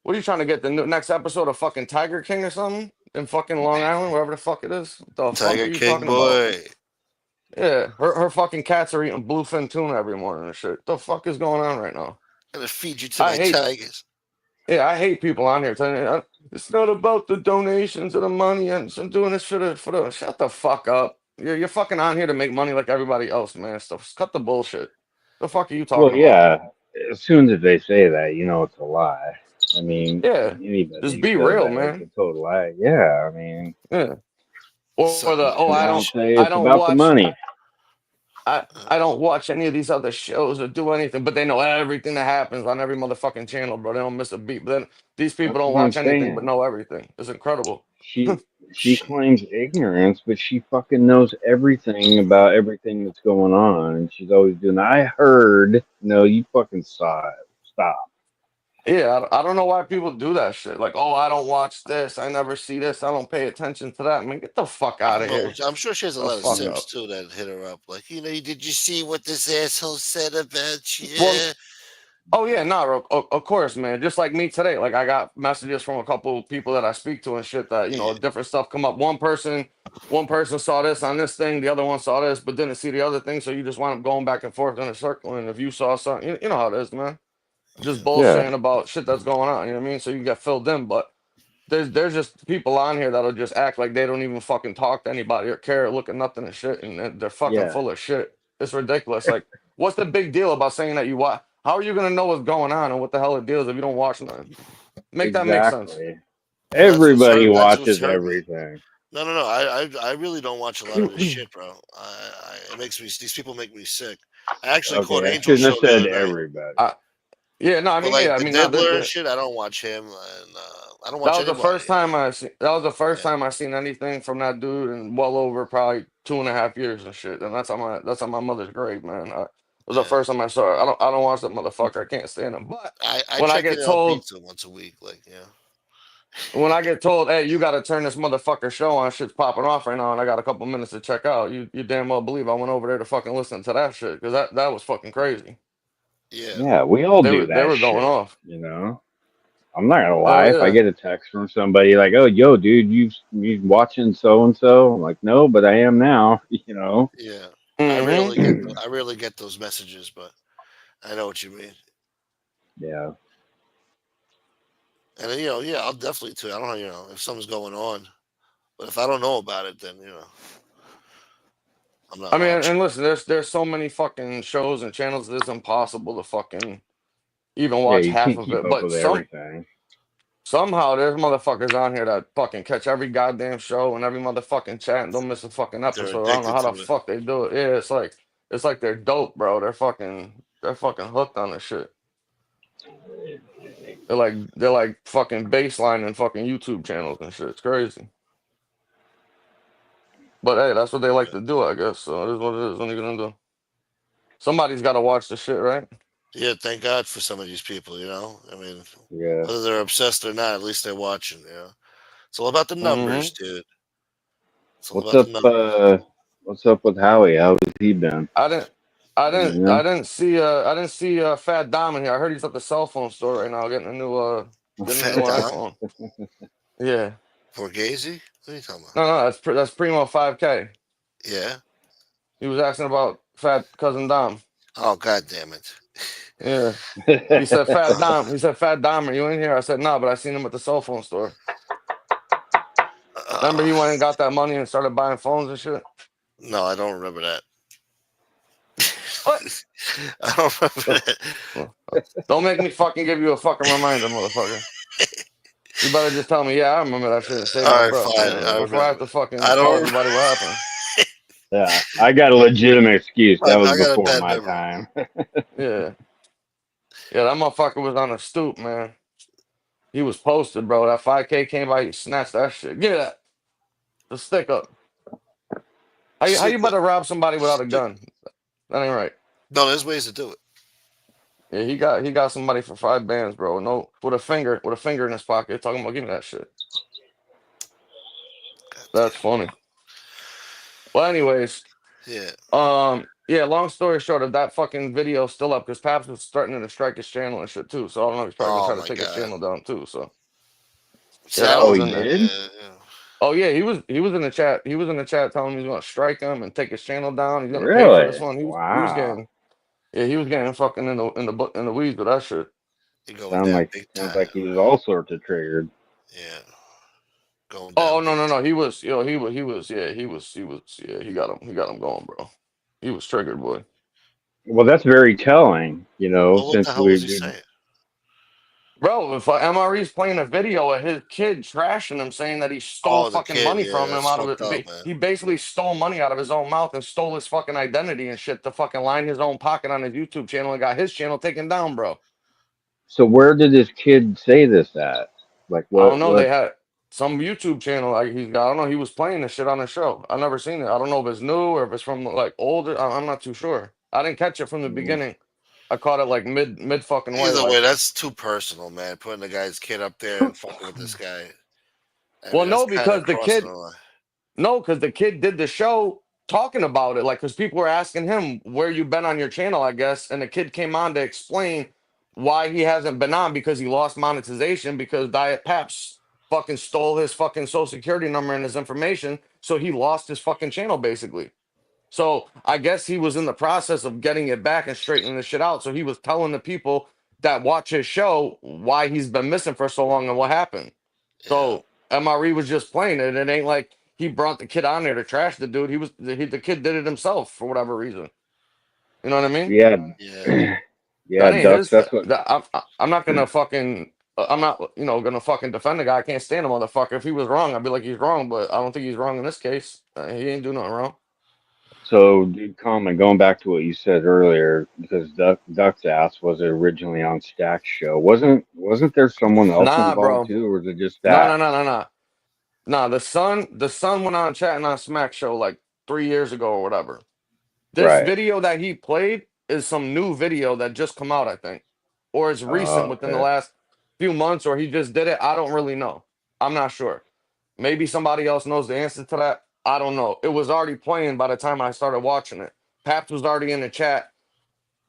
what are you trying to get the next episode of fucking Tiger King or something? in fucking Long Island, wherever the fuck it is. What the fuck are Tiger you King talking about? boy. Yeah, her fucking cats are eating bluefin tuna every morning and shit. The fuck is going on right now? Gonna feed you to I my hate, tigers. yeah, I hate people on here telling me it's not about the donations or the money, and I'm doing this for the. Shut the fuck up. You're fucking on here to make money like everybody else, man. Stuff. Cut the bullshit. The fuck are you Well, talking about? yeah. As soon as they say that, you know it's a lie. I mean, Yeah, just anybody be says real, that, it's man. a total lie. Yeah, I mean, Yeah. Or Sucking the my oh they I dick and don't don't shit. say I it's don't about the watch money. I don't watch any of these other shows or do anything, but they know everything that happens on every motherfucking channel, bro. They don't miss a beat. But then these people That's don't what I'm watch anything but saying. know everything. It's incredible. She she Shit. claims ignorance, but she fucking knows everything about everything that's going on, and she's always doing. I heard. No, you fucking saw it. Stop. Yeah, I don't know why people do that shit. Like, oh, I don't watch this. I never see this. I don't pay attention to that. Man, get the fuck out of Well, here. I'm sure she has a The lot of fuck simps up. too that hit her up. Like, did you see what this asshole said about you? Well, oh yeah, no, of course, man. Just like me today, like I got messages from a couple people that I speak to and shit that Yeah, different stuff come up. One person saw this on this thing, the other one saw this, but didn't see the other thing. So you just wind up going back and forth in a circle. And if you saw something, you know how it is, man. Just yeah, Yeah, bullshitting about shit that's going on. You know what I mean? So you get filled in, but there's just people on here that'll just act like they don't even fucking talk to anybody or care or look at nothing and shit, and they're fucking yeah, full of shit. It's ridiculous. Like, what's the big deal about saying that you watch? How are you gonna know what's going on and what the hell it deals if you don't watch nothing? Make that make sense. exactly. well, that's what's Everybody hurt. That's what's watches hurt me. everything. No, no, no. I really don't watch a lot of this shit, bro. It makes me. These people make me sick. I actually caught Okay, I Angel's shouldn't have show the said other night, everybody. I, yeah, no, I but mean, yeah, like I the mean, now Diddler and shit, I don't watch him, and I don't that watch was the anybody. first time I seen. That was the first Yeah, time I seen anything from that dude in well over probably 2.5 years and shit. And that's on my mother's grave, man. It was the yeah. first time I saw it. I don't watch that motherfucker. I can't stand him. But I when I check it get on told pizza once a week, like when I get told, hey, you got to turn this motherfucker show on, shit's popping off right now, and I got a couple minutes to check out. You damn well believe I went over there to fucking listen to that shit because that was fucking crazy. yeah, Yeah, we all They do were they that were going shit. off. You know. I'm not gonna Oh lie. If I yeah. get a text from somebody like, "Oh, yo, dude, you watching so and so?" I'm like, "No, but I am now." You know. yeah. Mm-hmm. I rarely get those messages, but I know what you mean. Yeah. And then, yeah, I'll definitely too. I don't know, if something's going on, but if I don't know about it, then I'm not I mean, watching. and listen, there's so many fucking shows and channels. It's impossible to fucking even Yeah, watch you half can't of keep it. up But with everything. somehow there's motherfuckers on here that fucking catch every goddamn show and every motherfucking chat and don't miss a fucking They're episode. I don't know addicted how the to it. fuck they do it. Yeah, it's like they're dope, bro. They're fucking hooked on this shit. They're like fucking baseline and fucking YouTube channels and shit. It's crazy. But hey, that's what they like to do, I guess. So it is what it is. What are you gonna do? Somebody's got to watch the shit, right? Yeah, thank God for some of these people. I mean, Yeah. whether they're obsessed or not, at least they're watching. It's all about the numbers, Mm-hmm. dude. It's all What's about the up? numbers. What's up with Howie? How's he been? I didn't. I didn't. Yeah. I didn't see. I didn't see Fat Dom in here. I heard he's at the cell phone store right now, getting a new Fat Dom, iPhone. Yeah. Borghese. What are you talking about? No, that's Primo 5K. Yeah. He was asking about Fat Cousin Dom. Oh, God damn it. Yeah. He said Fat Dom. He said Fat Dom. Are you in here? I said no, but I seen him at the cell phone store. Remember he went and got that money and started buying phones and shit. No, I don't remember that. What? I don't remember that. Don't make me fucking give you a fucking reminder, motherfucker. You better just tell me, yeah, I remember that shit and save my All right, breath, fine. man. I Before I have remember. to fucking I tell don't. everybody what happened. Yeah, I got a legitimate excuse. That was I got a before bad my memory. time. Yeah. Yeah, that motherfucker was on a stoop, man. He was posted, bro. That 5K came by, he snatched that shit. Give me that. The stick up. How you Stick about with. to rob somebody without a Stick. gun? That ain't right. No, there's ways to do it. Yeah, he got somebody for 5 bands, bro. No, with a finger in his pocket, talking about give me that shit. God That's damn. funny. Well, anyways, Yeah. yeah. Long story short, of that fucking video still up because Paps was starting to strike his channel and shit too. So I don't know. He's probably gonna Oh try to my take his God. channel down too. So See, yeah, I that Oh, was don't. he in there. did? Yeah, yeah. Oh yeah, he was in the chat. He was in the chat telling me he's gonna strike him and take his channel down. He's gonna pay for this Really? one. He was Wow. getting, yeah, he was getting fucking in the weeds with that shit. He going Sound down like big sounds time. like he was all sorts of triggered. Yeah, going Oh down no big no time. no, yeah, he got him going, bro. He was triggered, boy. Well, that's very telling, Well, what the since hell was we he did. saying? Bro, if MRE's playing a video of his kid trashing him, saying that he stole Oh, the fucking kid. money Yeah, from him that's out of fucked up, it, man. he basically stole money out of his own mouth and stole his fucking identity and shit to fucking line his own pocket on his YouTube channel and got his channel taken down, bro. So where did this kid say this at? Like I don't know. They what? had some YouTube channel like he's got. I don't know. He was playing this shit on his show. I never seen it. I don't know if it's new or if it's from like older. I'm not too sure. I didn't catch it from the Mm. beginning. I caught it like mid fucking way. Either way, Like, that's too personal, man. Putting the guy's kid up there and fucking with this guy. I well, mean, that's no, kind of because the crossing kid the line. No, because the kid did the show talking about it. Like, because people were asking him, where you been on your channel, I guess. And the kid came on to explain why he hasn't been on because he lost monetization because Diet Paps fucking stole his fucking social security number and his information. So he lost his fucking channel, basically. So I guess he was in the process of getting it back and straightening the shit out. So he was telling the people that watch his show why he's been missing for so long and what happened. Yeah, So MRE was just playing it. It ain't like he brought the kid on there to trash the dude. The kid did it himself for whatever reason. You know what I mean? Yeah, yeah. yeah, That ain't Ducks. his. That's what. I'm not gonna fucking. I'm not gonna fucking defend the guy. I can't stand the motherfucker. If he was wrong, I'd be like he's wrong. But I don't think he's wrong in this case. He ain't doing nothing wrong. So, dude, comment going back to what you said earlier, because Ducks asked, was it originally on Stack's show? Wasn't there someone else Nah, involved bro. too, or was it just No, no, Stack? no, no, no. Nah, the son went on chatting on Smack Show like 3 years ago or whatever. This Right. video that he played is some new video that just come out, I think, or it's recent Oh, within the okay. last few months, or he just did it. I don't really know. I'm not sure. Maybe somebody else knows the answer to that. I don't know. It was already playing by the time I started watching it. Paps was already in the chat,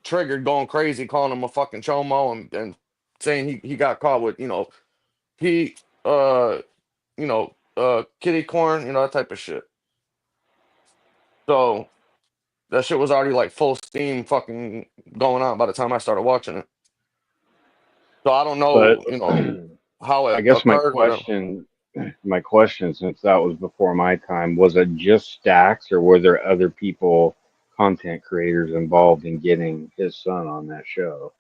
triggered, going crazy, calling him a fucking chomo and saying he got caught with he kitty corn, that type of shit. So that shit was already like full steam fucking going on by the time I started watching it. So I don't But know, how I it guess occurred, whatever. my question, since that was before my time, was it just Stacks, or were there other people, content creators, involved in getting his son on that show?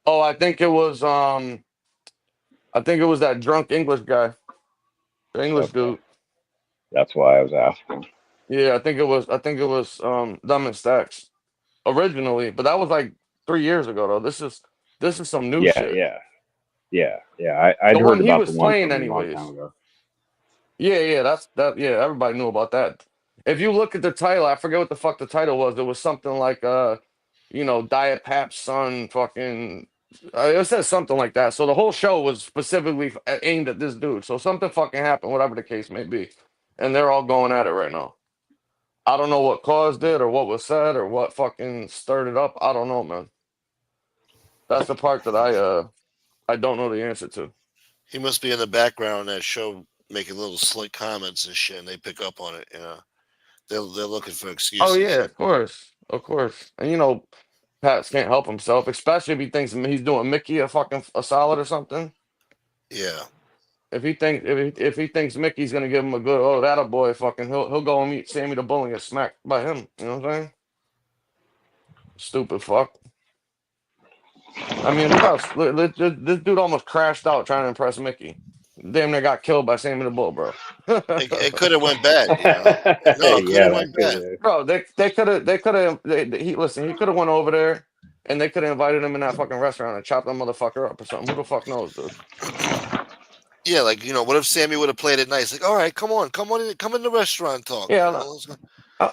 Oh, I think it was that drunk English guy, the English Okay, dude. that's why I was asking. Yeah, I think it was Dumb and Stacks originally, but that was like 3 years ago though. This is some new Yeah, shit. yeah, yeah. I'd The heard one he about the was one playing from a long time anyways. ago. Yeah, yeah, yeah, everybody knew about that. If you look at the title, I forget what the fuck the title was. It was something like Diet Pap's son fucking it says something like that. So the whole show was specifically aimed at this dude. So something fucking happened, whatever the case may be. And they're all going at it right now. I don't know what caused it or what was said or what fucking stirred it up. I don't know, man. That's the part that I don't know the answer to. He must be in the background of that show making little slick comments and shit, and they pick up on it. They're looking for Oh excuses. yeah, of course. Of course. And Pats can't help himself, especially if he thinks he's doing Mickey a solid or something. Yeah, If he thinks Mickey's gonna give him a good that a boy fucking he'll go and meet Sammy the Bull and get smacked by him. You know what I'm saying? Stupid fuck. I mean, this dude almost crashed out trying to impress Mickey. Damn near got killed by Sammy the Bull, bro. it could have went bad. No, it could Yeah, have that went could bad. have. Bro, he could have went over there and they could have invited him in that fucking restaurant and chopped that motherfucker up or something. Who the fuck knows, dude? Yeah, like what if Sammy would have played it nice? Like, all right, come on, come in the restaurant and talk. Yeah, Let's go.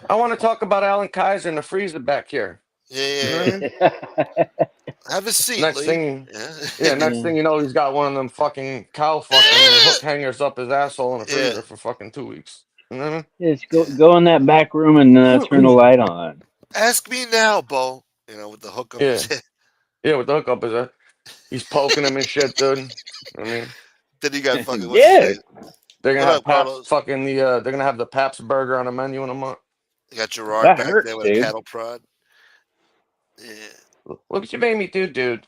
I want to talk about Alan Kaiser and the freezer back here. Yeah, You know yeah, what I yeah. mean? Have a seat, Next Lee. thing, yeah, Yeah, next thing you know, he's got one of them fucking cow fucking hook hangers up his asshole in the yeah, freezer for fucking 2 weeks. You know what Just go yeah. go in that back room and I turn the mean? light on. Ask me now, Bo. With the hook up his Yeah, head. yeah, with the hook up his head. He's poking him and shit, dude. I mean, Then you got fucking what's his Yeah. name? They're What gonna have up, Paps Carlos? fucking they're gonna have the Paps burger on the menu in a month. You got Gerard That back there hurts, with a dude. cattle prod. Yeah. Look what you made me do, dude.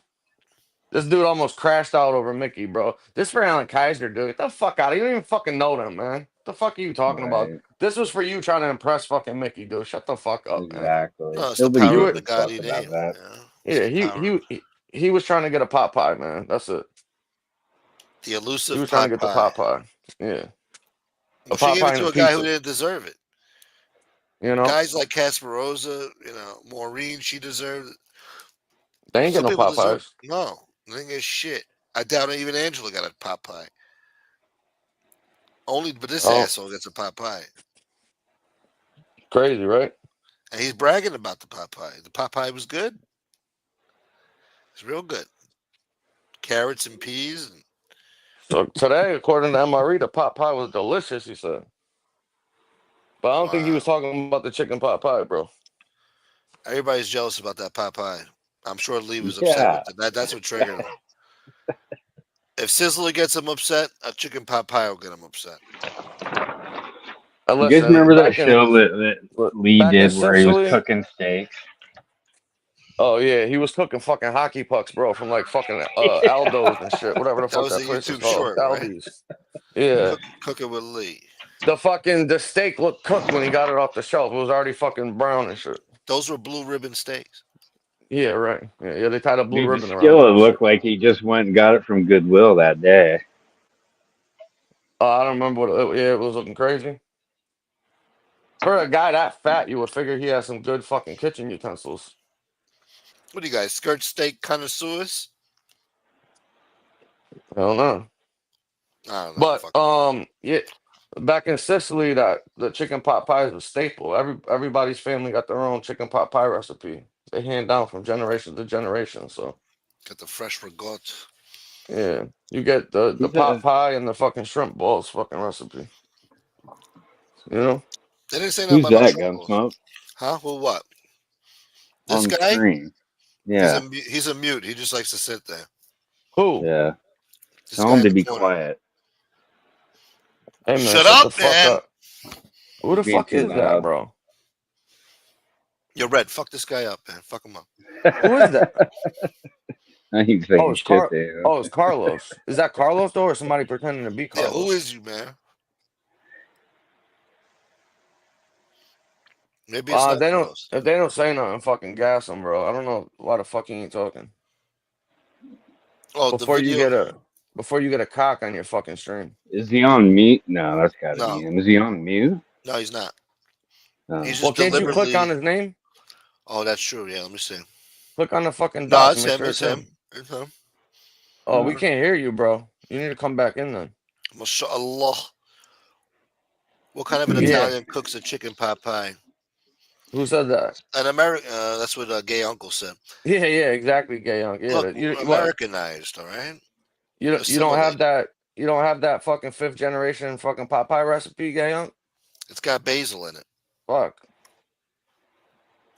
This dude almost crashed out over Mickey, bro. This for Alan Kaiser, dude. Get the fuck out. You don't even fucking know them, man. What the fuck are you talking about? Right. This was for you trying to impress fucking Mickey, dude. Shut the fuck up, man. Exactly. No, it's the Nobody power You of gives were, the a fuck Gotti about name. that. You know? It's yeah, the power. he was trying to get a pot pie, man. That's it. The He elusive was trying to pot get the pie. pot pie. Yeah. A Well, she pot gave pie it and to a a guy who pizza. didn't deserve it. You know? Guys like Casparosa, you know, Maureen, she deserved it. They ain't Some get no people pot deserve. pies. No, the thing is shit. I doubt even Angela got a pot pie. Only, but this Oh, asshole gets a pot pie, crazy, right? and he's bragging about the pot pie. The pot pie was good. It's real good. Carrots and peas. And So today, according to MRE, the pot pie was delicious, he said. But I don't think he wow, was talking about the chicken pot pie, bro. everybody's jealous about that pot pie. I'm sure Lee was upset Yeah. with it. That's what triggered him. If Sizzler gets him upset, a chicken pot pie will get him upset. And You guys listen, remember that show that Lee back in did where he was Sicily, cooking steaks? oh yeah, he was cooking fucking hockey pucks, bro, from like fucking Aldo's and shit, whatever the That fuck was a that place is YouTube called, short, right? Aldi's. Yeah, Cooking with Lee. the steak looked cooked when he got it off the shelf. It was already fucking brown and shit. Those were blue ribbon steaks. Yeah, right. Yeah, they tied a blue Dude, the ribbon around it skillet and shit. looked like he just went and got it from Goodwill that day. I don't remember what. Yeah, it was looking crazy. For a guy that fat, you would figure he has some good fucking kitchen utensils. What do you guys, skirt steak connoisseurs? I don't know. I don't know. But Fuck. yeah, back in Sicily, that the chicken pot pie is a staple. Everybody's family got their own chicken pot pie recipe. They hand down from generation to generation. So Got the fresh ricotta. yeah, you get the Who's pot that? pie and the fucking shrimp balls fucking recipe. You know They didn't say nothing Who's about no that, shrimp balls. Gunsmoke? Huh? Well, what? This On the guy? screen. Yeah. He's a mute. He just likes to sit there. who? Yeah. This Tell guy him in to the be corner. quiet. Hey man, Shut shut the up, fuck man. up. Who the Being fuck too is that, loud. bro? You're red. Fuck this guy up, man. Fuck him up. Who is that? He's Oh, saying it's shit there. Oh, it's Carlos. Is that Carlos though, or somebody pretending to be Yeah, who Carlos? is you, man? Maybe it's not They don't. Carlos. If they don't say nothing, fucking gas them, bro. I don't know why the fuck you ain't talking Oh, the before you video. get a cock on your fucking stream. Is he on mute? No, that's gotta be No, him. Is he on mute? no, he's not. No. He's Well, just can't you click on deliberately. his name? Oh, that's true. Yeah, let me see. Click on the fucking No, dots it's and make him. sure It's it's him. him. It's him. Oh, we No. can't hear you, bro. You need to come back in then. MashaAllah. What kind of an Yeah. Italian cooks a chicken pot pie? Who said that? An American. That's what a gay uncle said. Yeah, yeah, exactly, gay young. Yeah, Look, you what? Americanized. All right. You don't have Assimilated. that. You don't have that fucking fifth generation fucking pot pie recipe, gay young. It's got basil in it. Fuck,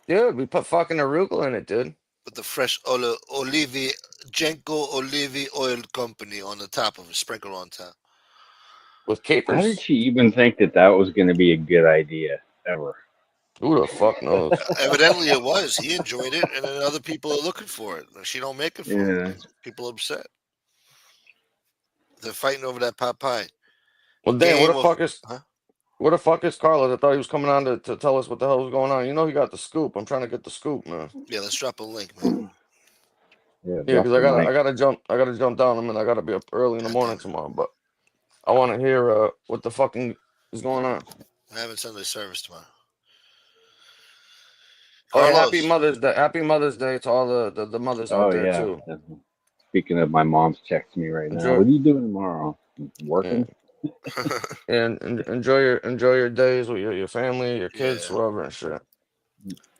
dude. We put fucking arugula in it, dude. With the fresh olive Jenko Olive Oil Company on the top of it, sprinkled on top. With How did capers. she even think that that was going to be a good idea ever? Who the fuck knows? Evidently, it was. He enjoyed it, and then other people are looking for it. She don't make it for Yeah. him. People are upset. They're fighting over that pot pie. Well, damn. Game of, huh? Where the fuck is Carlos? I thought he was coming on to tell us what the hell was going on. You know he got the scoop. I'm trying to get the scoop, man. Yeah, let's drop a link, man. Yeah, Yeah, drop because the mic. I gotta jump down. I mean, I gotta be up early in the God morning damn it. tomorrow. But I want to hear what the fucking is going on. I haven't Sunday service tomorrow. Oh, yeah, Carlos. Happy Mother's Day to all the mothers out Oh, there yeah. too. Speaking of, my mom's texting me right now. Enjoy, What are you doing tomorrow? yeah, Working? and enjoy your days with your family, your kids, Yeah. whoever and shit.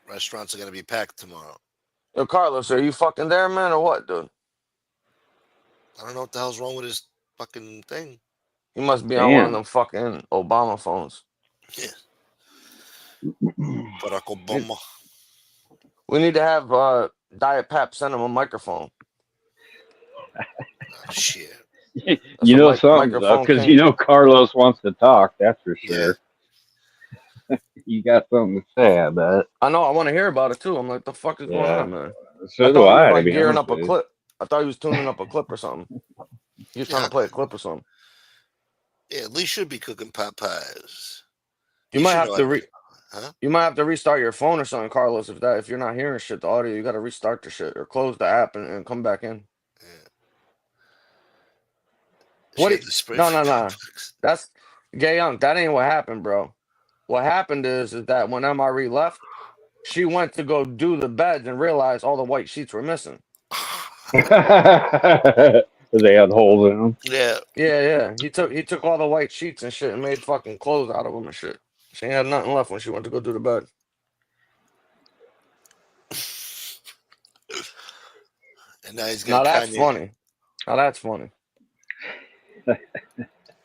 Restaurants are going to be packed tomorrow. Yo, Carlos, are you fucking there, man, or what, dude? I don't know what the hell's wrong with his fucking thing. He must be on one of Damn. them fucking Obama phones. Yeah. Barack Obama. We need to have Diet Pap send him a microphone. Oh, shit. That's You a know something's up microphone because king. you know Carlos wants to talk. That's for Yeah. sure. You got something to say, I bet. I know. I want to hear about it too. I'm like, the fuck is going Yeah. on, man? I So do thought he was I, to like be gearing honest up a with you. clip. I thought he was tuning up a clip or something. He was trying Yeah. to play a clip or something. Yeah. Lee should be cooking pot pies. You He might should have know how to to. Huh? you might have to restart your phone or something, Carlos. If you're not hearing shit, the audio, you got to restart the shit or close the app and come back in. Yeah. What? She had to spray No, for no, pot no. pies. That's Gay Young. That ain't what happened, bro. What happened is that when MRE left, she went to go do the beds and realized all the white sheets were missing. They had holes in them. Yeah. Yeah, yeah. He took all the white sheets and shit and made fucking clothes out of them and shit. She ain't had nothing left when she went to go do the bed. And now he's got Now that's Kanye. funny. Now that's funny.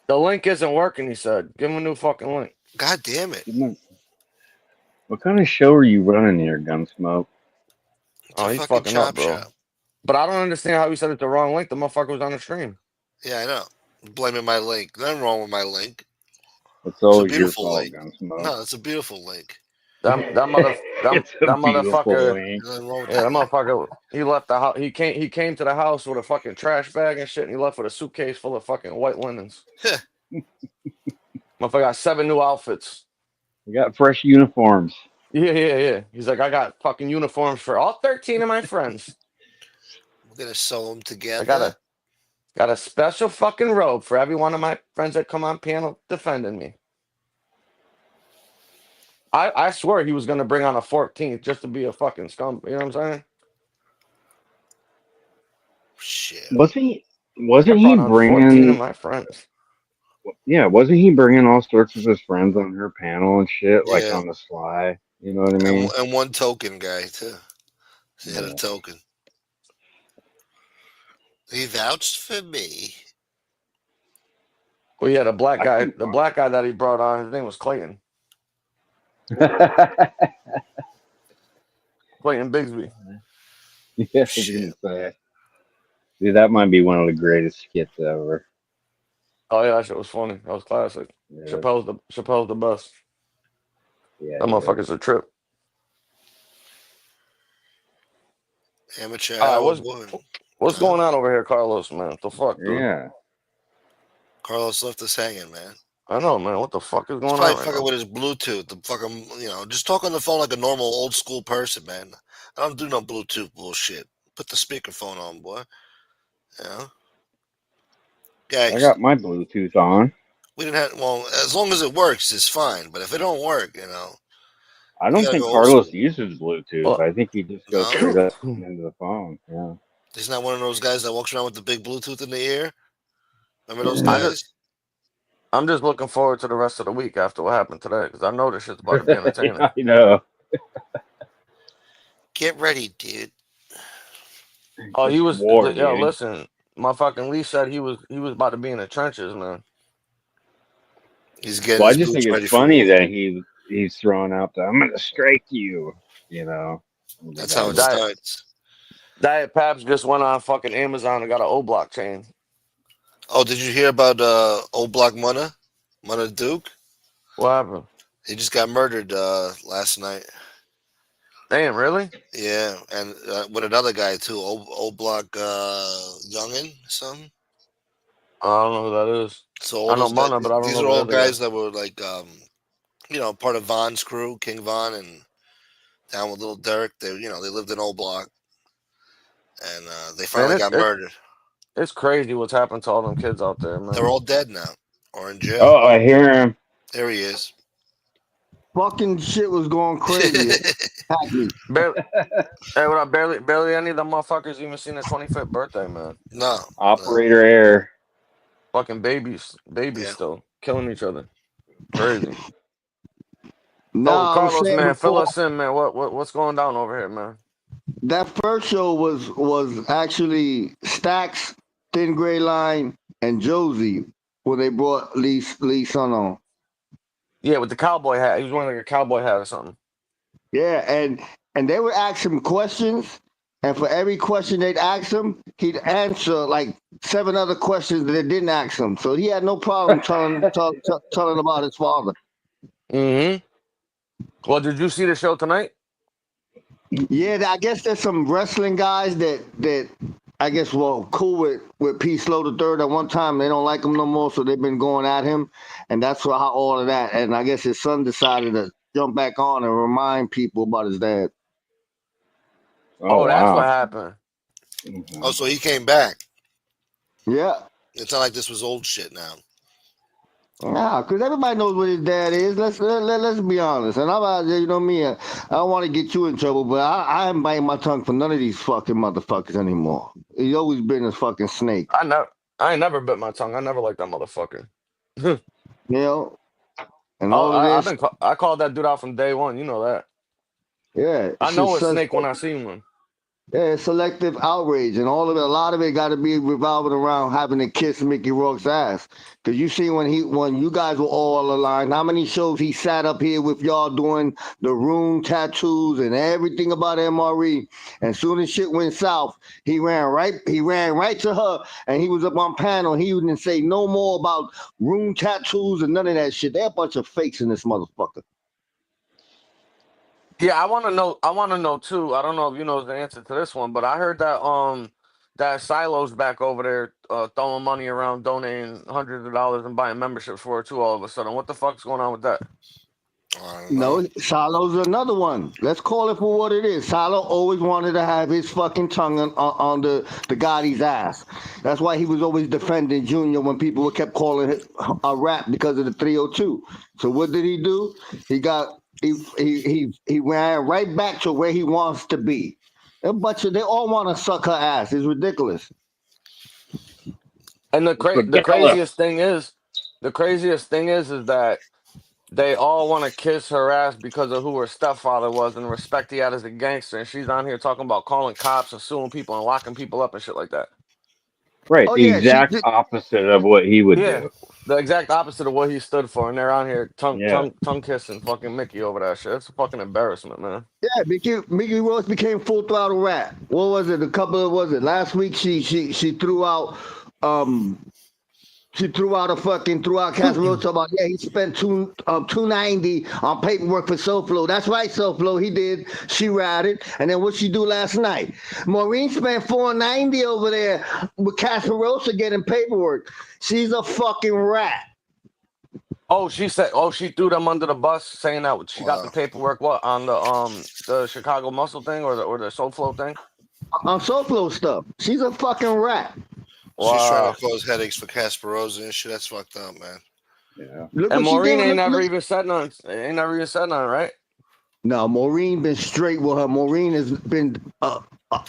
The link isn't working, he said. Give him a new fucking link. God damn it. What kind of show are you running here, Gunsmoke? It's Oh, a he's fucking fucking up, chop bro. shop. But I don't understand how he said it's the wrong link. The motherfucker was on the stream. Yeah, I know. Blaming my link. Nothing wrong with my link. It's It's a always your beautiful fault, link. Gunsmoke. No, it's a beautiful link. It's a That beautiful motherfucker. link. Nothing wrong with Yeah, that. that motherfucker. He left the house. He came to the house with a fucking trash bag and shit, and he left with a suitcase full of fucking white linens. Motherfucker got 7 new outfits. We got fresh uniforms. Yeah, yeah, yeah. He's like, I got fucking uniforms for all 13 of my friends. We're gonna sew them I together. got a special fucking robe for every one of my friends that come on panel defending me. I swear he was gonna bring on a 14th just to be a fucking scum. You know what I'm saying? Shit. I Wasn't he brought on 14 of bringing? my friends. Yeah, wasn't he bringing all sorts of his friends on her panel and shit, like Yeah. on the sly? You know what I mean? And one token guy too. He had a Yeah. token. He vouched for me. Well, yeah, the black I guy, think. the black guy that he brought on, his name was Clayton. Clayton Bigsby. Yeah, I was Shit. gonna say. Dude, that might be one of the greatest skits ever. Oh yeah, that shit was funny. That was classic. Yeah, Chappelle's the best. yeah, That he is. motherfucker's a trip. Amateur All right, hour boy. what's Huh? going on over here, Carlos? Man, what the fuck, dude? Yeah. Carlos left us hanging, man. I know, man. What the fuck is He's going probably on right fucking now? with his Bluetooth. The fucking, just talk on the phone like a normal old school person, man. I don't do no Bluetooth bullshit. Put the speakerphone on, boy. You know? I Gangster. got my Bluetooth on. We didn't have, well, as long as it works, it's fine. But if it don't work, I you don't gotta think go old Carlos school. uses Bluetooth. Well, I think he just goes No? straight up into the phone. Yeah. He's not one of those guys that walks around with the big Bluetooth in the ear. Remember those I Yeah. just guys? I'm just looking forward to the rest of the week after what happened today because I know this shit's about to be entertaining. I know. Get ready, dude. Oh, he It's was war, yo. dude. Listen, my fucking Lee said he was about to be in the trenches, man. He's getting Well, I his just think boots it's ready for funny war. that he's throwing out the "I'm gonna strike you," you know. The That's guy how it looks. Diet starts. Diet Paps just went on fucking Amazon and got an O Block chain. Oh, did you hear about old Block Munna Duke? What happened? He just got murdered last night. Damn, really? Yeah, and with another guy too, old Block Youngin, something. I don't know who that is. So all I know those guys, Mana, but I don't these know are who the all other guy. guys that were like, part of Von's crew, King Von, and down with Little Derek. They lived in old Block, and they Man, finally got murdered. it's crazy what's happened to all them kids out there, They're man. all dead now or in jail. Oh, I hear him. There he is. Fucking shit was going crazy. It had me. Barely, hey, what up? Barely any of the motherfuckers even seen their 25th birthday, man. No, no, Operator Air. Fucking babies yeah. still killing each other. Crazy. No, Oh, I was Carlos, saying man, fill before us in, man. What's going down over here, man? that first show was actually Stacks, Thin Gray Line, and Josie when they brought Lee's son on. Yeah, with the cowboy hat. He was wearing like a cowboy hat or something. Yeah, and they would ask him questions, and for every question they'd ask him, he'd answer like 7 other questions that they didn't ask him. So he had no problem telling about his father. Mm-hmm. Well, did you see the show tonight? Yeah, I guess there's some wrestling guys that I guess cool with P Slow the Third. At one time they don't like him no more, so they've been going at him, and that's how all of that. And I guess his son decided to jump back on and remind people about his dad. Oh Oh, that's what wow. happened. Oh, Mhm. so he came back. Yeah. It's not like this was old shit now. Nah, because everybody knows what his dad is. Let's be honest. And I'm out there, you know me. I don't want to get you in trouble, but I ain't biting my tongue for none of these fucking motherfuckers anymore. He's always been a fucking snake, I ain't never bit my tongue. I never liked that motherfucker. you know. And all of this, I called that dude out from day one. You know that. yeah, I it's just know a such snake when I see one. yeah, selective outrage, and all of it. A lot of it got to be revolving around having to kiss Mickey Rourke's ass. Cause you see when you guys were all aligned, how many shows he sat up here with y'all doing the room tattoos and everything about MRE. And soon as shit went south, he ran right to her, and he was up on panel. He didn't say no more about room tattoos and none of that shit. They're a bunch of fakes in this motherfucker. Yeah, I want to know. I want to know too. I don't know if you know the answer to this one, but I heard that Silo's back over there throwing money around, donating hundreds of dollars and buying memberships for it too. All of a sudden, what the fuck's going on with that? I don't know. No, Solo's another one. Let's call it for what it is. Solo always wanted to have his fucking tongue on the Gotti's ass. That's why he was always defending Junior when people kept calling it a rap because of the 302. So what did he do? He ran right back to where he wants to be. A bunch of they all want to suck her ass. It's ridiculous. And But the Gala, craziest thing is that they all want to kiss her ass because of who her stepfather was and the respect he had as a gangster. And she's on here talking about calling cops and suing people and locking people up and shit like that. right, Oh the yeah, exact opposite of what he would Yeah, do. the exact opposite of what he stood for. And they're on here Yeah. tongue kissing fucking Mickey over that shit. It's a fucking embarrassment, man. yeah, Mickey Rose became full throttle rap. What was it? A couple of was it last week? She threw out um she threw out Casemiro talking about he spent 290 on paperwork for SoFlo. That's right, SoFlo. He did. She ratted. And then what she do last night? Maureen spent 490 over there with Casarosa getting paperwork. She's a fucking rat. Oh, she threw them under the bus, saying that she got the Wow. paperwork. What on the Chicago Muscle thing or the Soul Flow thing? On SoFlo stuff. She's a fucking rat. She's trying Wow. to cause headaches for Kasparov and shit. That's fucked up, man. Yeah. Look And what she did. Maureen ain't Look, never look. even said nothing. Ain't never even said nothing, right? No, Maureen been straight with her. Maureen has been a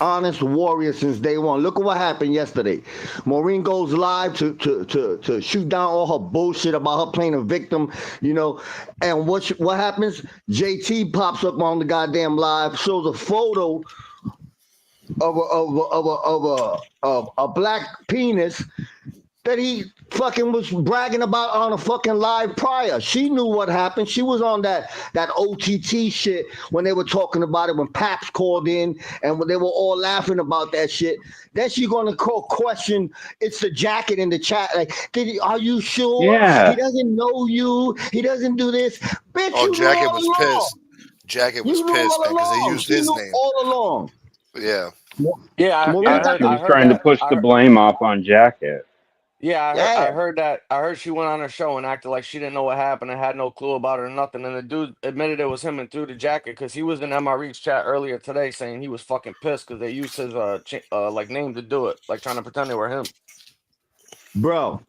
honest warrior since day one. Look at what happened yesterday. Maureen goes live to shoot down all her bullshit about her playing a victim, you know. And what happens? JT pops up on the goddamn live, shows a photo of a black penis that he fucking was bragging about on a fucking live prior. She knew what happened. She was on that OTT shit when they were talking about it when Paps called in and when they were all laughing about that shit. Then she gonna call question. It's the jacket in the chat. Like, are you sure? He Yeah. doesn't know you. He doesn't do this. Bitch, Oh, you knew Jacket all was along. pissed. Jacket was You knew pissed, all man, because they along. used She his knew name. all along. Yeah. Yeah, Maureen I Yeah. got heard She the I was heard trying to that. push the blame off on Jacket. Yeah, I yeah, heard that. I heard she went on her show and acted like she didn't know what happened and had no clue about it or nothing. And the dude admitted it was him and threw the jacket because he was in MRE's chat earlier today saying he was fucking pissed because they used his like name to do it, like trying to pretend they were him. bro.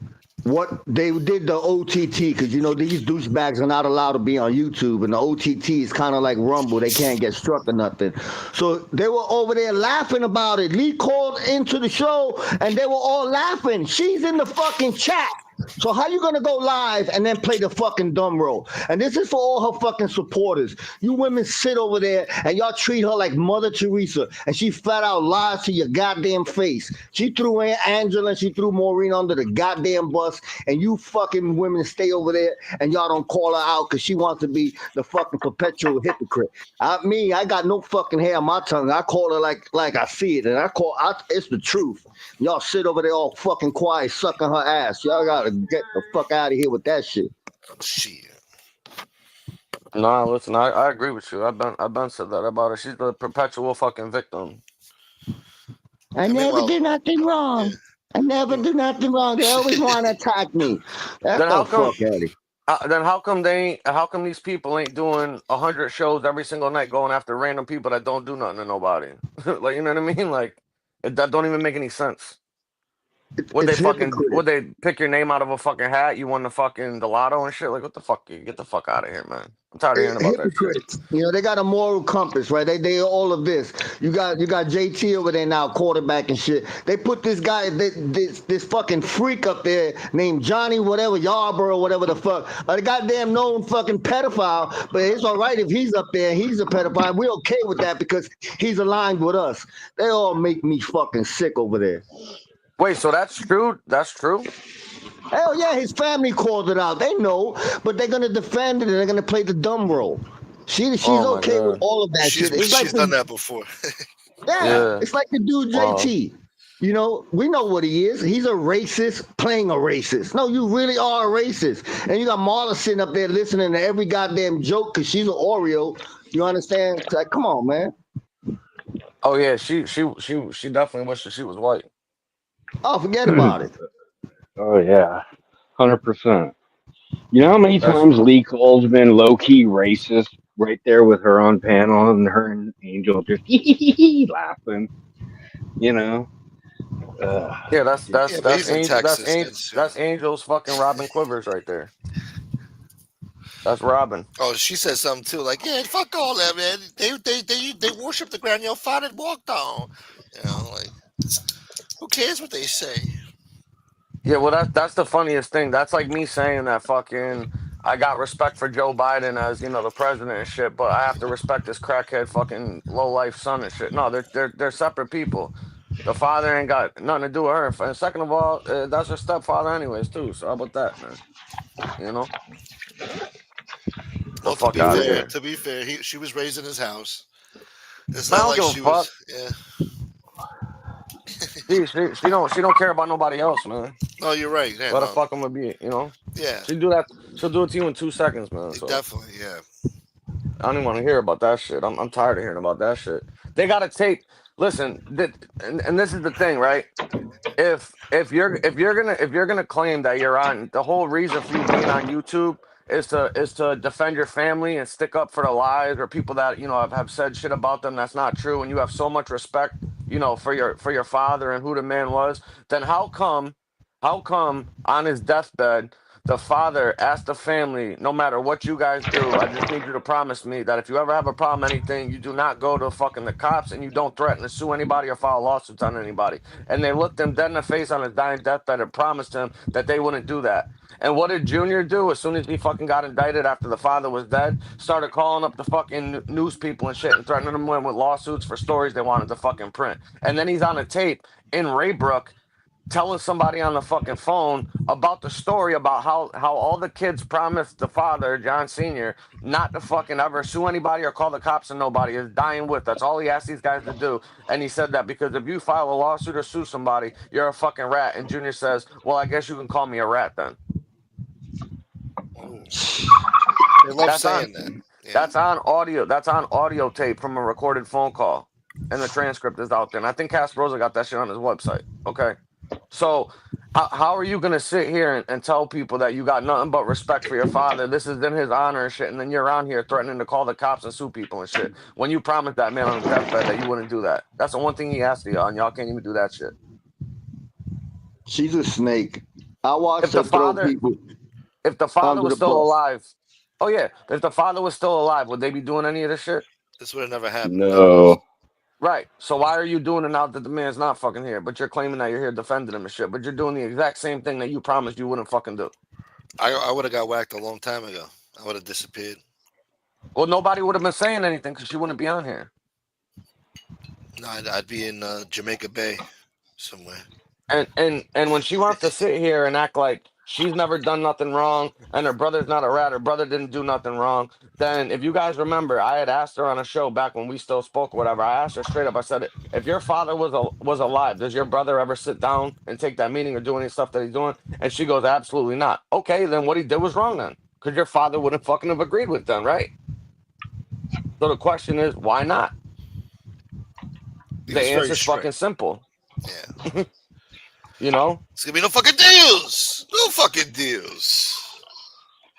What they did the OTT because you know these douchebags are not allowed to be on YouTube, and the OTT is kind of like Rumble; they can't get struck or nothing. So they were over there laughing about it. Lee called into the show, and they were all laughing. She's in the fucking chat. So how you gonna go live and then play the fucking dumb role? And this is for all her fucking supporters. You women sit over there and y'all treat her like Mother Teresa, and she flat out lies to your goddamn face. She threw in Angela, and she threw Maureen under the goddamn bus, and you fucking women stay over there and y'all don't call her out because she wants to be the fucking perpetual hypocrite. I got no fucking hair on my tongue. I call her like I see it, and it's the truth. Y'all sit over there all fucking quiet, sucking her ass. Y'all gotta get the fuck out of here with that shit. Shit. Nah, listen, I agree with you. I've been said that about her. She's the perpetual fucking victim. I And never meanwhile, did nothing yeah. wrong. I never do nothing wrong. They always want to attack me. That's Then the how come? fuck out of Then how come they ain't? How come these people ain't doing 100 shows every single night, going after random people that don't do nothing to nobody? Like, you know what I mean? Like, that don't even make any sense. It's Would hypocrite. they pick your name out of a fucking hat? You won the lotto and shit. Like, what the fuck? Get the fuck out of here, man. I'm tired of hearing about that shit. Hypocrites. You know, they got a moral compass, right? They all of this. You got JT over there now, quarterback and shit. They put this guy, this fucking freak up there named Johnny whatever Yarborough, whatever the fuck, a goddamn known fucking pedophile. But it's all right if he's up there and he's a pedophile. We're okay with that because he's aligned with us. They all make me fucking sick over there. Wait, so that's true? That's true? Hell yeah, his family called it out. They know, but they're gonna defend it and they're gonna play the dumb role. She's Oh my okay with god. all of that shit. It's like She's done that before. yeah, Yeah. it's like the dude Wow. JT. You know, we know what he is. He's a racist playing a racist. No, you really are a racist. And you got Marla sitting up there listening to every goddamn joke because she's an Oreo. You understand? It's like, come on, man. Oh yeah. She definitely wishes she was white. Oh, forget about it. Oh yeah, 100%. You know how many That's times Lee Cole's been low key racist right there with her on panel, and her and Angel just laughing. You know, uh, yeah. That's Yeah, that's but that's he's in Angel. Texas. That's That's Angel's fucking Robin Quivers right there. That's Robin. oh, she said something too, like, yeah, fuck all that, man. They worship the ground your father walked on. You know, like, who cares what they say? Yeah, well, that's the funniest thing. That's like me saying that fucking I got respect for Joe Biden as the president and shit, but I have to respect this crackhead fucking low life son and shit. No, they're separate people. The father ain't got nothing to do with her. And second of all, that's her stepfather anyways too. So how about that, man? You know, the Well, fuck out of here. to be fair, she was raised in his house. It's I not don't like give a she was. fuck. Yeah. She don't care about nobody else, man. No, you're right. Yeah, Let her no. fuck him be. Yeah, She do that. She'll do it to you in 2 seconds, man. So. definitely. Yeah. I don't even want to hear about that shit. I'm tired of hearing about that shit. They got to take. Listen, and this is the thing, right? If you're gonna claim that you're on, the whole reason for you being on YouTube is to defend your family and stick up for the lies or people that have said shit about them that's not true, and you have so much respect for your father and who the man was, then how come on his deathbed the father asked the family, no matter what you guys do, I just need you to promise me that if you ever have a problem, anything, you do not go to fucking the cops and you don't threaten to sue anybody or file lawsuits on anybody. And they looked him dead in the face on his dying deathbed and promised him that they wouldn't do that. And what did Junior do as soon as he fucking got indicted after the father was dead? Started calling up the fucking news people and shit and threatening them with lawsuits for stories they wanted to fucking print. And then he's on a tape in Raybrook telling somebody on the fucking phone about the story about how all the kids promised the father, John Sr., not to fucking ever sue anybody or call the cops on nobody, is dying with. That's all he asked these guys to do. And he said that because if you file a lawsuit or sue somebody, you're a fucking rat. And Junior says, well, I guess you can call me a rat then. Ooh. They love That's on saying that. Yeah. that's on audio. That's on audio tape from a recorded phone call. And the transcript is out there. And I think Castroza got that shit on his website. Okay. So, how are you gonna sit here and tell people that you got nothing but respect for your father? This is in his honor and shit, and then you're around here threatening to call the cops and sue people and shit. When you promised that man on his deathbed that you wouldn't do that. That's the one thing he asked y'all, and y'all can't even do that shit. She's a snake. I watched If the her throw father, people if the father under was the still bus. alive, oh yeah, if the father was still alive, would they be doing any of this shit? This would have never happened. No. no. Right. So why are you doing it now that the man's not fucking here? But you're claiming that you're here defending him and shit. But you're doing the exact same thing that you promised you wouldn't fucking do. I would have got whacked a long time ago. I would have disappeared. Well, nobody would have been saying anything because she wouldn't be on here. No, I'd be in Jamaica Bay somewhere. And when she wants to sit here and act like she's never done nothing wrong and her brother's not a rat, her brother didn't do nothing wrong, then if you guys remember, I had asked her on a show back when we still spoke or whatever. I asked her straight up. I said, if your father was alive, does your brother ever sit down and take that meeting or do any stuff that he's doing? And she goes, absolutely not. Okay, then what he did was wrong then, because your father wouldn't fucking have agreed with them, right? So the question is, why not? He The was very answer's strict. fucking simple. Yeah. You know? It's gonna be no fucking deals. No fucking deals.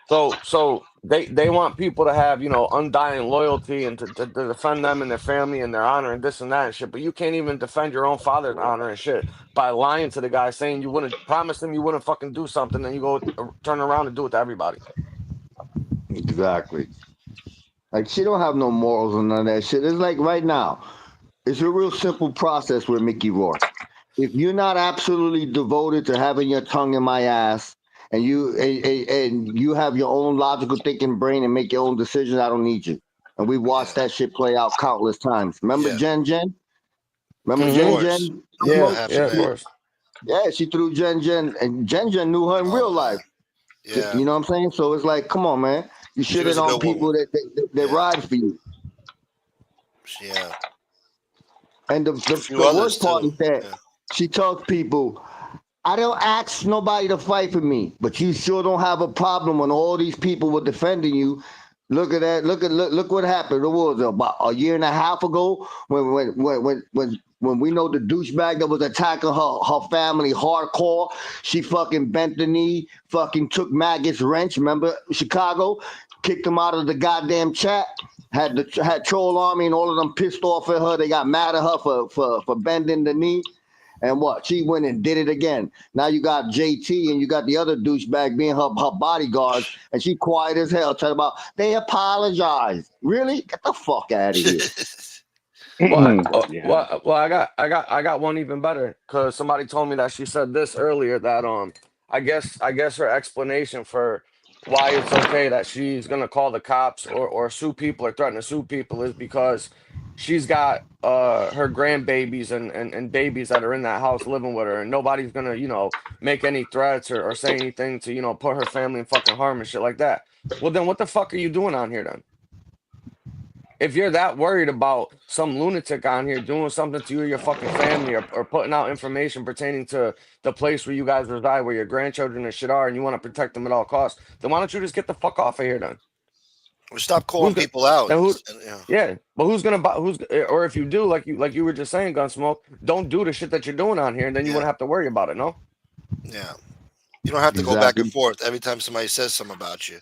So they want people to have, you know, undying loyalty and to defend them and their family and their honor and this and that and shit. But you can't even defend your own father's honor and shit by lying to the guy, saying you wouldn't promise him you wouldn't fucking do something, and you go turn around and do it to everybody. Exactly. Like she don't have no morals and none of that shit. It's like right now, it's a real simple process with Mickey Rourke. If you're not absolutely devoted to having your tongue in my ass and you have your own logical thinking brain and make your own decisions, I don't need you. And we've watched Yeah. that shit play out countless times. Remember Yeah. Jen? Remember Of Mm-hmm. course. Jen? Yeah, what Yeah, happened yeah, of there? course. Yeah, she threw Jen, and Jen knew her in real Oh man. life. Yeah. You know what I'm saying? So it's like, come on, man. You She shit was it a on good woman. people that Yeah. ride for you. Yeah. And A the few others worst part too. is that Yeah. she tells people, I don't ask nobody to fight for me, but you sure don't have a problem when all these people were defending you. Look at that. Look what happened. It was about a year and a half ago when we know the douchebag that was attacking her family hardcore. She fucking bent the knee, fucking took Maggot's wrench. Remember Chicago? Kicked him out of the goddamn chat. Had troll army and all of them pissed off at her. They got mad at her for bending the knee. And what? She went and did it again. Now you got JT and you got the other douchebag being her bodyguards, and she quiet as hell, talking about they apologize. Really? Get the fuck out of here. Yeah. Well, I got one even better because somebody told me that she said this earlier that I guess her explanation for why it's okay that she's gonna call the cops or sue people or threaten to sue people is because she's got her grandbabies and babies that are in that house living with her, and nobody's gonna, you know, make any threats or say anything to, you know, put her family in fucking harm and shit like that. Well, then what the fuck are you doing on here then? If you're that worried about some lunatic on here doing something to you or your fucking family, or putting out information pertaining to the place where you guys reside, where your grandchildren and shit are, and you want to protect them at all costs, then why don't you just get the fuck off of here then? Or stop calling Who's gonna people out. then who? And, you know, Yeah, but who's gonna buy? Or if you do, like you were just saying, Gunsmoke, don't do the shit that you're doing on here, and then you yeah. wouldn't have to worry about it. No. Yeah. You don't have to go back and Exactly. forth every time somebody says something about you.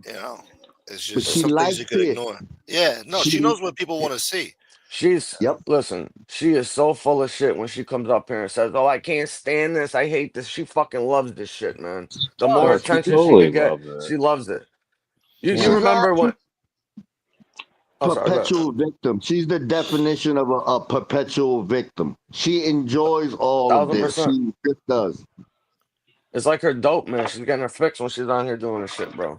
You know, it's But just she some things you likes could it. ignore. Yeah, no, she She knows what people want to see. She's Yep. listen, she is so full of shit when she comes up here and says, "Oh, I can't stand this. I hate this." She fucking loves this shit, man. The more Oh, she attention she totally could get, loves it. she loves it. You Yeah. she's remember actually when? Oh, sorry, go ahead. perpetual victim. She's the definition of a perpetual victim. She enjoys all of Thousand this. percent. She just does. It's like her dope, man. She's getting her fix when she's on here doing this shit, bro.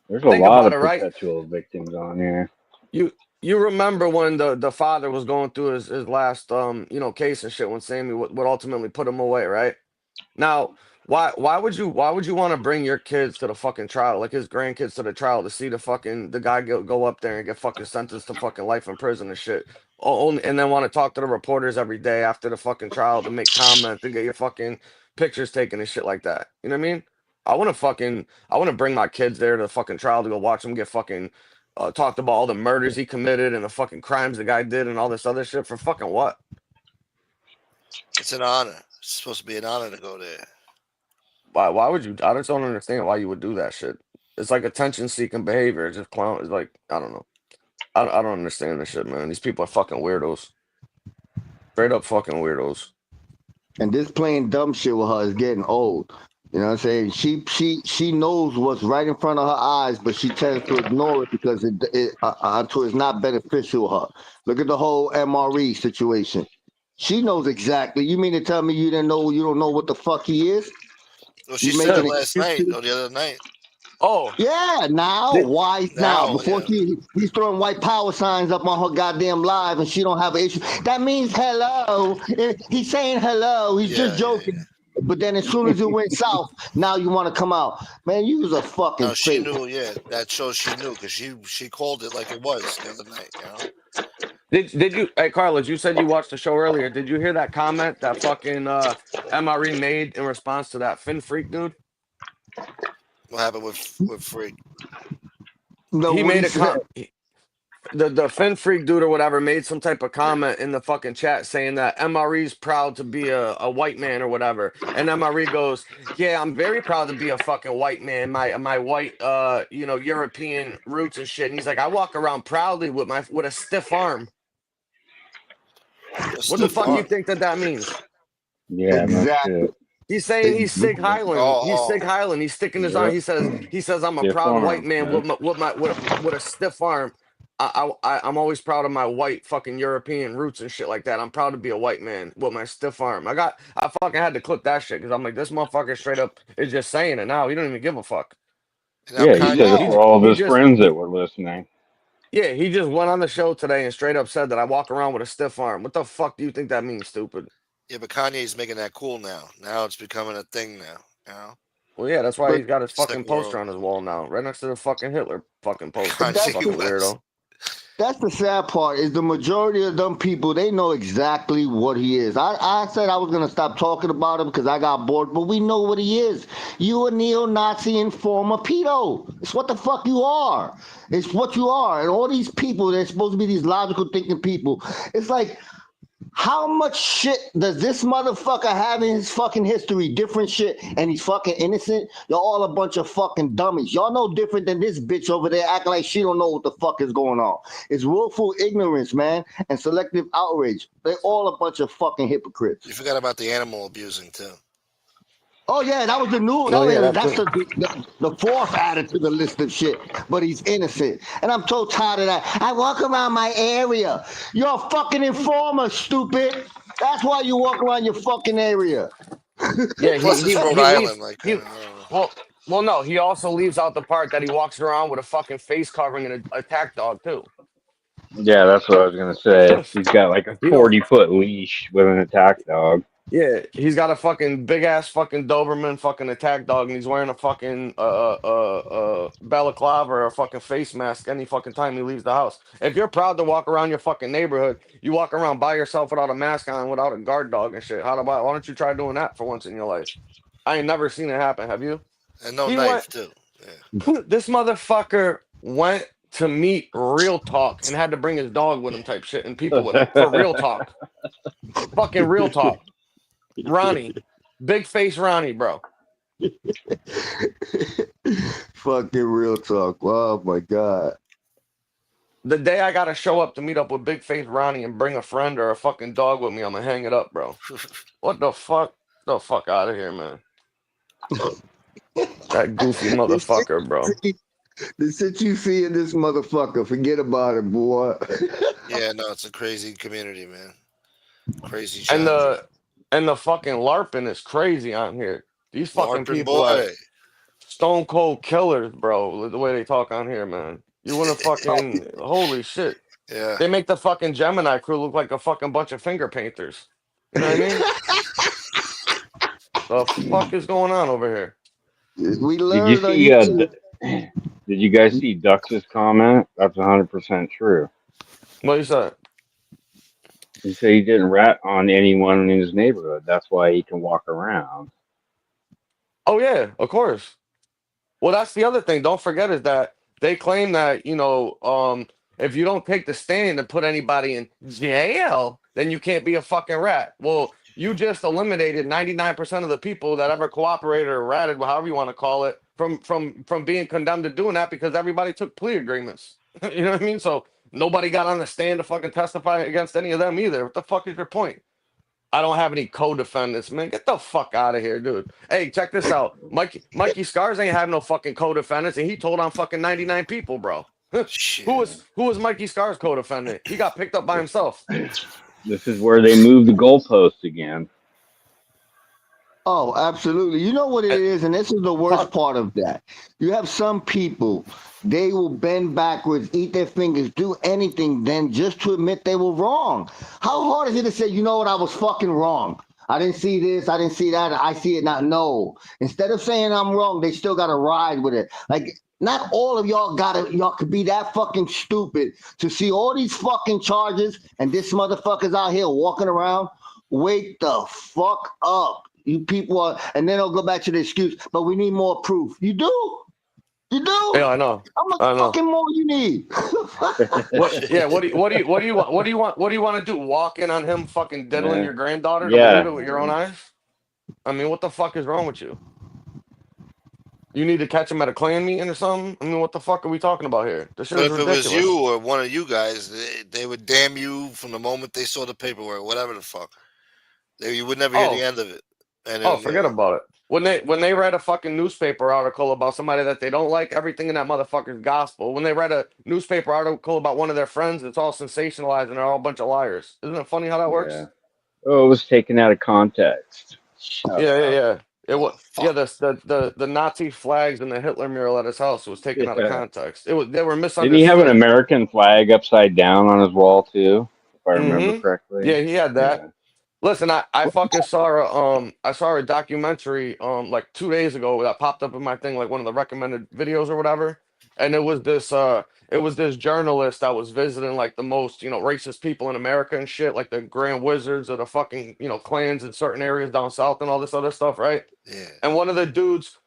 There's a Think lot about it, of right? perpetual victims on here. You you remember when the father was going through his last you know, case and shit when Sammy would ultimately put him away, right? Now, why would you want to bring your kids to the fucking trial, like his grandkids to the trial, to see the guy go up there and get fucking sentenced to fucking life in prison and shit, and then want to talk to the reporters every day after the fucking trial to make comments and get your fucking pictures taken and shit like that. You know what I mean? I want to bring my kids there to the fucking trial to go watch them get fucking talked about all the murders he committed and the fucking crimes the guy did and all this other shit for fucking what? It's an honor. It's supposed to be an honor to go there. Why would you? I just don't understand why you would do that shit. It's like attention seeking behavior. It's just clown. It's like, I don't know. I don't understand this shit, man. These people are fucking weirdos. Straight up fucking weirdos. And this playing dumb shit with her is getting old. You know what I'm saying? She knows what's right in front of her eyes, but she tends to ignore it because until it's not beneficial to her. Look at the whole MRE situation. She knows exactly. You mean to tell me you didn't know? You don't know what the fuck he is? Well, she You said it making last night excuses? or the other night. Oh, Yeah, now did, why now? Now, Before yeah. he's throwing white power signs up on her goddamn live, and she don't have an issue. That means hello. He's saying hello. He's just Yeah, yeah, joking. But then as soon as it went south, now you want to come out, man. You was a fucking No, she fake. knew. Yeah, that shows she knew because she called it like it was the other night. You know did you? Hey, Carlos, you said you watched the show earlier. Did you hear that comment that fucking MRE made in response to that Fin Freak dude? what happened with Freak? No, He what he made a said. the Fin Freak dude or whatever made some type of comment in the fucking chat saying that MRE's proud to be a white man or whatever. And MRE goes, "Yeah, I'm very proud to be a fucking white man. My white European roots and shit." And he's like, "I walk around proudly with a stiff arm." A What the stiff fuck you arm. think that means? Yeah, no Exactly. shit. He's saying he's Sig Exactly. Highland. He's Oh, Sig Highland. He's sticking his arm. Yep. He says I'm a Stiff proud white arm, man man. with a stiff arm. I'm always proud of my white fucking European roots and shit like that. I'm proud to be a white man with my stiff arm. I fucking had to clip that shit because I'm like, this motherfucker straight up is just saying it now. He don't even give a fuck. and now Yeah, he said Kanye. it Yeah. for all of He his just friends that were listening. yeah, he just went on the show today and straight up said that I walk around with a stiff arm. What the fuck do you think that means, stupid? Yeah, but Kanye's making that cool now. Now it's becoming a thing now. You know, Well, yeah, that's why But he's got his fucking second poster world. on his wall now, right next to the fucking Hitler fucking poster. that's Kanye the Fucking West. weirdo. that's the sad part is the majority of them people they know exactly what he is. I said I was gonna stop talking about him because I got bored, but we know what he is. You a neo-Nazi and former pedo. It's what the fuck you are. It's what you are. And all these people, they're supposed to be these logical thinking people. It's like how much shit does this motherfucker have in his fucking history? Different shit, and he's fucking innocent. You're all a bunch of fucking dummies. Y'all no different than this bitch over there acting like she don't know what the fuck is going on. It's willful ignorance, man, and selective outrage. They're all a bunch of fucking hypocrites. You forgot about the animal abusing too. Oh yeah, that was the new. Oh yeah, that That's too. the fourth added to the list of shit. But he's innocent, and I'm so tired of that. I walk around my area. You're a fucking informer, stupid. That's why you walk around your fucking area. Yeah, Plus, it's Rhode he Island. leaves Like, he I don't know. well no, he also leaves out the part that he walks around with a fucking face covering and a attack dog too. Yeah, that's what I was gonna say. He's got like a You know, 40-foot leash with an attack dog. yeah, he's got a fucking big ass fucking Doberman fucking attack dog, and he's wearing a fucking balaclava or a fucking face mask any fucking time he leaves the house. If you're proud to walk around your fucking neighborhood, you walk around by yourself without a mask on, without a guard dog and shit. Why don't you try doing that for once in your life? I ain't never seen it happen. Have you? And no He went. knife too. Yeah. This motherfucker went to meet Real Talk and had to bring his dog with him, type shit, and people with him for Real Talk. Fucking Real Talk. Ronnie, big face Ronnie, bro. Fucking real talk. Oh my god. The day I gotta show up to meet up with big face Ronnie and bring a friend or a fucking dog with me, I'm gonna hang it up, bro. What the fuck? The fuck out of here, man. That goofy The shit, motherfucker, bro. the shit you see in this motherfucker, forget about it, boy. Yeah, no, it's a crazy community, man. Crazy And genre. the fucking LARPing is crazy on here. These fucking LARPing people boy. at Stone Cold Killers, bro. The way they talk on here, man. You wanna fucking holy shit. Yeah. They make the fucking Gemini crew look like a fucking bunch of finger painters. You know what I mean? The fuck is going on over here? We Did you learned on see? YouTube. Did you guys see Dux's comment? That's 100% true. What you said? He said he didn't rat on anyone in his neighborhood. That's why he can walk around. Oh yeah, of course. Well, that's the other thing. Don't forget is that they claim that if you don't take the stand and put anybody in jail, then you can't be a fucking rat. Well, you just eliminated 99% of the people that ever cooperated or ratted, however you want to call it, from being condemned to doing that because everybody took plea agreements. You know what I mean? So nobody got on the stand to fucking testify against any of them either. What the fuck is your point? I don't have any co-defendants, man. Get the fuck out of here, dude. Hey, check this out. Mikey Scars ain't have no fucking co-defendants, and he told on fucking 99 people, bro. who Shit. Yeah. was Mikey Scars' co-defendant? He got picked up by himself. This is where they move the goalposts again. Oh, absolutely. You know what it Eh, is, and this is the worst Fuck. part of that. You have some people, they will bend backwards, eat their fingers, do anything then just to admit they were wrong. How hard is it to say, you know what, I was fucking wrong? I didn't see this, I didn't see that, I see it now. No. Instead of saying I'm wrong, they still gotta ride with it. Like, not all of y'all could be that fucking stupid to see all these fucking charges and this motherfucker's out here walking around. Wake the fuck up. You people are, and then they'll go back to the excuse, but we need more proof. You do? You Yeah, do? I know. How much I know. fucking more you need? What? Yeah. What do you want to do? Walk in on him fucking diddling Yeah. your granddaughter to believe Yeah. it with your own eyes? I mean, what the fuck is wrong with you? You need to catch him at a clan meeting or something? I mean, what the fuck are we talking about here? This shit But is if it was ridiculous. you or one of you guys, they would damn you from the moment they saw the paperwork, whatever the fuck. You would never hear the Oh, end of it. And oh, then, forget about it. When they read a fucking newspaper article about somebody that they don't like, everything in that motherfucker's gospel. When they read a newspaper article about one of their friends, it's all sensationalized and they're all a bunch of liars. Isn't it funny how that Yeah. works? Oh, it was taken out of context. Shut Yeah, yeah, up. yeah. It oh was yeah. fuck, The Nazi flags and the Hitler mural at his house was taken out of Yeah. context. It was they were Didn't he have an misunderstood. American flag upside down on his wall too? If I remember Mm-hmm. correctly. Yeah, he had that. Yeah. Listen, I fucking saw a documentary like 2 days ago that popped up in my thing like one of the recommended videos or whatever. And it was this journalist that was visiting like the most, racist people in America and shit, like the Grand Wizards or the fucking, clans in certain areas down south and all this other stuff, right? yeah, And one of the dudes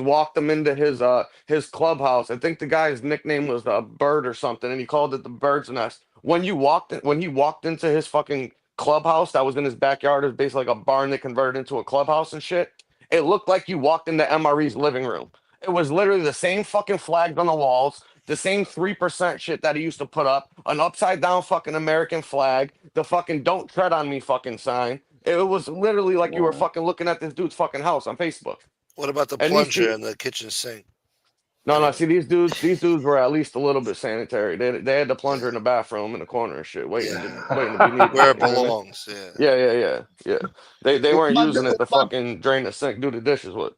walked him into his clubhouse. I think the guy's nickname was Bird or something, and he called it the Bird's Nest. When he walked into his fucking clubhouse that was in his backyard, it was basically like a barn that converted into a clubhouse and shit. It looked like you walked into MRE's living room. It was literally the same fucking flags on the walls, the same 3% shit that he used to put up, an upside down fucking American flag, the fucking "Don't tread on me" fucking sign. It was literally like you were Wow. fucking looking at this dude's fucking house on Facebook. what about the And these plunger people, in the kitchen sink? no, no, Anyway, see these dudes were at least a little bit sanitary. They had the plunger in yeah, the bathroom in the corner and shit, yeah, waiting to be needed. where it You know what I mean? belongs. Yeah, Yeah, yeah, yeah, yeah. They what weren't about using it to fucking drain the sink, do the dishes with.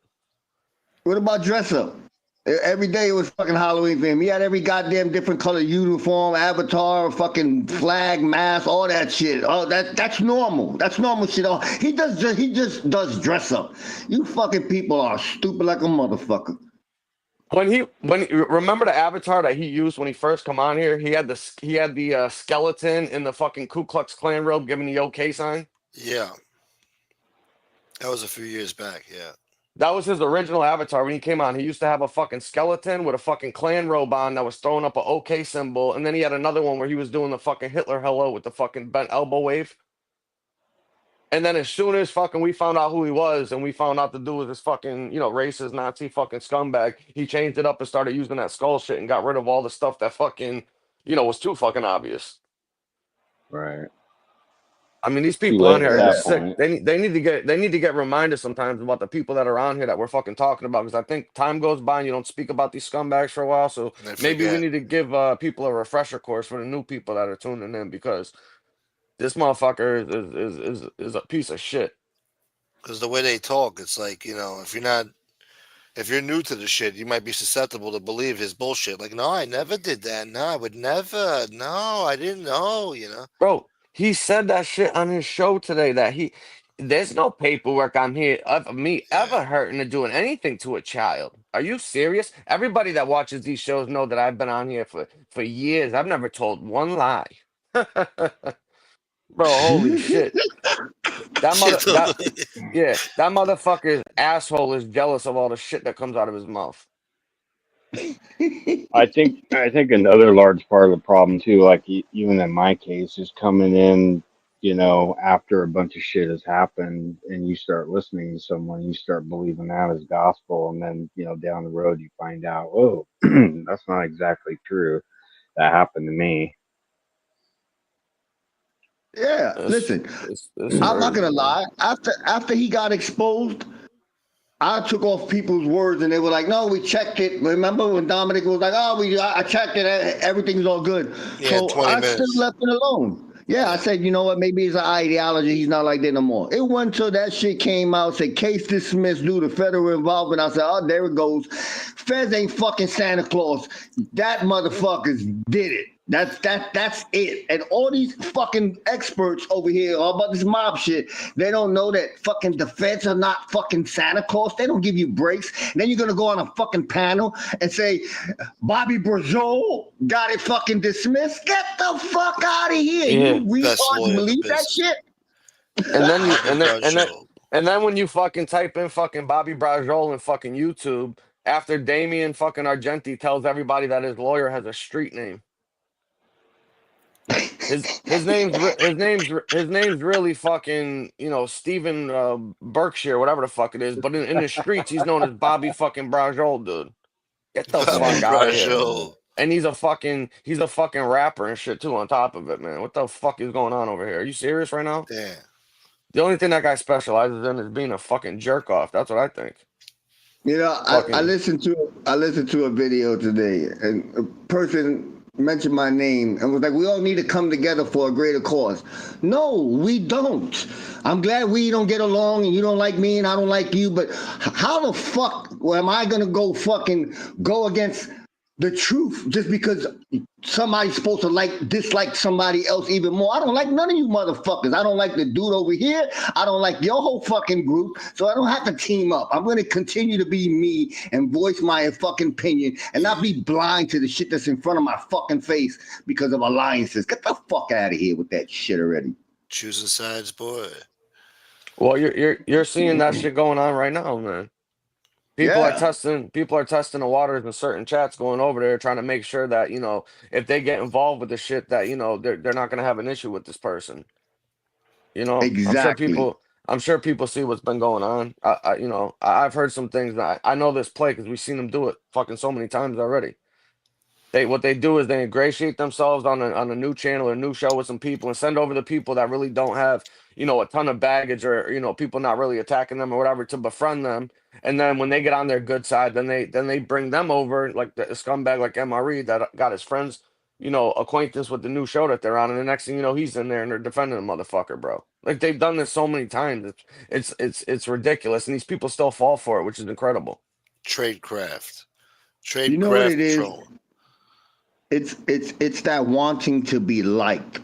what about dress up? Every day it was fucking Halloween for him. He had every goddamn different color uniform, avatar, fucking flag, mask, all that shit. Oh, that's normal. That's normal shit. Oh, he just does dress up. You fucking people are stupid like a motherfucker. Remember the avatar that he used when he first come on here, he had the skeleton in the fucking Ku Klux Klan robe giving the OK sign. yeah, that was a few years back. Yeah, That was his original avatar when he came on. He used to have a fucking skeleton with a fucking Klan robe on that was throwing up a OK symbol, and then he had another one where he was doing the fucking Hitler hello with the fucking bent elbow wave. And then as soon as fucking we found out who he was and we found out the dude was this fucking, racist Nazi fucking scumbag, he changed it up and started using that skull shit and got rid of all the stuff that fucking, was too fucking obvious. Right. I mean, these Too people on late here at are that just sick. point. They need to get reminded sometimes about the people that are on here that we're fucking talking about because I think time goes by and you don't speak about these scumbags for a while. So and they maybe we forget need to give people a refresher course for the new people that are tuning in because this motherfucker is a piece of shit. because the way they talk, it's like if you're new to the shit, you might be susceptible to believe his bullshit. Like, no, I never did that. No, I would never. No, I didn't know. Bro, he said that shit on his show today that there's no paperwork on here of me Yeah. ever hurting or doing anything to a child. Are you serious? Everybody that watches these shows know that I've been on here for years. I've never told one lie. Bro, holy shit. That mother that yeah, that motherfucker's asshole is jealous of all the shit that comes out of his mouth. I think another large part of the problem too, like even in my case, is coming in, after a bunch of shit has happened, and you start listening to someone, you start believing that as gospel, and then down the road you find out, oh, that's not exactly true. That happened to me. Yeah, listen, It's I'm not crazy, gonna man. lie. After he got exposed, I took off people's words and they were like, "No, we checked it." Remember when Dominic was like, "Oh, I checked it. Everything's all good." Yeah, So 20 I still minutes. left it alone. Yeah, I Yeah. said, you know what? Maybe it's an ideology. He's not like that no more. It went till that shit came out, said case dismissed due to federal involvement. I said, oh, there it goes. Feds ain't fucking Santa Claus. That motherfuckers did it. That's it. And all these fucking experts over here all about this mob shit, they don't know that fucking the feds are not fucking Santa Claus. They don't give you breaks. And then you're gonna go on a fucking panel and say Bobby Brajol got it fucking dismissed. Get the fuck out of here. Yeah. You Best retard lawyer in the believe that business. shit? And then you Bobby Bradshaw. and then when you fucking type in fucking Bobby Brajol in fucking YouTube after Damian fucking Argenti tells everybody that his lawyer has a street name. His name's really fucking Stephen Berkshire, whatever the fuck it is. But in the streets, he's known as Bobby fucking Brajol, dude. Get the Bobby fuck Yeah, out of here. yeah. Bradshaw. And he's a fucking rapper and shit too on top of it, man. What the fuck is going on over here? Are you serious right now? Damn. The only thing that guy specializes in is being a fucking jerk off. That's what I think. You know, I Fucking listened to a video today, and a person mentioned my name and was like, "We all need to come together for a greater cause." No, we don't. I'm glad we don't get along, and you don't like me, and I don't like you. But how the fuck am I gonna go against the truth just because somebody's supposed to dislike somebody else even more? I don't like none of you motherfuckers. I don't like the dude over here. I don't like your whole fucking group. So I don't have to team up. I'm gonna continue to be me and voice my fucking opinion and not be blind to the shit that's in front of my fucking face because of alliances. Get the fuck out of here with that shit already. Choosing sides, boy. well, you're seeing that shit going on right now, man. Yeah, People are testing the waters in certain chats going over there trying to make sure that, if they get involved with the shit that, they're not gonna have an issue with this person. exactly. I'm sure people see what's been going on. I've heard some things that I know this play because we've seen them do it fucking so many times already. What they do is they ingratiate themselves on a new channel or a new show with some people and send over the people that really don't have a ton of baggage or people not really attacking them or whatever to befriend them. And then when they get on their good side, then they bring them over like the scumbag like MRE that got his friends acquaintance with the new show that they're on, and the next thing you know he's in there and they're defending the motherfucker, bro. Like they've done this so many times, it's ridiculous, and these people still fall for it, which is incredible. Tradecraft. You know what Tradecraft it is? trolling. It's that wanting to be liked.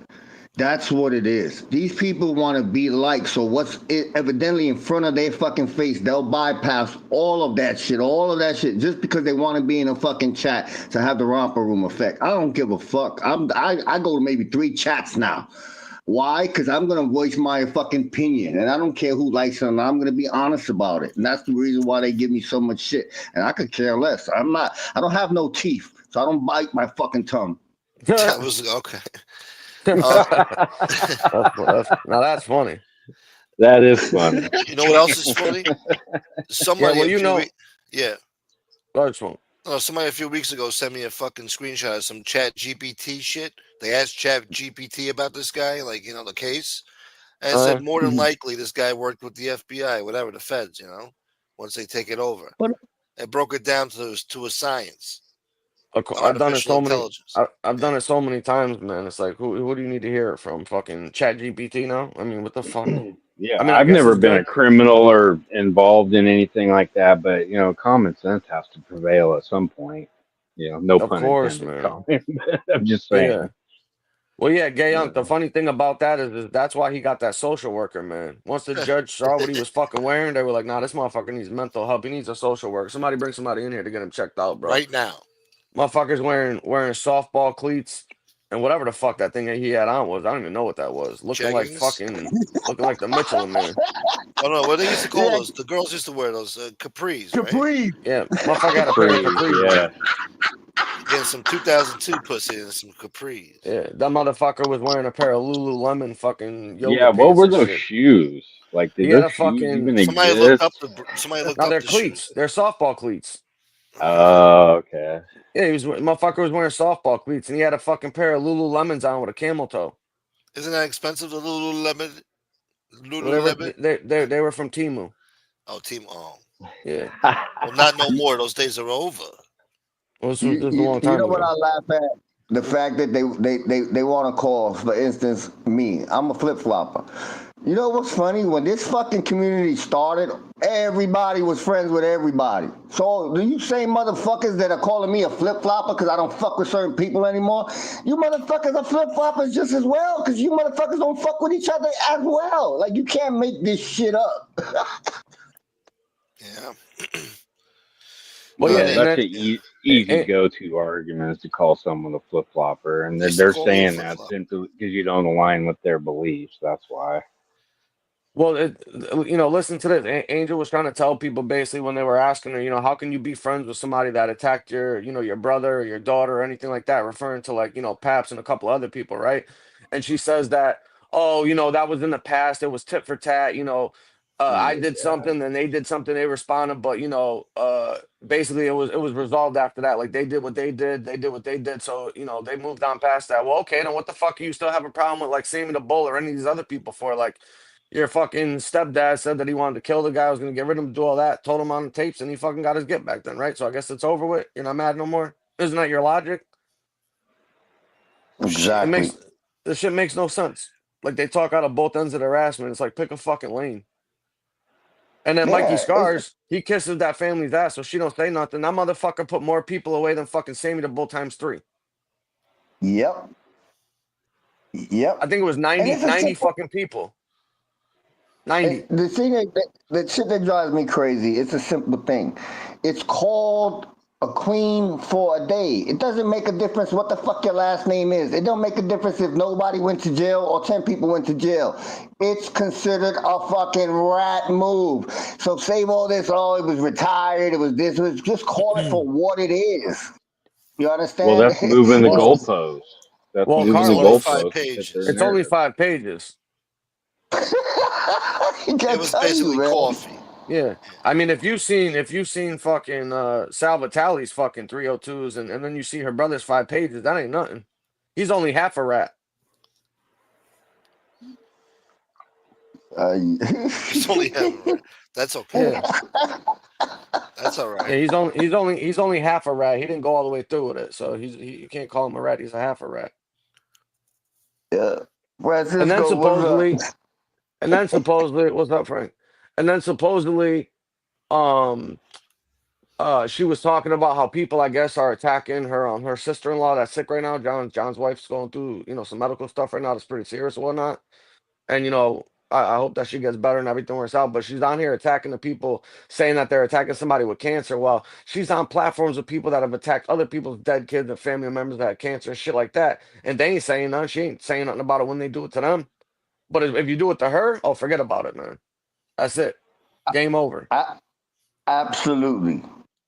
That's what it is. These people want to be liked. So what's evidently in front of their fucking face, they'll bypass all of that shit, just because they want to be in a fucking chat to have the romper room effect. I don't give a fuck. I go to maybe 3 chats now. Why? Because I'm gonna voice my fucking opinion, and I don't care who likes it. I'm gonna be honest about it, and that's the reason why they give me so much shit. And I could care less. I don't have no teeth, so I don't bite my fucking tongue. That was okay. Uh, Now that's funny. That is funny. you know what else is funny? Yeah, Somebody well, a few weeks, yeah. that's funny. Somebody a few weeks ago sent me a fucking screenshot of some Chat GPT shit. They asked Chat GPT about this guy, like the case, and it said Uh, more than likely this guy worked with the FBI, whatever the feds, once they take it over. But It broke it down to a science, I've done it artificial so many. intelligence. I've done it so many times, man. It's like, who do you need to hear it from? Fucking Chat GPT now? I mean, what the fuck? Yeah, I mean, I I've guess never it's been a good. criminal or involved in anything like that, but common sense has to prevail at some point. No Of pun course, intended, man. Colin. I'm just Yeah. saying. Well, yeah, Gay Yeah. Young. The funny thing about that is that's why he got that social worker, man. Once the judge saw what he was fucking wearing, they were like, "Nah, this motherfucker needs mental help. He needs a social worker. Somebody bring somebody in here to get him checked out, bro." Right now, Motherfuckers wearing softball cleats and whatever the fuck that thing that he had on was. I don't even know what that was. jeggings. Looking like the Michelin Man. Oh no, what they used to call yeah, those? The girls used to wear those capris, right? Capri. Yeah, motherfucker had a pair of Capris, capris yeah. on. Getting some 2002 pussy and some capris. Yeah, that motherfucker was wearing a pair of Lululemon fucking yoga Yeah, what pants were and those shit. shoes? Like, He did had those a shoes fucking. even Somebody looked up exist? Now they're the shoes. cleats. They're softball cleats. Oh, okay. Yeah, motherfucker was wearing softball cleats, and he had a fucking pair of Lululemons on with a camel toe. Isn't that expensive? The Lululemon. Whatever. Lululemon. They were from Timu. Oh, team. Oh, Yeah. well, not no more. Those days are over. This was a long You time know what ago. I laugh at? The fact that they want to call, for instance, me. I'm a flip flopper. You know what's funny? When this fucking community started, everybody was friends with everybody. So do you same motherfuckers that are calling me a flip flopper because I don't fuck with certain people anymore? You motherfuckers are flip floppers just as well because you motherfuckers don't fuck with each other as well. Like you can't make this shit up. Yeah. Well, No, yeah, Yeah, they. and that's then a easy it, go-to argument is to call someone a flip-flopper, and They used to they're call me a saying flip that flop. simply because you don't align with their beliefs. That's why. well, listen to this. Angel was trying to tell people basically when they were asking her, how can you be friends with somebody that attacked your brother or your daughter or anything like that, referring to like, Paps and a couple other people, right? And she says that, oh, that was in the past. It was tit for tat. I Yeah. did something, then they did something. They responded, but basically it was resolved after that. Like they did what they did what they did. So they moved on past that. Well, okay, then what the fuck do you still have a problem with like Sammy the Bull or any of these other people for? Like your fucking stepdad said that he wanted to kill the guy, was gonna get rid of him, do all that, told him on the tapes, and he fucking got his get back then, right? So I guess it's over with. You're not mad no more. Isn't that your logic? Shit. It Exactly. makes this shit makes no sense. Like they talk out of both ends of their ass, man. It's like pick a fucking lane. And then Mikey Yeah. Scars, he kisses that family's ass, so she don't say nothing. That motherfucker put more people away than fucking Sammy the Bull times three. Yep. I Yep. think it was And 90, it's a 90 simple. fucking people. 90. The thing that shit that drives me crazy, it's a simple thing. It's called a queen for a day. It doesn't make a difference what the fuck your last name is. It don't make a difference if nobody went to jail or 10 people went to jail. It's considered a fucking rat move. So save all this, oh, it was retired, it was this, it was, just call it for what it is. You Well, understand? that's moving the Well, goalposts. That's well, moving It's the only Carlos, 5 goalposts to fit their it's pages. only narrative. 5 pages. I It can't was tell you, basically man. coffee. Yeah. I mean, if you've seen fucking Salvatali's fucking 302s and then you see her brother's 5 pages, that ain't nothing. He's only half a rat. Uh, It's only half of it. That's okay. Yeah. That's all Yeah, right. he's only half a rat. He didn't go all the way through with it. So you can't call him a rat. He's a half a rat. yeah. And then Francisco, what's supposedly, up? what's up, Frank? And then supposedly, um, she was talking about how people, I guess, are attacking her sister-in-law that's sick right now. John's wife's going through, some medical stuff right now that's pretty serious and whatnot. And I hope that she gets better and everything works out. But she's on here attacking the people, saying that they're attacking somebody with cancer. Well, she's on platforms with people that have attacked other people's dead kids and family members that had cancer and shit like that. And they ain't saying nothing. She ain't saying nothing about it when they do it to them. But if you do it to her, oh, forget about it, man. That's it. Game over. I, absolutely.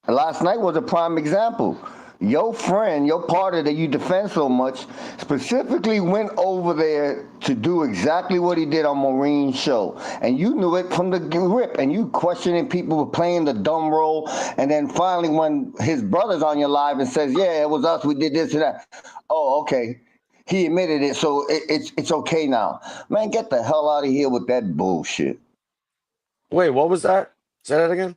Last night was a prime example. Your friend, your partner that you defend so much, specifically went over there to do exactly what he did on Maureen's show. And you knew it from the rip. And you questioning people were playing the dumb role. And then finally, when his brother's on your live and says, yeah, it was us, we did this and that. Oh, okay. He admitted it, so it's okay now. Man, get the hell out of here with that bullshit. Wait, what was that? Say that again.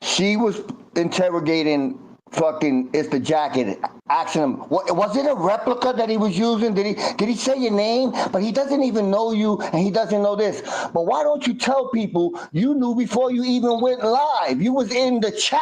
She was interrogating fucking it's the jacket, asking him, what was it a replica that he was using? Did he say your name? But he doesn't even know you and he doesn't know this. But why don't you tell people you knew before you even went live? You was in the chat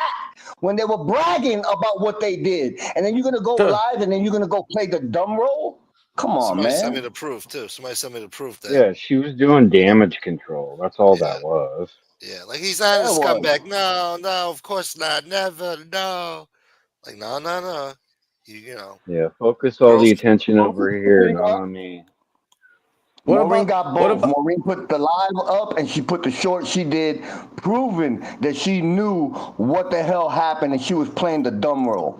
when they were bragging about what they did. And then you're gonna go Tuh. live and then you're gonna go play the dumb role? Come on, Somebody sent me man. the proof too. Somebody sent me the proof that Yeah, she was doing damage control. That's all yeah, that was. yeah. Like he's not a That was. scumbag. No, no, of course not. Never, no. Like no, no, no. Yeah, focus all the Girls. attention over here, not on me. What Maureen about got what both. about Maureen put the live up and she put the short she did, proving that she knew what the hell happened and she was playing the dumb role.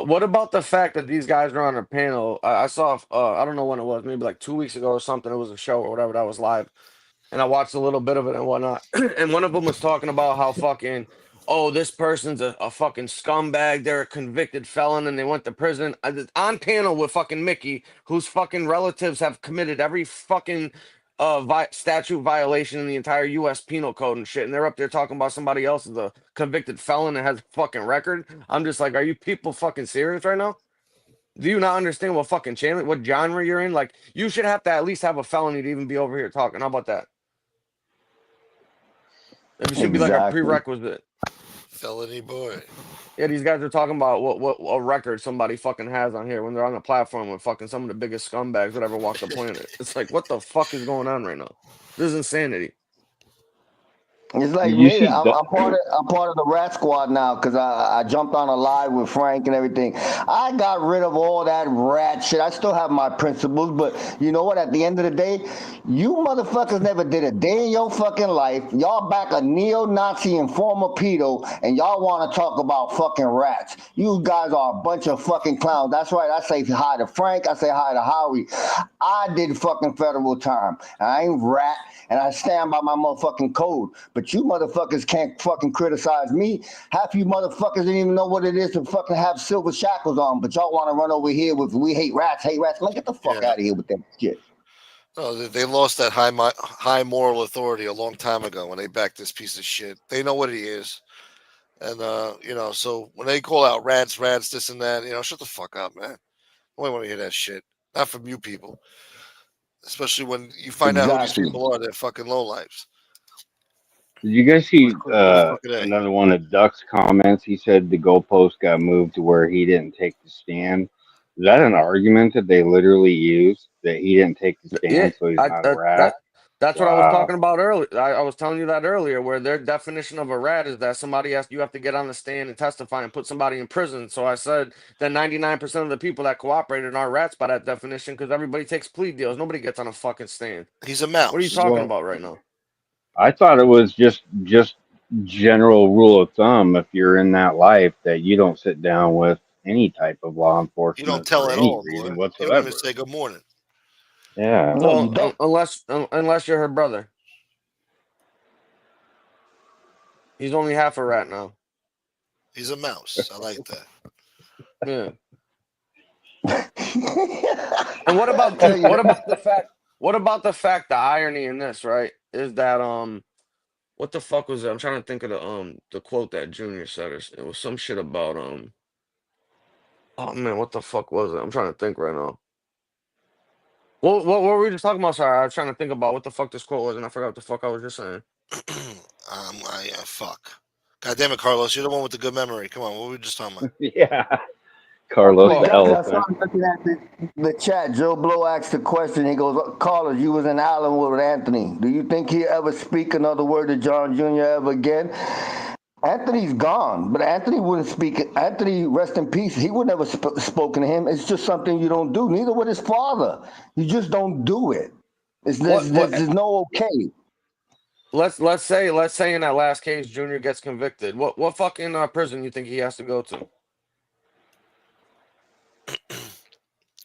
what about the fact that these guys are on a panel? I saw I don't know when it was, maybe like 2 weeks ago or something. It was a show or whatever that was live. And I watched a little bit of it and whatnot. And one of them was talking about how fucking oh, this person's a fucking scumbag. They're a convicted felon and they went to prison. On panel with fucking Mickey, whose fucking relatives have committed every fucking statute violation in the entire U.S. penal code and shit. And they're up there talking about somebody else is a convicted felon and has a fucking record. I'm just like, are you people fucking serious right now? Do you not understand what fucking channel, what genre you're in? Like, you should have to at least have a felony to even be over here talking. How about that? It should be like a Exactly. prerequisite. Felony boy. Yeah, these guys are talking about what a record somebody fucking has on here when they're on the platform with fucking some of the biggest scumbags that ever walked the planet. It's like, what the fuck is going on right now? This is insanity. It's like Did you me. see that? I'm part of the Rat Squad now because I jumped on a live with Frank and everything. I got rid of all that rat shit. I still have my principles, but you know what? At the end of the day, you motherfuckers never did a day in your fucking life. Y'all back a neo-Nazi and former pedo, and y'all want to talk about fucking rats. You guys are a bunch of fucking clowns. That's right. I say hi to Frank. I say hi to Howie. I did fucking federal time. I ain't rat, and I stand by my motherfucking code. But you motherfuckers can't fucking criticize me. Half you motherfuckers didn't even know what it is to fucking have silver shackles on, but y'all want to run over here with we hate rats, hate rats. Man, get the fuck Yeah. out of here with that shit. No, they lost that high moral authority a long time ago when they backed this piece of shit. They know what he is, and so when they call out rats, this and that, shut the fuck up, man. I don't want to hear that shit. Not from you people, especially when you find out who these Exactly. people are. They're fucking lowlifes. Did you guys see Fucking A. another one of Duck's comments? He said the goalpost got moved to where he didn't take the stand. Is that an argument that they literally used that he didn't take the Yeah, stand, so he's not a rat? that's what I was Wow. talking about earlier. I was telling you that earlier, where their definition of a rat is that somebody has you have to get on the stand and testify and put somebody in prison. So I said that 99% of the people that cooperated are rats by that definition because everybody takes plea deals. Nobody gets on a fucking stand. He's a What are you mouse. talking Well, about right now? I thought it was just general rule of thumb if you're in that life that you don't sit down with any type of law You don't enforcement tell for at any all, boy. reason You don't even whatsoever. say good morning. Yeah. No, you Well, don't. unless you're her brother, he's only half a rat now. He's a mouse. I like that. Yeah. And what I about tell you, the fact? What about the fact? The irony in this, right, is that what the fuck was it? I'm trying to think of the quote that Junior said. It was some shit about oh man, what the fuck was it? I'm trying to think right now. What were we just talking about? Sorry, I was trying to think about what the fuck this quote was, and I forgot what the fuck I was just saying. Fuck. God damn it, Carlos. You're the one with the good memory. Come on, what were we just talking about? Yeah. Carlos the Well, because I elephant. started looking at the chat. Joe Blow asked the question. He goes, "Carlos, you was in Allen with Anthony. Do you think he ever speak another word to John Jr. ever again?" Anthony's gone, but Anthony wouldn't speak. Anthony, rest in peace. He would never spoken to him. It's just something you don't do. Neither would his father. You just don't do it. There's no okay. let's say in that last case, Junior gets convicted. What fucking prison you think he has to go to?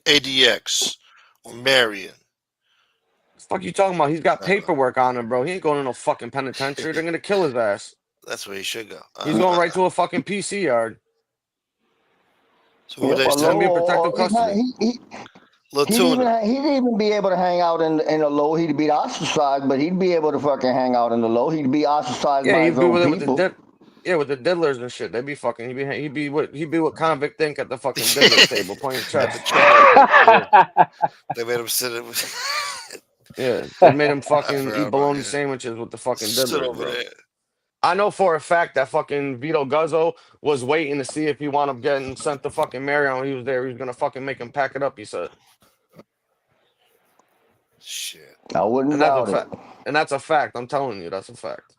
ADX or Marion. The fuck you talking about? He's got I don't know. paperwork on him, bro. He ain't going to no fucking penitentiary. They're gonna kill his ass. That's where he should go. He's going right to a fucking PC yard. So what would Yep, they He's gonna say? be in or protective he's not. custody. Latuna. He'd even be able to hang out in the low. He'd be ostracized, but he'd be able to fucking hang out in the low. He'd be ostracized Yeah, by he'd his be own with it with people. with the diddlers and shit. They'd be fucking. He'd be with convict think at the fucking diddlers table playing At the chess. checkers. They made him sit. Yeah, they made him I fucking forgot eat about bologna it. sandwiches with the fucking Sit diddlers, over bro. there. I know for a fact that fucking Vito Guzzo was waiting to see if he wound up getting sent to fucking Marion when he was there. He was gonna fucking make him pack it up. He said, Shit. I wouldn't and that's a doubt it. fact. And that's a fact. I'm telling you, that's a fact.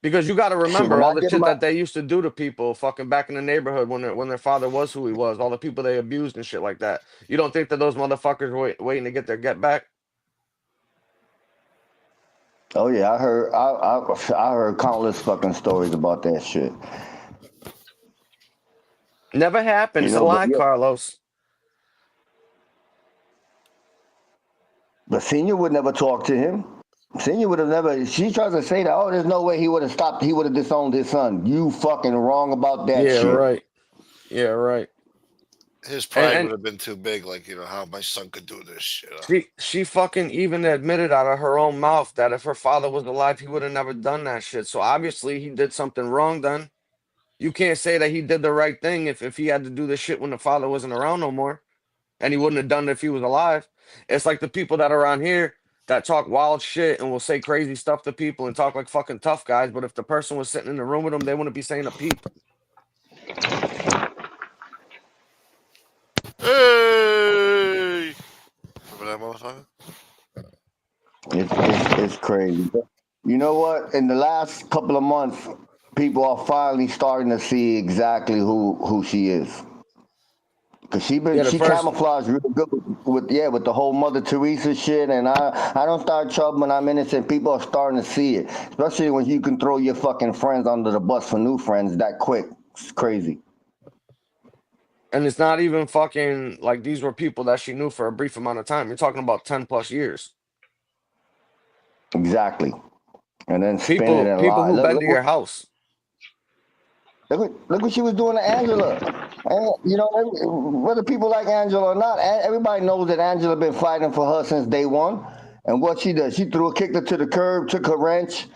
Because you got to Shit, remember when I all the did shit my that they used to do to people fucking back in the neighborhood when their father was who he was, all the people they abused and shit like that. You don't think that those motherfuckers were waiting to get their get back? oh yeah, I heard countless fucking stories about that shit. Never happened. You It's a know, but lie, yeah, Carlos. the senior would never talk to him. Senior would have never. She tries to say that. Oh, there's no way he would have stopped. He would have disowned his son. You fucking wrong about that Yeah, shit. right. Yeah, right. His And pride would and have been too big. Like, how my son could do this. she fucking even admitted out of her own mouth that if her father was alive, he would have never done that shit. So obviously he did something wrong then. You can't say that he did the right thing if he had to do this shit when the father wasn't around no more. And he wouldn't have done it if he was alive. It's like the people that are around here that talk wild shit and will say crazy stuff to people and talk like fucking tough guys. But if the person was sitting in the room with them, they wouldn't be saying a peep. Hey! Remember that motherfucker? It's crazy. You know what? In the last couple of months, people are finally starting to see exactly who she is. Cause Yeah, the she first camouflaged really good with the whole Mother Teresa shit, and I don't start trouble when I'm innocent. People are starting to see it, especially when you can throw your fucking friends under the bus for new friends that quick. It's crazy. and it's not even fucking like these were people that she knew for a brief amount of time. You're talking about 10 plus years. Exactly, and then spin it People and lie. who been to your house. Look what she was doing to Angela. And, whether people like Angela or not, everybody knows that Angela been fighting for her since day one. And what she does, she kicked her to the curb, took her wrench,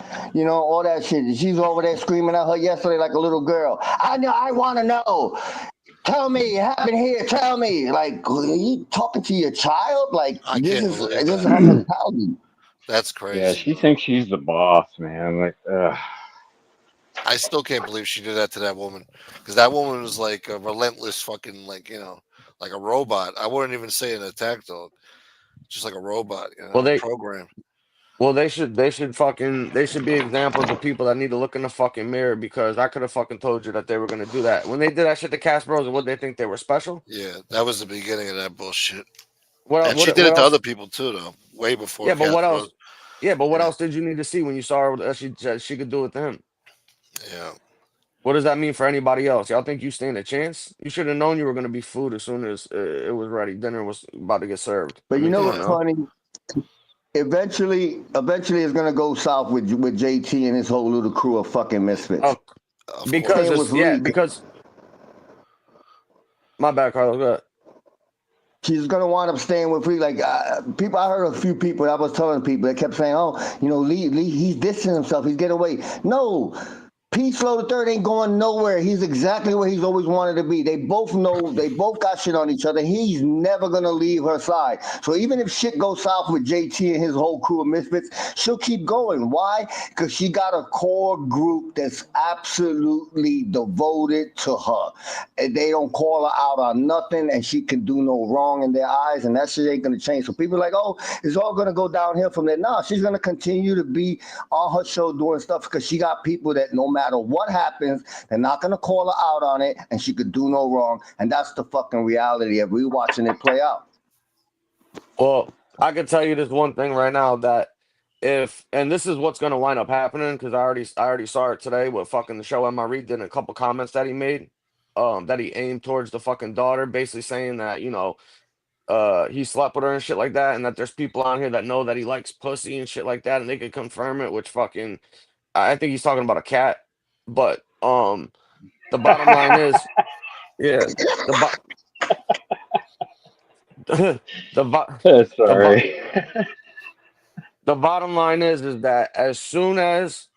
all that shit. She's over there screaming at her yesterday like a little girl. I want to know. Tell me, it happened here. Tell me. Like, are you talking to your child? Like, I can't believe this is that. her mentality. That's Yeah, crazy, she bro. thinks she's the boss, man. Like, I still can't believe she did that to that woman. Because that woman was like a relentless fucking, like a robot. I wouldn't even say an attack dog. Just like a robot, Well, programmed. they should be examples of people that need to look in the fucking mirror because I could have fucking told you that they were gonna do that. When they did that shit to Cash Bros and what they think they were special? Yeah, that was the beginning of that bullshit. What el- And she did what it to else? other people too, though. Way before Yeah, but what Castro. else? Yeah, but what Yeah, else did you need to see when you saw her that she could do it to him? yeah. What does that mean for anybody else? Y'all think you stand a chance? You should have known you were gonna be food as soon as it was ready. Dinner was about to get served. I But you mean, know come on what's Yeah, now. funny? Eventually, it's gonna go south with JT and his whole little crew of fucking misfits. Oh, of because Staying course. with it's yeah, Lee, because my bad, Carlos. Go ahead. she's gonna wind up staying with Lee. Like people, I heard a few people. I was telling people that kept saying, "Oh, Lee, he's dissing himself. He's getting away." No, Pete Slow the third ain't going nowhere. He's exactly where he's always wanted to be. They both know they both got shit on each other. He's never gonna leave her side. So even if shit goes south with JT and his whole crew of misfits, she'll keep going. Why? Because she got a core group that's absolutely devoted to her. And they don't call her out on nothing, and she can do no wrong in their eyes, and that shit ain't gonna change. So people are like, oh, it's all gonna go downhill from there. No, she's gonna continue to be on her show doing stuff because she got people that no matter what happens, they're not gonna call her out on it, and she could do no wrong. And that's the fucking reality of we watching it play out. Well, I can tell you this one thing right now that if and this is what's gonna wind up happening because I already saw it today with fucking the show Emma Reed did a couple comments that he made, that he aimed towards the fucking daughter, basically saying that he slept with her and shit like that, and that there's people on here that know that he likes pussy and shit like that, and they could confirm it. Which fucking I think he's talking about a cat, but the bottom line is yeah the bo- the bo- the bo- sorry. the bottom line is that as soon as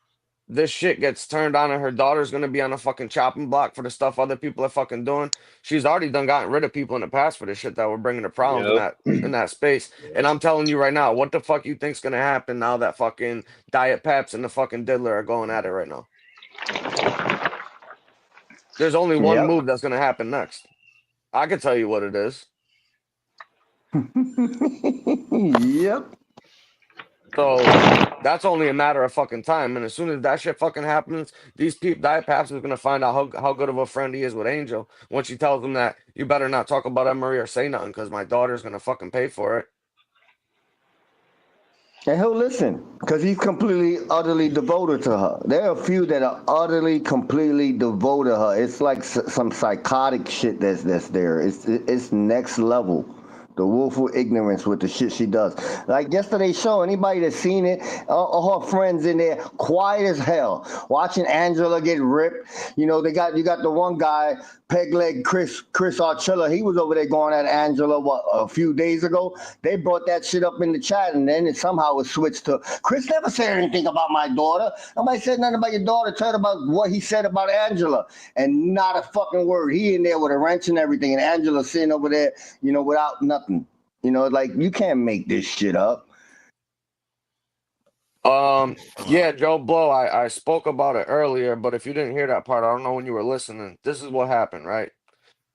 this shit gets turned on and her daughter's gonna be on a fucking chopping block for the stuff other people are fucking doing. She's already done gotten rid of people in the past for this shit that were bringing the problems Yep. in that space. And I'm telling you right now, what the fuck you think's gonna happen now that fucking Diet Peps and the fucking Diddler are going at it right now? There's only one Yep. move that's gonna happen next. I can tell you what it is. Yep. So that's only a matter of fucking time. And as soon as that shit fucking happens, these people, Diet Paps is gonna find out how good of a friend he is with Angel. Once she tells him that you better not talk about Emery or say nothing because my daughter's gonna fucking pay for it. And he'll listen because he's completely, utterly devoted to her. There are a few that are utterly, completely devoted to her. It's like some psychotic shit that's there. It's next level. The willful ignorance with the shit she does. Like yesterday's show, anybody that's seen it, all her friends in there, quiet as hell, watching Angela get ripped. You know, you got the one guy, peg leg Chris Archilla. He was over there going at Angela a few days ago. They brought that shit up in the chat, and then it somehow was switched to Chris never said anything about my daughter. Nobody said nothing about your daughter. Talked about what he said about Angela, and not a fucking word. He in there with a wrench and everything, and Angela sitting over there, you know, without nothing. You know, like you can't make this shit up. Yeah, Joe Blow, I spoke about it earlier, but if you didn't hear that part, I don't know when you were listening. This is what happened, right?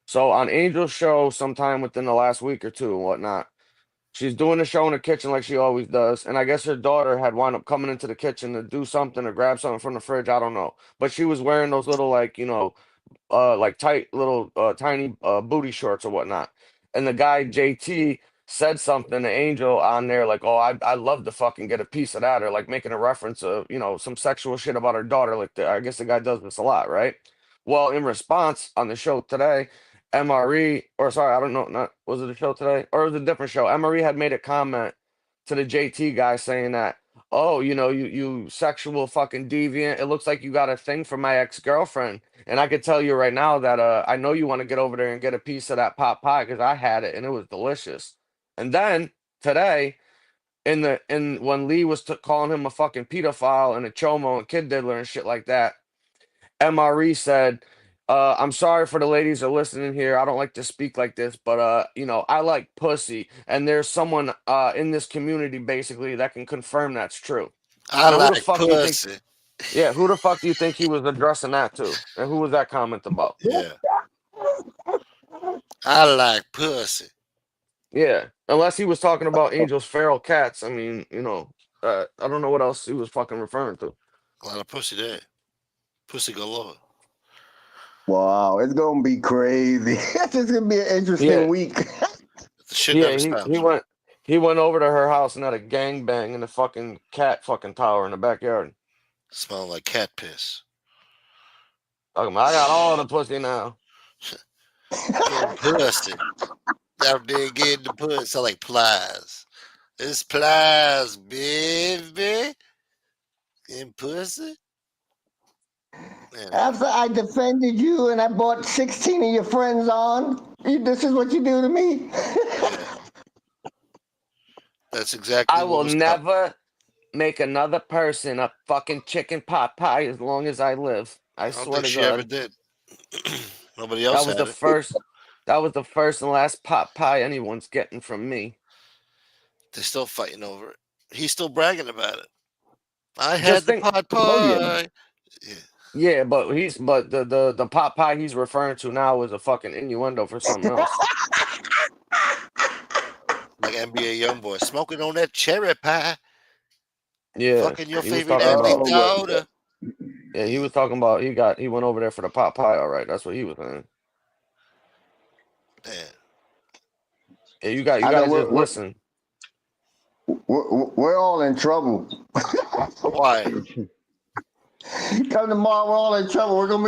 So on Angel's show, sometime within the last week or two and whatnot, she's doing the show in the kitchen like she always does, and I guess her daughter had wound up coming into the kitchen to do something or grab something from the fridge. I don't know, but she was wearing those little like tight little tiny booty shorts or whatnot. And the guy JT said something to Angel on there like, "Oh, I love to fucking get a piece of that," or like making a reference of some sexual shit about her daughter. Like I guess the guy does this a lot, right? Well, in response on the show today, MRE or sorry, I don't know, not was it a show today or was it a different show? MRE had made a comment to the JT guy saying that, "Oh, you sexual fucking deviant. It looks like you got a thing for my ex-girlfriend." And I could tell you right now that I know you want to get over there and get a piece of that pot pie because I had it and it was delicious. And then today, in when Lee was calling him a fucking pedophile and a chomo and kid diddler and shit like that, MRE said, "I'm sorry for the ladies that are listening here. I don't like to speak like this, but I like pussy, and there's someone in this community basically that can confirm that's true." I Now, who the like fuck do you think? pussy. Yeah, who the fuck do you think he was addressing that to? And who was that comment about? Yeah. I like pussy. Yeah, unless he was talking about Angel's feral cats. I mean, I don't know what else he was fucking referring to. A lot of pussy there. Pussy galore. Wow, it's gonna be crazy. It's gonna be an interesting Yeah, week. The shit yeah, never he stops. went over to her house and had a gangbang in the fucking cat fucking tower in the backyard. Smelling like cat piss. Talking about, I got all the pussy now. Getting pussy. Out there getting the pussy. Sound like plies. It's plies, baby. Getting pussy. Man, After I defended you and I brought 16 of your friends on, this is what you do to me? yeah. That's exactly I what will was coming. never make another person a fucking chicken pot pie as long as I live. I I don't swear think to she ever God. did. Nobody else That was had the it. first. That was the first and last pot pie anyone's getting from me. They're still fighting over it. He's still bragging about it. I had Just the think, pot Oh, yeah. pie. Yeah. yeah, but the pot pie he's referring to now is a fucking innuendo for something else. Like NBA YoungBoy. Smoking on that cherry pie. Yeah, Fucking your he was favorite talking athlete about. Oh, my God. daughter. Yeah, he Yeah. was talking about. He went over there for the pot pie. All right, that's what he was saying. Damn. Yeah, you I got know to just listen. we're all in trouble. Why? Come tomorrow, we're all in trouble. We're gonna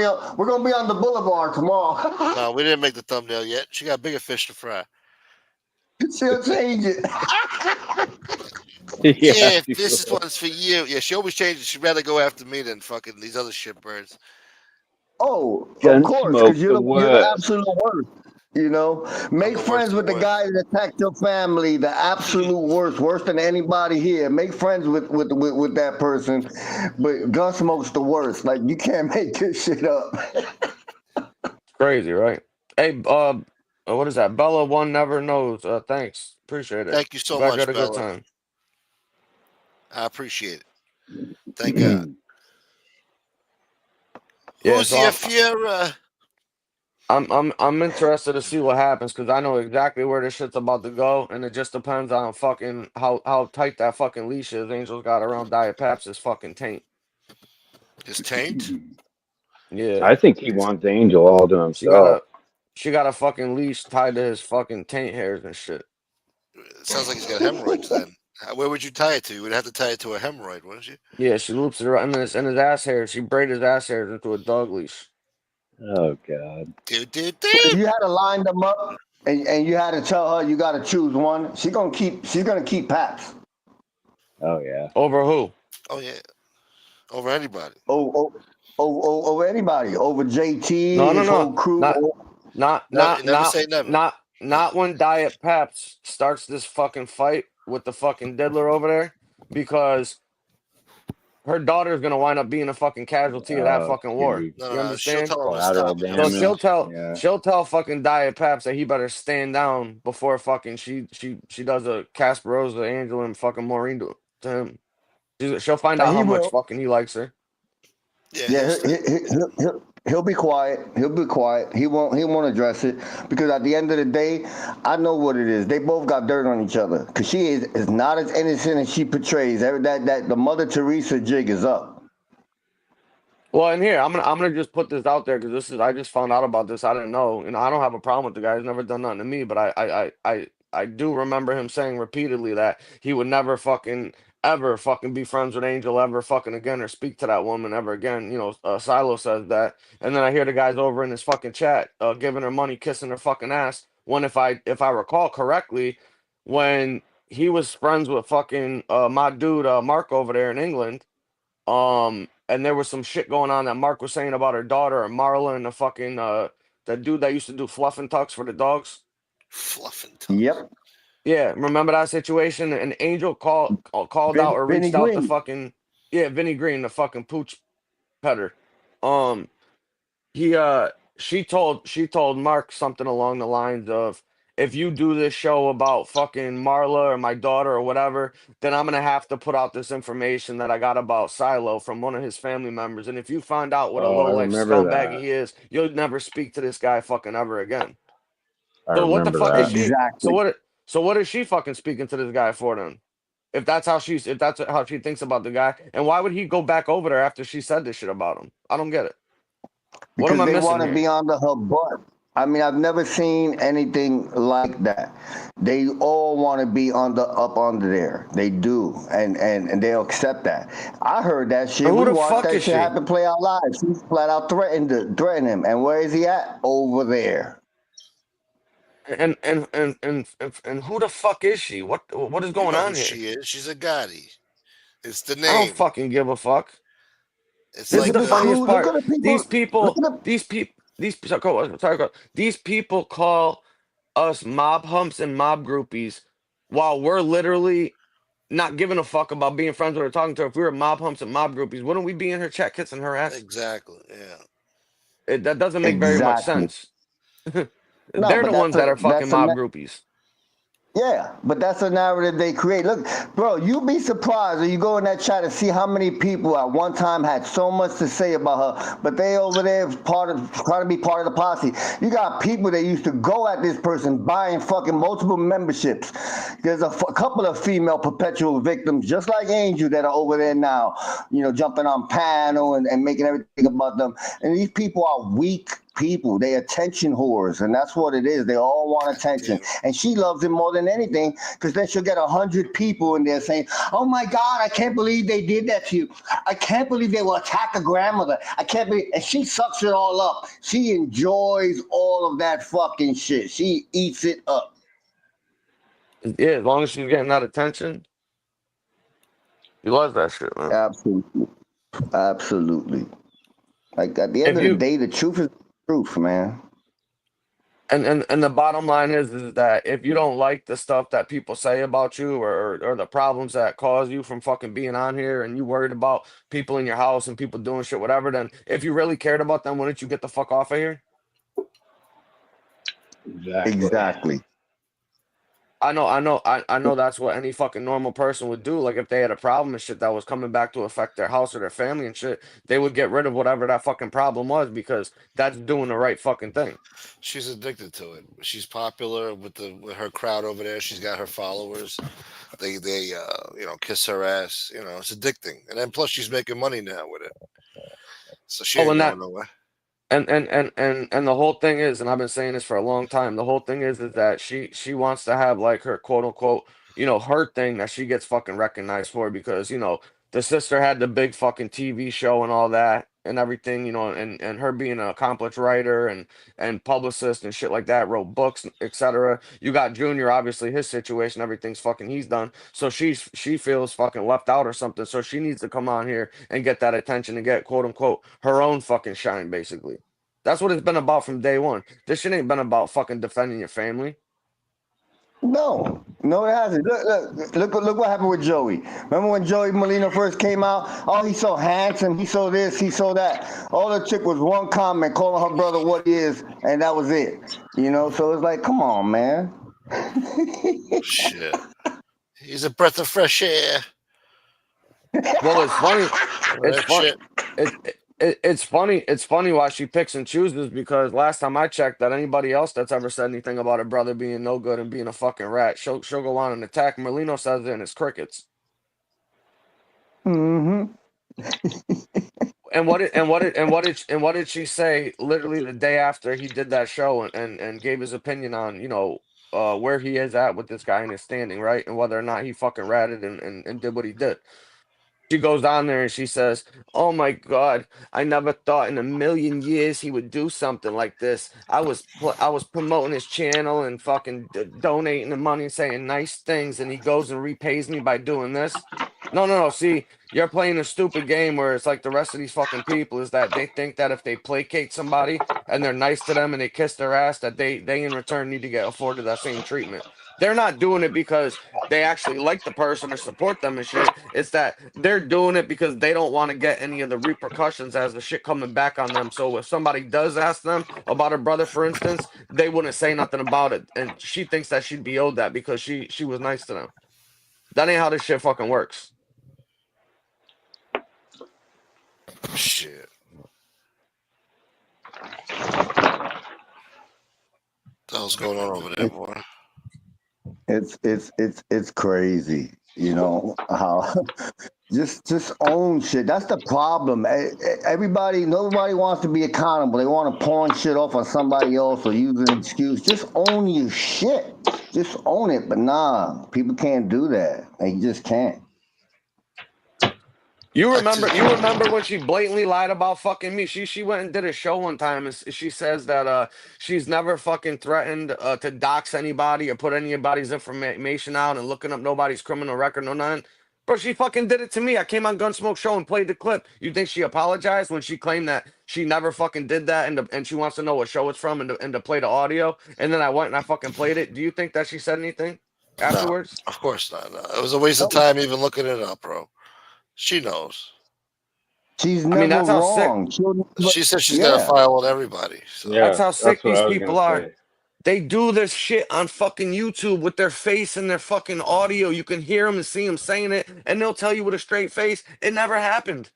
be on the boulevard tomorrow. No, we didn't make the thumbnail yet. She got bigger fish to fry. She'll change it. Yeah, Yeah, she this is will. one's for you. Yeah, she always changes. She'd rather go after me than fucking these other shitbirds. Oh, of course, because Gunsmoke the you're the worst. absolute worst. You know, I'm make the worst friends of with the the worst. guy that attacked your family. The absolute worst, worse than anybody here. Make friends with that person. But Gunsmoke's the worst. Like you can't make this shit up. Crazy, right? Hey, what is that? Bella One Never Knows. Thanks, appreciate it. Thank you so Glad you had much, a good Bella. time. I appreciate it. Thank God. Yeah, Who's so your Fiera? I'm interested to see what happens because I know exactly where this shit's about to go, and it just depends on fucking how tight that fucking leash is. Angel's got around Diet Pap's fucking taint. His taint? Yeah, I think he wants Angel all to she got himself. a she got a fucking leash tied to his fucking taint hairs and shit. It sounds like he's got hemorrhoids then. Where would you tie it to? You would have to tie it to a hemorrhoid, wouldn't you? Yeah, she loops it around in his ass hairs. She braided his ass hairs into a dog leash. Oh God. Do, do, So do. you had to line them up. and you had to tell her you got to choose one. She's gonna keep Paps. Oh yeah. Over who? Oh yeah, over anybody. Over anybody, over JT, No, no, his no. whole crew. Not not Never, not never not say never. not No. not when Diet Peps starts this fucking fight with the fucking diddler over there, because her daughter's gonna wind up being a fucking casualty of that Oh, fucking it's gonna war. be No, You no, no. She'll understand? tell him to collateral stop. So Yes. she'll damage. tell Yeah. she'll tell fucking Diet Paps that he better stand down before fucking she does a Casper Rosa, Angela, and fucking Maureen to him. She'll find out He how much will. fucking he likes her. Yeah, he'll Yeah, stay. he'll be quiet. He'll be quiet. He won't address it because at the end of the day, I know what it is. They both got dirt on each other because she is not as innocent as she portrays. That the Mother Teresa jig is up. Well, and here I'm gonna just put this out there because this is I just found out about this. I didn't know. I don't have a problem with the guy. He's never done nothing to me, but I do remember him saying repeatedly that he would never fucking ever fucking be friends with Angel ever fucking again or speak to that woman ever again. Silo says that, and then I hear the guys over in his fucking chat giving her money, kissing her fucking ass. When if I recall correctly, when he was friends with fucking my dude Mark over there in England. And there was some shit going on that Mark was saying about her daughter or Marla and the fucking that dude that used to do fluff and tucks for the dogs. Fluff and tucks. Yep. Yeah, remember that situation? And Angel called out or Vinny reached out to Green. fucking Vinny Green, the fucking pooch petter. Um, he she told Mark something along the lines of, if you do this show about fucking Marla or my daughter or whatever, then I'm gonna have to put out this information that I got about Silo from one of his family members. And if you find out what a Oh, low I life remember scumbag that. he is, you'll never speak to this guy fucking ever again. I So what the remember fuck is that. she? So Exactly. what? So what is she fucking speaking to this guy for then? If that's how she thinks about the guy, and why would he go back over there after she said this shit about him? I don't get it. What am Because I they missing want to here? be under her butt. I mean, I've never seen anything like that. They all want to be up under there. They do, and they'll accept that. I heard that And shit. who We the watched fuck that is shit she? happen play out live. She flat out threatened him. And where is he at? Over there. And who the fuck is she? What is You going know who on here? she is. She's a Gotti. It's the I don't name. fucking give a fuck. It's This Look is at like the the funniest crew. Look part. at the people. These Look people, at the these people, these people call us mob humps and mob groupies while we're literally not giving a fuck about being friends with her, talking to her. If we were mob humps and mob groupies, wouldn't we be in her chat kissing her ass? exactly. Yeah. That doesn't make very much exactly. sense. No, They're but the ones that are fucking that's a mob groupies. Yeah, but that's a narrative they create. Look, bro, you'd be surprised when you go in that chat and see how many people at one time had so much to say about her, but they over there trying to be part of the posse. You got people that used to go at this person buying fucking multiple memberships. There's a couple of female perpetual victims, just like Angel, that are over there now, jumping on panel and making everything about them. And these people are weak people. They attention whores, and that's what it is. They all want attention, Yeah. and she loves it more than anything because then she'll get 100 people in there saying, "Oh my God, I can't believe they did that to you. I can't believe they will attack a grandmother. I can't believe." And she sucks it all up. She enjoys all of that fucking shit. She eats it up. Yeah, as long as she's getting that attention, he loves that shit, man. Absolutely, absolutely. Like at the end If of the you day, the truth is the truth, man. and the bottom line is that if you don't like the stuff that people say about you or the problems that cause you from fucking being on here and you worried about people in your house and people doing shit, whatever, then if you really cared about them, wouldn't you get the fuck off of here? Exactly. Exactly. I know that's what any fucking normal person would do. Like if they had a problem and shit that was coming back to affect their house or their family and shit, they would get rid of whatever that fucking problem was because that's doing the right fucking thing. She's addicted to it. She's popular with her crowd over there. She's got her followers. They kiss her ass. It's addicting. And then plus she's making money now with it. So she Oh, ain't and going that nowhere. and the whole thing is, and I've been saying this for a long time, the whole thing is that she wants to have like her quote unquote, her thing that she gets fucking recognized for because, The sister had the big fucking TV show and all that and everything, you know, and her being an accomplished writer and publicist and shit like that, wrote books, etc. You got Junior, obviously his situation, everything's fucking he's done. So she feels fucking left out or something. So she needs to come on here and get that attention and get quote unquote her own fucking shine, basically. That's what it's been about from day one. This shit ain't been about fucking defending your family. No, no, it hasn't. Look what happened with Joey. Remember when Joey Molina first came out? Oh, he's so handsome. He's so this. He's so that. All it took was one comment calling her brother what he is, and that was it. You know, so it's like, come on, man. Shit. He's a breath of fresh air. Well, it's funny. It's That fun. shit. It's funny. It's funny why she picks and chooses because last time I checked, that anybody else that's ever said anything about her brother being no good and being a fucking rat, she'll go on and attack. Merlino says it and it's crickets. Mm-hmm. What did she say? Literally the day after he did that show and gave his opinion on where he is at with this guy in his standing, right, and whether or not he fucking ratted and did what he did. She goes down there and she says, "Oh my God, I never thought in a million years he would do something like this. I was promoting his channel and fucking donating the money and saying nice things, and he goes and repays me by doing this." No, no, no. See, you're playing a stupid game where it's like the rest of these fucking people is that they think that if they placate somebody and they're nice to them and they kiss their ass, that they in return need to get afforded that same treatment. They're not doing it because they actually like the person or support them and shit. It's that they're doing it because they don't want to get any of the repercussions as the shit coming back on them. So if somebody does ask them about her brother, for instance, they wouldn't say nothing about it. And she thinks that she'd be owed that because she was nice to them. That ain't how this shit fucking works. Shit. What the hell's going on over there, boy? It's crazy. You know how just own shit. That's the problem. Nobody wants to be accountable. They want to pawn shit off on somebody else or use an excuse. Just own your shit. Just own it. But nah, people can't do that. They just can't. You remember when she blatantly lied about fucking me? She went and did a show one time and she says that she's never fucking threatened to dox anybody or put anybody's information out and looking up nobody's criminal record, no nothing. Bro, she fucking did it to me. I came on Gunsmoke Show and played the clip. You think she apologized when she claimed that she never fucking did that and she wants to know what show it's from and to play the audio? And then I went and I fucking played it. Do you think that she said anything No, afterwards? of course not. No. It was a waste of time even looking it up, bro. She knows. She's I mean, never that's how sick. wrong. She said she's got a Yeah. file on everybody. So That's Yeah, how that's sick what these I was people gonna are. say. They do this shit on fucking YouTube with their face and their fucking audio. You can hear them and see them saying it, and they'll tell you with a straight face, it never happened.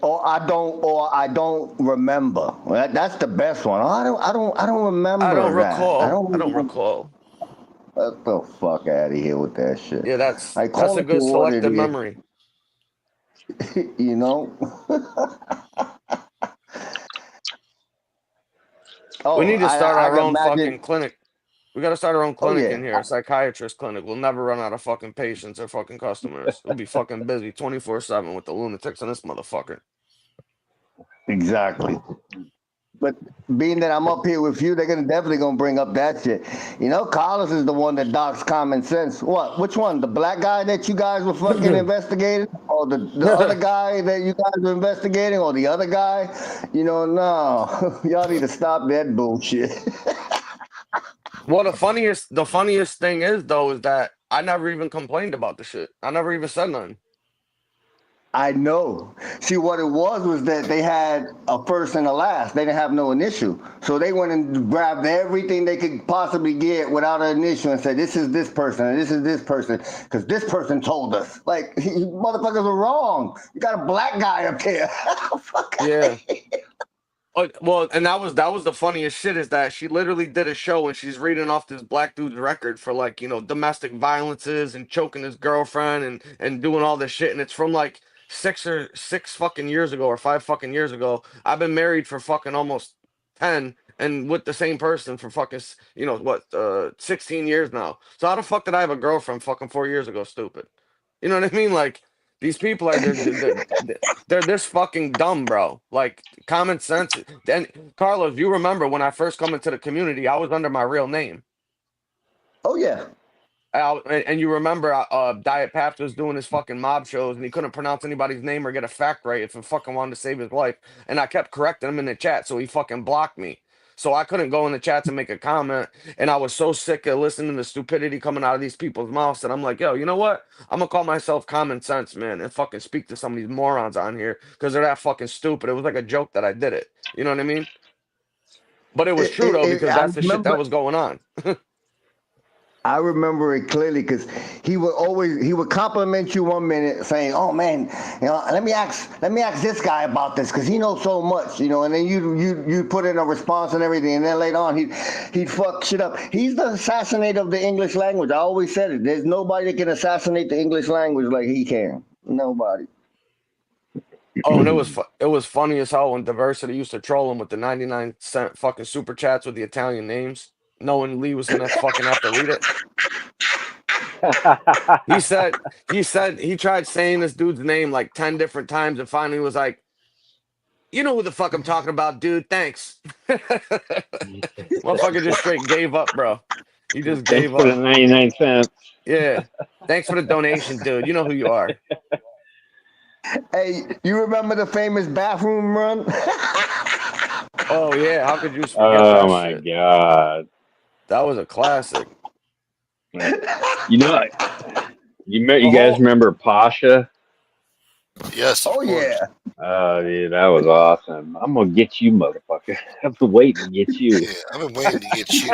Or I don't remember. That's the best one. I don't I don't remember that. I recall. don't I don't remember. recall. Get the fuck out of here with that shit. Yeah, I that's call a it for good what it selective is. memory. You know. We Oh, need to start I our can own fucking imagine. clinic. We got to start our own Oh clinic yeah. in here, a psychiatrist clinic. We'll never run out of fucking patients or fucking customers. We'll be fucking busy 24/7 with the lunatics on this motherfucker. Exactly. But being that I'm up here with you, they're definitely gonna bring up that shit. You know, Carlos is the one that docks common sense. What? Which one? The black guy that you guys were fucking investigating, or the other guy that you guys were investigating, or the other guy? You know, no, y'all need to stop that bullshit. Well, the funniest thing is though is that I never even complained about the shit. I never even said nothing. I know. See, what it was that they had a first and a last. They didn't have no initial. So they went and grabbed everything they could possibly get without an initial and said, this is this person and this is this person because this person told us. Like, you motherfuckers are wrong. You got a black guy up there. Fuck Yeah. Well, and that was the funniest shit is that she literally did a show and she's reading off this black dude's record for like, domestic violences and choking his girlfriend and doing all this shit. And it's from like six fucking years ago or 5 fucking years ago. I've been married for fucking almost 10 and with the same person for fucking, 16 years now. So how the fuck did I have a girlfriend fucking 4 years ago, stupid? You know what I mean? Like these people are they're this fucking dumb, bro. Like common sense. And Carlos, you remember when I first come into the community, I was under my real name. Oh yeah. And you remember Diet Paps was doing his fucking mob shows and he couldn't pronounce anybody's name or get a fact right if he fucking wanted to save his life. And I kept correcting him in the chat, so he fucking blocked me. So I couldn't go in the chat to make a comment. And I was so sick of listening to the stupidity coming out of these people's mouths that I'm like, yo, you know what? I'm gonna call myself common sense, man, and fucking speak to some of these morons on here because they're that fucking stupid. It was like a joke that I did it. You know what I mean? But it was true though, because I that's the shit that remember. was going on. I remember it clearly because he would compliment you one minute saying, "Oh man, let me ask this guy about this because he knows so much, and then you put in a response and everything, and then later on he'd fuck shit up. He's the assassinator of the English language. I always said it. There's nobody that can assassinate the English language like he can. Nobody. Oh, and it was funny as hell when Diversity used to troll him with the 99-cent fucking super chats with the Italian names, knowing Lee was gonna fucking have to read it. He tried saying this dude's name like 10 different times and finally was like, you know who the fuck I'm talking about, dude. Thanks. Motherfucker just straight gave up, bro. He just Thanks gave for the up. 99 cents. Yeah. Thanks for the donation, dude. You know who you are. Hey, you remember the famous bathroom run? Oh yeah, how could you forget Oh that my shit? god. That was a classic. You know, The you guys whole remember Pasha? Yes, of Oh course. yeah. Oh, dude, that was awesome. I'm gonna get you, motherfucker. I've been waiting to get you. Yeah, I've been waiting to get you.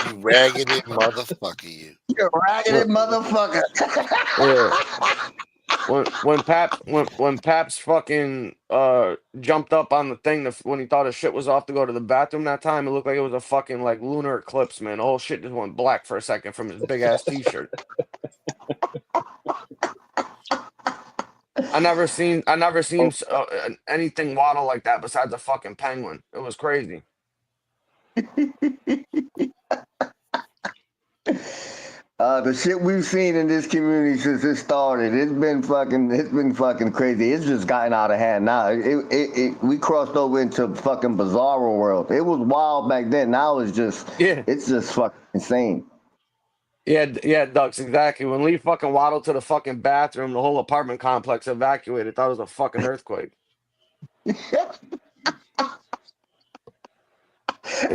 You raggedy motherfucker, you. You raggedy when, motherfucker. yeah. When Paps fucking jumped up on the thing when he thought his shit was off to go to the bathroom that time, it looked like it was a fucking like lunar eclipse, man. The whole shit just went black for a second from his big ass t-shirt. I never seen anything waddle like that besides a fucking penguin. It was crazy. The shit we've seen in this community since it started, it's been fucking crazy. It's just gotten out of hand now. We crossed over into fucking bizarro world. It was wild back then. Now Yeah. it's just fucking insane. Yeah, Ducks, exactly. When Lee fucking waddled to the fucking bathroom, the whole apartment complex evacuated. Thought it was a fucking earthquake. They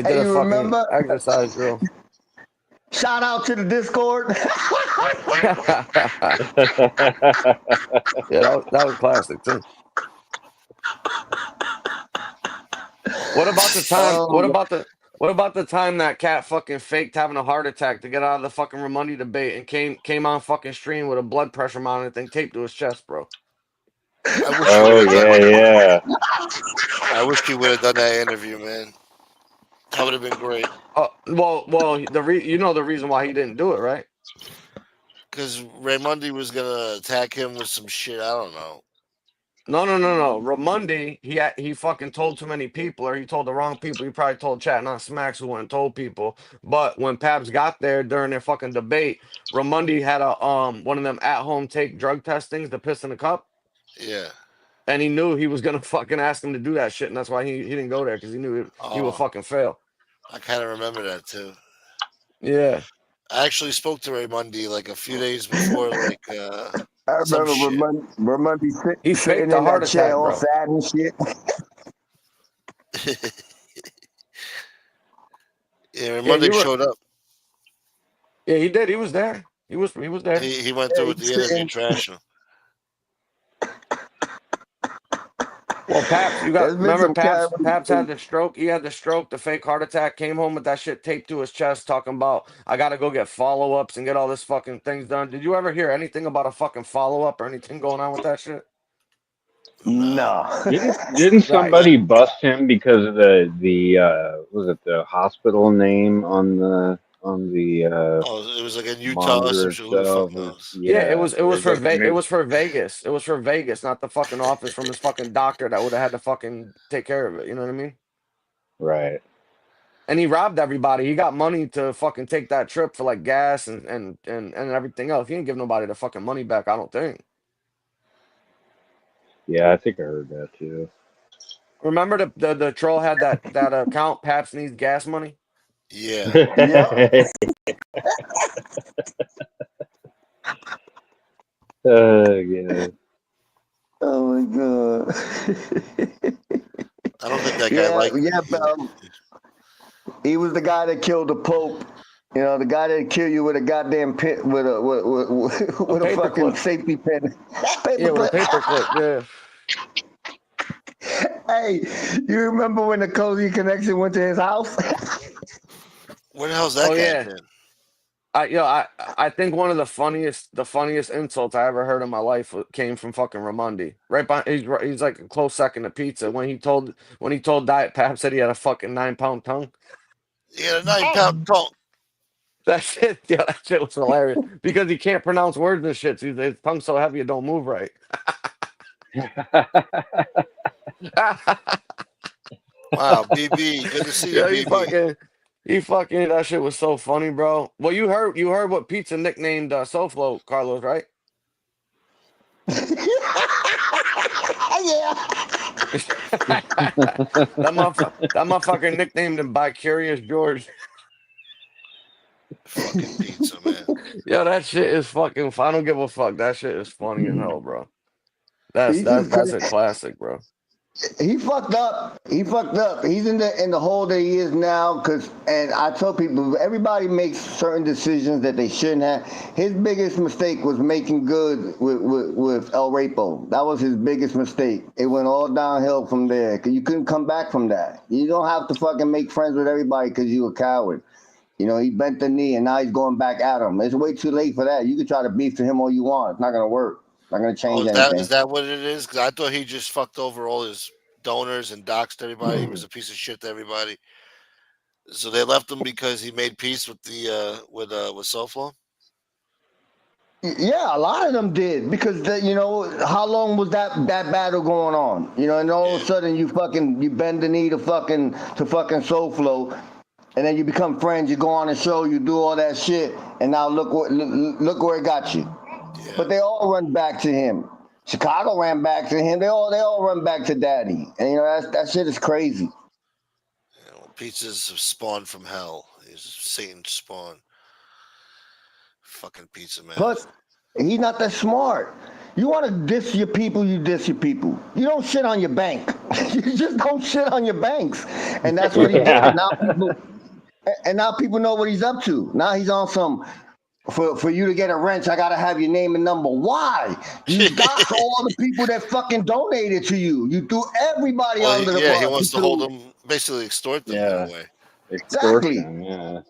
did Hey, a you fucking remember? exercise drill. Shout out to the Discord. Yeah, that was classic too. What about the time? Oh, What about the time that cat fucking faked having a heart attack to get out of the fucking Ramundi debate and came on fucking stream with a blood pressure monitor thing taped to his chest, bro? I wish you would Oh have done. yeah, yeah. I wish you would have done that interview, man. That would have been great. Well, you know the reason why he didn't do it, right? Because Raymundi was gonna attack him with some shit. I don't know. No. Ramundi, he fucking told too many people, or he told the wrong people. He probably told Chat Not Smacks who went and told people. But when Pabs got there during their fucking debate, Ramundi had a one of them at home take drug testings, the piss in the cup, Yeah. and he knew he was gonna fucking ask him to do that shit, and that's why he didn't go there because he knew he would Oh, fucking fail. I kind of remember that too. Yeah. I actually spoke to Raymundi like a few days before, like I some remember shit. Ramundi He sitting faked a in heart that chair attack, all bro. sad and shit. Yeah, Yeah, Raymundi showed up. yeah, he did. He was there. He was there. He went Yeah, through with the interview, trashing him. Well, Paps, there's been remember some cat. Paps had the stroke. He had the stroke, the fake heart attack, came home with that shit taped to his chest, talking about, I gotta go get follow-ups and get all this fucking things done. Did you ever hear anything about a fucking follow-up or anything going on with that shit? No. No. Didn't Right. somebody bust him because of the was it the hospital name on the Oh, it was like in Utah or some monitor shit. Who the fuck itself? knows? Yeah, Yeah, it was for they It was for Vegas. It was for Vegas, not the fucking office from his fucking doctor that would have had to fucking take care of it. You know what I mean? right. And he robbed everybody. He got money to fucking take that trip for like gas and everything else. He didn't give nobody the fucking money back, I don't think. Yeah, I think I heard that too. Remember the troll had that account, Paps needs gas money? Yeah. Yeah. Yeah. Oh my god. I don't think that guy Yeah, liked yeah, it. he was the guy that killed the Pope. You know, the guy that killed you with a goddamn pit with a A with a fucking paperclip. safety pin, Yeah, with a paperclip. paperclip. Yeah. Hey, you remember when the Cozy Connection went to his house? Where the hell's that Oh guy yeah. been? I think one of the funniest insults I ever heard in my life came from fucking Ramondi. Right by he's like a close second to Pizza when he told Diet Pap said he had a fucking 9 pound tongue. He had a 9 pound tongue. That shit was hilarious because he can't pronounce words and shit. So his tongue's so heavy it don't move right. Wow, BB, good to see you, Yeah, BB. he fucking that shit was so funny, bro. Well, you heard what Pizza nicknamed SoFlo, Carlos, right? Yeah. That motherfucker nicknamed him by Curious George. Fucking pizza, man. Yo, that shit is fucking. I don't give a fuck. That shit is funny as hell, bro. That's He's that's just that's crazy. a classic, bro. He fucked up. He fucked up. He's in the hole that he is now. And I tell people, everybody makes certain decisions that they shouldn't have. His biggest mistake was making good with El Rapo. That was his biggest mistake. It went all downhill from there. Cause you couldn't come back from that. You don't have to fucking make friends with everybody because you a coward. You know, he bent the knee and now he's going back at him. It's way too late for that. You can try to beef to him all you want. It's not gonna work. It's not gonna Oh, change is anything. that what it is? Because I thought he just fucked over all his donors and doxed everybody. He was a piece of shit to everybody. So they left him because he made peace with the with Soflo. Yeah, a lot of them did because how long was that battle going on? You know, and all of Yeah. a sudden you bend the knee to fucking Soul Flow, and then you become friends. You go on a show, you do all that shit, and now look where it got you. Yeah. But they all run back to him. Chicago ran back to him. They all run back to Daddy, and that shit is crazy. Pizza's spawned from hell. He's Satan's spawn. Fucking pizza, man. Plus, he's not that smart. You want to diss your people, you diss your people. You don't shit on your bank. You just don't shit on your banks. And that's what he did. Yeah. And now people know what he's up to. Now he's on some for you to get a wrench, I gotta have your name and number. Why? You dox all the people that fucking donated to you. You threw everybody Well, under the yeah, he bus. You wants to hold threw them, basically extort them in a Yeah. way. exactly. Extortion. Yeah.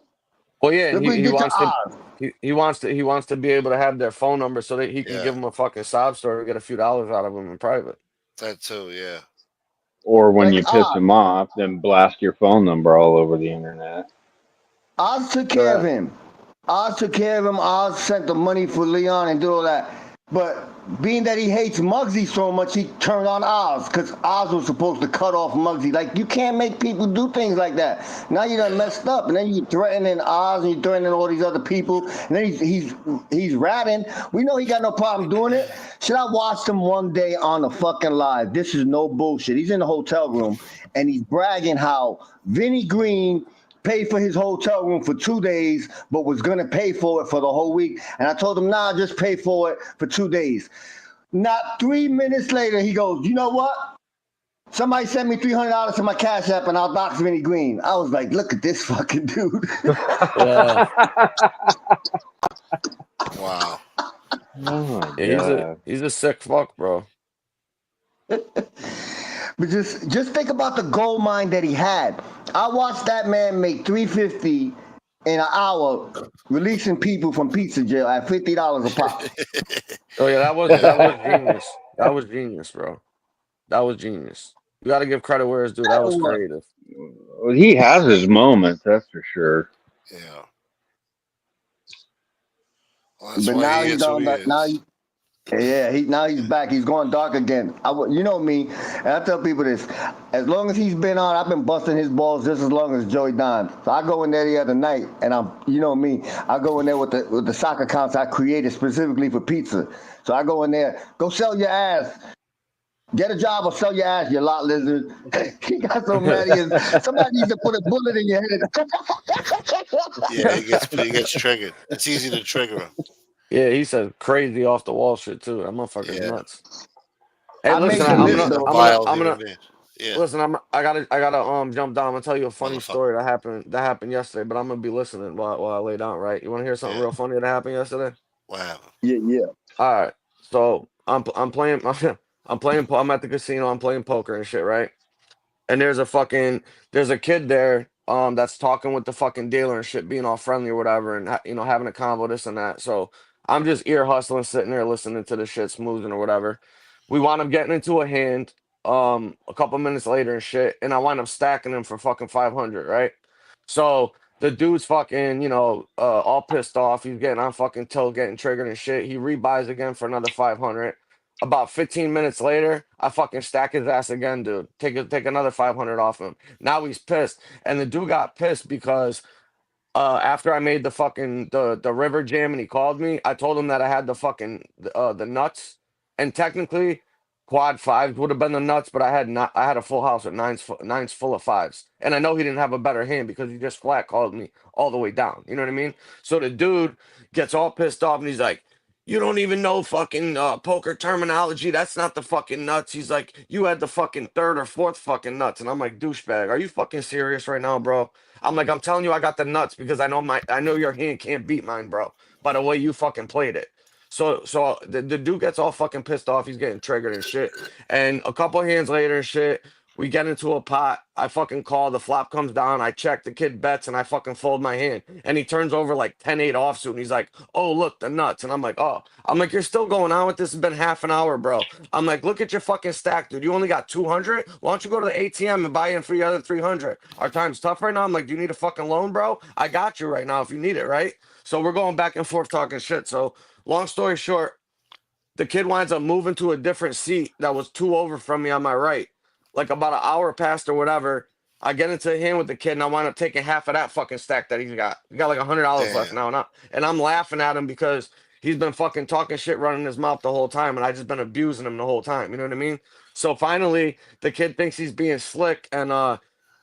Well, yeah, and Look what he, he he did to wants to Oz. he wants to be able to have their phone number so that he can Yeah, give them a fucking sob story and get a few dollars out of them in private. that too. Yeah, Or when Like you piss Oz. them off, then blast your phone number all over the internet. Oz took So care of that him. Oz took care of him. Oz sent the money for Leon and did all that. But being that he hates Muggsy so much, he turned on Oz because Oz was supposed to cut off Muggsy. Like, you can't make people do things like that. Now you done yeah. messed up, and then you threatening Oz and you threatening all these other people, and then he's ratting. We know he got no problem doing it. Should I watched him one day on the fucking live? This is no bullshit. He's in the hotel room and he's bragging how Vinny Green paid for his hotel room for 2 days, but was gonna pay for it for the whole week. And I told him, nah, just pay for it for 2 days. Not 3 minutes later, he goes, you know what? Somebody sent me $300 to my Cash App and I'll dox Vinny Green. I was like, look at this fucking dude. yeah, Wow. Oh my yeah, he's a god. he's a sick fuck, bro. But just think about the gold mine that he had. I watched that man make 350 in an hour releasing people from pizza jail at $50 a pop. Oh yeah, that was genius. That was genius, bro. That was genius. You got to give credit where it's due. That was creative. Well, he has his moments, that's for sure. Yeah. Well, that's But why now he he's is who on he that. Now is. Yeah, now he's back. He's going dark again. You know me, and I tell people this: as long as he's been on, I've been busting his balls just as long as Joey Don. So I go in there the other night, and you know me, I go in there with the sock accounts I created specifically for pizza. So I go in there, go sell your ass. Get a job or sell your ass, you lot lizard. He got so mad he is. Somebody needs to put a bullet in your head. Yeah, he gets triggered. It's easy to trigger him. Yeah, he said crazy off the wall shit too. That motherfucker's Yeah, nuts. Hey, I listen, made he's the a, list he's a though. vile I'm human gonna being. Yeah, listen. I gotta jump down. I'm gonna tell you a funny motherfucker. story that happened yesterday. But I'm gonna be listening while I lay down. Right? You want to hear something Yeah, real funny that happened yesterday? wow. Yeah, yeah. All right. So I'm playing I'm at the casino. I'm playing poker and shit. Right? And there's a kid there that's talking with the fucking dealer and shit, being all friendly or whatever, and having a convo, this and that. So I'm just ear hustling, sitting there listening to the shit, smoozing or whatever. We wind up getting into a hand a couple minutes later and shit, and I wind up stacking him for fucking 500, right? So the dude's fucking, all pissed off. He's getting on fucking tilt, getting triggered and shit. He rebuys again for another 500. About 15 minutes later, I fucking stack his ass again, dude. Take another 500 off him. Now he's pissed. And the dude got pissed because after I made the river jam and he called me, I told him that I had the nuts, and technically quad fives would have been the nuts, but I had a full house with nines full of fives, and I know he didn't have a better hand because he just flat called me all the way down. You know what I mean? So the dude gets all pissed off and he's like, "You don't even know fucking poker terminology. That's not the fucking nuts." He's like, "You had the fucking third or fourth fucking nuts," and I'm like, "Douchebag, are you fucking serious right now, bro?" I'm like, I'm telling you, I got the nuts because I know your hand can't beat mine, bro. By the way you fucking played it. So the dude gets all fucking pissed off. He's getting triggered and shit. And a couple of hands later and shit, we get into a pot. I fucking call. The flop comes down. I check. The kid bets, and I fucking fold my hand. And he turns over like 10-8 offsuit, and he's like, "Oh, look, the nuts." And I'm like, "Oh." I'm like, "You're still going on with this? It's been half an hour, bro." I'm like, "Look at your fucking stack, dude. You only got 200. Why don't you go to the ATM and buy in for your other 300? Our time's tough right now." I'm like, "Do you need a fucking loan, bro? I got you right now if you need it, right?" So we're going back and forth talking shit. So long story short, the kid winds up moving to a different seat that was two over from me on my right. Like about an hour passed or whatever. I get into a hand with the kid and I wind up taking half of that fucking stack that he's got. He got like $100 left Damn. now, and I'm laughing at him because he's been fucking talking shit, running his mouth the whole time, and I just been abusing him the whole time. You know what I mean? So finally, the kid thinks he's being slick, and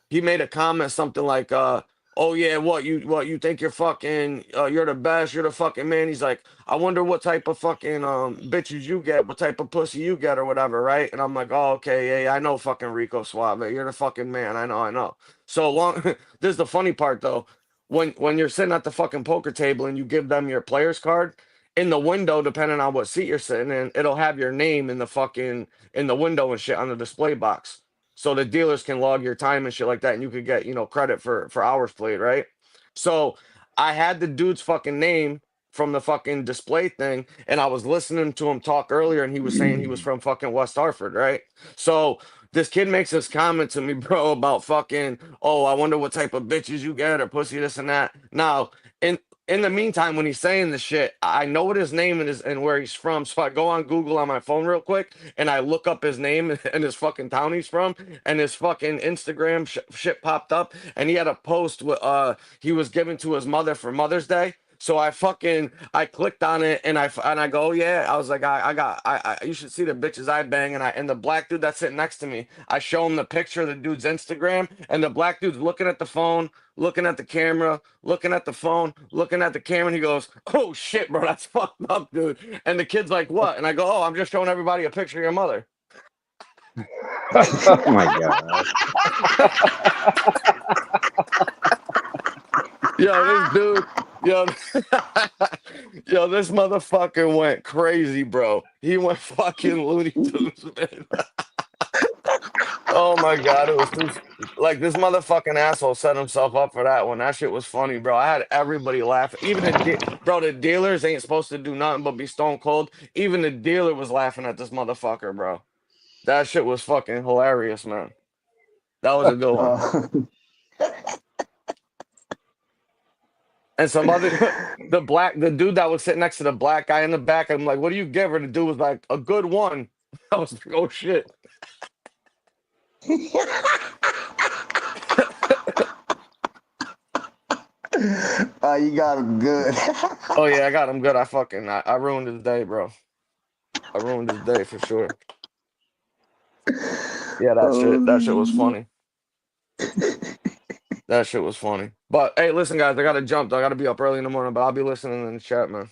he made a comment something like "Oh yeah, what you think you're fucking you're the best, you're the fucking man." He's like, "I wonder what type of fucking bitches you get, what type of pussy you get or whatever," right? And I'm like, "Oh, okay, yeah, yeah, I know fucking Rico Suave, you're the fucking man, I know." So long. This is the funny part though. When you're sitting at the fucking poker table and you give them your player's card, in the window, depending on what seat you're sitting in, it'll have your name in the window and shit on the display box, so the dealers can log your time and shit like that, and you could get credit for hours played, right? So I had the dude's fucking name from the fucking display thing, and I was listening to him talk earlier, and he was saying he was from fucking West Hartford, right? So this kid makes this comment to me, bro, about fucking, "Oh, I wonder what type of bitches you get or pussy this and that." Now, in the meantime, when he's saying this shit, I know what his name is and where he's from. So I go on Google on my phone real quick and I look up his name and his fucking town he's from, and his fucking Instagram shit popped up, and he had a post with he was given to his mother for Mother's Day. So I clicked on it and I go, "Oh, yeah." I was like, you should see the bitches I bang." And the black dude that's sitting next to me, I show him the picture of the dude's Instagram, and the black dude's looking at the phone, looking at the camera, looking at the phone, looking at the camera, and he goes, "Oh shit, bro, that's fucked up, dude." And the kid's like, "What?" And I go, "Oh, I'm just showing everybody a picture of your mother." Oh my god. Yo, this dude, yo, yo, this motherfucker went crazy, bro. He went fucking Looney Tunes, man. Oh my god, it was too like this motherfucking asshole set himself up for that one. That shit was funny, bro. I had everybody laughing. Even bro, the dealers ain't supposed to do nothing but be stone cold. Even the dealer was laughing at this motherfucker, bro. That shit was fucking hilarious, man. That was a good one. Uh, And some other the dude that was sitting next to the black guy in the back, I'm like, what do you give her? The dude was like, a good one. I was like, oh shit. You got him good. Oh yeah, I got him good. I ruined his day, bro. I ruined his day for sure. Yeah, that shit was Oh, funny. That shit was funny. But hey, listen, guys, I gotta jump. I gotta be up early in the morning, but I'll be listening in the chat, man.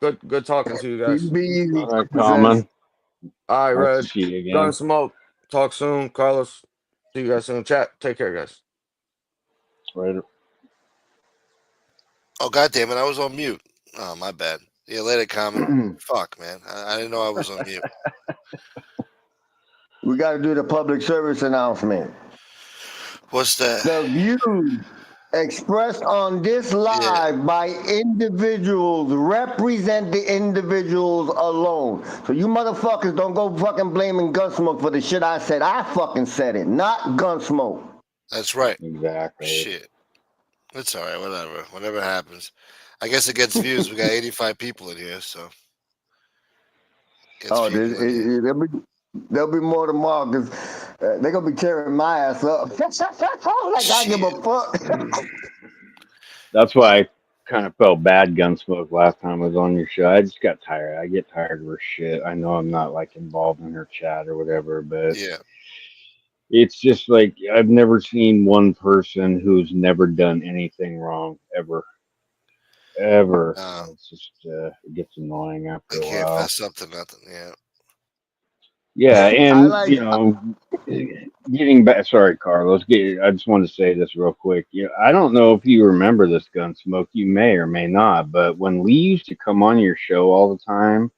Good talking to you guys. be easy, All right, says. Common. All right, Nice to Red. see you Gun again. Smoke. Talk soon. Carlos. See you guys soon. Chat. Take care, guys. Right. Oh god damn it, I was on mute. Oh my bad. Yeah, later, Common. Fuck, man. I didn't know I was on mute. We got to do the public service announcement. What's that? The views expressed on this Yeah, live by individuals represent the individuals alone. So you motherfuckers don't go fucking blaming Gunsmoke for the shit I said. I fucking said it, not Gunsmoke. that's right. Exactly. Shit. It's alright, whatever. Whatever happens. I guess it gets views. We got 85 people in here, so gets Oh, people in here. there'll be more tomorrow because they're gonna be tearing my ass up. Like I give a Shit. fuck. That's why I kind of felt bad, Gunsmoke, last time I was on your show. I just got tired. I get tired of her shit. I know I'm not like involved in her chat or whatever, but Yeah. it's just like I've never seen one person who's never done anything wrong ever, ever. Uh, It's just it gets annoying I after a can't while. fess up to nothing. Yeah. Yeah, I and like. getting back. Sorry, Carlos. I just want to say this real quick. I don't know if you remember this, Gunsmoke. You may or may not, but when Lee used to come on your show all the time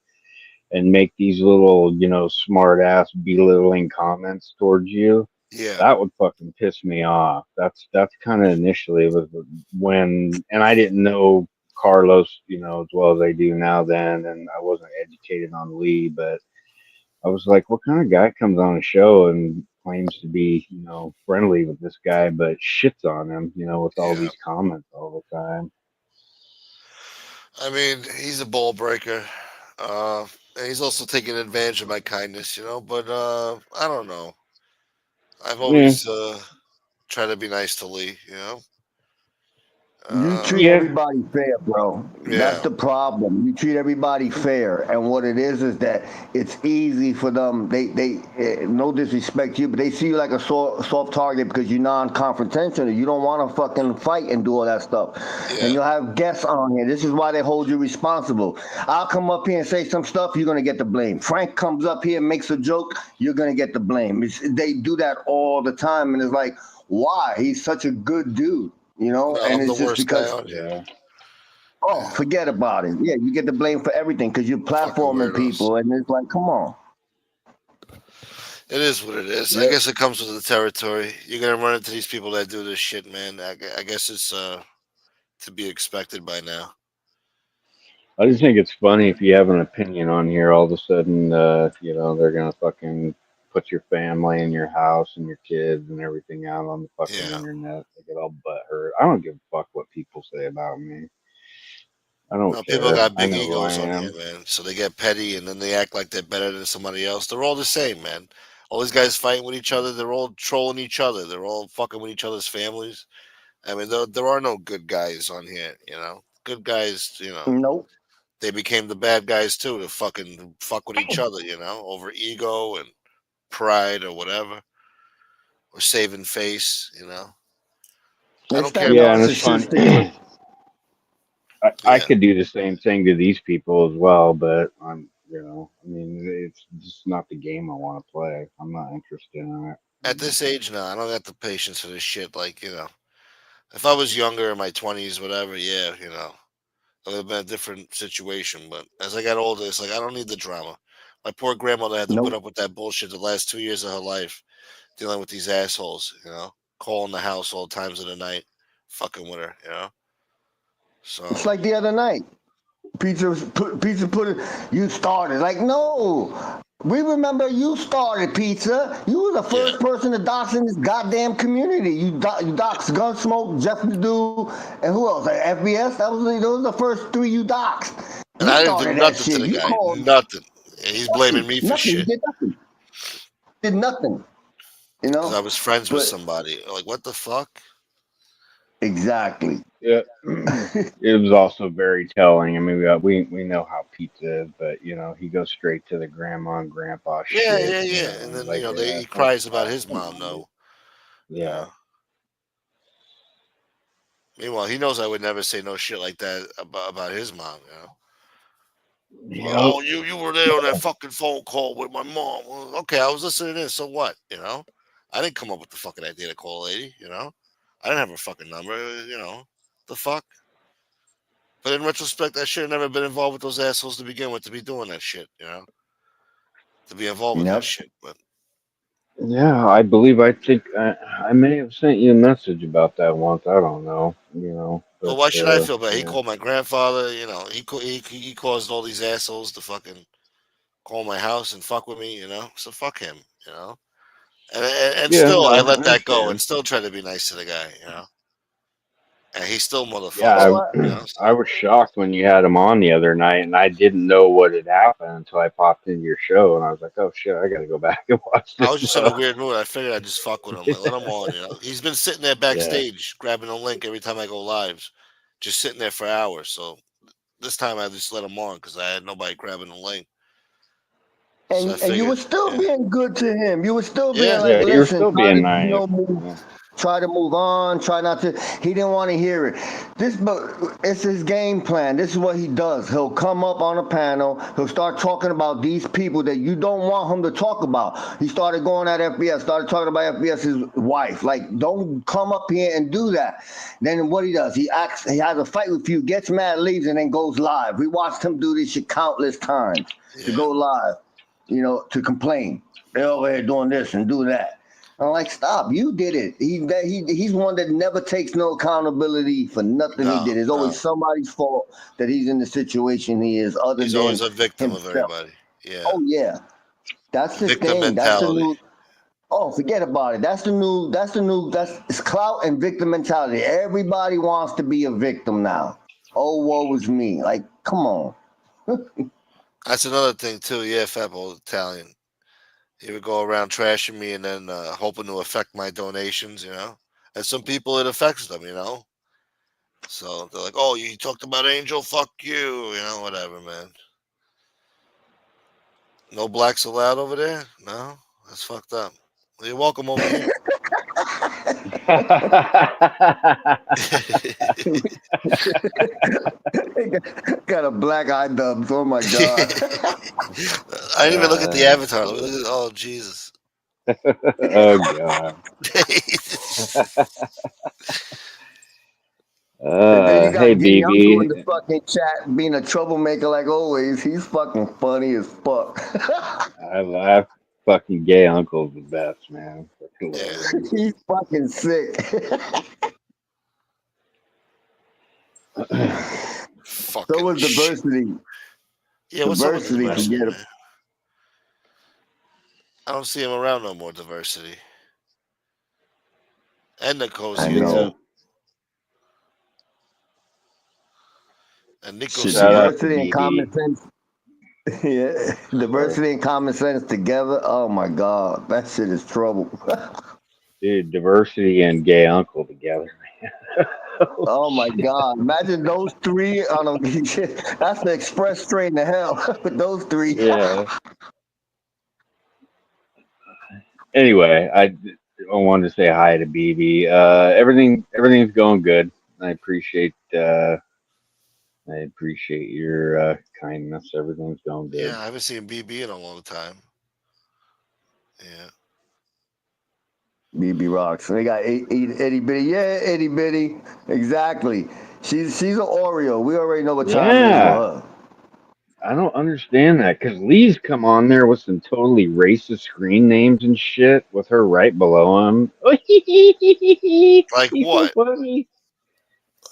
and make these little, smart ass belittling comments towards you, Yeah. that would fucking piss me off. That's kind of initially was when, and I didn't know Carlos, as well as I do now then, and I wasn't educated on Lee, but I was like, what kind of guy comes on a show and claims to be, friendly with this guy, but shits on him, with all Yeah. these comments all the time. I mean, he's a ball breaker. And he's also taking advantage of my kindness, but I don't know. I've Yeah, always tried to be nice to Lee. You Uh, treat yeah, everybody fair, bro. That's yeah. the problem. You treat everybody fair, and what it is that it's easy for them. They no disrespect to you, but they see you like a soft target because you're non-confrontational. You don't want to fucking fight and do all that stuff. And Yeah. you'll have guests on here. This is why they hold you responsible. I'll come up here and say some stuff. You're gonna get the blame. Frank comes up here and makes a joke. You're gonna get the blame. They do that all the time, and it's like, why? He's such a good dude. No, And I'm the it's just worst guy because, on here. yeah. oh, Yeah. forget about it. Yeah, you get the blame for everything because you're Fucking platforming weirdos. people, and it's like, come on. It is what it is. I Yep. guess it comes with the territory. You're gonna run into these people that do this shit, man. I guess it's to be expected by now. I just think it's funny if you have an opinion on here, all of a sudden, they're gonna fucking put your family and your house and your kids and everything out on the fucking Yeah. internet. They get all butthurt. I don't give a fuck what people say about me. I don't No, people care. got I big know who I egos on here, am. man. So they get petty and then they act like they're better than somebody else. They're all the same, man. All these guys fighting with each other. They're all trolling each other. They're all fucking with each other's families. I mean, there are no good guys on here. Good guys, Nope. they became the bad guys too to fucking fuck with each other, over ego and pride or whatever, or saving face. I It's don't that care Yeah, about and that it's shit. fun. narcissistic. I Yeah. could do the same thing to these people as well, but I mean, it's just not the game I want to play. I'm not interested in it. At this age now, I don't got the patience for this shit. Like, if I was younger in my 20s, whatever, yeah, it would have been a different situation. But as I got older, it's like, I don't need the drama. My poor grandmother had to put Nope. up with that bullshit the last 2 years of her life, dealing with these assholes, calling the house all times of the night, fucking with her. It's So, like the other night. Pizza put it. You started like no. We remember you started pizza. You were the Yeah, first person to dox in this goddamn community. You doxed Gunsmoke, Jeff the Dude, and who else? Like FBS. Those were the first three you doxed. and You I didn't do started that nothing to shit. the You guy. called Nothing. Yeah, he's blaming me for nothing. You shit did nothing. Did nothing. You because I know. was friends with But somebody. Like, what the fuck? exactly. Yeah. It was also very telling. I mean, we know how pizza is, but you know, he goes straight to the grandma and grandpa Yeah, shit. yeah, You yeah. know, And and then like, yeah, he it's like, cries about oh, his come mom. on, dude. No, you Yeah. know. Meanwhile, he knows I would never say no shit like that about his mom. You know. Well, Yep. oh, you were there on that fucking phone call with my mom. Well, okay, I was listening in. So what? You know, I didn't come up with the fucking idea to call a lady. You know, I didn't have her fucking number. You know, the fuck. But in retrospect, I should have never been involved with those assholes to begin with. To be doing that shit. You know, to be involved with that Yep. shit. But Yeah, I believe I think I may have sent you a message about that once. I don't know, you know, well, but why should I feel bad? He yeah, called my grandfather. You know, he caused all these assholes to fucking call my house and fuck with me. You know, so fuck him. You know. And yeah, still, I no, let I that go and understand. still try to be nice to the guy, you know. And he still motherfucks Yeah, me, Oh, you know. So I was shocked when you had him on the other night, and I didn't know what had happened until I popped into your show, and I was like, oh shit, I got to go back and watch I this was just in a now. weird mood. I figured I'd just fuck with him. Like, let him on, you know. He's been sitting there Yeah, backstage, grabbing a link every time I go live, just sitting there for hours. So this time I just let him on because I had nobody grabbing the link. So I and you were figured, still yeah, being good to him. You were still being yeah, like, yeah, you were listen, still try to being nice. move, Yeah, try to move on, try not to. He didn't want to hear it. But it's his game plan. This is what he does. He'll come up on a panel. He'll start talking about these people that you don't want him to talk about. He started going at FBS. Started talking about FBS's wife. Like, don't come up here and do that. Then what he does, he acts. He has a fight with you, gets mad, leaves, and then goes live. We watched him do this shit countless times to yeah. go live, to complain. They're over here doing this and do that. I'm like, stop! You did it. He's one that never takes no accountability for nothing he No, did. It's always no. somebody's fault that he's in the situation he is, other He's always than a victim of himself. everybody. Yeah, Oh yeah, that's the victim thing. That's the mentality. new. Oh, forget about it. That's the new. That's the new. That's it's clout and victim mentality. Everybody wants to be a victim now. Oh, woe is me. Like, come on. That's another thing too. Yeah, Fappo Italian. He would go around trashing me and then hoping to affect my donations, you know. And some people it affects them, you know. So they're like, "Oh, you talked about Angel? Fuck you," you know, whatever, man. No blacks allowed over there? No, that's fucked up. Well, you're welcome over here. Got a black eye dubs. Oh my god. I didn't even look at the uh, avatar. Oh Jesus! oh god. And then you Hey got Gay Uncle BB, in the fucking chat being a troublemaker like always. He's fucking funny as fuck. I laugh. Fucking gay uncle's the best, man. Fucking love Yeah, him. He's fucking sick. So fucking was shit. diversity. Yeah, what's up with the Diversity, diversity, forget it. man? I don't see him around no more. Diversity and Nico's I here Yeah. too. know. And Nico's Shit, Shout here. out to diversity and common BB. sense. Yeah. Sorry. Diversity and common sense together. Oh my god. That shit is trouble. Dude, diversity and gay uncle together. Oh, Oh my shit. god. Imagine those three on a that's the express train to hell with those three. Yeah. Anyway, I wanted to say hi to BB. Everything's going good. I appreciate your kindness. Everything's going good. Yeah, I haven't seen BB in a long time. Yeah, BB rocks. They got Eddie Bitty. Yeah, Eddie Bitty. Exactly. She's an Oreo. We already know what time it is with Yeah. her. I don't understand that because Lee's come on there with some totally racist screen names and shit with her right below him. like He's so what? funny.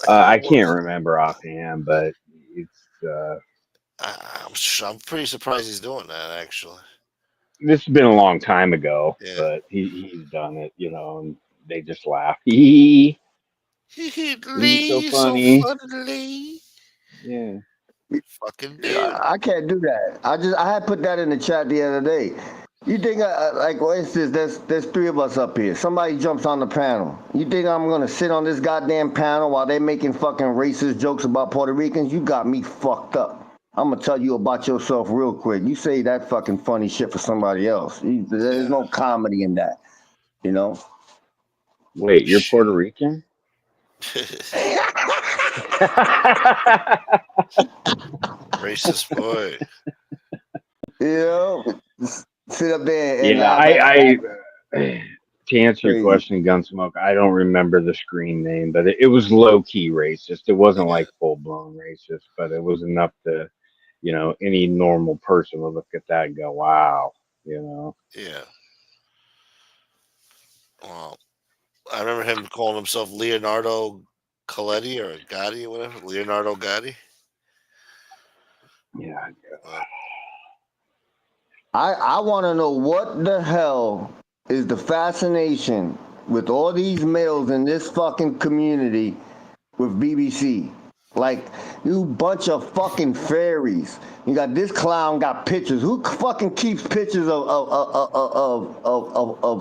Like I what? can't remember offhand, but it's I'm pretty surprised he's doing that actually. this has been a long time ago, Yeah. but he's done it, and they just laugh. He's so Lee, so funny. funny. Yeah. Fucking dude. I can't do that. I had put that in the chat the other day. You think like for instance, there's three of us up here. Somebody jumps on the panel. You think I'm gonna sit on this goddamn panel while they're making fucking racist jokes about Puerto Ricans? You got me fucked up. I'm gonna tell you about yourself real quick. You say that fucking funny shit for somebody else. There's Yeah. no comedy in that, you know. Wait, you're Shit. Puerto Rican? Racist boy. You know, sit up there and Yeah, laugh at to answer your crazy. question, Gunsmoke, I don't remember the screen name, but it was low key racist. It wasn't Yeah. like full blown racist, but it was enough to, any normal person would look at that and go, "Wow," you know. Yeah. Well, I remember him calling himself Leonardo Coletti or Gotti or whatever. Leonardo Gotti. Yeah, Uh, I want to know what the hell is the fascination with all these males in this fucking community with BBC. Like, you bunch of fucking fairies. You got this clown got pictures. Who fucking keeps pictures of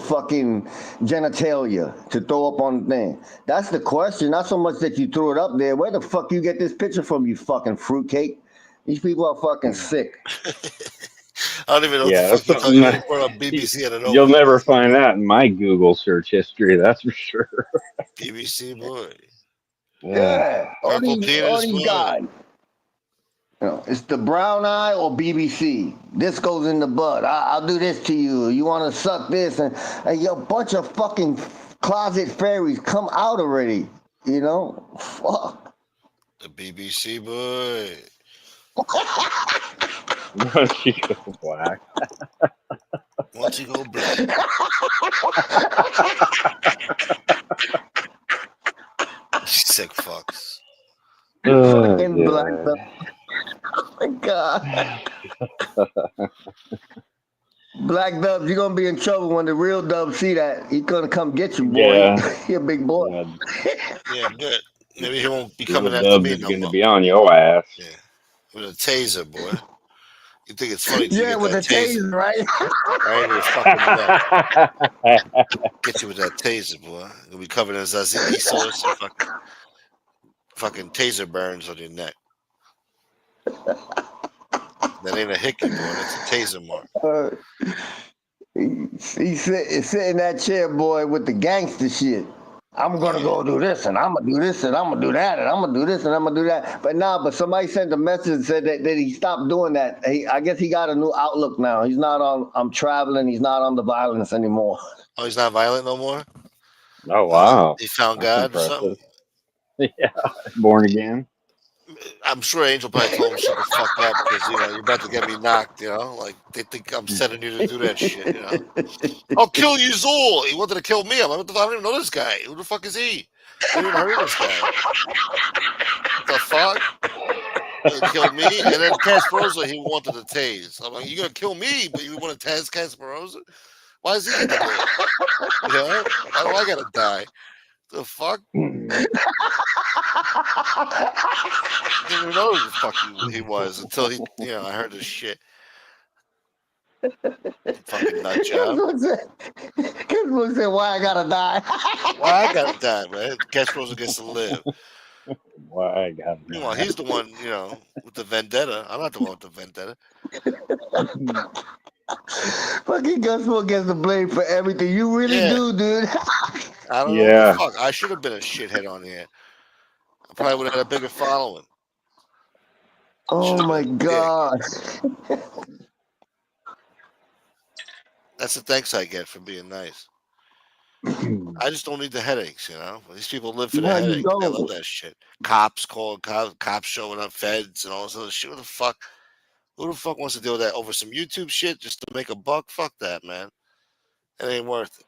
fucking genitalia to throw up on the thing? That's the question. Not so much that you threw it up there. Where the fuck you get this picture from, you fucking fruitcake? These people are fucking sick. I don't even know what the yeah, fuck that's you're talking. something You that just brought up BBC out of you'll nowhere. never find that in my Google search history. That's for sure. BBC boy. Yeah, Purple all penis these boy. guys. You know, it's the brown eye or BBC. This goes in the butt. I'll do this to you. You want to suck this, and you bunch of fucking closet fairies come out already. You know, fuck. The BBC boy. Once you go black. Once you go black. Sick fucks. Oh, Fucking black. God. Oh my God. Black Dubs, you're gonna be in trouble when the real Dubs see that. He's gonna come get you, boy. Yeah. He a big boy. Yeah. Yeah, good. Maybe he won't be Real coming after Dubs me is no going to more. be on your ass. Yeah. With a taser, boy. You think it's funny till you Yeah, get with that the taser taser, right? right in your fucking neck. Get you with that taser, boy. You'll be covered in tzatziki sauce and fucking taser burns on your neck. That ain't a hickey, boy. That's a taser mark. Uh, he sit in that chair, boy, with the gangster shit. I'm gonna Yeah. go do this, and I'm gonna do this, and I'm gonna do that, and I'm gonna do this, and I'm gonna do that. But somebody sent a message and said that he stopped doing that. I guess he got a new outlook now. He's not on. I'm traveling. He's not on the violence anymore. Oh, he's not violent no more? Oh, wow. He found That's God or something? impressive. Yeah. Born again. I'm sure Angel probably told him shut the fuck up because, you're about to get me knocked, Like, they think I'm sending you to do that shit. I'll kill you all. He wanted to kill me. I'm like, I don't even know this guy. Who the fuck is he? Never even heard of this guy. What the fuck? He killed me. And then Casperosa, he wanted to tase. I'm like, you're going to kill me, but you want to tase Casperosa? Why does he get to live? Why do I got to die? The fuck? Didn't even know who the fuck he was until I heard this shit. Fucking nut job. Kid said, "Why I gotta die?" Why I gotta die, man? Casperosa gets to live. Why I got Meanwhile, that. he's the one, with the vendetta. I'm not the one with the vendetta. Fucking Gunsmoke gets the blame for everything. You really Yeah. do, dude. I don't know what the Yeah. fuck. I should have been a shithead on here. I probably would have had a bigger following. Oh Should have my been a dick. God. That's the thanks I get for being nice. I just don't need the headaches, These people live for the No, you headache. They love don't. that shit. Cops calling, cops showing up, feds, and all this other shit. What the fuck? Who the fuck wants to deal with that over some YouTube shit just to make a buck? Fuck that, man. It ain't worth it.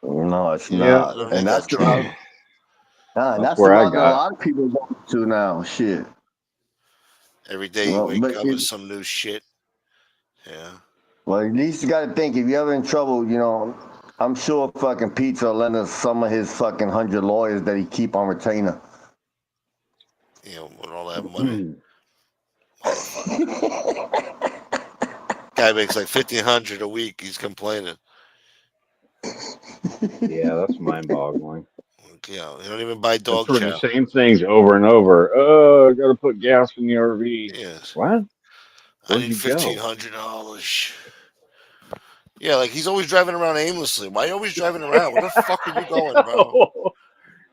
No, it's Yeah. I not. don't And need that that's the drama. route. Nah, That's that's the where I route that a got. lot of people go to now. Shit. Every day you wake But up with some new shit. Yeah. Well, at least you got to think if you're ever in trouble, I'm sure fucking Pizza will lend us some of his fucking 100 lawyers that he keep on retainer. With all that money, motherfucker. Guy makes like 1,500 a week. He's complaining. Yeah, that's mind-boggling. You don't even buy I've dog heard the chow. same things over and over. Oh, I got to put gas in the RV. Yes, What? I Where'd need you go? $1,500. Yeah, like he's always driving around aimlessly. Why are you always driving around? Where the fuck are you going, bro?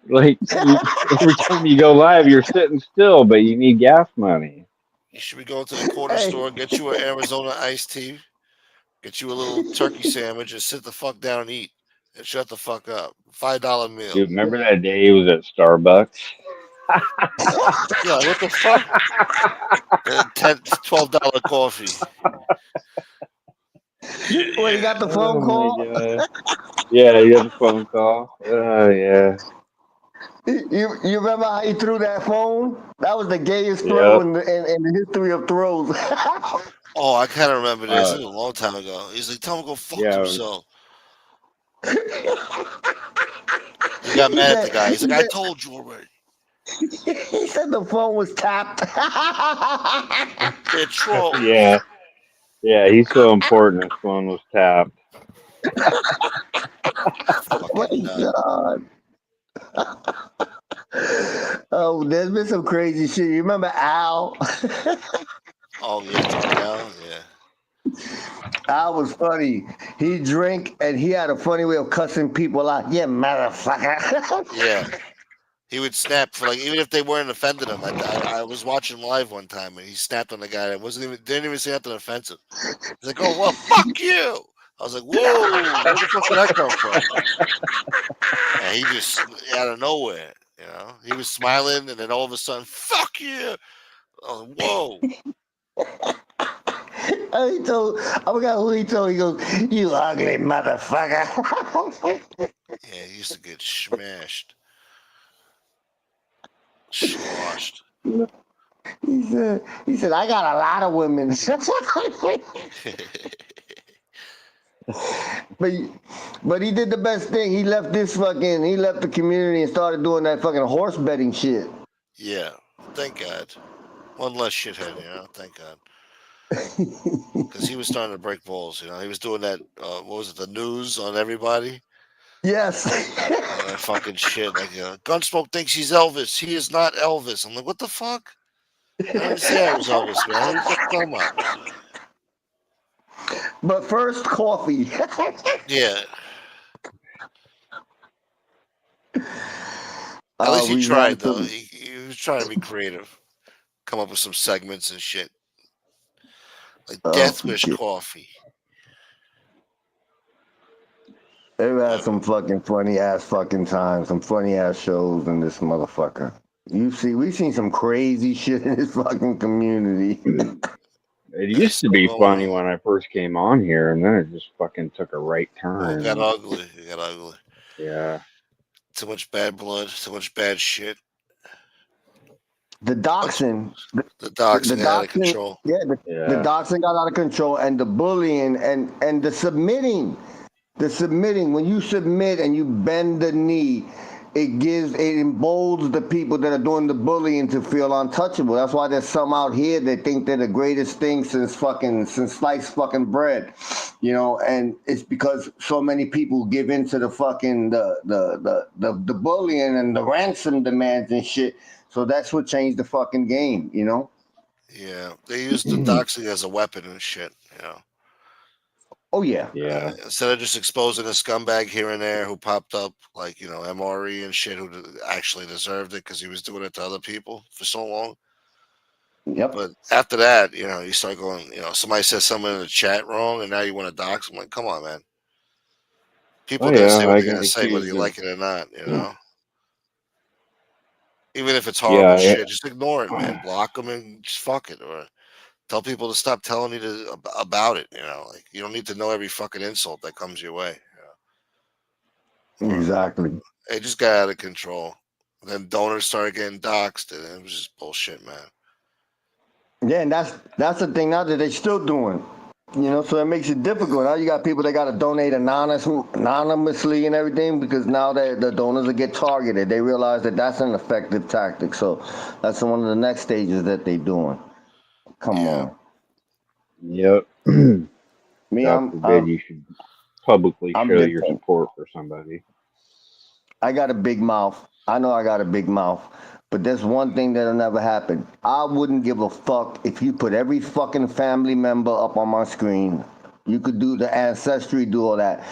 Like every time you go live, you're sitting still, but you need gas money. You should be going to the corner Hey, store, get you an Arizona iced tea, get you a little turkey sandwich, and sit the fuck down and eat. And shut the fuck up. $5 meal. Dude, remember that day he was at Starbucks? Yeah, what the fuck? $12 coffee. when he Yeah. got the phone Oh my call, god. Yeah, you had a phone call. Oh yeah. you remember how he threw that phone? That was the gayest throw Yep. in the history of throws. Oh, I kind of remember this. Uh, It was a long time ago. He's like, tell him to go fuck yeah. himself. He got he mad at the said, guy. he He's like, I said, told you already. he said the phone was tapped. They're trolls. Yeah. Yeah, he's so important his phone was tapped. My Fucking nut. God. Oh, there's been some crazy shit. You remember Al? Oh, yeah, Dark Al? Yeah. Al was funny. He drank and he had a funny way of cussing people out. Yeah, motherfucker. Yeah. He would snap for like, even if they weren't offending him. I was watching live one time and he snapped on the guy that didn't even say nothing offensive. He's like, oh, well, fuck you. I was like, whoa, where the fuck did that come from? And he just, out of nowhere, he was smiling and then all of a sudden, fuck you. I was like, whoa. And he told, I forgot who he told. He goes, "You ugly motherfucker." Yeah, he used to get smashed. Sloshed. He said, I got a lot of women. but but he did the best thing. He left the community and started doing that fucking horse betting shit. Yeah, thank God. One less shithead, thank God. Because he was starting to break balls, He was doing that, what was it, the news on everybody? Yes. That fucking shit. Like, Gunsmoke thinks he's Elvis. He is not Elvis. I'm like, what the fuck? I didn't say I was Elvis, man. What are you fucking talking about? But first, coffee. Yeah. At least he We tried, wanted though. to. He was trying to be creative. Come up with some segments and shit. Like Death Wish Forget. Coffee. They had Whatever. some fucking funny ass fucking times, some funny ass shows in this motherfucker. We've seen some crazy shit in this fucking community. It It's used to still be going funny on. when I first came on here, and then it just fucking took a right Oh, it got turn. ugly. It got ugly. Yeah. Too much bad blood. Too much bad shit. The doxing, The the doxing out of doxing, control. yeah, the Yeah. doxing got out of control, and the bullying and the submitting. The submitting, when you submit and you bend the knee, it emboldens the people that are doing the bullying to feel untouchable. That's why there's some out here that think they're the greatest thing since sliced fucking bread, and it's because so many people give in to the fucking the bullying and the ransom demands and shit. So that's what changed the fucking game. Yeah. They used the doxing as a weapon and shit. Oh yeah. Yeah. Instead of just exposing a scumbag here and there who popped up, like, MRE and shit, who actually deserved it because he was doing it to other people for so long. Yep. But after that, you start going, somebody says something in the chat wrong and now you want to dox. I'm like, come on, man. People Oh are going to yeah, say what I they're going got to say, whether accused you of. like it or not. Even if it's Yeah. horrible shit, just ignore it, man. Block them and just fuck it. Or tell people to stop telling you about it. Like, you don't need to know every fucking insult that comes your way. Or Exactly. it just got out of control. Then donors started getting doxxed, and it was just bullshit, man. Yeah, and that's the thing now that they still doing. You know, so it makes it difficult. Now you got people that got to donate anonymously and everything because now the donors will get targeted. They realize that that's an effective tactic. So that's one of the next stages that they doing. Come Yeah. on, Yep. me, God forbid you should publicly I'm show your different. support for somebody. I got a big mouth. I know I got a big mouth. But there's one thing that'll never happen. I wouldn't give a fuck if you put every fucking family member up on my screen. You could do the ancestry, do all that.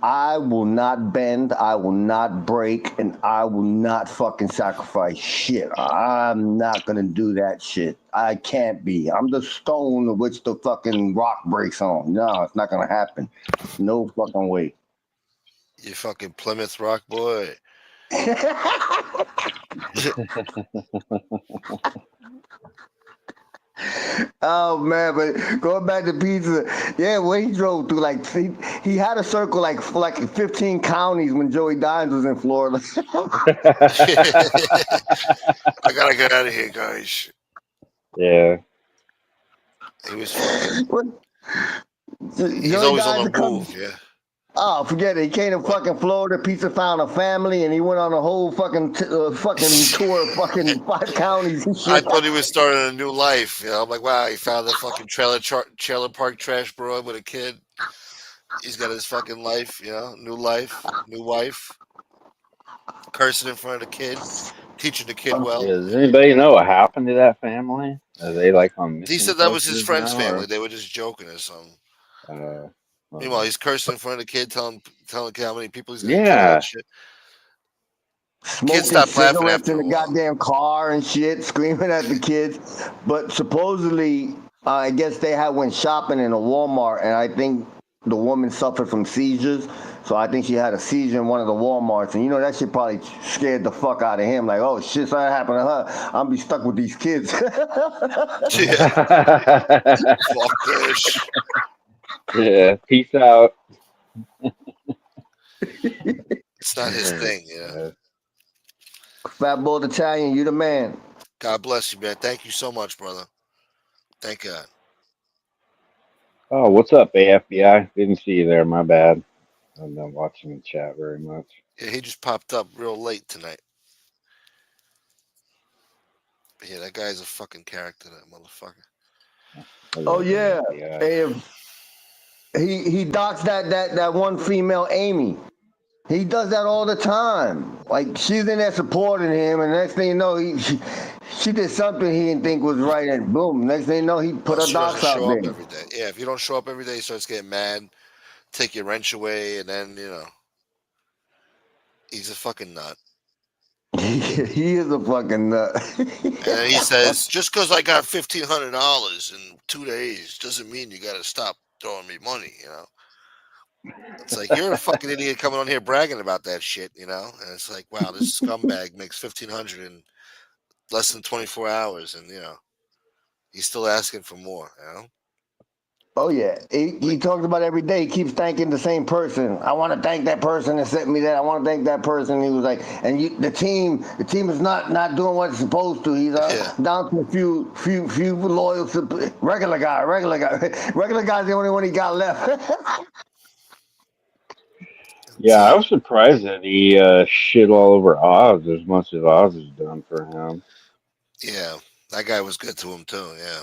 I will not bend, I will not break, and I will not fucking sacrifice shit. I'm not gonna do that shit. I can't be. I'm the stone of which the fucking rock breaks on. No, it's not gonna happen. No fucking way. You fucking Plymouth Rock boy. Oh man, but going back to pizza, yeah, when he drove through he had a circle like 15 counties when Joey Dimes was in Florida. I gotta get out of here, guys. Yeah. He was fucking. He's Joey always on Dimes the to come. move. Yeah. Oh, forget it. He came to What? fucking Florida. Pizza found a family, and he went on a whole fucking tour of fucking 5 counties and I shit. thought he was starting a new life. You know, I'm like, wow, he found the fucking trailer park trash bro with a kid. He's got his fucking life. You know, new life, new wife, cursing in front of the kid, teaching the kid Yeah. well. Does anybody know what happened to that family? Are they like on He missing said that was his posters friend's now, family. or They were just joking or something. uh, Meanwhile, uh he's cursing in front of the kid, telling the kid how many people he's gonna kill and yeah. shit. Kid Smoking stopped laughing cigarettes after in a the while. goddamn car and shit, screaming at the kids. But supposedly, I guess they had went shopping in a Walmart, and I think the woman suffered from seizures. So I think she had a seizure in one of the WalMarts, and you know that shit probably scared the fuck out of him. Like, oh shit, something happened to her. I'm be stuck with these kids. Yeah, fuck this. Yeah. Peace out. It's not his thing, you know. Uh, Fat boy Italian, you the man. God bless you, man. Thank you so much, brother. Thank God. oh, what's up, AFBI? Didn't see you there. My bad. I'm not watching the chat very much. Yeah, he just popped up real late tonight. But yeah, that guy's a fucking character, that motherfucker. I Oh love yeah, AFBI. if he docks that one female Amy. He does that all the time. Like she's in there supporting him, and next thing you know, she did something he didn't think was right, and boom. Next thing you know, he put Well, her she doesn't docs out show up there. every day. Yeah, if you don't show up every day, he starts getting mad, take your wrench away, and then, you know, he's a fucking nut. He is a fucking nut. And then he says, just because I got $1,500 in 2 days doesn't mean you got to stop throwing me money, you know? It's like, you're a fucking idiot coming on here bragging about that shit, you know? And it's like, wow, this scumbag makes 1,500 in less than 24 hours, and, you know, he's still asking for more, you know? Oh yeah, he Like, talks about it every day. He keeps thanking the same person. I want to thank that person that sent me that. I want to thank that person. He was like, and the team is not doing what it's supposed to. He's yeah. down to a few loyal, regular guy, regular guy's the only one he got left. Yeah, I See, was surprised that he shit all over Oz as much as Oz has done for yeah, that guy was good to him, too, yeah.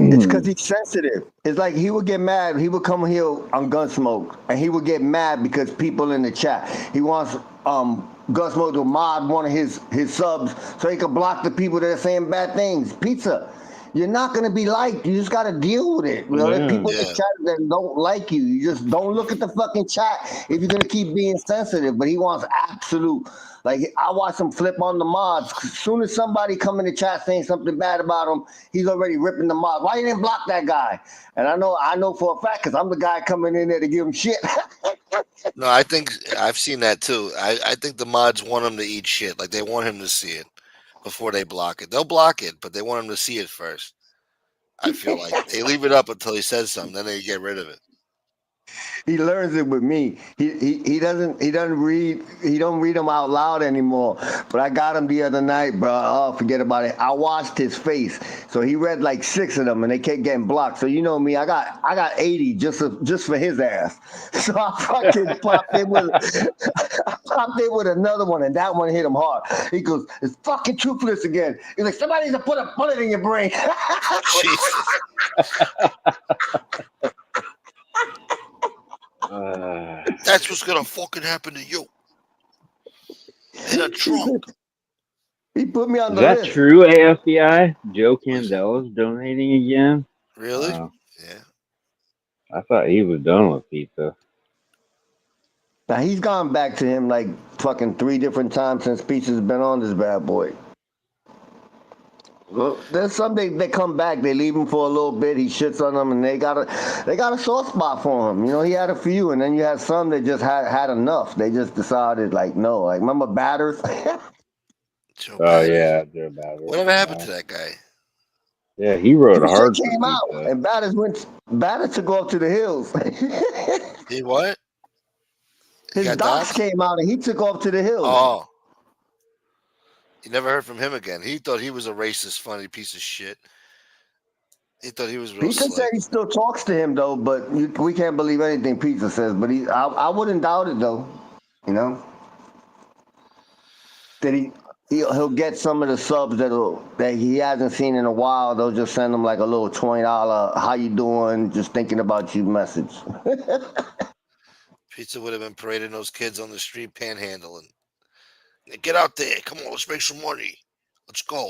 It's because him. he's sensitive. It's like he would get mad. He would come here on Gunsmoke, and he would get mad because people in the chat. He wants Gunsmoke to mod one of his subs so he could block the people that are saying bad things. Pizza, you're not gonna be liked. You just gotta deal with it. You know, there's Yeah. people in the Yeah, chat that don't like you. You just don't look at the fucking chat if you're gonna keep being sensitive. But he wants absolute. Like I watch him flip on the mods. As soon as somebody come in the chat saying something bad about him, he's already ripping the mod. Why you didn't block that guy? And I know for a fact because I'm the guy coming in there to give him shit. no, I think I've seen that too. I think the mods want him to eat shit. Like they want him to see it before they block it. They'll block it, but they want him to see it first. I feel like they leave it up until he says something, then they get rid of it. He learns it with me. He don't read them out loud anymore. But I got him the other night, bro. Oh, forget about it. I watched his face. So he read like 6 of them, and they kept getting blocked. So you know me, I got 80 just for his ass. So I fucking popped in with another one, and that one hit him hard. He goes, "It's fucking toothless again." He's like, "Somebody needs to put a bullet in your brain." Jesus. That's what's gonna fucking happen to you. In a trunk. He put me on Is the that list. true, AFBI? Joe Was it? Candela's donating again? Really? Wow. Yeah. I thought he was done with pizza. Now he's gone back to him like fucking 3 different times since Pizza's been on this bad boy. Well, there's some they come back, they leave him for a little bit, he shits on them, and they got a soft spot for him. You know, he had a few, and then you had some that just had enough. They just decided like no. Like remember Batters? Joe Oh Batters. yeah, Joe Bauer. Whatever happened Yeah, to that guy? yeah, he rode He hard just for came out, pizza. and Batters took off to the hills. He what? He His got docs doxxed? came out, and he took off to the hills. Oh. You never heard from him again. He thought he was a racist, funny piece of shit. He thought he was real Pizza said slick. he still talks to him though, but we can't believe anything Pizza says. But I wouldn't doubt it though. You know that he'll get some of the subs that he hasn't seen in a while. They'll just send him like a little $20, "How you doing? Just thinking about you" message. Pizza would have been parading those kids on the street panhandling. Get out there. Come on, let's make some money. Let's go.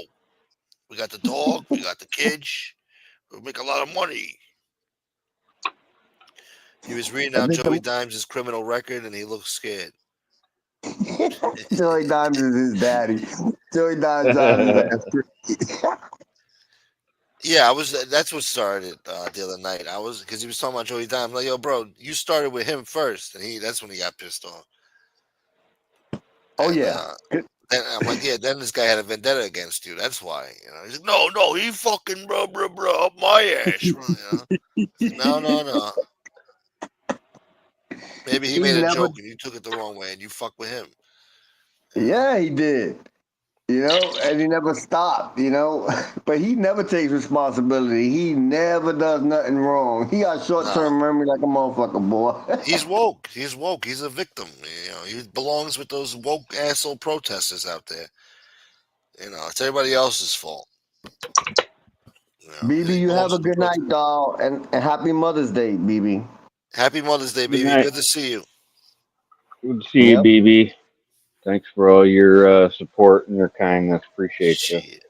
We got the dog. We got the kids. We'll make a lot of money. He was reading I out think Joey Dimes' criminal record and he looked scared. Joey Dimes is his daddy. Joey Dimes is like a Yeah, that's what started the other night. I was because he was talking about Joey Dimes. Like, yo, bro, you started with him first, and that's when he got pissed off. oh And yeah. then I'm like, yeah, then this guy had a vendetta against you. That's why, He's like, no, he fucking bro, up my ass. Like, no. Maybe he He made a never. joke and you took it the wrong way and you fuck with him. Yeah, he did. And he never stopped, but he never takes responsibility. He never does nothing wrong. He got short No, term memory like a motherfucker, boy. he's woke. He's woke. He's a victim. He belongs with those woke asshole protesters out there. It's everybody else's fault. BB, He you have belongs a with the good night, protesters. doll, and happy Mother's Day, BB. Happy Mother's Day, Good baby. night. Good to see you. Good to see you, Yep. BB. Thanks for all your support and your kindness. Appreciate you. Shit.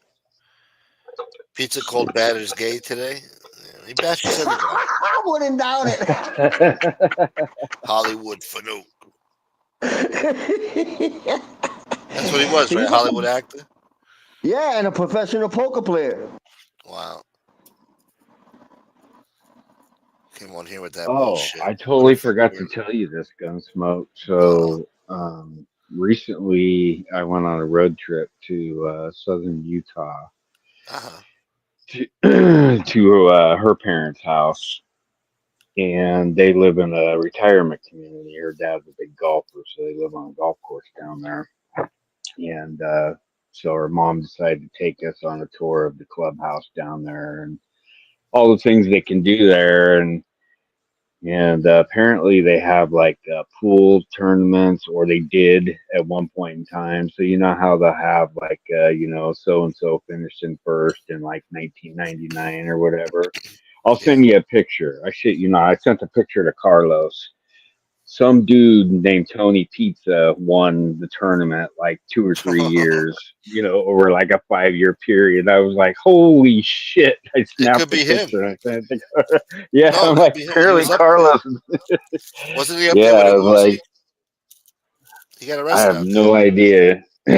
Pizza called Batters gay today. Yeah, he bashes everybody. I wouldn't doubt it. Hollywood Fanuc. That's what he was, right? He's Hollywood actor. yeah, and a professional poker player. Wow. Came on here with that Oh, bullshit. I totally Perfect forgot to word. tell you this, Gunsmoke. Uh-huh. So, recently I went on a road trip to southern Utah Uh-huh. to her parents' house, and they live in a retirement community. Her dad's a big golfer, so they live on a golf course down there. And so her mom decided to take us on a tour of the clubhouse down there and all the things they can do there. And apparently they have like pool tournaments, or they did at one point in time. So you know how they'll have like so and so finished in first in like 1999 or whatever. I'll Yeah. send you a picture. I shit you not. I sent a picture to Carlos. Some dude named Tony Pizza won the tournament like 2 or 3 years, over like a 5 year period. I was like, holy shit. I It could snapped the be him. picture and I sent it to Yeah, No, I'm it could like, be him. He apparently was up there. Carlos. Wasn't he up Yeah, there with I was Uzi? like, He got I arrested have out there. no idea. I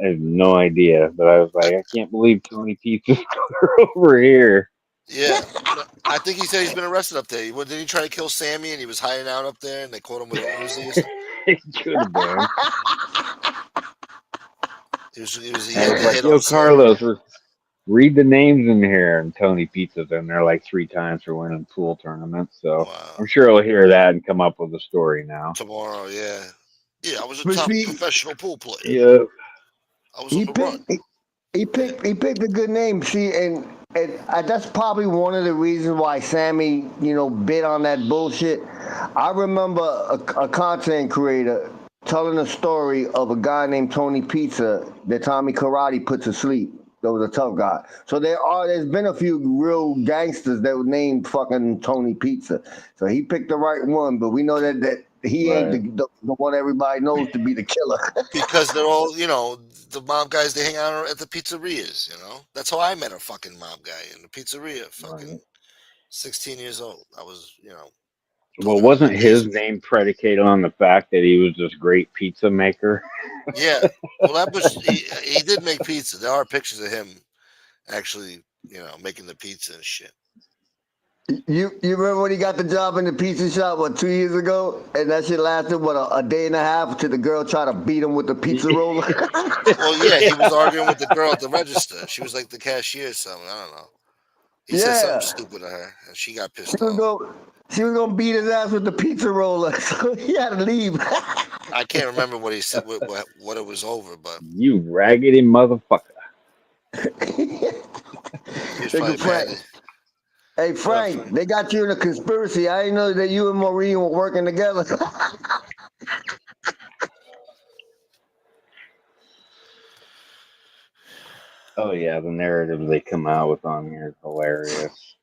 have no idea. But I was like, I can't believe Tony Pizza's over here. Yeah. No, I think he said he's been arrested up there. Did he try to kill Sammy and he was hiding out up there and they caught him with an Uzi or something? It could have been. He I had was the like, hit yo, on Sammy. Carlos, Read the names in here, and Tony Pizza's in there like 3 times for winning pool tournaments. So Wow. I'm sure he'll hear that and come up with a story now. Tomorrow, yeah. Yeah, I was a But top see, professional pool player. Yeah, I was on he the run. picked he picked a good name. See, and that's probably one of the reasons why Sammy, bit on that bullshit. I remember a content creator telling a story of a guy named Tony Pizza that Tommy Karate put to sleep. That was a tough guy. So there's been a few real gangsters that were named fucking Tony Pizza. So he picked the right one, but we know that he ain't right. the one everybody knows to be the killer. Because they're all, the mob guys, they hang out at the pizzerias, That's how I met a fucking mob guy in the pizzeria, fucking Right. 16 years old. I was, Well, talking to him in wasn't the his basement. name predicated on the fact that he was this great pizza maker? Yeah. Well, he did make pizza. There are pictures of him actually, making the pizza and shit. You remember when he got the job in the pizza shop, 2 years ago? And that shit lasted, a day and a half till the girl tried to beat him with the pizza roller? Well, yeah, he was arguing with the girl at the register. She was like the cashier or something. I don't know. He said something Yeah. stupid to her, and she got She pissed was off. going she was gonna beat his ass with the pizza roller, so he had to leave. I can't remember what he said, what it was over, but You raggedy motherfucker. he was Nigga probably mad. Frank. Hey What up, Frank, Frank? they got you in a conspiracy. I didn't know that you and Maureen were working together. Oh yeah, the narrative they come out with on here is hilarious.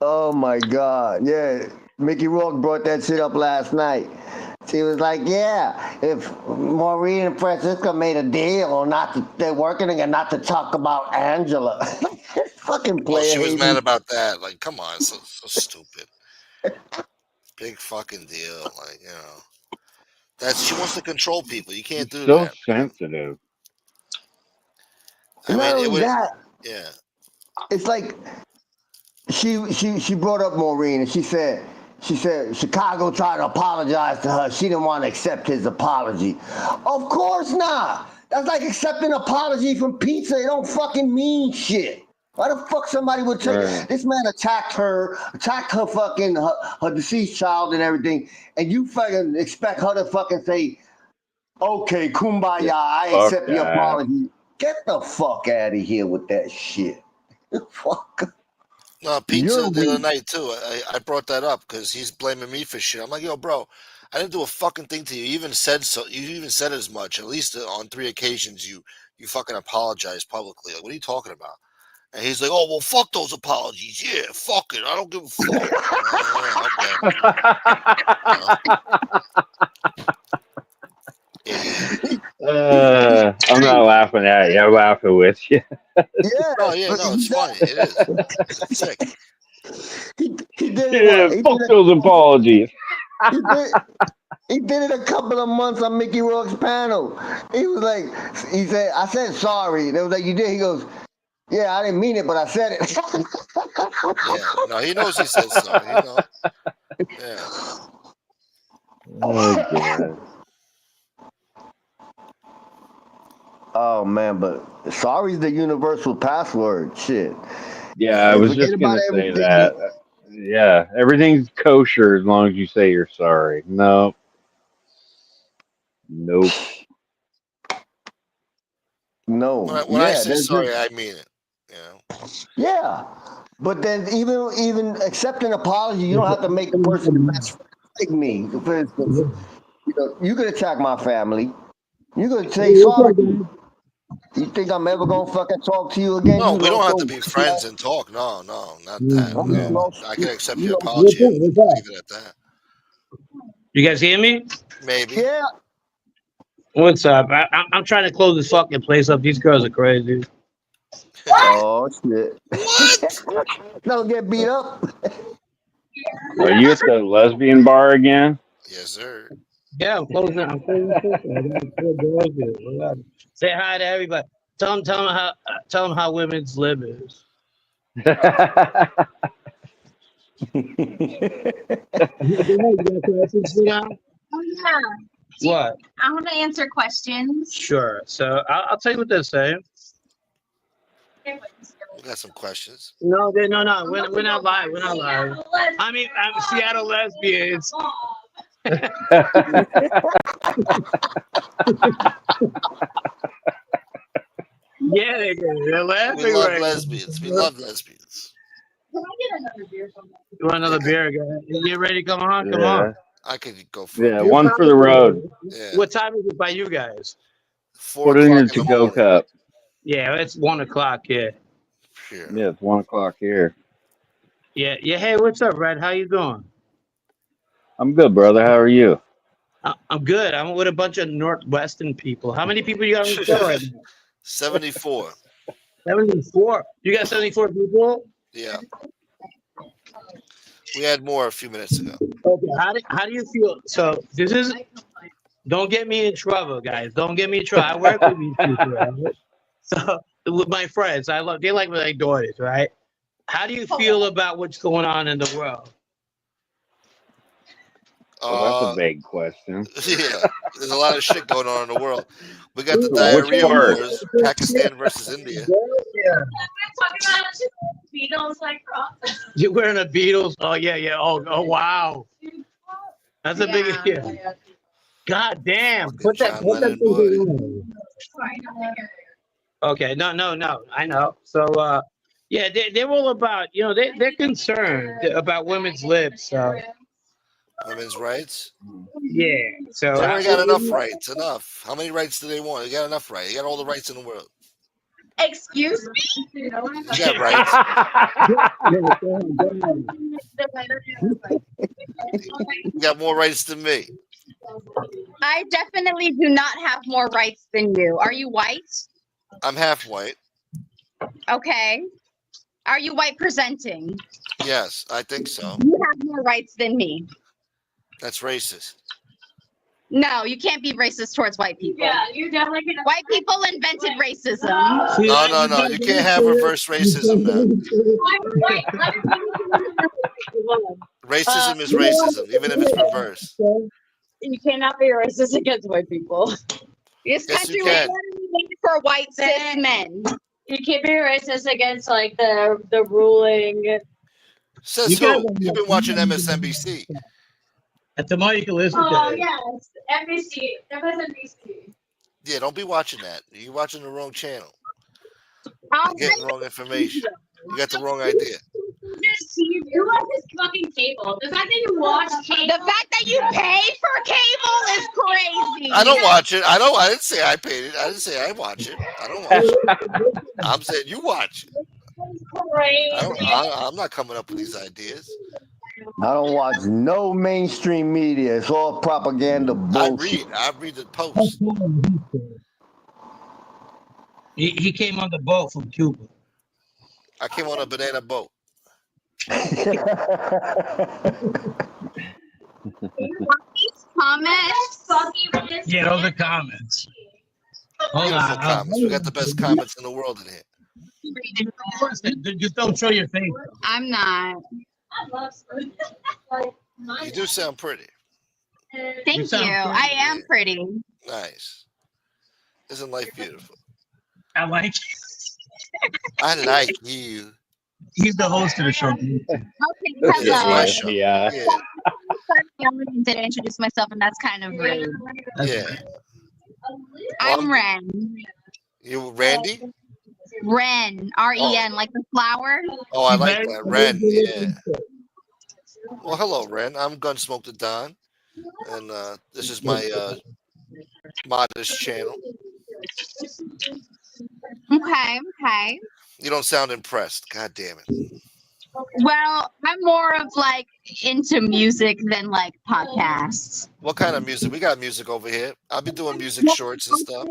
Oh my God. Yeah. Mickey Rourke brought that shit up last night. She was like, yeah, if Maureen and Francisca made a deal not to, they're working together not to talk about Angela. Fucking Oh, player she was mad hating. about that. Like, come on, so stupid. Big fucking deal. Like, she wants to control people. You can't He's do so that. sensitive. I And not mean, it only would. that, Yeah. it's like she brought up Maureen and she said Chicago tried to apologize to her. She didn't want to accept his apology. Of course not. That's like accepting an apology from pizza. It don't fucking mean shit. Why the fuck somebody would take Right. this man attacked her fucking her deceased child and everything, and you fucking expect her to fucking say, okay, kumbaya, Yeah. I Fuck accept the that. apology. Get the fuck out of here with that shit. Fuck. No, You're pizza the other weak. night too. I brought that up because he's blaming me for shit. I'm like, yo, bro, I didn't do a fucking thing to you. You even said so. You even said as much. At least on 3 occasions, you fucking apologized publicly. Like, what are you talking about? And he's like, oh well, fuck those apologies. Yeah, fuck it. I don't give a fuck. Okay, you know, idiot. I'm not laughing at you. I'm laughing with you. No, Yes, yeah, but no, it's funny. It is. It's sick. he did it. Yeah, What he fuck did it. those apologies. He did. He did it a couple of months on Mickey Rourke's panel. He was like, he said, I said sorry. And it was like, you did? He goes, yeah, I didn't mean it, but I said it. Yeah, no, he knows he said sorry. He knows. Yeah, Oh god. Oh man, but sorry's the universal password. Shit. Yeah, I was Forget just about gonna say everything. that. Yeah, everything's kosher as long as you say you're sorry. No, nope. No. when I Yeah, say there's just sorry, I mean it. You know. yeah. But then even accepting an apology, you don't have to make the person your best friend. Like me, for instance. You could attack my family. You could say sorry. You think I'm ever gonna fucking talk to you again? No, You we don't have to loco be friends slow. and talk. No, no, not that. You No, low, I can accept you your low. apology and leave it at that. You guys hear me? Maybe. Yeah. What's up? I'm trying to close this fucking place up. These girls are crazy. Oh shit. What? Don't get beat up. Are you at the lesbian bar again? Yes, sir. Yeah, I'm closing. I'm closing this up. I got four girls here. Whatever. Say hi to everybody. Tell them how women's lib is. Oh You got questions, Oh yeah. What? I want to answer questions. Sure. So I'll tell you what they're saying. We got some questions. No, no. We're not live. We're not live. I mean, I'm Seattle lesbians. Yeah, they're laughing We love right lesbians. We now. love lesbians. You want another beer, guy? You ready to come on? Come on. Yeah. I could go for a Yeah. beer. What One time for is the road. it? Yeah. What time is it by you guys? 4 Put it in o'clock your in the to-go morning. cup. Yeah, it's 1 o'clock. Yeah. Here. Yeah, it's 1 o'clock here. Yeah. Hey, what's up, Red? How you doing? I'm good, brother. How are you? I'm good. I'm with a bunch of Northwestern people. How many people you got on the show right now? 74. 74. You got 74 people? Yeah. We had more a few minutes ago. Okay. How do you feel? So this is. Don't get me in trouble, guys. Don't get me in trouble. I work with these people, right? So with my friends, they like my daughters, right? How do you feel about what's going on in the world? Well, that's a vague question. Yeah. There's a lot of shit going on in the world. We got the Well, which diarrhea part? wars, Pakistan versus India. Yeah. You're wearing a Beatles. Oh yeah. Oh wow. That's a big yeah. God damn. Fucking John Put that Lennon, thing boy. away. Okay, no. I know. So yeah, they're all about, they're concerned about women's lips. So Women's rights. yeah. So They already got enough rights. Enough. How many rights do they want? They got enough rights. They got all the rights in the world. Excuse me? You got rights. You got more rights than me. I definitely do not have more rights than you. Are you white? I'm half white. Okay. Are you white presenting? Yes, I think so. You have more rights than me. That's racist. No, you can't be racist towards white people. Yeah, you're definitely gonna. White people invented racism. No. You can't have reverse racism now. Racism is racism, even if it's reverse. You cannot be racist against white people. This Yes, country you was can. literally made for white cis men. You can't be racist against like the ruling. Says You guys who? You've been watching MSNBC. At the moment you can listen Oh to it. yes, NBC, MSNBC. Yeah, don't be watching that. You're watching the wrong channel. Um, You're getting wrong information. You got the wrong idea. You watch this fucking cable. The fact that you watch cable. the fact that you pay for cable is crazy. I don't watch it. I didn't say I paid it. I didn't say I watch it. I don't watch it. I'm saying you watch it. I'm not coming up with these ideas. I don't watch no mainstream media. It's all propaganda bullshit. I read the post. He came on the boat from Cuba. I came on a banana boat. These comments. Yeah, those are comments. Hold Beautiful on. comments. We got the best comments in the world in here. Just don't show your face. I'm not. I love You do sound pretty. Thank you. sound pretty. I am pretty. Nice. Isn't life beautiful? I like I like you. He's the host of the show. Okay, This is my hello. show. Yeah. Yeah. I didn't introduce myself, and that's kind of rude. Yeah. I'm Ren. You Randy? Ren. R-E-N, like the flower. Oh, I like that. Ren. Yeah. Well, hello, Ren. I'm Gunsmoke the Don. And this is my modest channel. Okay. You don't sound impressed. God damn it. Well, I'm more of like into music than like podcasts. What kind of music? We got music over here. I'll be doing music shorts and stuff.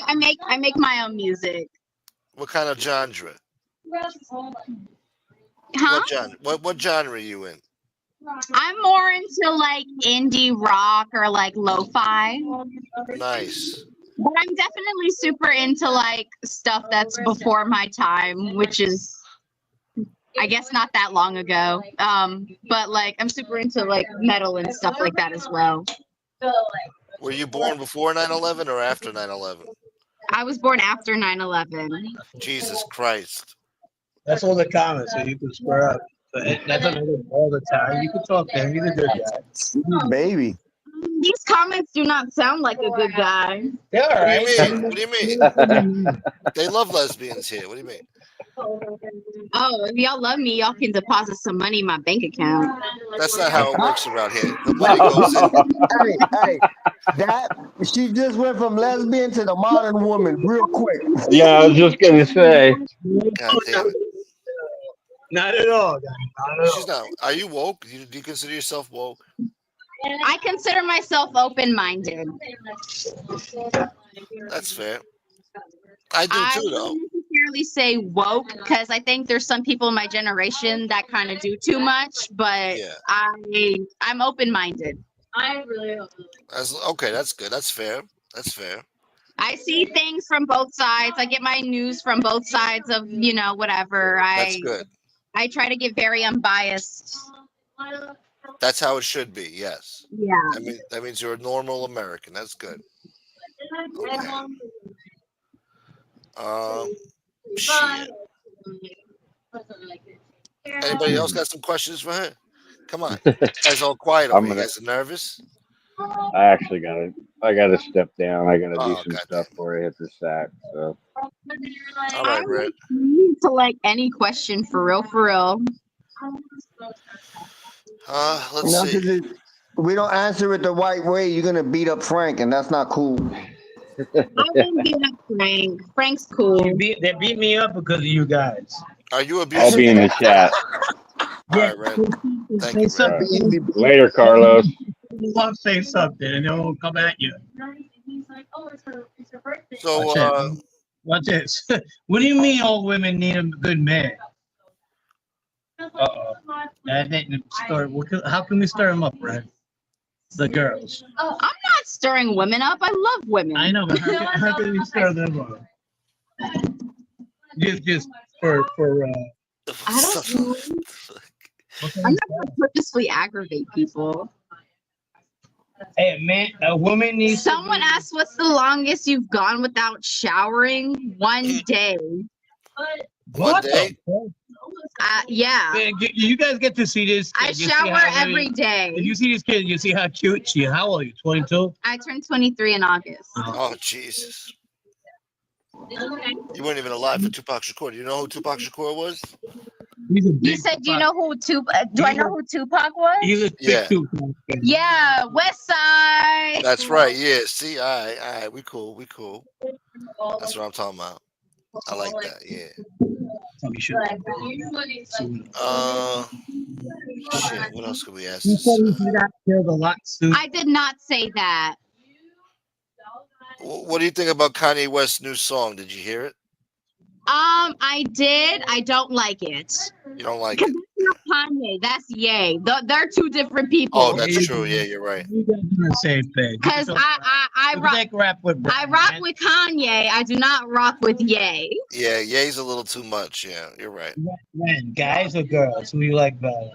I make my own music. What kind of genre? Huh? What genre? What genre are you in? I'm more into like indie rock or like lo-fi. Nice. But I'm definitely super into like stuff that's before my time, which is I guess not that long ago. But like I'm super into like metal and stuff like that as well. Were you born before 9/11 or after 9/11? I was born after 9/11. Jesus Christ. That's all the comments, so you can square up. But that's another all the time. You can talk to him. He's a good guy. Baby. These comments do not sound like a good guy. They're all What do right. you mean? What do you mean? They love lesbians here. What do you mean? Oh, if y'all love me, y'all can deposit some money in my bank account. That's not how it works around here. The money goes in. Hey, that she just went from lesbian to the modern woman real quick. Yeah, I was just gonna say. God damn it. Not at all, guys. Not at She's not. Are you woke? Do you consider yourself woke? I consider myself open-minded. That's fair. I do I too, though. wouldn't necessarily say woke because I think there's some people in my generation that kind of do too much, but Yeah. I'm open-minded. Okay, that's good. That's fair. That's fair. I see things from both sides. I get my news from both sides of, whatever. That's good. I try to get very unbiased. That's how it should be. Yes. Yeah. That means you're a normal American. That's good. Okay. Shit. Anybody else got some questions for her? Come on. You guys all quiet over here. You guys are nervous? I actually gotta step down. I gotta do some goddamn. stuff before I hit the sack. So All right, Red. To like any question for real. Let's No, see. 'cause we don't answer it the right way. You're gonna beat up Frank, and that's not cool. I wouldn't beat up Frank. Frank's cool. They beat me up because of you guys. Are you I'll abusive? be in the chat. All right, Red. Thank you, Say Red. something. Later, Carlos. You want to say something, and they won't come at you. So, Watch this. What do you mean all women need a good man? Uh-oh. That didn't start. How can we stir them up, Red? The girls. I'm not stirring women up. I love women. I know, but how can we stir them up? Just for I don't know. I'm not gonna purposely aggravate people. Hey, a woman needs. Someone asked, "What's the longest you've gone without showering?" 1 day. One day? Yeah. Man, you guys get to see this. I shower every day. If you see this kid, you see how cute she is. How old are you? 22? I turned 23 in August. Oh, Jesus. You weren't even alive for Tupac Shakur. Do you know who Tupac Shakur was? You said, "Do you know who Tupac? Do I know who Tupac was?" He's a Yeah. Tupac. Yeah, West Side. That's right. Yeah. See, all right. We cool. That's what I'm talking about. I like that. Yeah. Shit. What else could we ask? You said you got killed a lot soon. I did not say that. What do you think about Kanye West's new song? Did you hear it? I did. I don't like it. You don't like Because it? that's not Kanye. That's Ye. They're two different people. Oh, that's true. Yeah, you're right. You guys are the same thing. Because I rock with Kanye. I do not rock with Ye. Yeah, Ye's a little too much. Yeah, you're right. Men, guys or girls? Who you like better?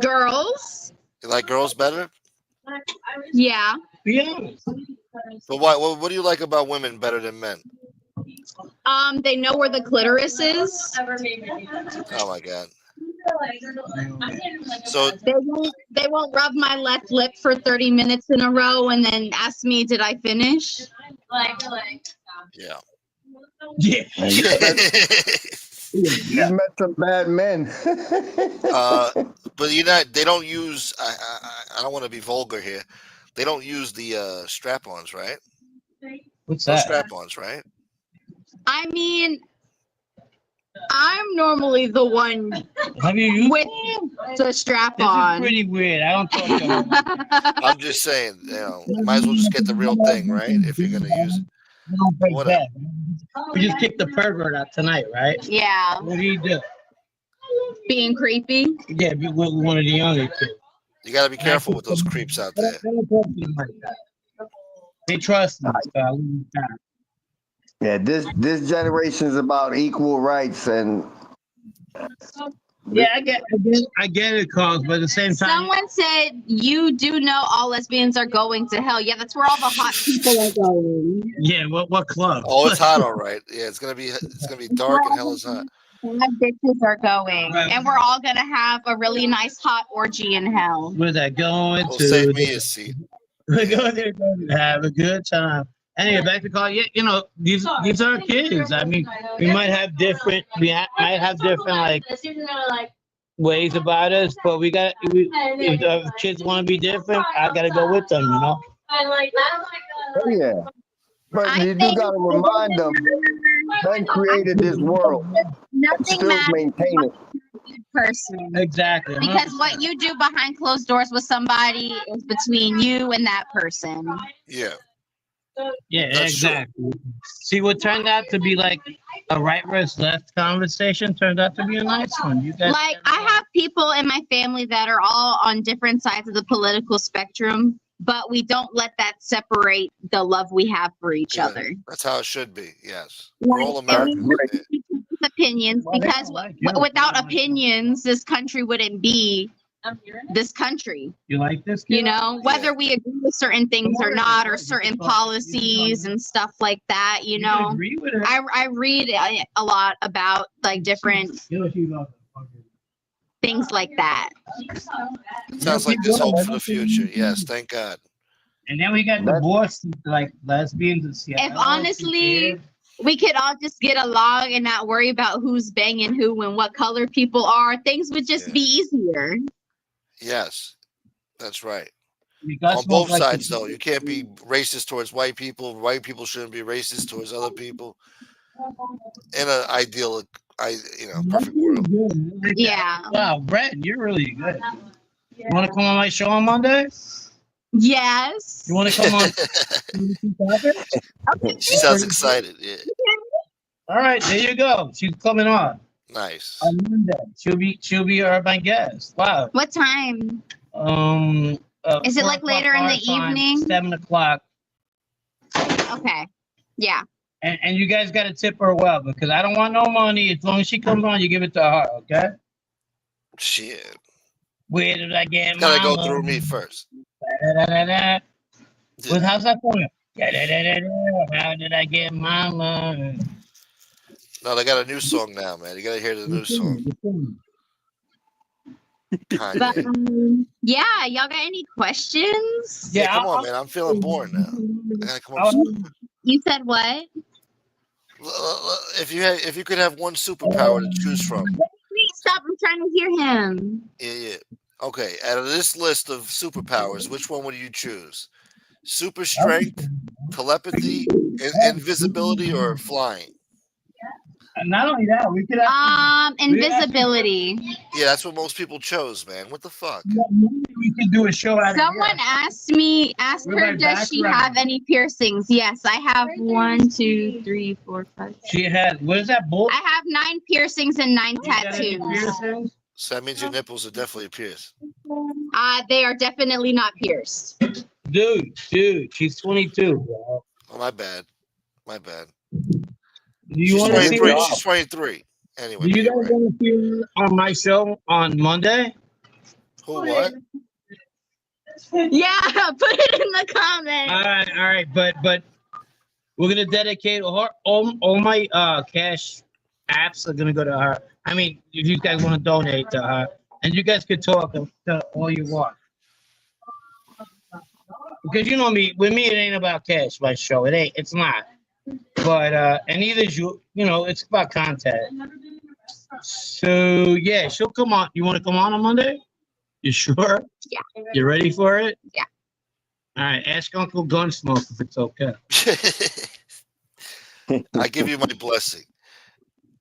Girls. You like girls better? Yeah. Be honest. But why? What do you like about women better than men? They know where the clitoris is. Oh my God. So they won't rub my left lip for 30 minutes in a row and then ask me, "Did I finish?" Yeah. Yeah. You met some bad men. But they don't use. I don't want to be vulgar here. They don't use the strap-ons, right? What's No that? strap-ons, right? I mean, I'm normally the one Have you used with the strap This is on. pretty weird. I don't talk to her. I'm just saying, you might as well just get the real thing, right? If you're gonna use it. We don't break Whatever. that. We just kicked the pervert out tonight, right? Yeah, What do you do? being creepy. Yeah, be with one of the younger kids. You got to be careful with those creeps out there. They don't talk to them like that. They trust me. So I leave it at that. Yeah, this generation is about equal rights, and Yeah, I get it, Carl, but at the same time, Someone said you do know all lesbians are going to hell. Yeah, that's where all the hot people are going. yeah, what club? Oh, it's hot, all right. Yeah, it's gonna be dark and hell is hot. Bad bitches are going, Right. and we're all gonna have a really nice hot orgy in hell. Where's that going Well, to? save me a seat. We're going there to have a good time. Anyway, back to call. Yeah, these are kids. I mean, we might have different. Might have different like ways about us, but if the kids want to be different, I gotta go with them. Oh yeah, but I you do think got to remind them, man created this world, nothing still matters maintain it. person. Exactly. Because what you do behind closed doors with somebody is between you and that person. Yeah. Yeah, That's exactly. See, what turned out to be like a right versus left conversation turned out to be a nice one. You guys, Like, I have people in my family that are all on different sides of the political spectrum, but we don't let that separate the love we have for each Yeah, other. that's how it should be. Yes. We're all Like, and we Americans. Right. Yeah. have people's opinions Well, they because don't like you. without opinions, this country wouldn't be this country. You like this? You kid? know, whether we agree with certain things or not, or certain policies and stuff like that, you can know. agree with it. I read a lot about like different things like that. Sounds like there's hope for the future. Yes, thank God. And then we got That's- divorced, like lesbians and Seattle. If honestly we could all just get along and not worry about who's banging who and what color people are, things would just Yeah. be easier. Yes, that's right. We got On smoked both like sides, the- though, you can't be racist towards white people. White people shouldn't be racist towards other people. In an ideal, perfect world. Yeah. Wow, Brett, you're really good. You want to come on my show on Monday? Yes. You want to come on? She sounds excited. Yeah, All right, there you go. She's coming on nice. Monday. She'll be my guest. Wow. What time? Is it like later in the evening? 7:00. Okay. Yeah. And you guys got to tip her well because I don't want no money. As long as she comes on, you give it to her, okay? Shit, Where did I get my gotta go money? through me first. Da-da-da-da-da. Yeah. Well, how's that for you? Da-da-da-da-da. How did I get my money? No, they got a new song now, man. You gotta hear the new song. But Kanye. yeah, y'all got any questions? Yeah, come I'll- on, man. I'm feeling bored now. I gotta come up. I'll- You said what? If you could have one superpower to choose from, Wait, stop! I'm trying to hear him. yeah. Okay, out of this list of superpowers, which one would you choose? Super strength, telepathy, invisibility, or flying? Not only that, we could have Invisibility. Yeah, that's what most people chose, man. What the fuck? we could do a show out of Someone asked We're her, like does she background. have any piercings? Yes, I have 1, 2, 3, 4, 5. She had what is that bull? I have 9 piercings and 9 You got any tattoos. piercings? So that means your nipples are definitely pierced. They are definitely not pierced. Dude, she's 22, bro. Oh, my bad. My bad. Do you She's want to see 23. her? She's 23. Anyway, Do you you're guys right. want to see her on my show on Monday? Who, what? Yeah, put it in the comments. All right, but we're gonna dedicate all my cash apps are gonna go to her. I mean, if you guys want to donate to her, and you guys could talk to all you want. Because you know me, with me it ain't about cash. My show, it's not. But and neither is you. You know, it's about content. So yeah, she'll come on. You want to come on Monday? You sure? Yeah. You ready for it? Yeah. All right. Ask Uncle Gunsmoke if it's okay. I give you my blessing.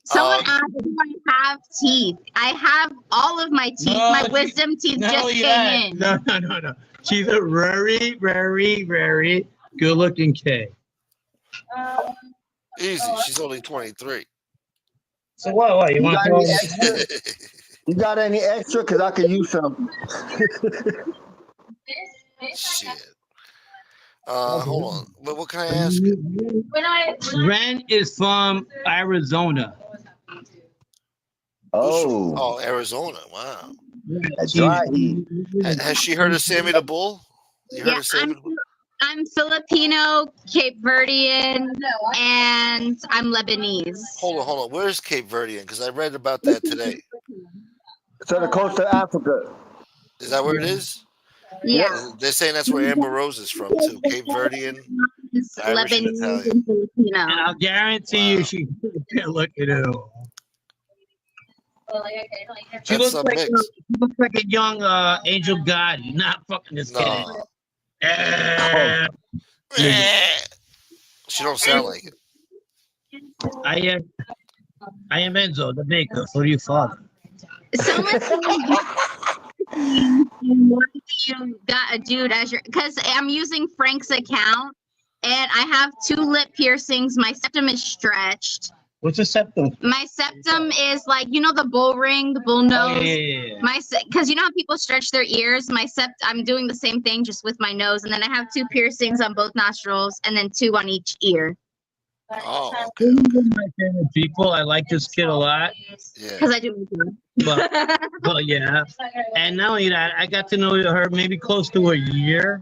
Someone asked if I have teeth. I have all of my teeth. No, My she- wisdom teeth No, just yeah. came in. No. She's a very, very, very good-looking kid. Easy. She's only 23. So what? You You want got to any throw? extra? You got any extra? Cause I could use some. Shit. Hold on. But what can I ask you? Ren is from Arizona. Oh, Arizona. Wow. That's right. Has she heard of Sammy the Bull? You heard Yeah, of Sammy the Bull? I'm Filipino, Cape Verdean, and I'm Lebanese. Hold on. Where's Cape Verdean? Because I read about that today. It's on the coast of Africa. Is that where it is? Yeah. They're saying that's where Amber Rose is from too. Cape Verdean, It's Irish, and Lebanese Italian. and Filipino. And I'll guarantee you, she can't look at it. She That's looks like a young Angel Gotti. Not fucking just kidding. No. She don't sound like it. I am Enzo, the baker, for you, father. Someone said, why you got a dude as your? Because I'm using Frank's account, and I have 2 lip piercings. My septum is stretched. What's a septum? My septum is like, you know, the bull ring, the bull nose. Oh, yeah. Because you know how people stretch their ears. I'm doing the same thing just with my nose, and then I have 2 piercings on both nostrils, and then 2 on each ear. Oh, He's one of my favorite people. I like this kid a lot. Yeah. Because I do my job. But yeah. And not only that, I got to know her maybe close to a year.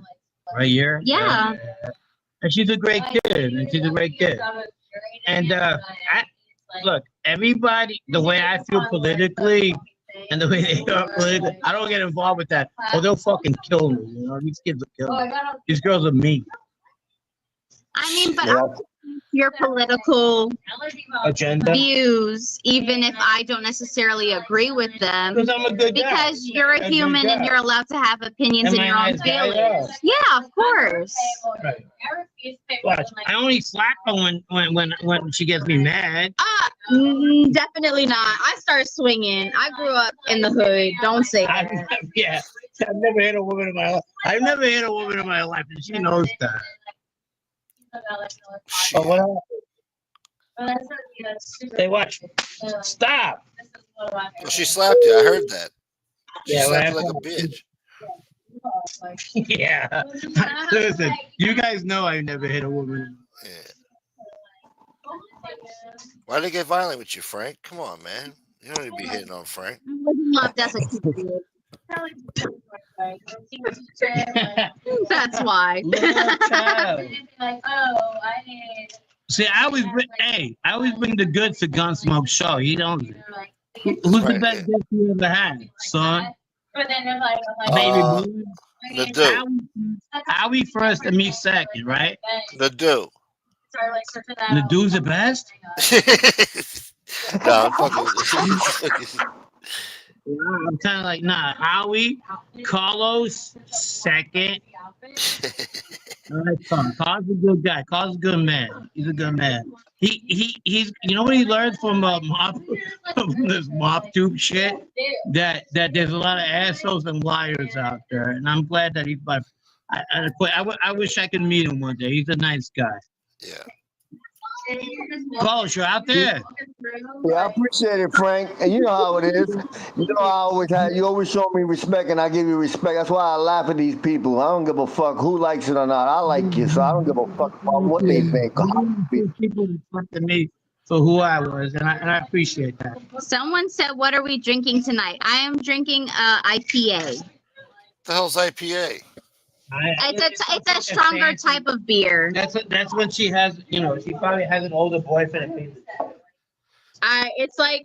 Yeah. And she's a great kid. And look, everybody, the way I feel politically and the way they are politically, I don't get involved with that. Or they'll fucking kill me. You know, these kids will kill me. These girls are mean. I mean, but I'll your political agenda views, even if I don't necessarily agree with them, because I'm a good guy. Because you're a human and you're allowed to have opinions and your own feelings. Yeah, of course. Right. Watch, I only slap her when she gets me mad. Definitely not. I start swinging. I grew up in the hood. Don't say that. I've never hit a woman in my life. I've never hit a woman in my life, and she knows that. Oh, what happened? Hey, watch. Stop. Well, she slapped you. I heard that. She slapped you like a bitch. Yeah. Listen, you guys know I never hit a woman. Yeah. Why did they get violent with you, Frank? Come on, man. You don't need to be hitting on Frank. That's a That's why. See, I always bring the goods to Gunsmoke Show. You don't. Who's the best guest you ever had, son? Baby Blue. Nadu. Howie first and me second, right? Nadu. Nadu's the best? No, I'm fucking. I'm kind of like, nah, Howie, Carlos, second. I like Carl. Carl's a good guy. Carl's a good man. He's a good man. He's you know what he learned from from this mob tube shit? That there's a lot of assholes and liars out there. And I'm glad that he's my I wish I could meet him one day. He's a nice guy. Yeah. Carlos, you're out there. Yeah, I appreciate it, Frank. And you know how it is. You know you always show me respect, and I give you respect. That's why I laugh at these people. I don't give a fuck who likes it or not. I like you, so I don't give a fuck about what they think. People respected me for who I was, and I appreciate that. Someone said, "What are we drinking tonight?" I am drinking IPA. The hell's IPA? It's a stronger type of beer. That's when she has, she probably has an older boyfriend. It's like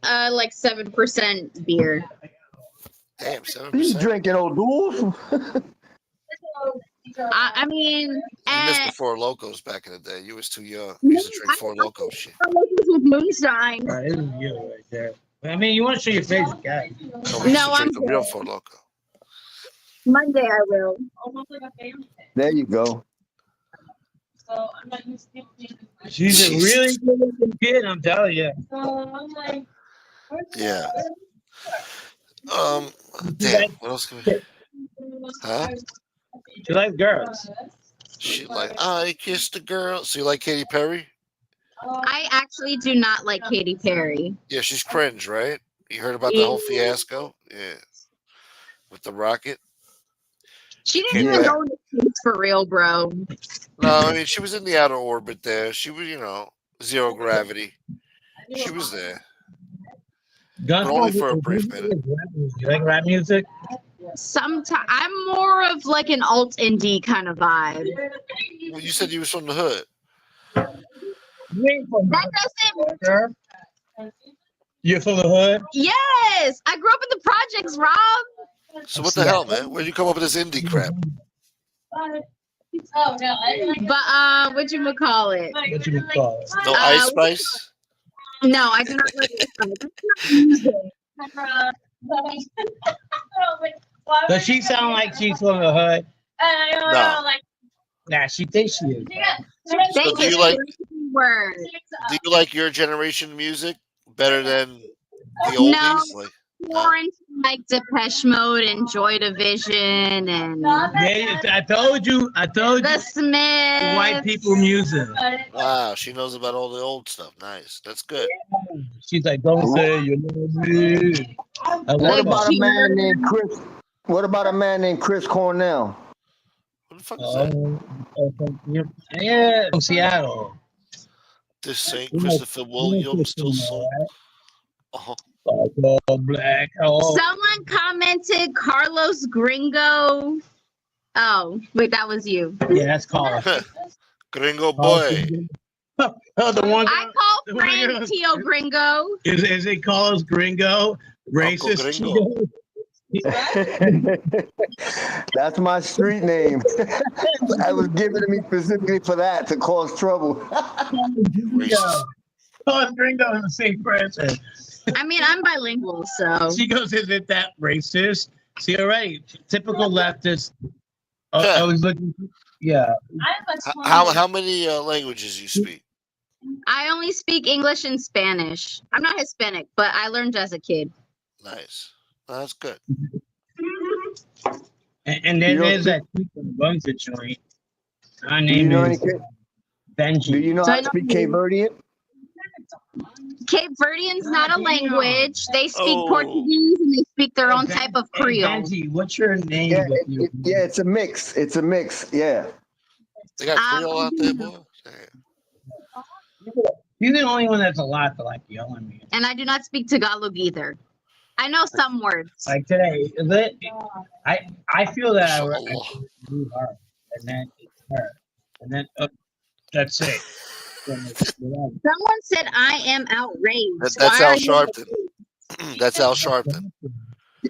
7% beer. Damn, 7%. You drinking old duels? I mean, you missed the Four Locos back in the day. You was too young. You used to drink Four Locos shit. With moonshine. This is you right there. I mean, you want to show your face, guy? No, I'm the real Four Loko. Monday I will. There you go. She's a really good looking kid, I'm telling you. Yeah. Damn. What else can we? Huh? She likes girls. She like I kissed a girl. So you like Katy Perry? I actually do not like Katy Perry. Yeah, she's cringe, right? You heard about the whole fiasco? Yeah. With the rocket. She didn't even go into space for real, bro. No, I mean she was in the outer orbit there. She was, zero gravity. She was there. Guns but only N' for a Roses, brief minute. you like rap music? Sometimes I'm more of like an alt indie kind of vibe. Well, you said you was from the hood. You ain't from That doesn't. Sir? You're from the hood? Yes, I grew up in the projects, Rob. So what the hell, man? Where'd you come up with this indie crap? But what you would call it? What you call it? No Ice Spice? No, I do not like this. That's not music. Does she sound like she's from the hood? No. Nah, she thinks she is. They So just word. do you like your generation music better than the No, oldies? Like, more into like Depeche Mode and Joy Division and Yeah, I told you. the Smiths. White people music. wow, she knows about all the old stuff. Nice. That's good. She's like, don't say you love me. What about a man named Chris? What about a man named Chris Cornell? What the fuck is that? Yeah, from Seattle. This St. Christopher Williams still sold. Uh-huh. Black. Someone commented Carlos Gringo. Oh, wait, that was you. Yeah, that's Carlos. Gringo boy. The one. I call Frank Tio Gringo. Is it Carlos Gringo? Racist. Gringo. That's my street name. I was given to me specifically for that, to cause trouble. Carlos Gringo is the same person. I mean, I'm bilingual, so. She goes, isn't that racist? See, all right, typical leftist. I was looking. Yeah. How many languages you speak? I only speak English and Spanish. I'm not Hispanic, but I learned as a kid. Nice. That's good. And then there's that Bunker joint. Her Do you name know is Benji. Do you know how to speak Cape Verdean? Cape Verdean's not a language. They speak Oh. Portuguese and they speak their own type of Creole. Benji, what's your name? Yeah, it's a mix. It's a mix. Yeah. They got Creole out there, boy. You're the only one that's allowed to like yell at me. And I do not speak Tagalog either. I know some words. Like today, is it? I feel that I Mashallah. do her, and then it's her, and then that's it. Someone said I am outraged. That's Why Al are you Sharpton. That's Al Sharpton.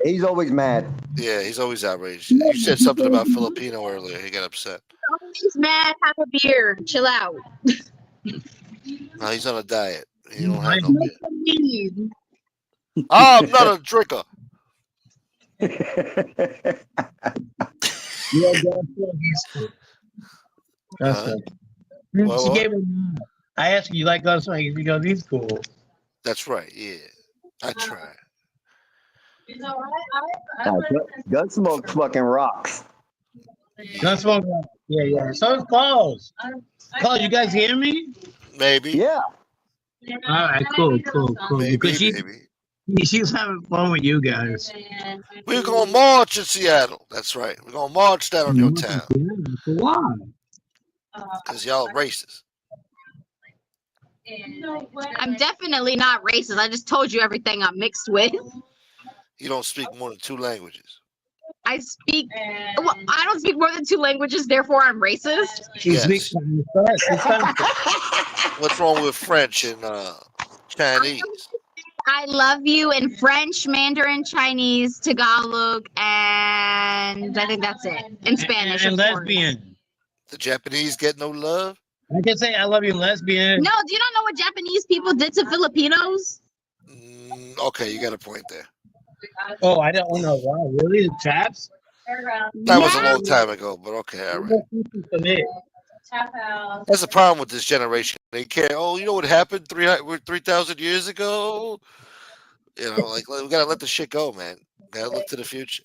He's always mad. Yeah, he's always outraged. You said something about Filipino earlier. He got upset. always mad? Have a beer. Chill out. No, he's on a diet. He don't I have no What beer. you mean? I'm not a drinker. Yeah, he's cool. That's Uh, it. what, She what? gave him. I asked her, you like Gus Smoke? He goes, he's cool. That's right. Yeah, I try. Gunsmoke fucking rocks. Gus Smoke. Yeah. So it's Carlos. Carlos, you guys hear me? Maybe. Yeah. All right, cool. Maybe. Because she's having fun with you guys. We're gonna march in Seattle. That's right. We're gonna march down on your town Why? because y'all racist. I'm definitely not racist. I just told you everything I'm mixed with. You don't speak more than 2 languages. I speak. Well, I don't speak more than 2 languages. Therefore, I'm racist. She Yes. speaks Spanish. What's wrong with French and Chinese? I love you in French, Mandarin, Chinese, Tagalog, and I think that's it. In Spanish. And of course. lesbian. The Japanese get no love? I can say I love you, lesbian. No, do you not know what Japanese people did to Filipinos? Okay, you got a point there. Oh, I don't know why. Really, the chaps? That was a long time ago, but okay, all right. That's the problem with this generation. They care. Oh, you know what happened 3,000 years ago? You know, like we gotta let the shit go, man. Gotta look to the future.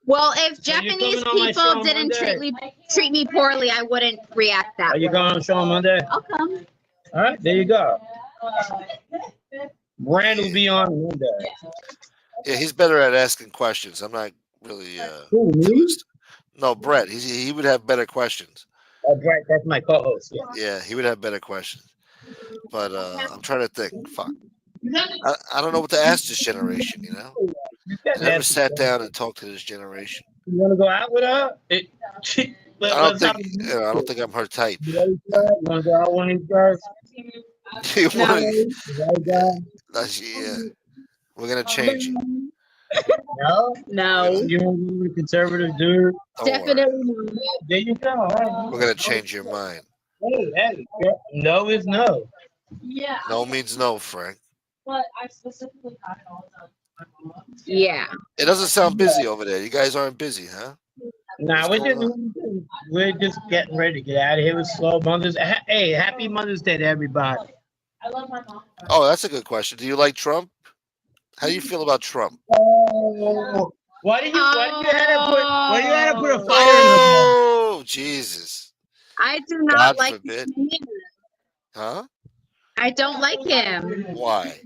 Well, if So you're Japanese coming on my show people on didn't Monday? treat me poorly, I wouldn't react that Are you way. going on the show on Monday? I'll come. All right, there you go. Brand will be on Monday. Yeah, he's better at asking questions. I'm not really. Who, me? No, Brett. He would have better questions. Oh, Brett, that's my co-host. Yeah. Yeah, he would have better questions. But I'm trying to think. Fuck. I don't know what to ask this generation. You know, You I can never answer sat that. down and talked to this generation. You want to go out with her? I don't Let's think have a I don't think I'm her type. You want to go out one of these guys? You No. wanna- The right guy? yeah, we're gonna change it. No? No. You want to go with a conservative dude? Don't worry. Definitely no. There you go. All right. We're gonna change your mind. Hey, girl, no is no. Yeah. No means no, Frank. But I specifically got it all done. Yeah. It doesn't sound busy over there. You guys aren't busy, huh? Nah, What's we're going just we're just getting ready to get out of here with slow Mother's. Hey, happy Mother's Day to everybody. I love my mom. Oh, that's a good question. Do you like Trump? How do you feel about Trump? Oh, why do you had to put a fire in the Oh, Jesus. I do not God like forbid. him. Huh? I don't like him. Why?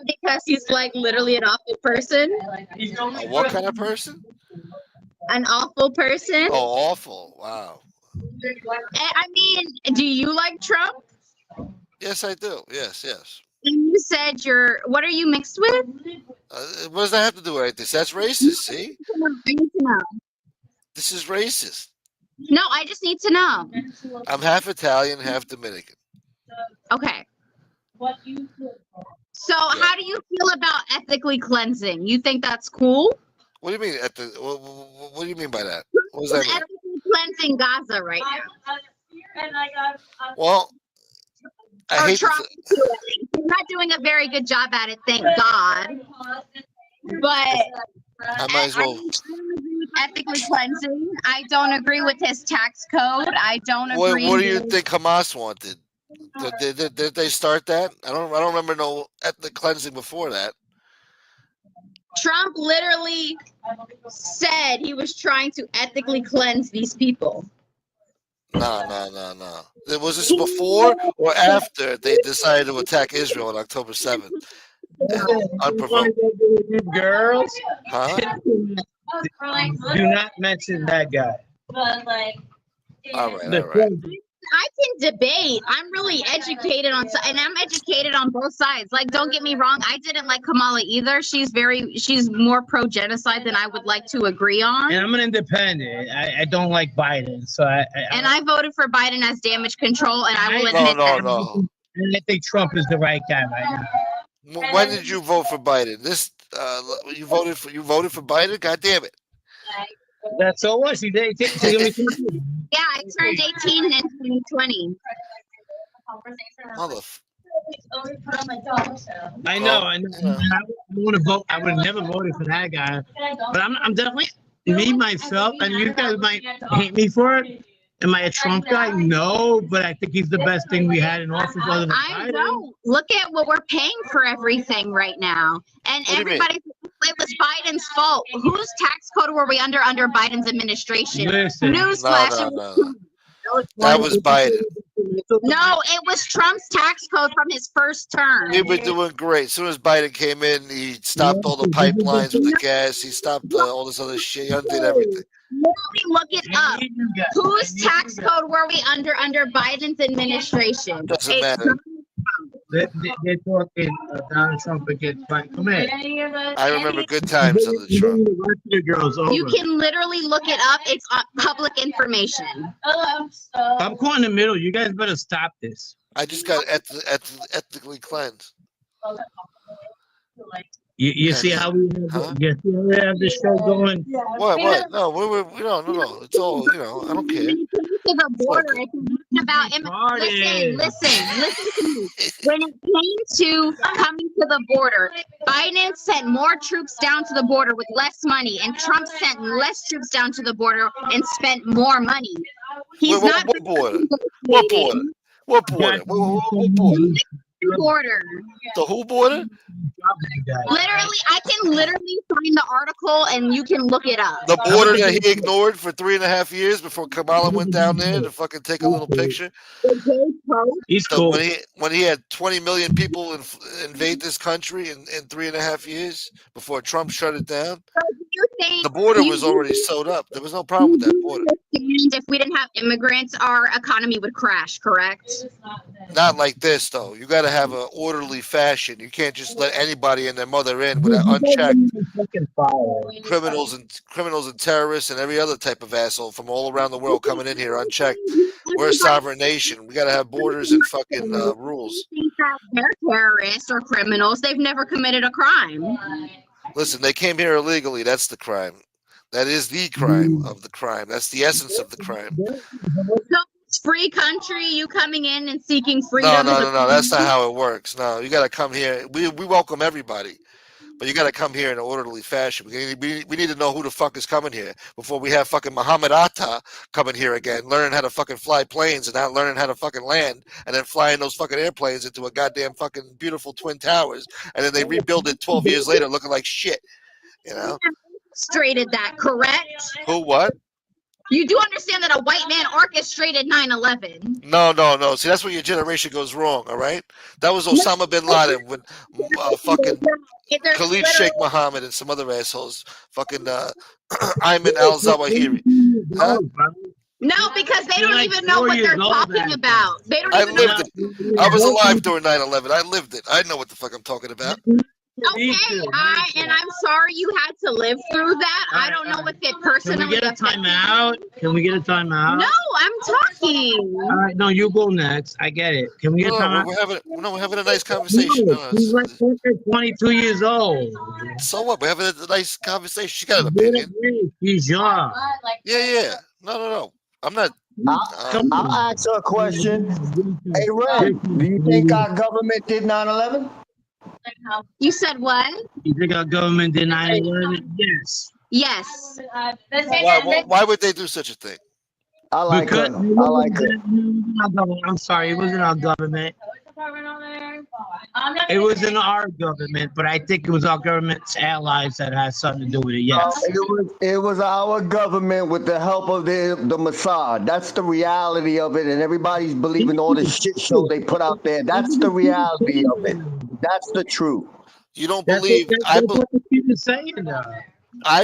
Because he's like literally an awful person. What kind of person? An awful person. Oh, awful. Wow. I mean, do you like Trump? Yes, I do. Yes, yes. And you said what are you mixed with? What does that have to do with this? That's racist, see? I need to know. This is racist. No, I just need to know. I'm half Italian, half Dominican. Okay. What you So how do you feel about ethically cleansing? You think that's cool? What do you mean? What do you mean by that? What does that mean? Ethically cleansing Gaza right now. and I got Well, I Or hate to trying to do it. He's not doing a very good job at it, thank God. But I might as well. I don't agree with ethically cleansing. I don't agree with his tax code. I don't agree. What do you with- think Hamas wanted? Did they start that? I don't remember no ethnic cleansing before that. Trump literally said he was trying to ethically cleanse these people. No. Was this before or after they decided to attack Israel on October 7th? Unprovoked. Girls, Huh? do not mention that guy. but like All right. I can debate. I'm really educated and I'm educated on both sides. Like, don't get me wrong. I didn't like Kamala either. She's more pro genocide than I would like to agree on. And I'm an independent. I don't like Biden, so I voted for Biden as damage control, and I will admit that. No. And I think Trump is the right guy right now. When did you vote for Biden? You voted for Biden? God damn it! That's so what she did. Yeah, I turned 18 in 2020. I know. I want to vote. I would have never voted for that guy, but I'm definitely me myself. And you guys might hate me for it. Am I a Trump guy? No, but I think he's the best thing we had in office other than I Biden. know. Look at what we're paying for everything right now, and everybody. It was Biden's fault. Whose tax code were we under Biden's administration? Listen. Newsflash. No. That was Biden. No, it was Trump's tax code from his first term. We were doing great. As soon as Biden came in, he stopped all the pipelines with the gas. He stopped all this other shit. He undid everything. Literally look it up. Whose tax code were we under Biden's administration? Doesn't matter. They're talking Donald Trump against Biden. Come here. I remember good times under Trump. You can literally look it up. It's public information. I'm caught in the middle. You guys better stop this. I just got ethically cleansed. You see how we have this show going? What? No, no. It's all, I don't care. To the border, it's about listen to me. When it came to coming to the border, Biden sent more troops down to the border with less money, and Trump sent less troops down to the border and spent more money. He's not. What border? What border? What border? What border? Border. The who border? Literally, I can literally find the article and you can look it up. The border that he ignored for 3.5 years before Kamala went down there to fucking take a little picture. He's cool. When he had 20 million people invade this country in 3.5 years before Trump shut it down. you think The border you was already sewed up. There was no problem with that border. understand if we didn't have immigrants, our economy would crash, correct? Not like this though. You got to have an orderly fashion. You can't just let anybody and their mother in without unchecked. Criminals and terrorists and every other type of asshole from all around the world coming in here unchecked. We're a sovereign nation. We got to have borders and fucking rules. Think that they're terrorists or criminals. They've never committed a crime. Listen, they came here illegally. That's the crime. That is the crime of the crime. That's the essence of the crime. So it's free country, you coming in and seeking No, freedom. no. That's not how it works. No, you got to come here. We welcome everybody, but you got to come here in an orderly fashion. We need to know who the fuck is coming here before we have fucking Muhammad Atta coming here again, learning how to fucking fly planes and not learning how to fucking land, and then flying those fucking airplanes into a goddamn fucking beautiful twin towers, and then they rebuild it 12 years later looking like shit. You know? Orchestrated that, correct? Who? What? You do understand that a white man orchestrated 9/11. No. See, that's where your generation goes wrong. All right, that was Osama bin Laden when fucking Khalid Sheikh Mohammed and some other assholes, fucking Ayman al-Zawahiri. Huh? No, because they don't even know what they're talking about. They don't I even know. lived it. I was alive during 9/11. I lived it. I know what the fuck I'm talking about. Okay, and I'm sorry you had to live through that. I don't know if it personally. Can we get a timeout? Can we get a timeout? No, I'm talking. All right, no, you go next. I get it. Can we get a timeout? We're having a nice conversation. She's like 22 years old. So what? We're having a nice conversation. She got an opinion. She's young. Yeah. No. I'm not. I'll ask her a question. Hey, Red, do you think our government did 9/11? You said what? You think our government did 9/11? Yes. Yes. Why would they do such a thing? I like her. I like her. I'm sorry, it wasn't our government. It wasn't our government, but I think it was our government's allies that had something to do with it. Yes. It was our government with the help of the Mossad. That's the reality of it, and everybody's believing all the shit show they put out there. That's the reality of it. That's the truth. You don't believe? I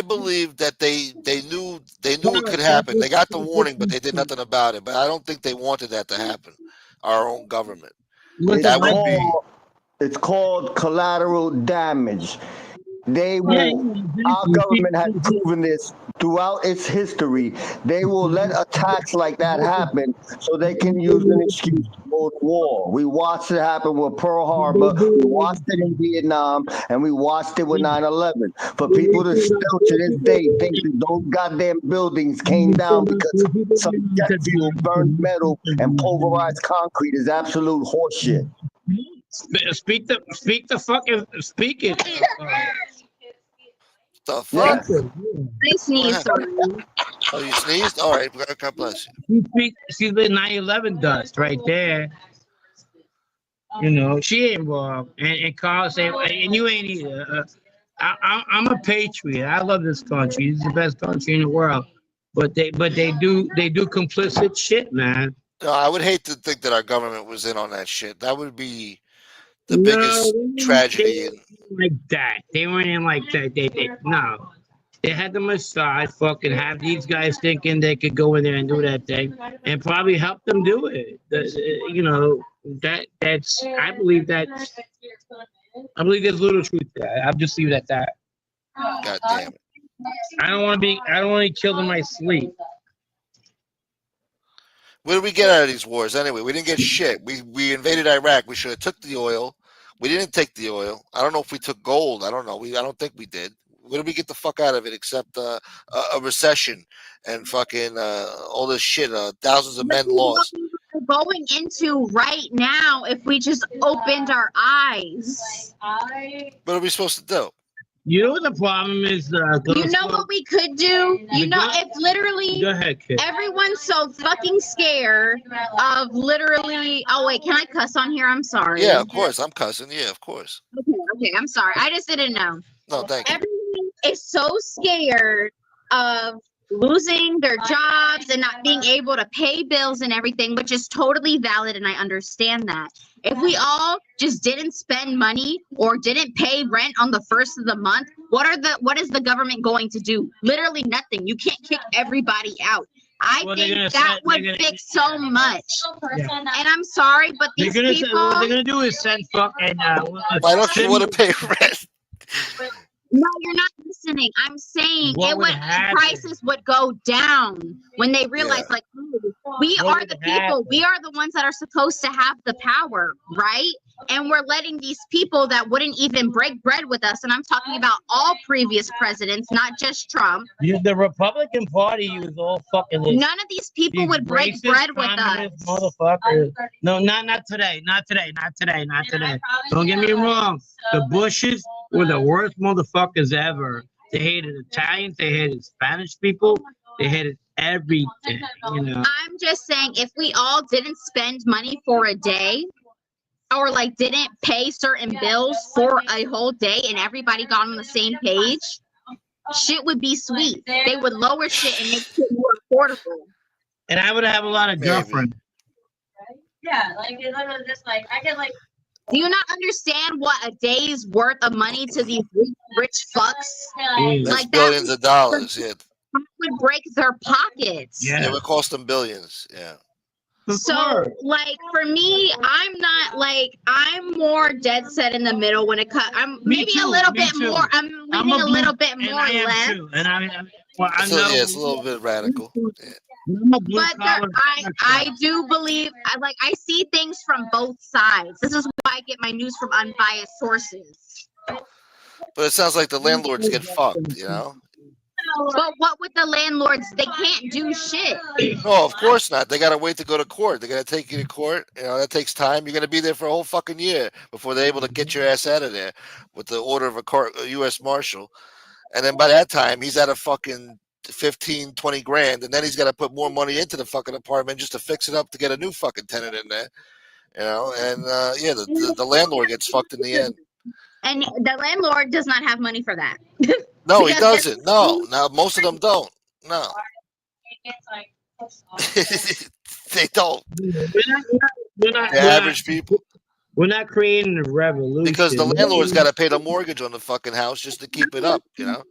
believe that they knew it could happen. They got the warning, but they did nothing about it. But I don't think they wanted that to happen. Our own government. It's called collateral damage. Our government has proven this throughout its history. They will let attacks like that happen so they can use an excuse to go to war. We watched it happen with Pearl Harbor, we watched it in Vietnam, and we watched it with 9/11. For people to still to this day think that those goddamn buildings came down because some jet fuel burned metal and pulverized concrete is absolute horseshit. Speak it. The fuck? I sneezed. Sorry. Oh, you sneezed? All right. God bless you. She's the 9/11 dust right there. You know, she ain't wrong. And Carl said, and you ain't either. I'm a patriot. I love this country. It's the best country in the world. But they do complicit shit, man. No, I would hate to think that our government was in on that shit. That would be the biggest tragedy. Like that. They weren't in like that. No. They had the Mossad fucking have these guys thinking they could go in there and do that thing and probably help them do it. You know, that's I believe there's little truth there. I'll just leave it at that. God damn it. I don't want to be killed in my sleep. What did we get out of these wars anyway? We didn't get shit. We invaded Iraq. We should have took the oil. We didn't take the oil. I don't know if we took gold. I don't know. I don't think we did. What did we get the fuck out of it except a recession and fucking all this shit? Thousands of men lost. We're going into right now if we just opened our eyes. What are we supposed to do? You know what the problem is? You know what we could do? You know, it's literally Go ahead, kid. Everyone's so fucking scared of literally. Oh wait, can I cuss on here? I'm sorry. Yeah, of course. I'm cussing. Yeah, of course. Okay, I'm sorry. I just didn't know. No, thank you. Everyone is so scared of losing their jobs and not being able to pay bills and everything, which is totally valid, and I understand that. If we all just didn't spend money or didn't pay rent on the first of the month, what is the government going to do? Literally nothing. You can't kick everybody out. I think that would fix so much. Yeah. And I'm sorry, but these people. What they're gonna do is send fucking. Why don't you want to pay rent? No, you're not listening. I'm saying prices would go down when they realize, like, we are the people. We are the ones that are supposed to have the power, right? And we're letting these people that wouldn't even break bread with us, and I'm talking about all previous presidents, not just Trump. The Republican Party was all fucking. None of these people would break bread with us. Motherfuckers. No, not today. Not today. Don't get me wrong. The Bushes were the worst motherfuckers ever. They hated Italians. They hated Spanish people. They hated everything. You know. I'm just saying, if we all didn't spend money for a day, or like didn't pay certain bills for a whole day, and everybody got on the same page, shit would be sweet. They would lower shit and make it more affordable. And I would have a lot of girlfriends. Yeah, like it's literally just like I get like. Do you not understand what a day's worth of money to these rich fucks? That's Like billions of dollars. Yeah, would break their pockets. it would cost them billions. Yeah. So, like, for me, I'm more dead set in the middle when it comes. I'm maybe a little bit more. I'm leaning a little bit more left. It's a little bit radical. Yeah. But I do believe, I see things from both sides. This is why I get my news from unbiased sources. But it sounds like the landlords get fucked, you know? But what with the landlords? They can't do shit. No, of course not. They got to wait to go to court. They're going to take you to court. You know, that takes time. You're going to be there for a whole fucking year before they're able to get your ass out of there with the order of a U.S. Marshal. And then by that time, he's at a fucking 15, 20 grand. And then he's got to put more money into the fucking apartment just to fix it up to get a new fucking tenant in there. You know, and the landlord gets fucked in the end. And the landlord does not have money for that. No, he doesn't. No, most of them don't. No. They don't. We're not average people. We're not creating a revolution. Because the landlord's got to pay the mortgage on the fucking house just to keep it up, you know,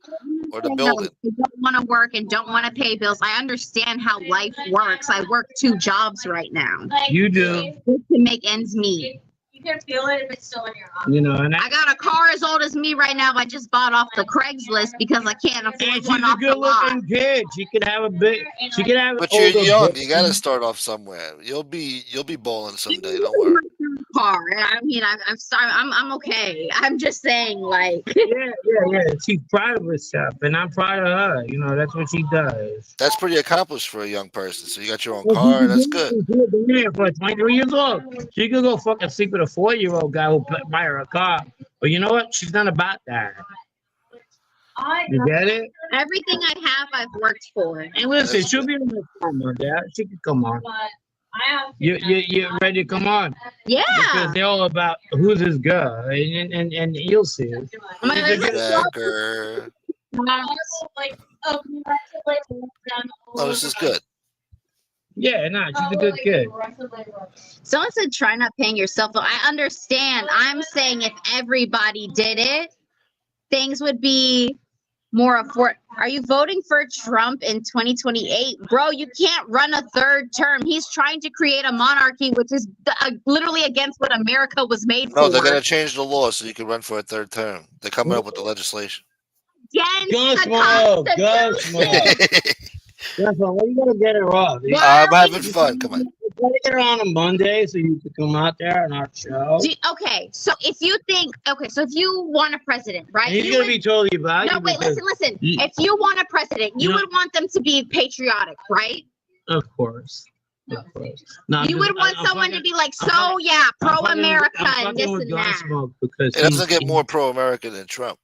or the building. They don't want to work and don't want to pay bills. I understand how life works. I work 2 jobs right now. You do. To make ends meet. You can feel it if it's still in your arm. You know, and I got a car as old as me right now. I just bought off the Craigslist because I can't afford she's one a off the lot. good-looking kid. She could have a big. She could have. But you're young. You got to start off somewhere. You'll be balling someday. Don't worry. Car. I mean, I'm sorry. I'm okay. I'm just saying, like. Yeah. She's proud of herself, and I'm proud of her. You know, that's what she does. That's pretty accomplished for a young person. So you got your own car. That's good. Yeah, for 23 years old, she could go fucking sleep with a 4-year-old guy who'll buy her a car. But you know what? She's not about that. You get it? Everything I have, I've worked for. And listen, she'll be able to come on, Dad. She can come on. You're ready to come on? Yeah. Because they're all about who's this girl, and you'll see. Oh, this is good. Yeah, no, she's a good kid. Someone said try not paying yourself. I understand. I'm saying if everybody did it, things would be more affordable. Are you voting for Trump in 2028? Bro, you can't run a 3rd term. He's trying to create a monarchy, which is literally against what America was made for. No, they're going to change the law so you can run for a 3rd term. They're coming up with the legislation. Go smoke. Well, you gotta get her off. I'm having fun. Come on. You gotta get her on a Monday so you can come out there on our show. Okay, so if you want a president, right? He's gonna be totally about you. No, wait, listen. If you want a president, you would want them to be patriotic, right? Of course. No, you would want someone to be like, pro-America and this and that. It doesn't get more pro-American than Trump.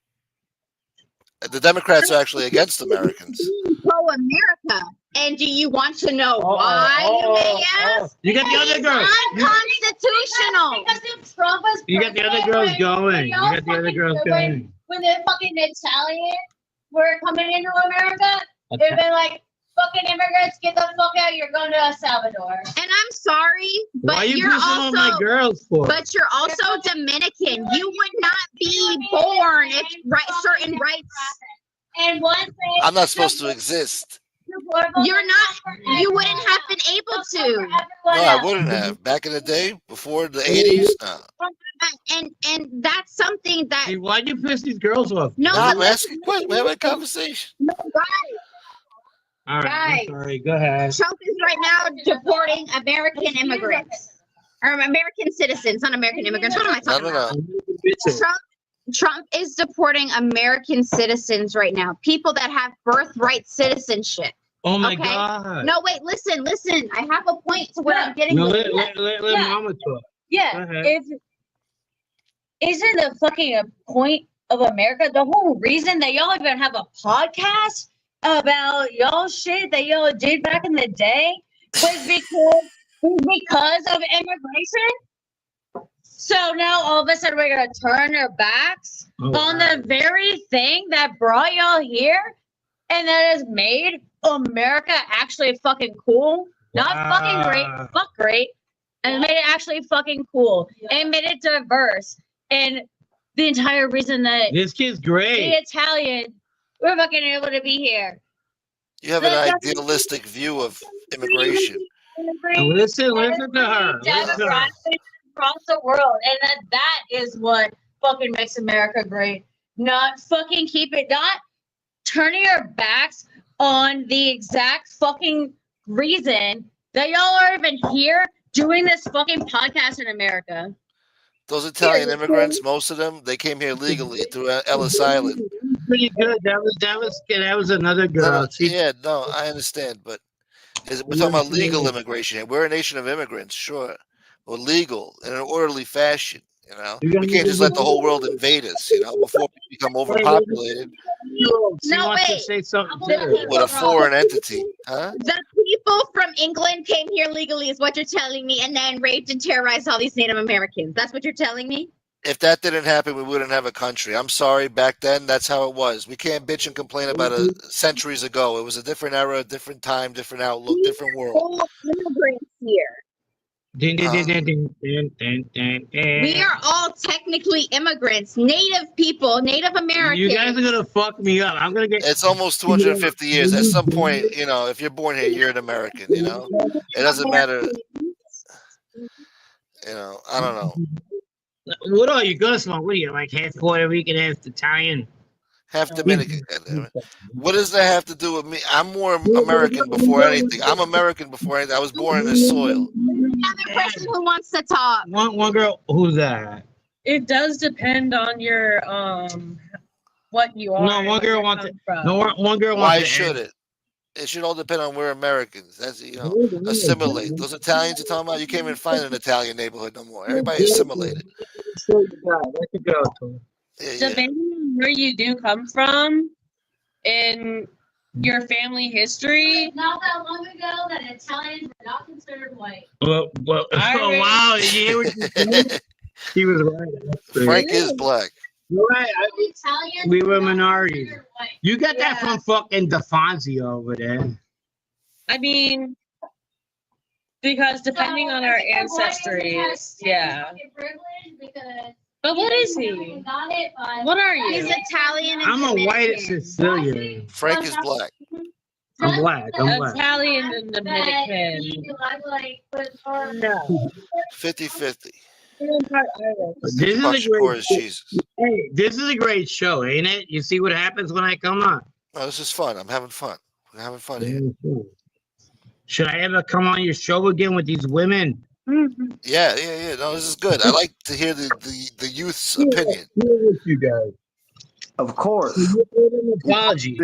The Democrats are actually against Americans. Pro-America. And do you want to know why, you may ask? You got the other girls. Unconstitutional. Because if Trump was you got the other girls going. When the fucking Italians were coming into America, they've been like, fucking immigrants, get the fuck out. You're going to El Salvador. And I'm sorry, but Why are you you're pushing on my also girls for? but you're also Dominican. You would not be born if certain rights. And one thing. I'm not supposed to exist. You're not. You wouldn't have been able to. No, I wouldn't have. Back in the day, before the 80s, no. And that's something that. Hey, why'd you piss these girls off? No, No, but I'm asking questions. We're having a conversation. no, guys, All right, Guys. I'm sorry. Go ahead. Trump is right now deporting American immigrants or American citizens, not American immigrants. What am I talking about? Trump is deporting American citizens right now. People that have birthright citizenship. Oh my Okay. God. No, wait, listen. I have a point to what I'm getting. No, with. let Yeah. Mama talk. Go Yeah. ahead. Isn't the fucking point of America the whole reason that y'all even have a podcast about y'all shit that y'all did back in the day was because of immigration? So now all of a sudden we're gonna turn our backs on the very thing that brought y'all here and that has made America actually fucking cool. Not fucking great, fuck great. And made it actually fucking cool. And made it diverse. And the entire reason that This kid's the great. Italian we're fucking able to be here. You have an idealistic view of immigration. Listen to her. Listen to her. Demographics across the world. And that is what fucking makes America great. Not fucking not turning our backs on the exact fucking reason that y'all are even here doing this fucking podcast in America. Those Italian immigrants, most of them, they came here legally through Ellis Island. Pretty good. That was another girl. No, I understand, but we're talking about legal immigration here. We're a nation of immigrants, sure, but legal in an orderly fashion. You know, we can't just let the whole world invade us. You know, before we become overpopulated She wants to say something too. with a foreign entity, huh? The people from England came here legally, is what you're telling me, and then raped and terrorized all these Native Americans. That's what you're telling me? If that didn't happen, we wouldn't have a country. I'm sorry, back then, that's how it was. We can't bitch and complain about it centuries ago. It was a different era, different time, different outlook, different world. All immigrants here. We We are all technically immigrants, Native people, Native Americans. You guys are gonna fuck me up. I'm gonna get. It's almost 250 years. At some point, you know, if you're born here, you're an American, you know? It doesn't matter. You know, I don't know. What are you gonna smoke? What are you like half Puerto Rican, half Italian? Half Dominican. What does that have to do with me? I'm more American before anything. I'm American before anything. I was born in this soil. Another person who wants to talk. One girl. Who's that? It does depend on your what you are. No, one and girl where wants you it. come from. No, one girl wants Why to should it? It should all depend on we're Americans. That's, you know, assimilate. Those Italians you're talking about, you can't even find an Italian neighborhood no more. Everybody assimilated. That's a girl. Yeah. Depending on where you do come from in your family history. Not that long ago that Italians were not considered white. Well, oh wow! Did you hear what she said? She was right. Frank is black. You're right. Italians We were not minorities. considered white. You got that from fucking DeFonzi over there. I mean, because depending on our ancestries, yeah. But what is he? What are He's you? Italian and I'm a white Dominican. Sicilian. Frank is black. I'm black. I'm black. Italian and Dominican. No. 50-50. This is Fuck a Shakur great. is Jesus. Hey, this is a great show, ain't it? You see what happens when I come on. No, this is fun. I'm having fun. We're having fun here. Should I ever come on your show again with these women? Yeah. No, this is good. I like to hear the youth's opinion. You guys. Of course. Apology.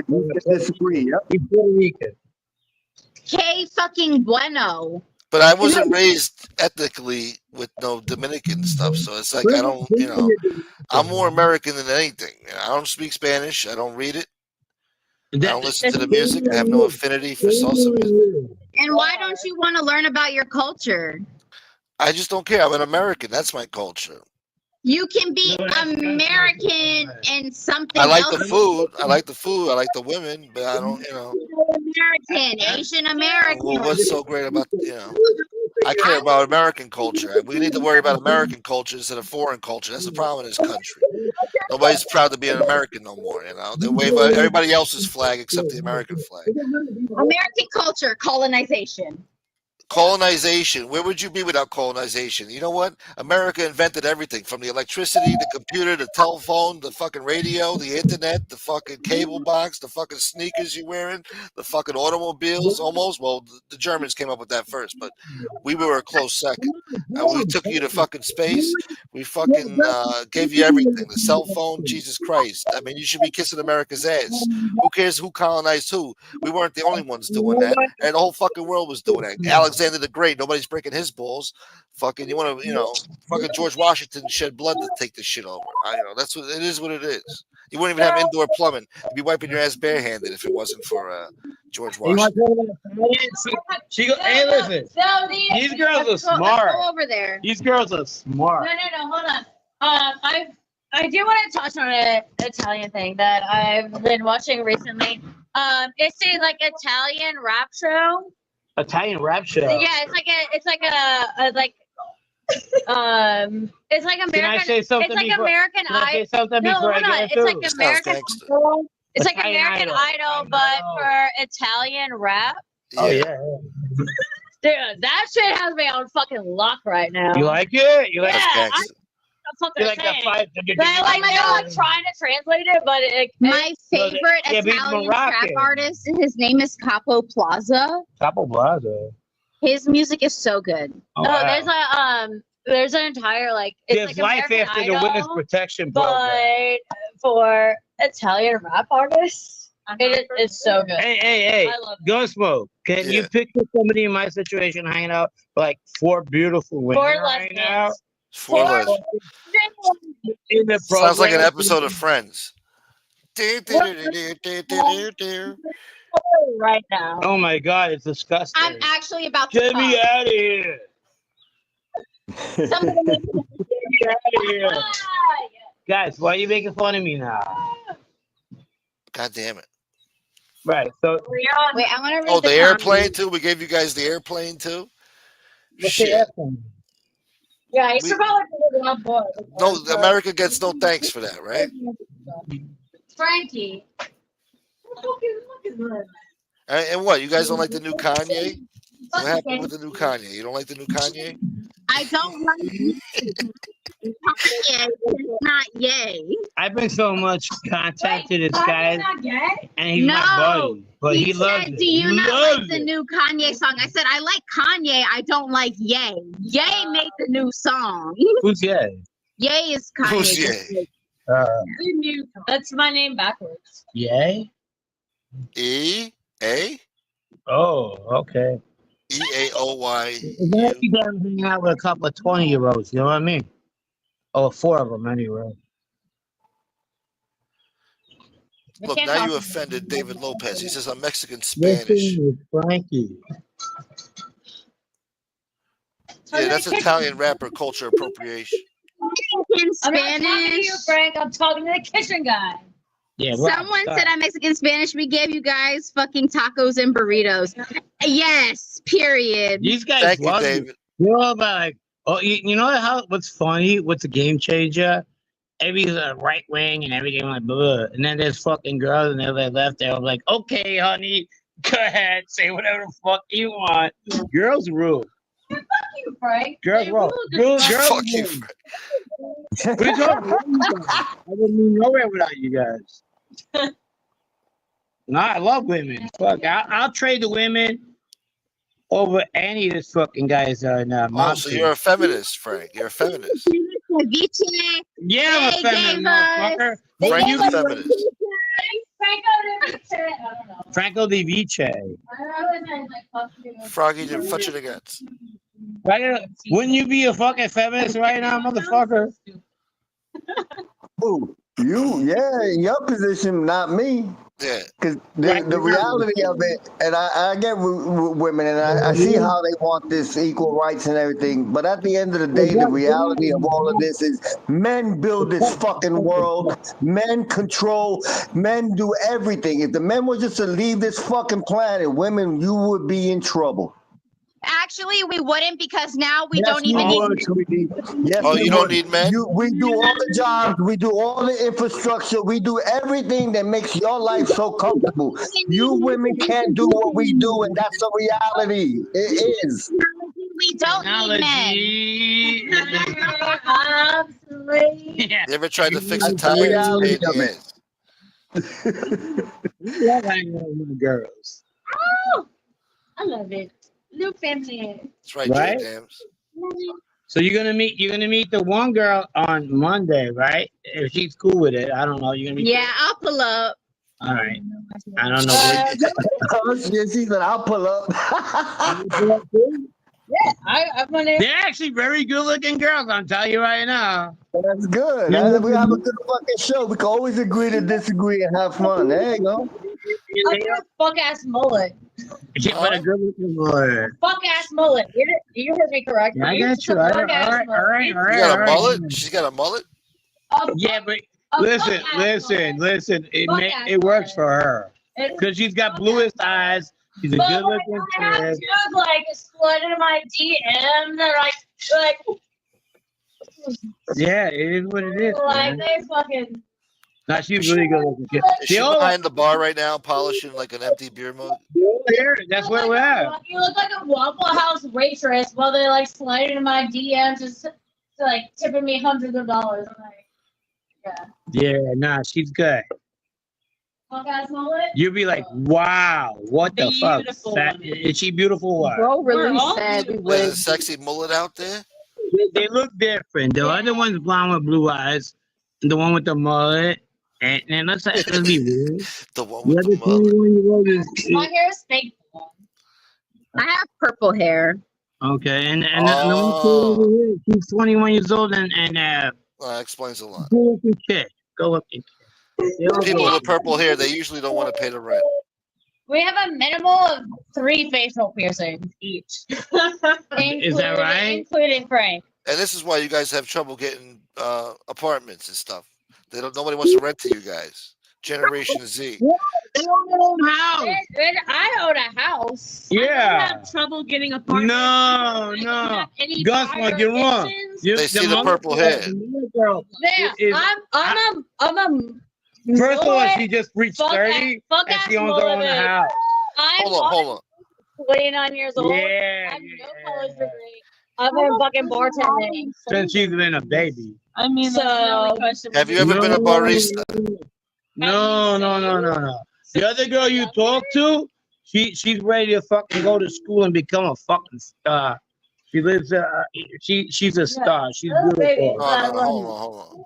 Disagree. Yep. He's Puerto Rican. Que fucking bueno. But I wasn't raised ethnically with no Dominican stuff, so it's like I don't, you know, I'm more American than anything. You know, I don't speak Spanish. I don't read it. I don't listen to the music. I have no affinity for salsa music. And why don't you want to learn about your culture? I just don't care. I'm an American. That's my culture. You can be American and something I like else. the food. I like the food. I like the women, but I don't, American, Asian American. Well, what's so great about, I care about American culture. We need to worry about American culture instead of foreign culture. That's the problem in this country. Nobody's proud to be an American no more. They wave everybody else's flag except the American flag. American culture, colonization. Colonization. Where would you be without colonization? You know what? America invented everything from the electricity, the computer, the telephone, the fucking radio, the internet, the fucking cable box, the fucking sneakers you're wearing, the fucking automobiles almost. Well, the Germans came up with that first, but we were a close second. We took you to fucking space. We fucking gave you everything. The cell phone, Jesus Christ. I mean, you should be kissing America's ass. Who cares who colonized who? We weren't the only ones doing that. And the whole fucking world was doing that. Alexander the Great, nobody's breaking his balls. Fucking, you want to, fucking George Washington shed blood to take this shit over. That's what it is. What it is. You wouldn't even have indoor plumbing. You'd be wiping your ass barehanded if it wasn't for George Washington. Hey, listen. These girls are smart. Go over there. These girls are smart. No, hold on. I do want to touch on an Italian thing that I've been watching recently. It's a Italian rap show. Italian rap show. Yeah, it's like American. Can I say something? It's like before, American can I say Idol. something No, before hold I on. get It's into like it? American gangster. Idol. It's like Italian American Idol, but for Italian rap. Oh yeah. Dude, that shit has me on fucking lock right now. You like it? You like Yeah, Gangster. fucking You like that saying. fight? They're trying to translate it, but My favorite yeah, but he's Italian trap Moroccan. artist, his name is Capo Plaza. Capo Plaza. His music is so good. Oh, wow. There's an entire There's life American after Idol, the witness protection program. but for Italian rap artists, it is so good. Hey, I love it. Gunsmoke. Can you picture somebody in my situation hanging out like four beautiful women Four right now? lesbians. Four lesbians. In the Sounds like an program? episode of Friends. Right now. Oh my God, it's disgusting. I'm actually about to Get me come. out of here. Somebody make me- Get me out of here. Guys, why are you making fun of me now? God damn it. Right, so Wait, I want to read Oh, the the airplane too? We gave you guys the airplane too? what's the Shit. airplane? Yeah, he's We- about one boy. No, America gets no thanks for that, right? Frankie. And what? You guys don't like the new Kanye? What happened with the new Kanye? You don't like the new Kanye? I don't like Kanye. It's not yay. I bring so much content to this guy, Not gay? and he's my No. buddy, but he loves said, it. "Do you He not loves like the it. new Kanye song?" I said, "I like Kanye. I don't like Ye. Ye made the new song. Who's Ye? Ye is Kanye. Who's Ye? That's my name backwards. Ye? E-A? Oh, okay. E-A-O-Y. It's like you guys hanging out with a couple of 20-year-olds, you know what I mean? Oh, four of them anyway. Look, now you offended David Lopez. He says I'm Mexican Spanish. Listen with Frankie. Yeah, that's Italian rapper culture appropriation. In I'm not talking to you, Spanish. Frank. I'm talking to the kitchen guy. Yeah, well, Someone said I'm Mexican Spanish. We gave you guys fucking tacos and burritos. Yes, period. these guys Thank you, love you. David. You know about you know how what's funny? What's a game changer? Everybody's right wing and everything like blah. And then there's fucking girls and they're left there. I'm like, okay, honey, go ahead, say whatever the fuck you want. Girls rule. Fuck you, Frank. Girls They rule. rule. Fuck you, rule. Frank. What are you talking about? I wouldn't be nowhere without you guys. No, I love women. Fuck, I'll trade the women over any of this fucking guys now. Oh, so you're a feminist, Frank. You're a feminist. Ceviche. yeah, I'm a They feminist, gave us- motherfucker. they Frank, gave you us- feminist. Franco de Vice. I don't know. Franco Di Vice. Froggy did fudge it against. Wouldn't you be a fucking feminist right now, motherfucker? Who? You? Yeah, in your position, not me. Yeah. Because Right the now. reality of it, and I get women, and I see how they want this equal rights and everything. But at the end of the day, the reality of all of this is men build this fucking world. Men control. Men do everything. If the men were just to leave this fucking planet, women, you would be in trouble. Actually, we wouldn't because now we Yes, don't we even need. would, sweetie. Yes, Oh, we you don't would. need men? We do all the jobs. We do all the infrastructure. We do everything that makes your life so comfortable. You women can't do what we do, and that's the reality. It is. We don't need men. Obsolete. Yeah. You ever tried to fix a That's the tire? It's a reality pain in of the it. ass. I love hanging out with my girls. Oh, I love it. New family. That's right, J Right? Dams. So you're gonna meet the one girl on Monday, right? If she's cool with it, I don't know. You're gonna meet. Yeah, I'll pull up. All right. I don't know where. Oh, shit, she said, I'll pull up. Yeah, I'm gonna. They're actually very good-looking girls. I'm telling you right now. That's good. Yeah. We have a good fucking show. We can always agree to disagree and have fun. There you go. I got a fuck ass mullet. Yeah, but a good-looking boy. Fuck ass mullet. You heard me correctly. Yeah, I got It's a you. All fuck right, ass all right, mullet. all right, all You right. got all a right. mullet? She's got a mullet? Yeah, but A listen, fuck ass listen, mullet. listen. Fuck ass It works mullet. for her It's because she's got fuck bluest ass eyes. She's a But good-looking like, I have kid. dudes like slid into my DM. They're like, Yeah, it is what it is, man. they fucking. Now she's really good-looking kid. Is The she old, behind the bar right now, polishing like an empty beer mug? here, that's where we're at. You look like a Waffle House waitress while they like slide into my DMs, just like tipping me hundreds of dollars. I'm like, yeah. Yeah, nah, she's good. Fuck ass mullet. You'll be like, wow, what the fuck? Beautiful Fat- woman. Is she beautiful? What? Bro really We're all said we beautiful. There's would. a sexy mullet out there? They look different. The other one's blonde with blue eyes. The one with the mullet. And let's be real. The one The with other the mullet. 21-year-old is My hair is fake. I have purple hair. okay. And the one over Oh, here, she's 21 years old and that explains a lot. go looking kid. Go looking kid. They all People go- with purple hair, they usually don't want to pay the rent. We have a minimal of 3 facial piercings each. Is that right? Including Frank. And this is why you guys have trouble getting apartments and stuff. Nobody wants to rent to you guys. Generation Z. They own their own house. I own a house. I don't Yeah. have trouble getting apartments. No, I don't no. have any Gus, prior like, you're wrong. convictions. You- They see the mullet purple girl- hair. the mullet girl Yeah, is- I'm a. First of all, mullet, she just reached fuck 30 fuck and ass she owns her own mullet. house. I'm Hold on. 29 years old. Yeah, I have no yeah. college degree. I've been fucking bartending. Since she's been a baby. I mean, that's the only So- question. Have you ever been a barista? No. The other girl you talk to, she's ready to fucking go to school and become a fucking star. She lives. She's a star. She's beautiful. No, hold on.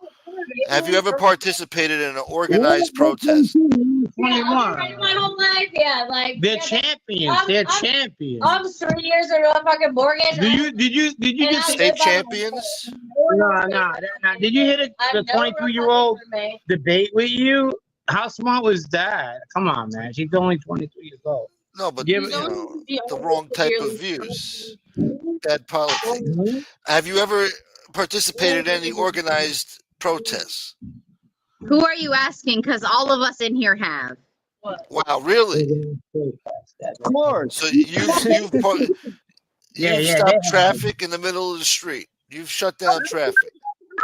Have you ever participated in an organized protest? 21. My whole life, yeah, like They're yeah, champions. I'm- They're I'm- champions. I'm 3 years into a fucking mortgage. Did you And just I State live by champions? no. Did you hear I the have no 22-year-old reference debate with you? How smart was that? Come on, man. She's only 23 years old. No, but Give you it- know, the wrong type of views. Bad politics. Have you ever participated in any organized protests? Who are you asking? Because all of us in here have. Wow, really? Of course. So you've Yeah, stopped they have. traffic in the middle of the street. You've shut down traffic.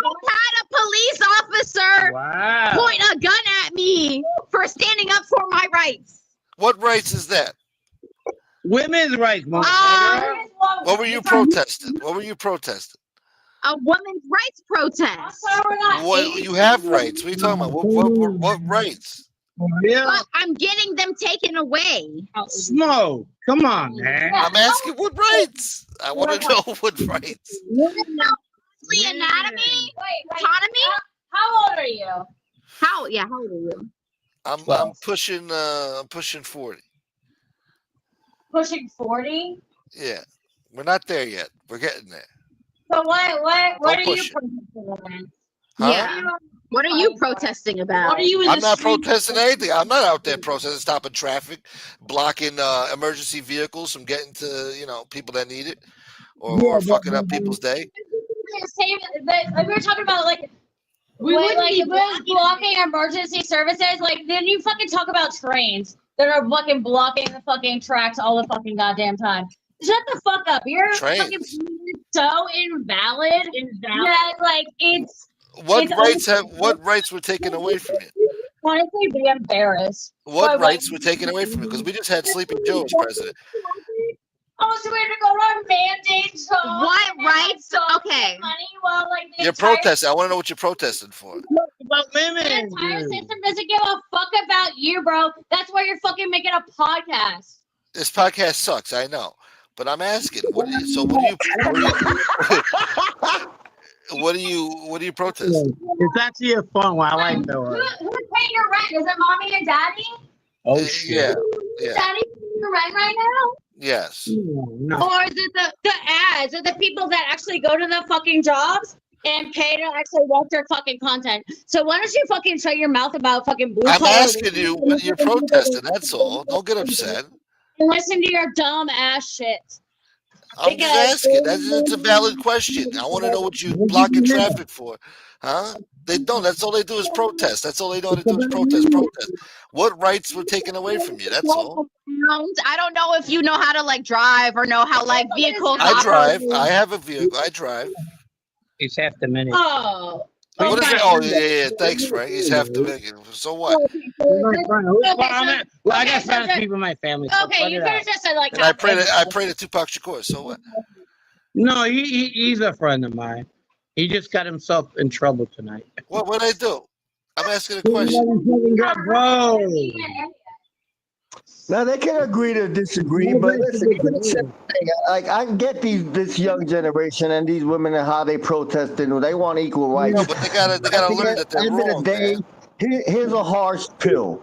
I had a police officer Wow. point a gun at me for standing up for my rights. What rights is that? Women's rights, motherfucker. What were you protesting? What were you protesting? A women's rights protest. What you have rights? What are you talking about? What rights? Yeah. But I'm getting them taken away. Smoke. Come on, man. I'm asking what rights. I want to know what rights. The anatomy? Autonomy? How old are you? How old are you? I'm pushing 40. Pushing 40? Yeah, we're not there yet. We're getting there. So what Don't are you push it. protesting? Huh? Yeah. What are you protesting about? What are you in I'm the not street? protesting anything. I'm not out there protesting, stopping traffic, blocking emergency vehicles from getting to people that need it, or fucking up people's day. Same, we were talking about like We when, wouldn't like be if it was blocking blocking emergency services, like then you fucking talk about trains that are fucking blocking the fucking tracks all the fucking goddamn time. Shut the fuck up. You're fucking Trains. so invalid that like it's What only rights were taken away from you? honestly be embarrassed by What what rights were taken away from you? Because we just had Sleeping Joe as president. Oh, so we're gonna go on mandates. What rights? Okay. Money while like the You're entire protesting. I want to know what you're protesting for. About women. The entire system doesn't give a fuck about you, bro. That's why you're fucking making a podcast. This podcast sucks. I know, but I'm asking. What are you protesting? It's actually a fun one. I like that Who's one. paying your rent? Is it mommy and daddy? Oh Yeah. Daddy paying your rent right now? Yes. No. Or is it the ads or the people that actually go to the fucking jobs and pay to actually watch their fucking content? So why don't you fucking shut your mouth about fucking blue I'm collar asking you what you're protesting. That's all. Don't get upset. and listen to your dumb ass shit. I'm just asking. It's a valid question. I want to know what you blocking traffic for, huh? They don't. That's all they do is protest. That's all they know how to do is protest. What rights were taken away from you? That's all. I don't know if you know how to like drive or know how like vehicles I drive. operate. I have a vehicle. I drive. It's half the minute. Oh. What is okay. it? Oh yeah. Thanks, Frank. He's half Dominican. So what? Well, I got Spanish people in my family. So Okay, cut you it could out. have just said like And I pray to Tupac Shakur. So what? No, he's a friend of mine. He just got himself in trouble tonight. What I do? I'm asking a question. Bro. Now they can agree to disagree, but listen, even the same thing, like I get this young generation and these women and how they protesting. They want equal rights. No, but they gotta learn that they're At the end of wrong, the day, man. here's a harsh pill.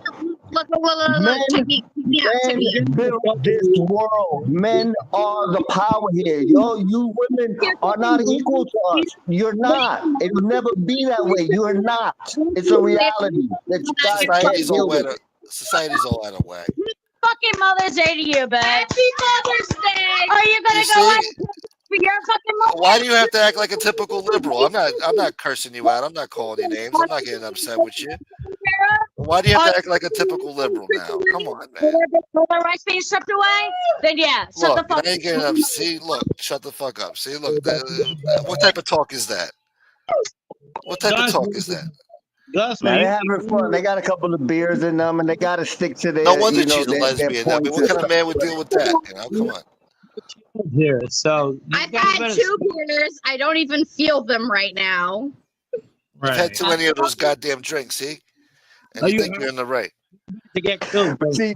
Look, Men, check me out. built this world. Men are the power here. Yo, you women are not equal to us. You're not. It will never be that way. You are not. It's a reality that you guys can't deal with. Society's all out of whack. Fucking Mother's Day to you, babe. Happy Mother's Day. Are you gonna You go see? out for your fucking mother? Why do you have to act like a typical liberal? I'm not cursing you out. I'm not calling you names. I'm not getting upset with you. Why do you have to act like a typical liberal now? Come on, man. With the rights being stripped away? Then yeah, shut Look, the fuck I ain't getting up. See, look, shut the fuck up. See, look, what type of talk is that? What type of talk is that? Now they're having fun. They got a couple of beers in them, and they got to stick to their. No wonder you know, she's a their lesbian. I mean, what kind of man would deal with that? Come on. Here, so I've had 2 beers. I don't even feel them right now. I've had too many of those goddamn drinks. See, and you think you're in the right. To get killed. See,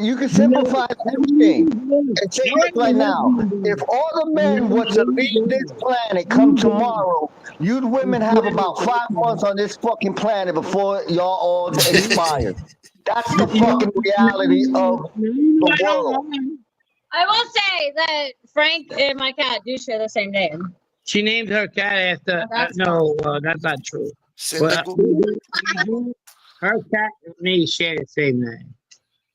you can simplify everything and say it right now. If all the men were to leave this planet come tomorrow, you'd women have about 5 months on this fucking planet before y'all all expire. That's the fucking reality of the world. I will say that Frank and my cat do share the same name. She named her cat after. That's not true. But, her cat and me share the same name.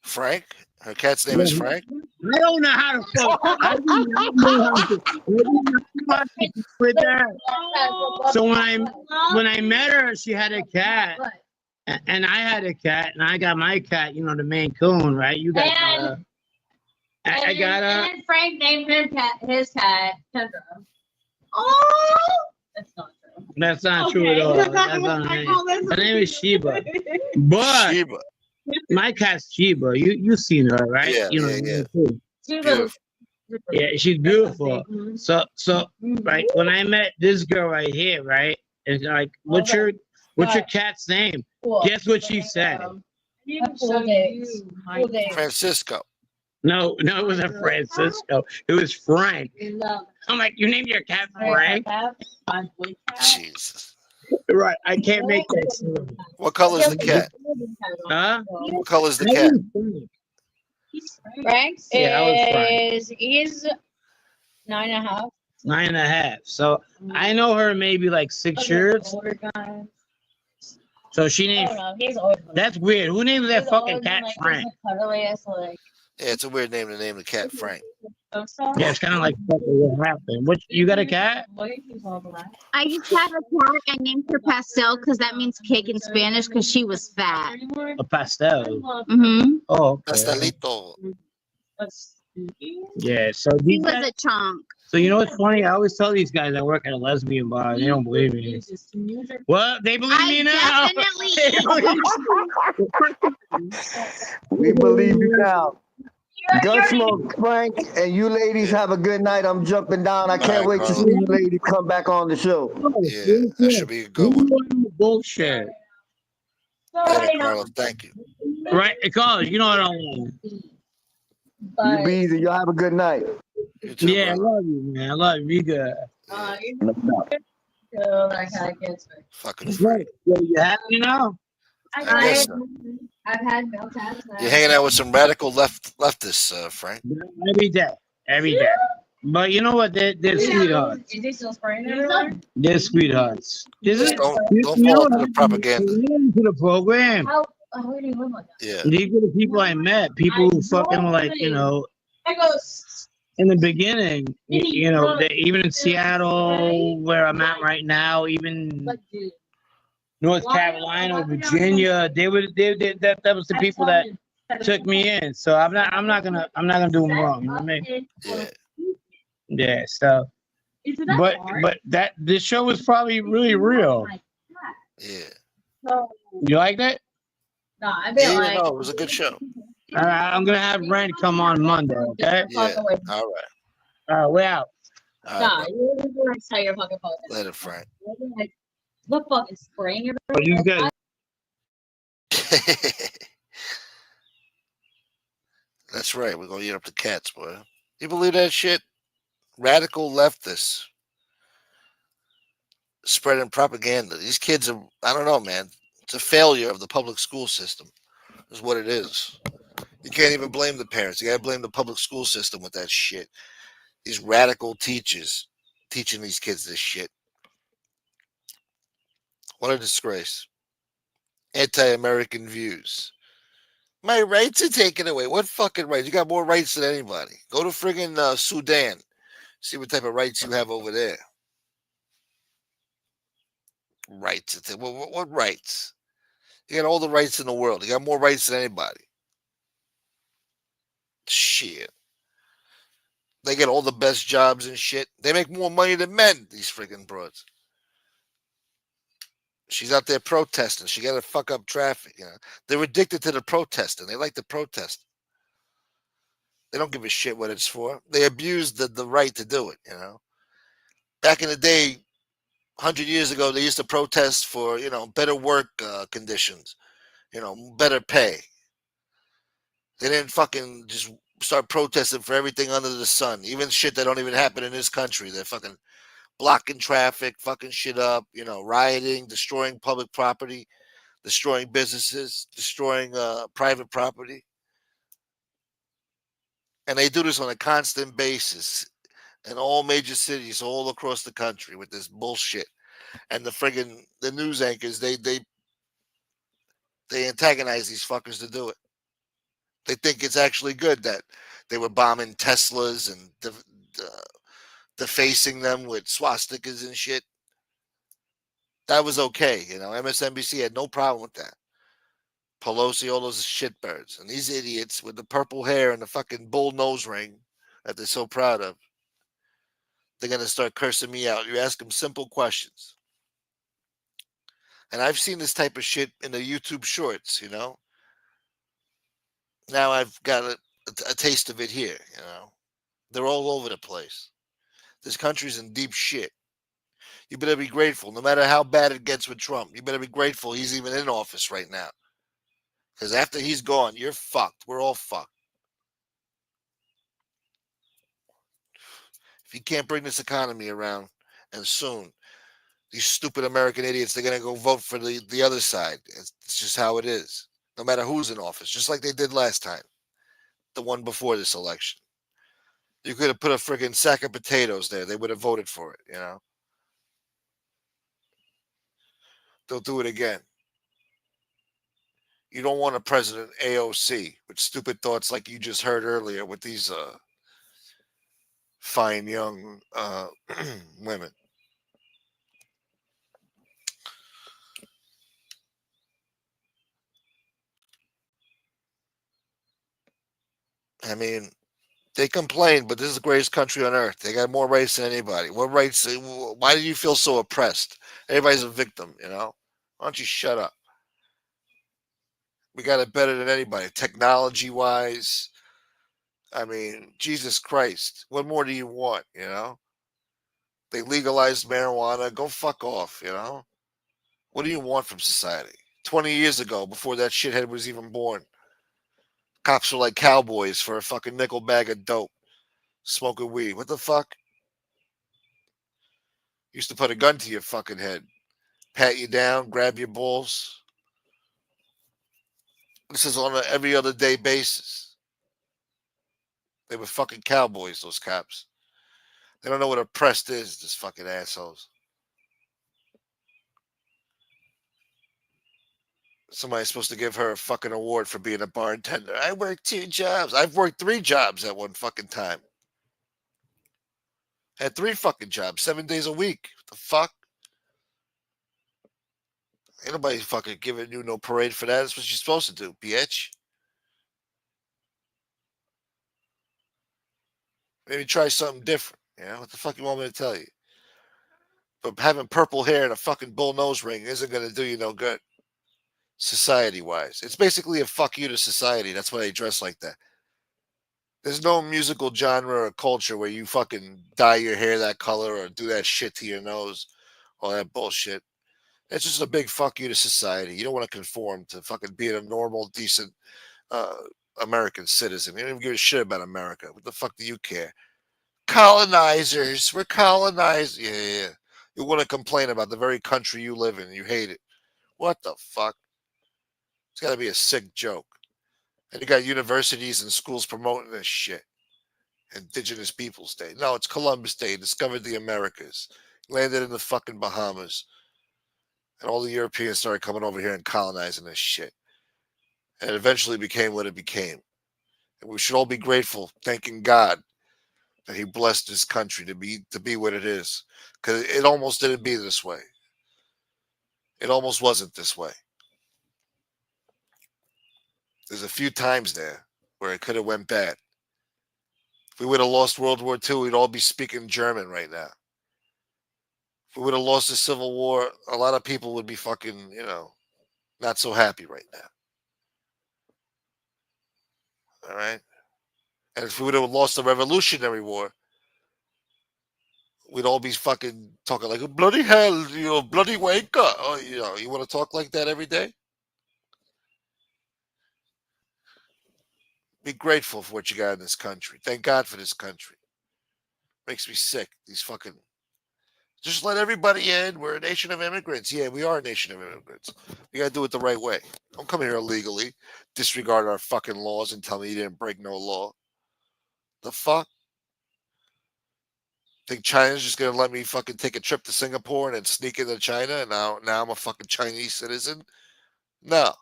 Frank? Her cat's name is Frank? I don't know how to fuck. I don't know how to with that. So when I met her, she had a cat, and I had a cat, and I got my cat. You know, the Maine Coon, right? You got. I got her. And Frank named his cat Kendra. Oh, that's not true. That's not true at all. That's not her name. Her name is Sheba. But Sheba. My cat's Sheba. You seen her, right? Yeah, you know, yeah. Yeah, she's beautiful. So right when I met this girl right here, right? And like, what's your cat's name? Guess what she said? Francisco. No, it wasn't Francisco. It was Frank. I'm like, you named your cat Frank? Jesus. Right, I can't make that. What color is the cat? Huh? What color is the cat? Frank is he's 9.5. 9.5. So I know her maybe like 6 years. So she named. That's weird. Who named that fucking cat Frank? Yeah, it's a weird name to name the cat Frank. Yeah, it's kind of like what happened. What you got a cat? I used to have a cat. I named her Pastel because that means cake in Spanish because she was fat. A pastel. Mm-hmm. Oh, okay. Pastelito. Yeah. So She these was guys, a chunk. so you know what's funny? I always tell these guys I work at a lesbian bar. They don't believe me. Well, they believe me now. We believe you now. Gun smoke, Frank, and you ladies have a good night. I'm jumping down. I can't right, wait to see Carlos. you ladies come back on the show. Yeah, that should be a good one. Bullshit. Later, Carlos. Thank you. Right, Carlos, you know I don't want. You be easy. Y'all have a good night. You too, Yeah, I brother. love you, man. I love you. Be good. Fucking freak. Yeah, you happy now? I guess so. I've had milk tabs. You're hanging out with some radical leftists, Frank. Every day. Every day. But you know what? They're sweethearts. Is he still spraying everywhere? They're sweethearts. Is Just it? don't fall into the propaganda. Into the program. Where do you live like that? Yeah. These are the people I met. People who fucking were like, you know, in the beginning, you know, even in Seattle, where I'm at right now, even North Carolina, Virginia, that was the people that took me in. So I'm not gonna do them wrong. You know what I mean? Yeah. Yeah. So, but this show was probably really real. Yeah. You like that? No, I Yeah, feel like. no, it was a good show. All right, I'm gonna have Rand come on Monday. Okay. Yeah. All right. All right, we're out. All Nah, right. you're gonna tell your fucking phone. Later, Frank. The fucking spraying But you guys, That's right. We're gonna eat up the cats, boy. You believe that shit? Radical leftists spreading propaganda. These kids are, I don't know, man. It's a failure of the public school system, is what it is. You can't even blame the parents. You gotta blame the public school system with that shit. These radical teachers teaching these kids this shit. What a disgrace. Anti-American views. My rights are taken away. What fucking rights? You got more rights than anybody. Go to friggin' Sudan. See what type of rights you have over there. Rights. What rights? You got all the rights in the world. You got more rights than anybody. Shit. They get all the best jobs and shit. They make more money than men, these friggin' broads. She's out there protesting. She got to fuck up traffic. You know, they're addicted to the protesting. They like to protest. They don't give a shit what it's for. They abuse the right to do it. You know, back in the day, 100 years ago, they used to protest for better work conditions, better pay. They didn't fucking just start protesting for everything under the sun, even shit that don't even happen in this country. They're fucking blocking traffic, fucking shit up, rioting, destroying public property, destroying businesses, destroying private property. And they do this on a constant basis in all major cities all across the country with this bullshit. And the news anchors, they antagonize these fuckers to do it. They think it's actually good that they were bombing Teslas and defacing them with swastikas and shit. That was okay. MSNBC had no problem with that. Pelosi, all those shitbirds. And these idiots with the purple hair and the fucking bull nose ring that they're so proud of, they're going to start cursing me out. You ask them simple questions. And I've seen this type of shit in the YouTube shorts, Now I've got a taste of it here, They're all over the place. This country's in deep shit. You better be grateful. No matter how bad it gets with Trump, you better be grateful he's even in office right now. Because after he's gone, you're fucked. We're all fucked. If he can't bring this economy around, and soon, these stupid American idiots, they're going to go vote for the other side. It's just how it is. No matter who's in office, just like they did last time, the one before this election. You could have put a friggin' sack of potatoes there. They would have voted for it, They'll do it again. You don't want a president AOC with stupid thoughts like you just heard earlier with these fine young women. I mean, they complain, but this is the greatest country on earth. They got more rights than anybody. What rights? Why do you feel so oppressed? Everybody's a victim, you know? Why don't you shut up? We got it better than anybody, technology wise. I mean, Jesus Christ. What more do you want, you know? They legalized marijuana. Go fuck off, you know? What do you want from society? 20 years ago, before that shithead was even born, cops were like cowboys for a fucking nickel bag of dope, smoking weed. What the fuck? Used to put a gun to your fucking head, pat you down, grab your balls. This is on an every other day basis. They were fucking cowboys, those cops. They don't know what oppressed is, this fucking assholes. Somebody's supposed to give her a fucking award for being a bartender. I worked 2 jobs. I've worked 3 jobs at one fucking time. Had 3 fucking jobs, 7 days a week. What the fuck? Ain't nobody fucking giving you no parade for that. That's what you're supposed to do, bitch. Maybe try something different. You know, what the fuck you want me to tell you? But having purple hair and a fucking bull nose ring isn't going to do you no good, society-wise. It's basically a fuck you to society. That's why they dress like that. There's no musical genre or culture where you fucking dye your hair that color or do that shit to your nose, all that bullshit. It's just a big fuck you to society. You don't want to conform to fucking being a normal, decent uh, American citizen. You don't even give a shit about America. What the fuck do you care? Colonizers. We're colonized. Yeah. You want to complain about the very country you live in. You hate it. What the fuck? It's got to be a sick joke. And you got universities and schools promoting this shit. Indigenous Peoples Day. No, it's Columbus Day. Discovered the Americas. Landed in the fucking Bahamas. And all the Europeans started coming over here and colonizing this shit. And it eventually became what it became. And we should all be grateful, thanking God that He blessed this country to be what it is. Because it almost didn't be this way. It almost wasn't this way. There's a few times there where it could have went bad. If we would have lost World War II, we'd all be speaking German right now. If we would have lost the Civil War, a lot of people would be fucking, not so happy right now. All right? And if we would have lost the Revolutionary War, we'd all be fucking talking like, bloody hell, bloody wanker. Oh, you want to talk like that every day? Be grateful for what you got in this country. Thank God for this country. Makes me sick. These fucking... Just let everybody in. We're a nation of immigrants. Yeah, we are a nation of immigrants. We got to do it the right way. Don't come here illegally, disregard our fucking laws and tell me you didn't break no law. The fuck? Think China's just going to let me fucking take a trip to Singapore and then sneak into China and now I'm a fucking Chinese citizen? No.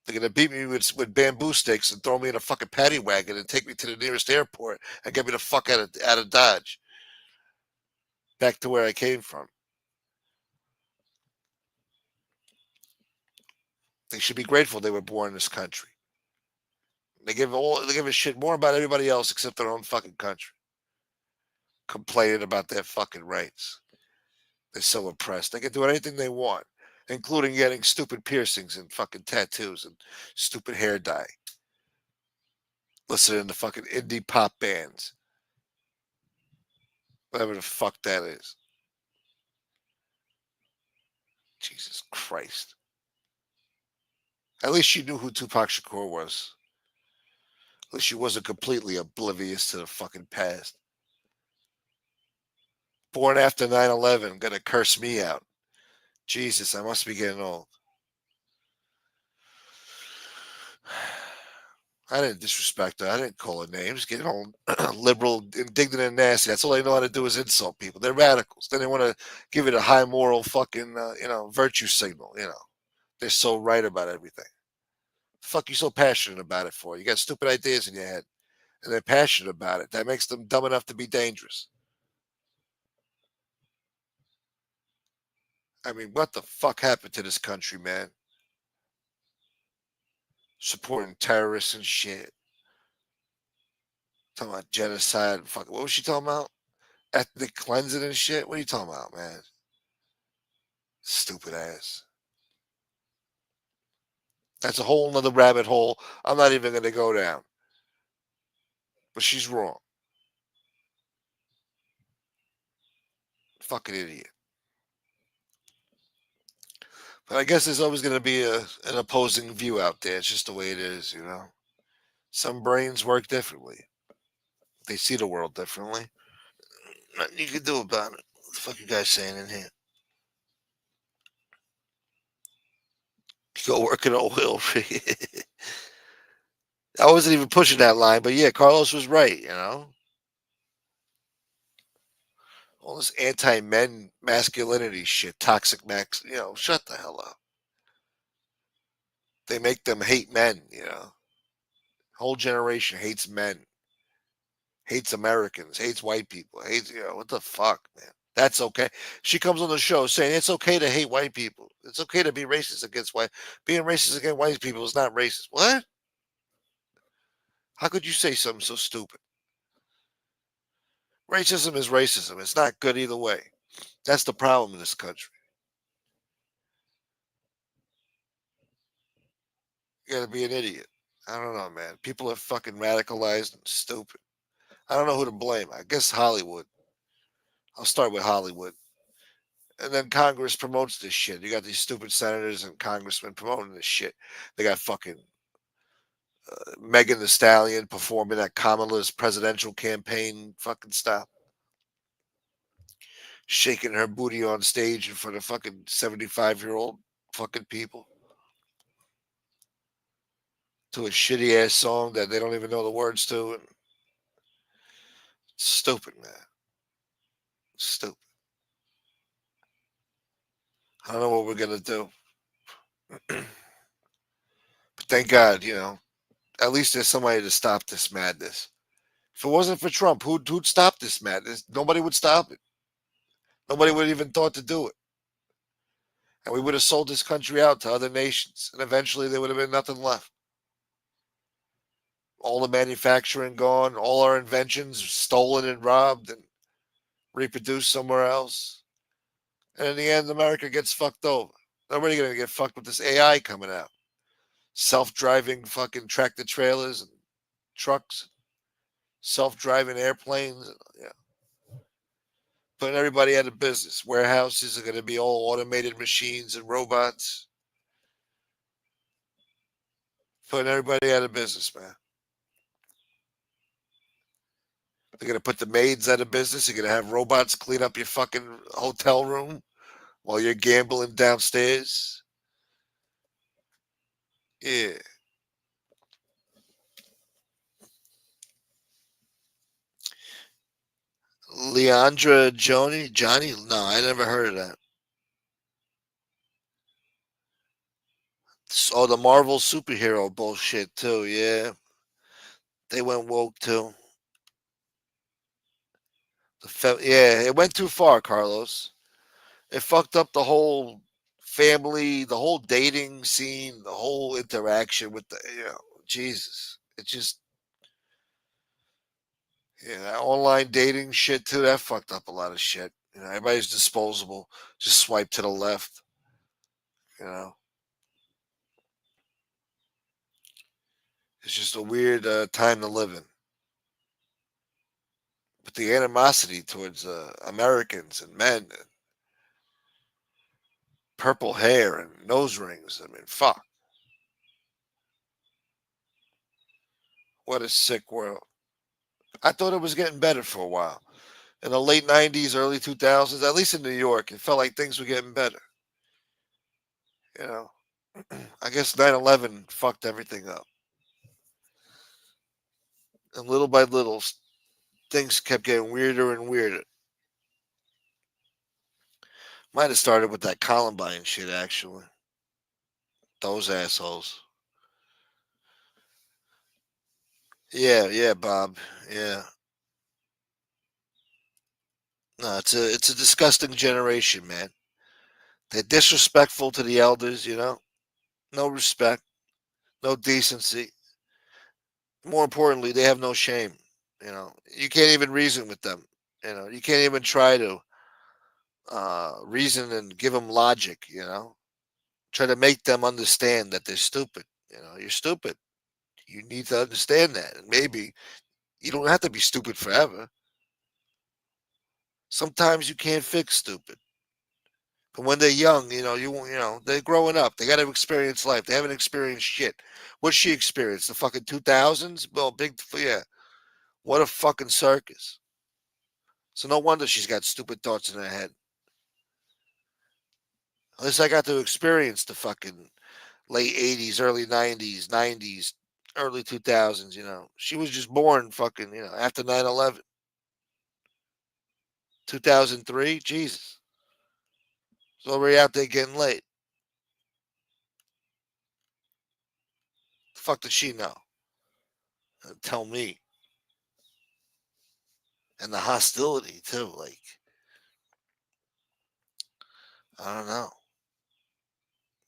They're going to beat me with bamboo sticks and throw me in a fucking paddy wagon and take me to the nearest airport and get me the fuck out of Dodge. Back to where I came from. They should be grateful they were born in this country. They give a shit more about everybody else except their own fucking country. Complaining about their fucking rights. They're so oppressed. They can do anything they want, including getting stupid piercings and fucking tattoos and stupid hair dye. Listening to fucking indie pop bands. Whatever the fuck that is. Jesus Christ. At least she knew who Tupac Shakur was. At least she wasn't completely oblivious to the fucking past. Born after 9/11, gonna curse me out. Jesus, I must be getting old. I didn't disrespect her. I didn't call her names. Getting all liberal, indignant, and nasty. That's all they know how to do is insult people. They're radicals. Then they want to give it a high moral fucking, virtue signal. they're so right about everything. The fuck you so passionate about it for? You got stupid ideas in your head, and they're passionate about it. That makes them dumb enough to be dangerous. I mean, what the fuck happened to this country, man? Supporting terrorists and shit. Talking about genocide. Fuck, what was she talking about? Ethnic cleansing and shit? What are you talking about, man? Stupid ass. That's a whole nother rabbit hole I'm not even going to go down. But she's wrong. Fucking idiot. But I guess there's always going to be an opposing view out there. It's just the way it is, you know. Some brains work differently. They see the world differently. Nothing you can do about it. What the fuck you guys saying in here? Go work in oil. I wasn't even pushing that line, but yeah, Carlos was right, you know. All this anti-men masculinity shit, toxic max, you know, shut the hell up. They make them hate men, you know. Whole generation hates men, hates Americans, hates white people, hates, you know, what the fuck, man. That's okay. She comes on the show saying it's okay to hate white people. It's okay to be racist against white. Being racist against white people is not racist. What? How could you say something so stupid? Racism is racism. It's not good either way. That's the problem in this country. You gotta be an idiot. I don't know, man. People are fucking radicalized and stupid. I don't know who to blame. I guess Hollywood. I'll start with Hollywood. And then Congress promotes this shit. You got these stupid senators and congressmen promoting this shit. They got fucking Megan the Stallion performing at Kamala's presidential campaign fucking stop. Shaking her booty on stage in front of fucking 75-year-old fucking people. To a shitty ass song that they don't even know the words to. And stupid, man. Stupid. I don't know what we're gonna do. But thank God, you know, at least there's somebody to stop this madness. If it wasn't for Trump, who'd stop this madness? Nobody would stop it. Nobody would even thought to do it. And we would have sold this country out to other nations. And eventually there would have been nothing left. All the manufacturing gone, all our inventions stolen and robbed and reproduced somewhere else. And in the end, America gets fucked over. Nobody gonna get fucked with this AI coming out. Self-driving fucking tractor trailers and trucks, self-driving airplanes. Yeah, putting everybody out of business. Warehouses are going to be all automated machines and robots. Putting everybody out of business, man. They're going to put the maids out of business. You're going to have robots clean up your fucking hotel room while you're gambling downstairs. Yeah. Leandra Johnny? No, I never heard of that. Oh, the Marvel superhero bullshit too. Yeah, they went woke too. Yeah, it went too far, Carlos. It fucked up the whole family, the whole dating scene, the whole interaction with the, you know, Jesus. It just, yeah, that online dating shit too, that fucked up a lot of shit. You know, everybody's disposable. Just swipe to the left, you know. It's just a weird time to live in. But the animosity towards Americans and men and purple hair and nose rings, I mean, fuck. What a sick world. I thought it was getting better for a while. In the late 90s, early 2000s, at least in New York, it felt like things were getting better. You know, I guess 9/11 fucked everything up. And little by little, things kept getting weirder and weirder. Might have started with that Columbine shit, actually. Those assholes. Yeah, Bob. Yeah. No, it's a disgusting generation, man. They're disrespectful to the elders, No respect, no decency. More importantly, they have no shame. You can't even reason with them. You can't even try to reason and give them logic. Try to make them understand that they're stupid. You're stupid. You need to understand that, and maybe you don't have to be stupid forever. Sometimes you can't fix stupid. But when they're young, they're growing up. They got to experience life. They haven't experienced shit. What she experienced? The fucking 2000s? Well, yeah. What a fucking circus. So no wonder she's got stupid thoughts in her head. At least I got to experience the fucking late 80s, early 90s, early 2000s, She was just born fucking, after 9/11. 2003? Jesus. It's already out there getting late. The fuck does she know? Tell me. And the hostility, too. Like, I don't know.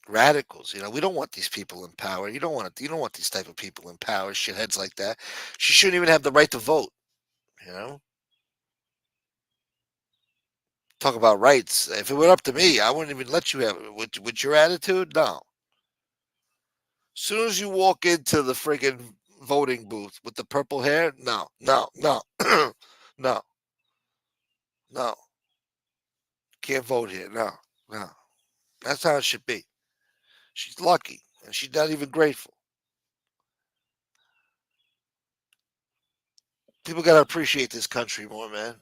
Radicals, we don't want these people in power. You don't want these type of people in power, shitheads like that. She shouldn't even have the right to vote, you know? Talk about rights. If it were up to me, I wouldn't even let you have it. With your attitude, no. As soon as you walk into the friggin' voting booth with the purple hair, no, no, no, no, no. Can't vote here. No, no. That's how it should be. She's lucky, and she's not even grateful. People gotta appreciate this country more, man.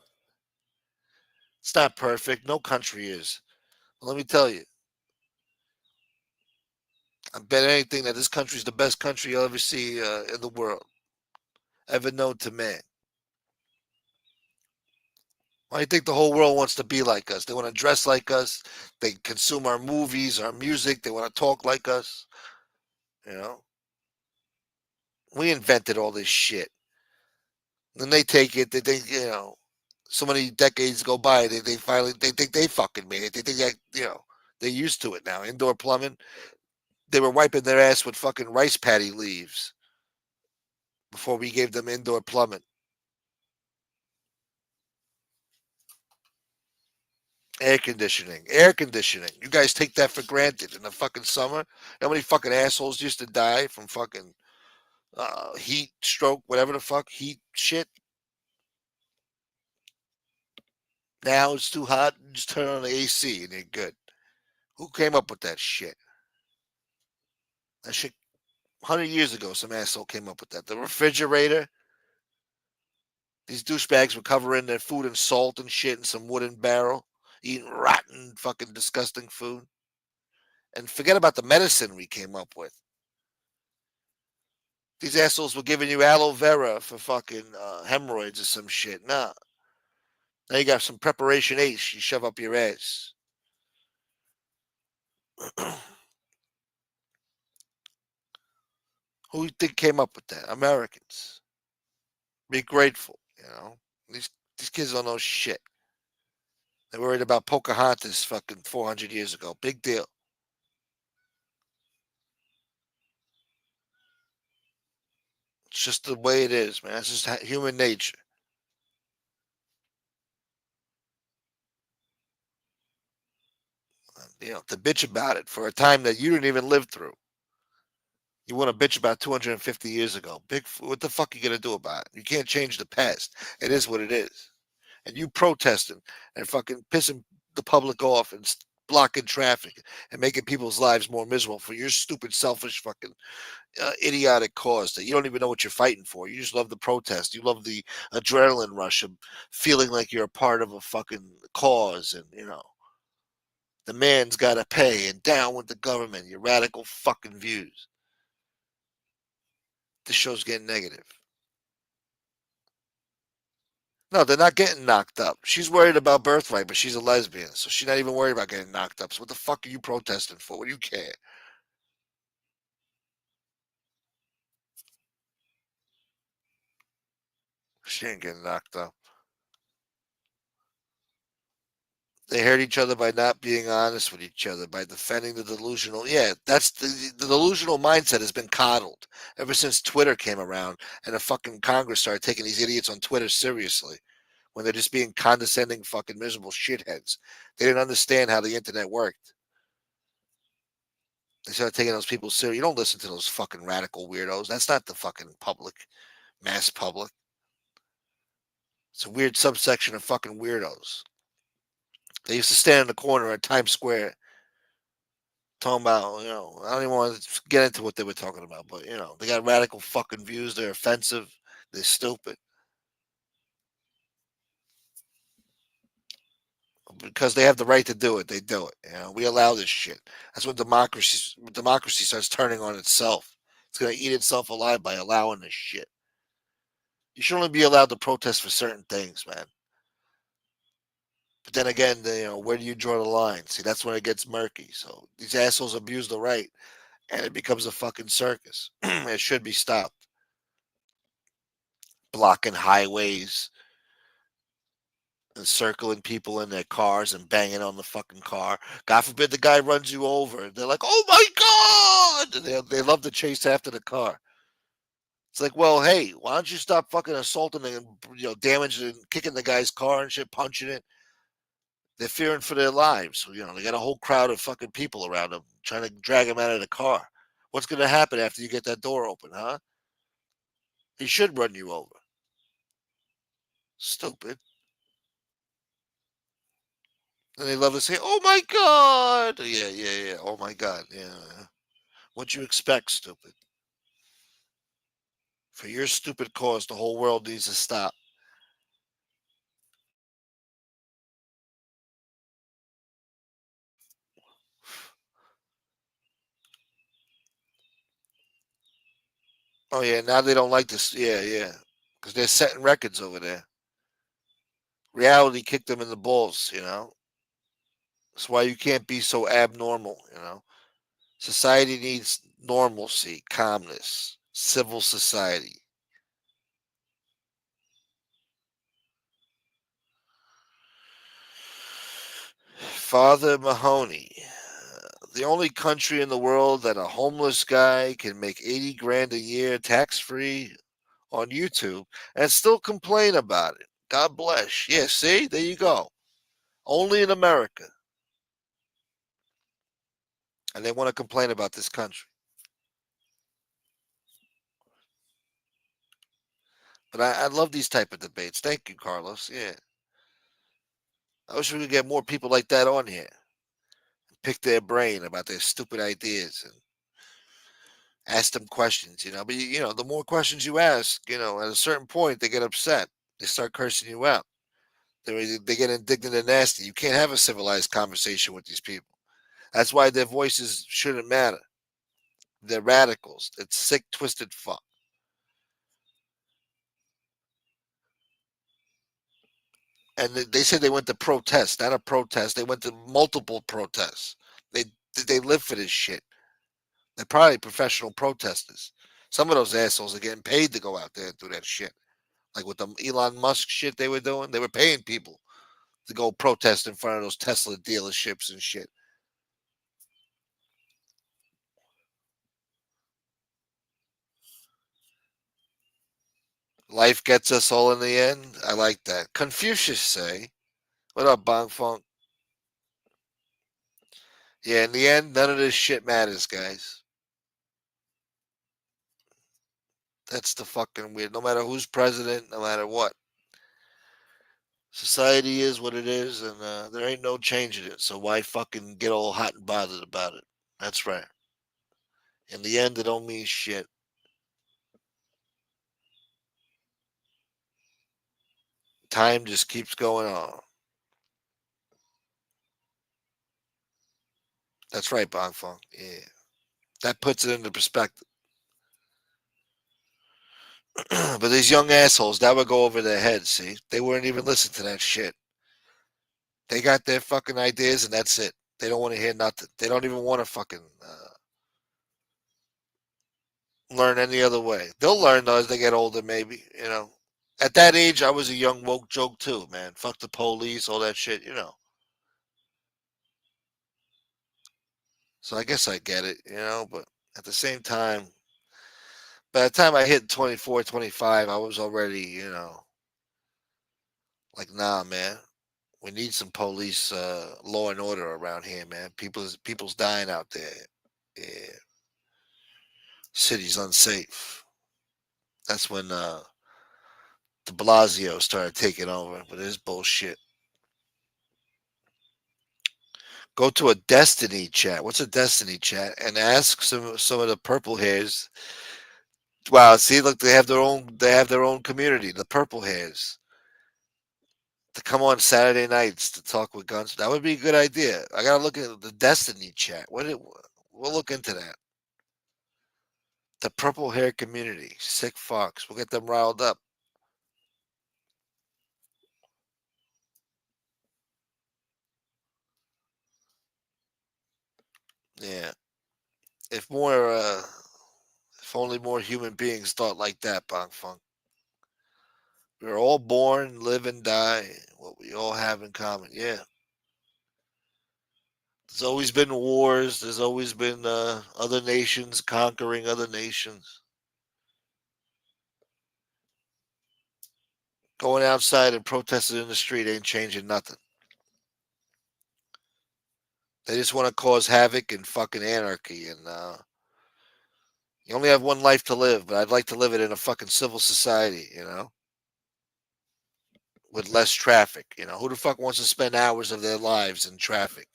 It's not perfect. No country is. Let me tell you, I bet anything that this country is the best country you'll ever see in the world, ever known to man. Why do you think the whole world wants to be like us? They want to dress like us. They consume our movies, our music. They want to talk like us. You know, we invented all this shit. Then they take it. They think, so many decades go by. They finally they think they fucking made it. They think that they're used to it now. Indoor plumbing. They were wiping their ass with fucking rice paddy leaves before we gave them indoor plumbing. Air conditioning. Air conditioning. You guys take that for granted in the fucking summer. You know how many fucking assholes used to die from fucking heat stroke, whatever the fuck, heat shit. Now it's too hot. Just turn on the AC and you're good. Who came up with that shit? That shit 100 years ago, some asshole came up with that. The refrigerator. These douchebags were covering their food in salt and shit in some wooden barrel, eating rotten, fucking disgusting food. And forget about the medicine we came up with. These assholes were giving you aloe vera for fucking hemorrhoids or some shit. Nah. Now you got some preparation H you shove up your ass. Who do you think came up with that? Americans. Be grateful, These kids don't know shit. They're worried about Pocahontas fucking 400 years ago. Big deal. It's just the way it is, man. It's just human nature. To bitch about it for a time that you didn't even live through. You want to bitch about 250 years ago. What the fuck are you going to do about it? You can't change the past. It is what it is. And you protesting and fucking pissing the public off and blocking traffic and making people's lives more miserable for your stupid, selfish, fucking idiotic cause that you don't even know what you're fighting for. You just love the protest. You love the adrenaline rush of feeling like you're a part of a fucking cause and, the man's got to pay and down with the government. Your radical fucking views. This show's getting negative. No, they're not getting knocked up. She's worried about birthright, but she's a lesbian, so she's not even worried about getting knocked up. So what the fuck are you protesting for? What do you care? She ain't getting knocked up. They hurt each other by not being honest with each other, by defending the delusional. Yeah, that's the delusional mindset has been coddled ever since Twitter came around and the fucking Congress started taking these idiots on Twitter seriously when they're just being condescending fucking miserable shitheads. They didn't understand how the internet worked. They started taking those people serious. You don't listen to those fucking radical weirdos. That's not the fucking public, mass public. It's a weird subsection of fucking weirdos. They used to stand in the corner at Times Square talking about, I don't even want to get into what they were talking about, but, they got radical fucking views. They're offensive. They're stupid. Because they have the right to do it, they do it. We allow this shit. That's when democracy starts turning on itself. It's going to eat itself alive by allowing this shit. You should only be allowed to protest for certain things, man. But then again, where do you draw the line? See, that's when it gets murky. So these assholes abuse the right, and it becomes a fucking circus. It should be stopped. Blocking highways and circling people in their cars and banging on the fucking car. God forbid the guy runs you over. They're like, "Oh my God!" And they love to chase after the car. It's like, well, hey, why don't you stop fucking assaulting and damaging and kicking the guy's car and shit, punching it? They're fearing for their lives. They got a whole crowd of fucking people around them trying to drag him out of the car. What's going to happen after you get that door open, huh? He should run you over. Stupid. And they love to say, "Oh my God!" Yeah. Oh my God, yeah. What you expect, stupid? For your stupid cause, the whole world needs to stop. Oh yeah, now they don't like this. Yeah, because they're setting records over there. Reality kicked them in the balls. That's why you can't be so abnormal. Society needs normalcy, calmness, civil society. Father Mahoney, the only country in the world that a homeless guy can make 80 grand a year tax free on YouTube and still complain about it. God bless. Yeah, see, there you go. Only in America. And they want to complain about this country. But I love these type of debates. Thank you, Carlos. Yeah. I wish we could get more people like that on here. Pick their brain about their stupid ideas and ask them questions. But the more questions you ask, at a certain point they get upset. They start cursing you out. They get indignant and nasty. You can't have a civilized conversation with these people. That's why their voices shouldn't matter. They're radicals. It's sick, twisted fuck. And they said they went to protest, not a protest. They went to multiple protests. They live for this shit. They're probably professional protesters. Some of those assholes are getting paid to go out there and do that shit. Like with the Elon Musk shit they were doing, they were paying people to go protest in front of those Tesla dealerships and shit. Life gets us all in the end. I like that. Confucius say, "What up, Bong Funk?" Yeah, in the end, none of this shit matters, guys. That's the fucking weird. No matter who's president, no matter what. Society is what it is, and there ain't no changing it. So why fucking get all hot and bothered about it? That's right. In the end, it don't mean shit. Time just keeps going on. That's right, Bong Funk. Yeah. That puts it into perspective. But these young assholes, that would go over their heads, see? They wouldn't even listen to that shit. They got their fucking ideas, and that's it. They don't want to hear nothing. They don't even want to fucking learn any other way. They'll learn though as they get older, maybe. at that age, I was a young woke joke too, man. Fuck the police, all that shit, you know. So I guess I get it, you know, but at the same time, by the time I hit 24, 25, I was already, you know, like, nah, man. We need some police law and order around here, man. People's dying out there. Yeah. City's unsafe. That's when de Blasio started taking over with his bullshit. Go to a Destiny chat. What's a Destiny chat? And ask some of the purple hairs. Wow, see, look, they have their own community, the purple hairs, to come on Saturday nights to talk with guns. That would be a good idea. I gotta look at the Destiny chat. We'll look into that. The purple hair community, sick fucks. We'll get them riled up. Yeah. If more, if only more human beings thought like that, Bong Funk. We're all born, live, and die. What we all have in common. Yeah. There's always been wars. There's always been other nations conquering other nations. Going outside and protesting in the street ain't changing nothing. They just want to cause havoc and fucking anarchy. And you only have one life to live, but I'd like to live it in a fucking civil society, you know, with less traffic. You know, who the fuck wants to spend hours of their lives in traffic?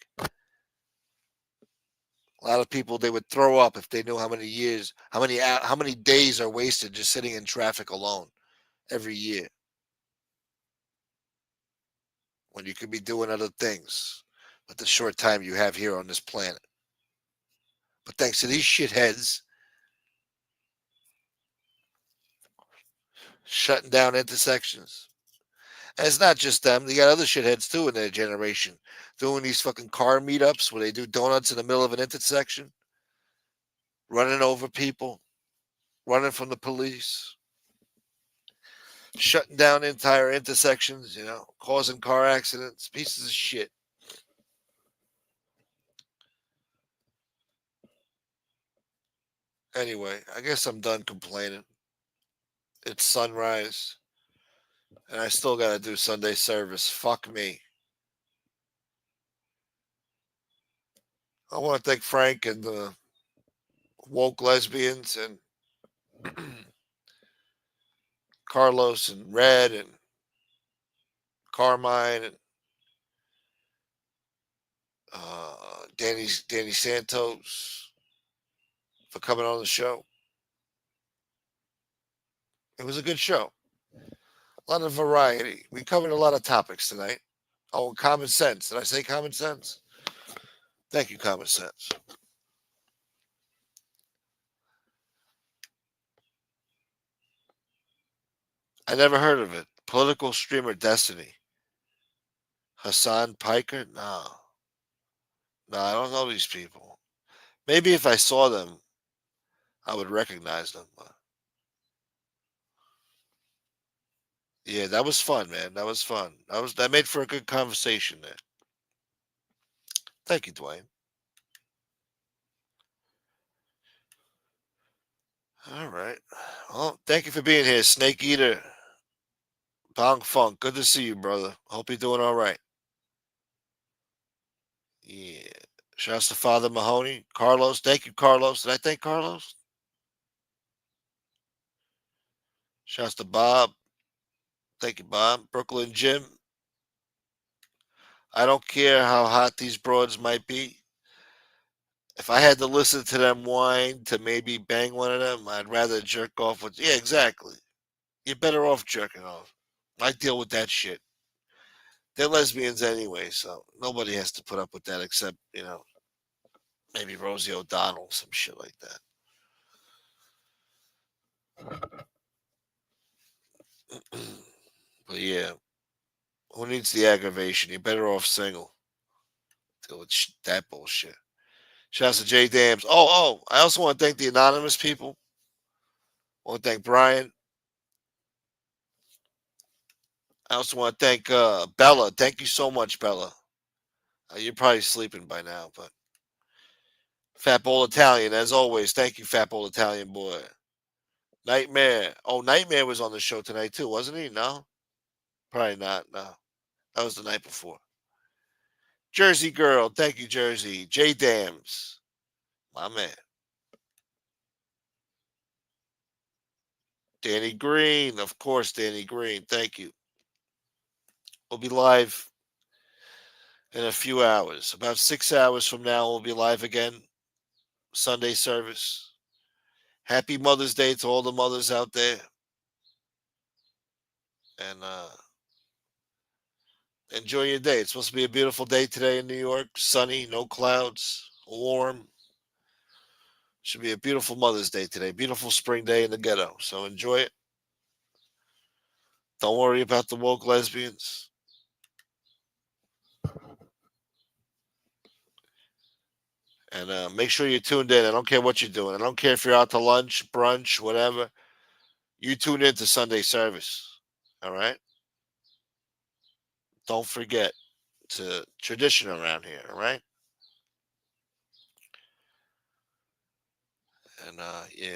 A lot of people, they would throw up if they knew how many years, how many days are wasted just sitting in traffic alone every year when you could be doing other things with the short time you have here on this planet. But thanks to these shitheads shutting down intersections. And it's not just them. You got other shitheads too in their generation doing these fucking car meetups where they do donuts in the middle of an intersection, running over people, running from the police, shutting down entire intersections, you know, causing car accidents, pieces of shit. Anyway, I guess I'm done complaining. It's sunrise, and I still got to do Sunday service. Fuck me. I want to thank Frank and the woke lesbians and Carlos and Red and Carmine and Danny Santos for coming on the show. It was a good show. A lot of variety. We covered a lot of topics tonight. Oh, common sense. Did I say common sense? Thank you, common sense. I never heard of it. Political streamer Destiny. Hassan Piker? No. No, I don't know these people. Maybe if I saw them, I would recognize them. But yeah, that was fun, man. That was fun. That made for a good conversation there. Thank you, Dwayne. All right. Well, thank you for being here, Snake Eater. Bong Funk. Good to see you, brother. Hope you're doing all right. Yeah. Shouts to Father Mahoney. Carlos. Thank you, Carlos. Did I thank Carlos? Shouts to Bob. Thank you, Bob. Brooklyn Jim. I don't care how hot these broads might be. If I had to listen to them whine to maybe bang one of them, I'd rather jerk off with. Yeah, exactly. You're better off jerking off. I deal with that shit. They're lesbians anyway, so nobody has to put up with that except, you know, maybe Rosie O'Donnell, some shit like that. But yeah, who needs the aggravation? You're better off single. Deal with that bullshit. Shouts to Jay Dams. I also want to thank the anonymous people. I want to thank Brian. I also want to thank Bella. Thank you so much, Bella. You're probably sleeping by now, but Fat Bowl Italian, as always. Thank you, Fat Bowl Italian boy. Nightmare. Oh, Nightmare was on the show tonight too, wasn't he? No, probably not. No, that was the night before. Jersey Girl. Thank you, Jersey. J Dams. My man. Danny Green. Of course, Danny Green. Thank you. We'll be live in a few hours. About 6 hours from now, we'll be live again. Sunday service. Happy Mother's Day to all the mothers out there. And enjoy your day. It's supposed to be a beautiful day today in New York. Sunny, no clouds, warm. Should be a beautiful Mother's Day today. Beautiful spring day in the ghetto. So enjoy it. Don't worry about the woke lesbians. And make sure you're tuned in. I don't care what you're doing. I don't care if you're out to lunch, brunch, whatever. You tune in to Sunday service. All right? Don't forget. It's a tradition around here. All right? And yeah.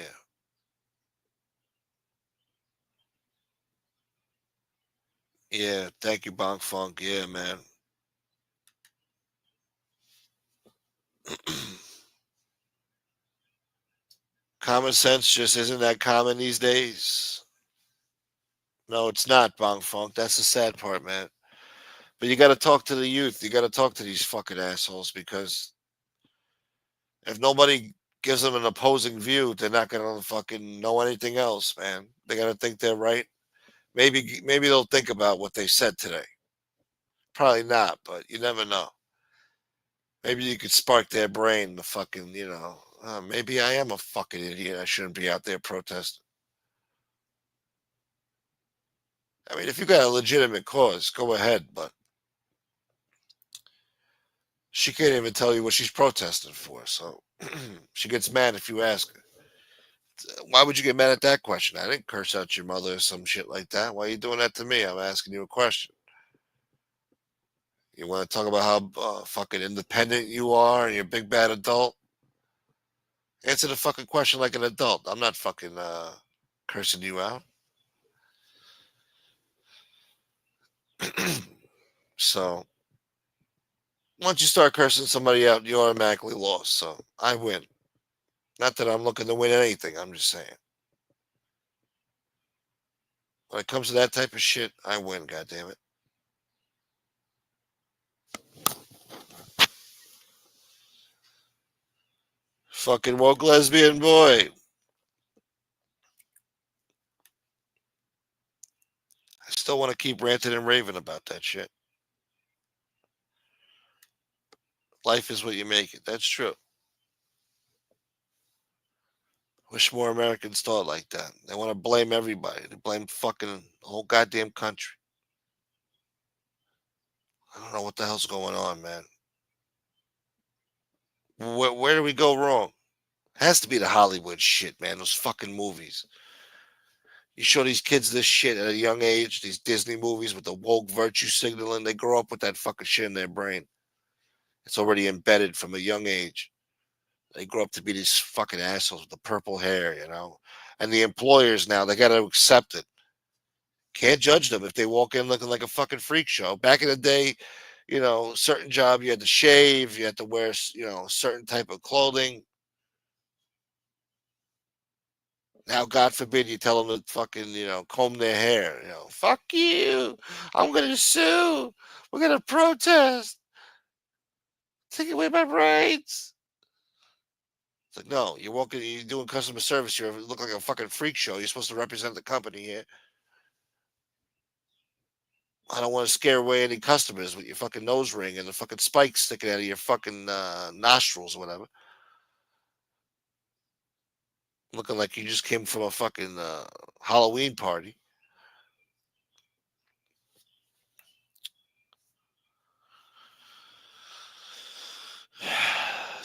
Yeah. Thank you, Bonk Funk. Yeah, man. Common sense just isn't that common these days. No, it's not, Bong Funk. That's the sad part, man. But you got to talk to the youth. You got to talk to these fucking assholes because if nobody gives them an opposing view, they're not going to fucking know anything else, man. They got to think they're right. Maybe they'll think about what they said today. Probably not, but you never know. Maybe you could spark their brain to fucking, maybe I am a fucking idiot. I shouldn't be out there protesting. I mean, if you got a legitimate cause, go ahead, but she can't even tell you what she's protesting for. So she gets mad if you ask her. Why would you get mad at that question? I didn't curse out your mother or some shit like that. Why are you doing that to me? I'm asking you a question. You want to talk about how fucking independent you are and you're a big bad adult? Answer the fucking question like an adult. I'm not fucking cursing you out. So once you start cursing somebody out, you automatically lost. So I win. Not that I'm looking to win anything. I'm just saying. When it comes to that type of shit, I win. God damn it. Fucking woke lesbian boy. I still want to keep ranting and raving about that shit. Life is what you make it. That's true. Wish more Americans thought like that. They want to blame everybody. They blame fucking the whole goddamn country. I don't know what the hell's going on, man. Where do we go wrong? Has to be the Hollywood shit, man. Those fucking movies. You show these kids this shit at a young age, these Disney movies with the woke virtue signaling, they grow up with that fucking shit in their brain. It's already embedded from a young age. They grow up to be these fucking assholes with the purple hair. And the employers now, they got to accept it. Can't judge them if they walk in looking like a fucking freak show. Back in the day, certain job you had to shave, you had to wear, certain type of clothing. Now, God forbid you tell them to fucking, comb their hair. Fuck you. I'm going to sue. We're going to protest. Take away my rights. It's like, no, you're doing customer service. You look like a fucking freak show. You're supposed to represent the company here. I don't want to scare away any customers with your fucking nose ring and the fucking spikes sticking out of your fucking nostrils or whatever. Looking like you just came from a fucking Halloween party.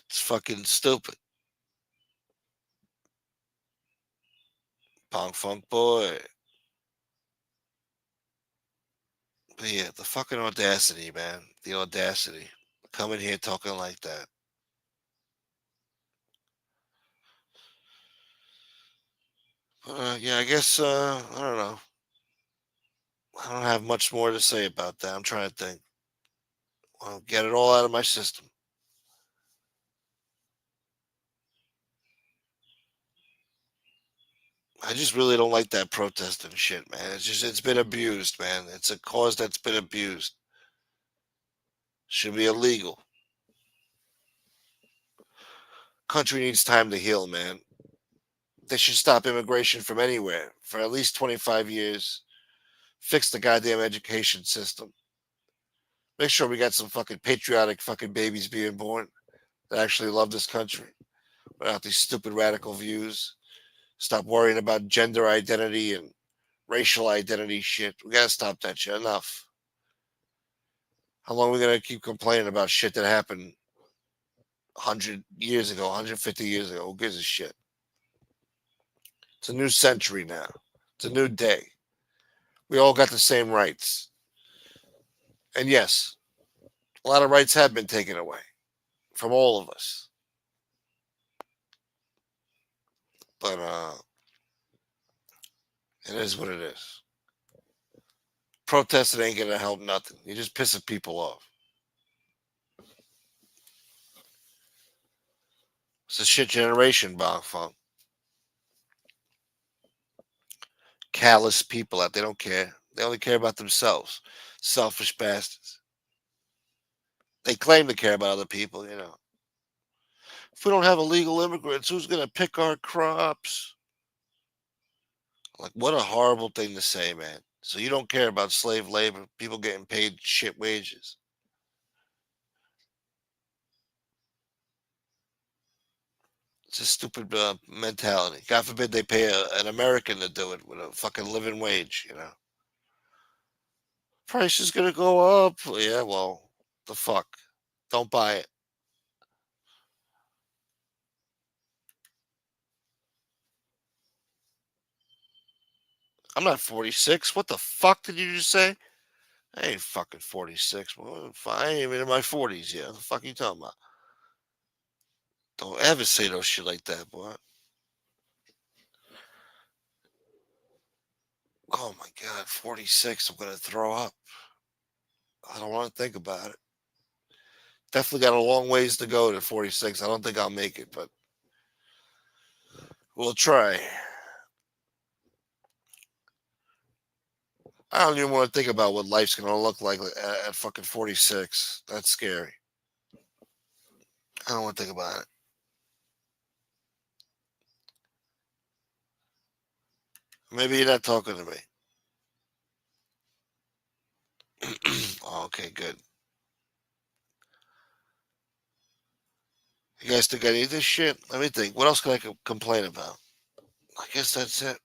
It's fucking stupid. Pong Funk Boy. But yeah, the fucking audacity, man. The audacity. Coming here talking like that. Yeah, I guess, I don't know. I don't have much more to say about that. I'm trying to think. I'll get it all out of my system. I just really don't like that protesting shit, man. It's been abused, man. It's a cause that's been abused. Should be illegal. Country needs time to heal, man. They should stop immigration from anywhere for at least 25 years. Fix the goddamn education system. Make sure we got some fucking patriotic fucking babies being born that actually love this country without these stupid radical views. Stop worrying about gender identity and racial identity shit. We gotta stop that shit. Enough. How long are we gonna keep complaining about shit that happened 100 years ago, 150 years ago? Who gives a shit? It's a new century now. It's a new day. We all got the same rights. And yes, a lot of rights have been taken away from all of us. But it is what it is. Protesting ain't gonna help nothing. You're just pissing people off. It's a shit generation, Bong Funk. Callous people out. They don't care. They only care about themselves. Selfish bastards. They claim to care about other people, you know. If we don't have illegal immigrants, who's gonna pick our crops? Like, what a horrible thing to say, man. So you don't care about slave labor, people getting paid shit wages. It's a stupid mentality. God forbid they pay an American to do it with a fucking living wage, you know. Price is gonna go up. Yeah, well, the fuck. Don't buy it. I'm not 46. What the fuck did you just say? I ain't fucking 46. Well, I ain't even in my 40s yet. What the fuck you talking about? Don't ever say no shit like that, boy. Oh my god, 46. I'm gonna throw up. I don't want to think about it. Definitely got a long ways to go to 46. I don't think I'll make it, but we'll try. I don't even want to think about what life's gonna look like at fucking 46. That's scary. I don't want to think about it. Maybe you're not talking to me. Oh, okay, good. You guys think I need this shit? Let me think. What else can I complain about? I guess that's it.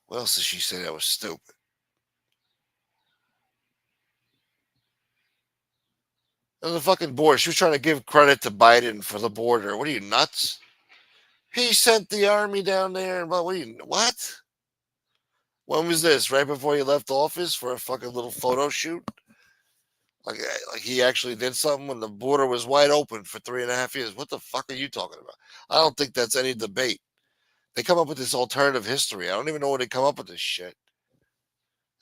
What else did she say that was stupid? And the fucking border. She was trying to give credit to Biden for the border. What are you, nuts? He sent the army down there. But what are you, what? When was this? Right before he left office for a fucking little photo shoot? Like he actually did something when the border was wide open for 3.5 years. What the fuck are you talking about? I don't think that's any debate. They come up with this alternative history. I don't even know where they come up with this shit.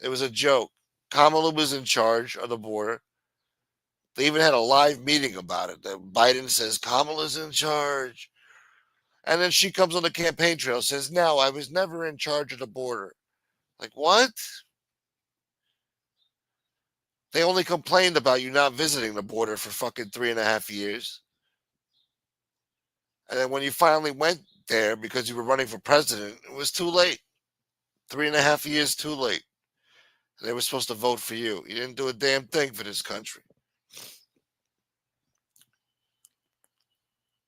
It was a joke. Kamala was in charge of the border. They even had a live meeting about it. That Biden says Kamala's in charge. And then she comes on the campaign trail and says, no, I was never in charge of the border. Like, what? They only complained about you not visiting the border for fucking 3.5 years. And then when you finally went there because you were running for president, it was too late. 3.5 years too late. And they were supposed to vote for you. You didn't do a damn thing for this country.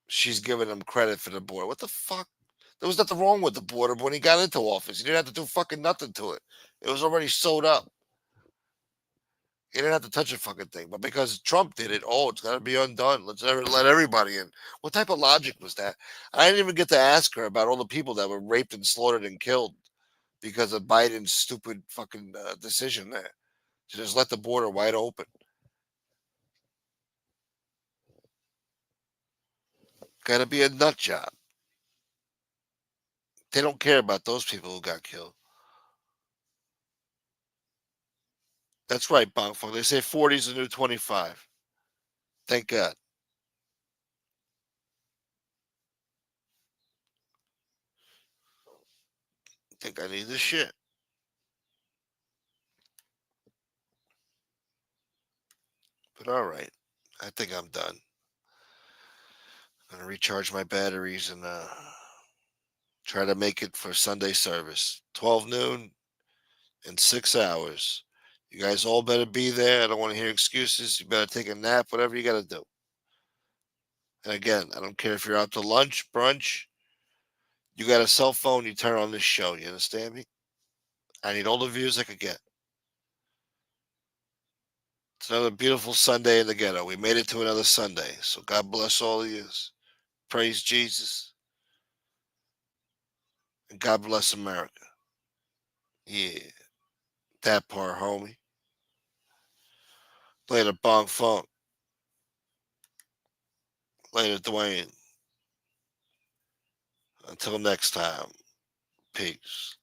She's giving him credit for the border. What the fuck? There was nothing wrong with the border when he got into office. He didn't have to do fucking nothing to it. It was already sewed up. He didn't have to touch a fucking thing. But because Trump did it, oh, it's got to be undone. Let's never let everybody in. What type of logic was that? I didn't even get to ask her about all the people that were raped and slaughtered and killed because of Biden's stupid fucking decision there to just let the border wide open. Got to be a nut job. They don't care about those people who got killed. That's right, Bongfong. They say 40 is the new 25. Thank God. Think I need this shit. But all right. I think I'm done. I'm going to recharge my batteries and try to make it for Sunday service. 12 noon in 6 hours. You guys all better be there. I don't want to hear excuses. You better take a nap, whatever you got to do. And again, I don't care if you're out to lunch, brunch. You got a cell phone, you turn on this show. You understand me? I need all the views I could get. It's another beautiful Sunday in the ghetto. We made it to another Sunday. So God bless all of you. Praise Jesus. And God bless America. Yeah. That part, homie. Later, Bong Funk. Later, Dwayne. Until next time. Peace.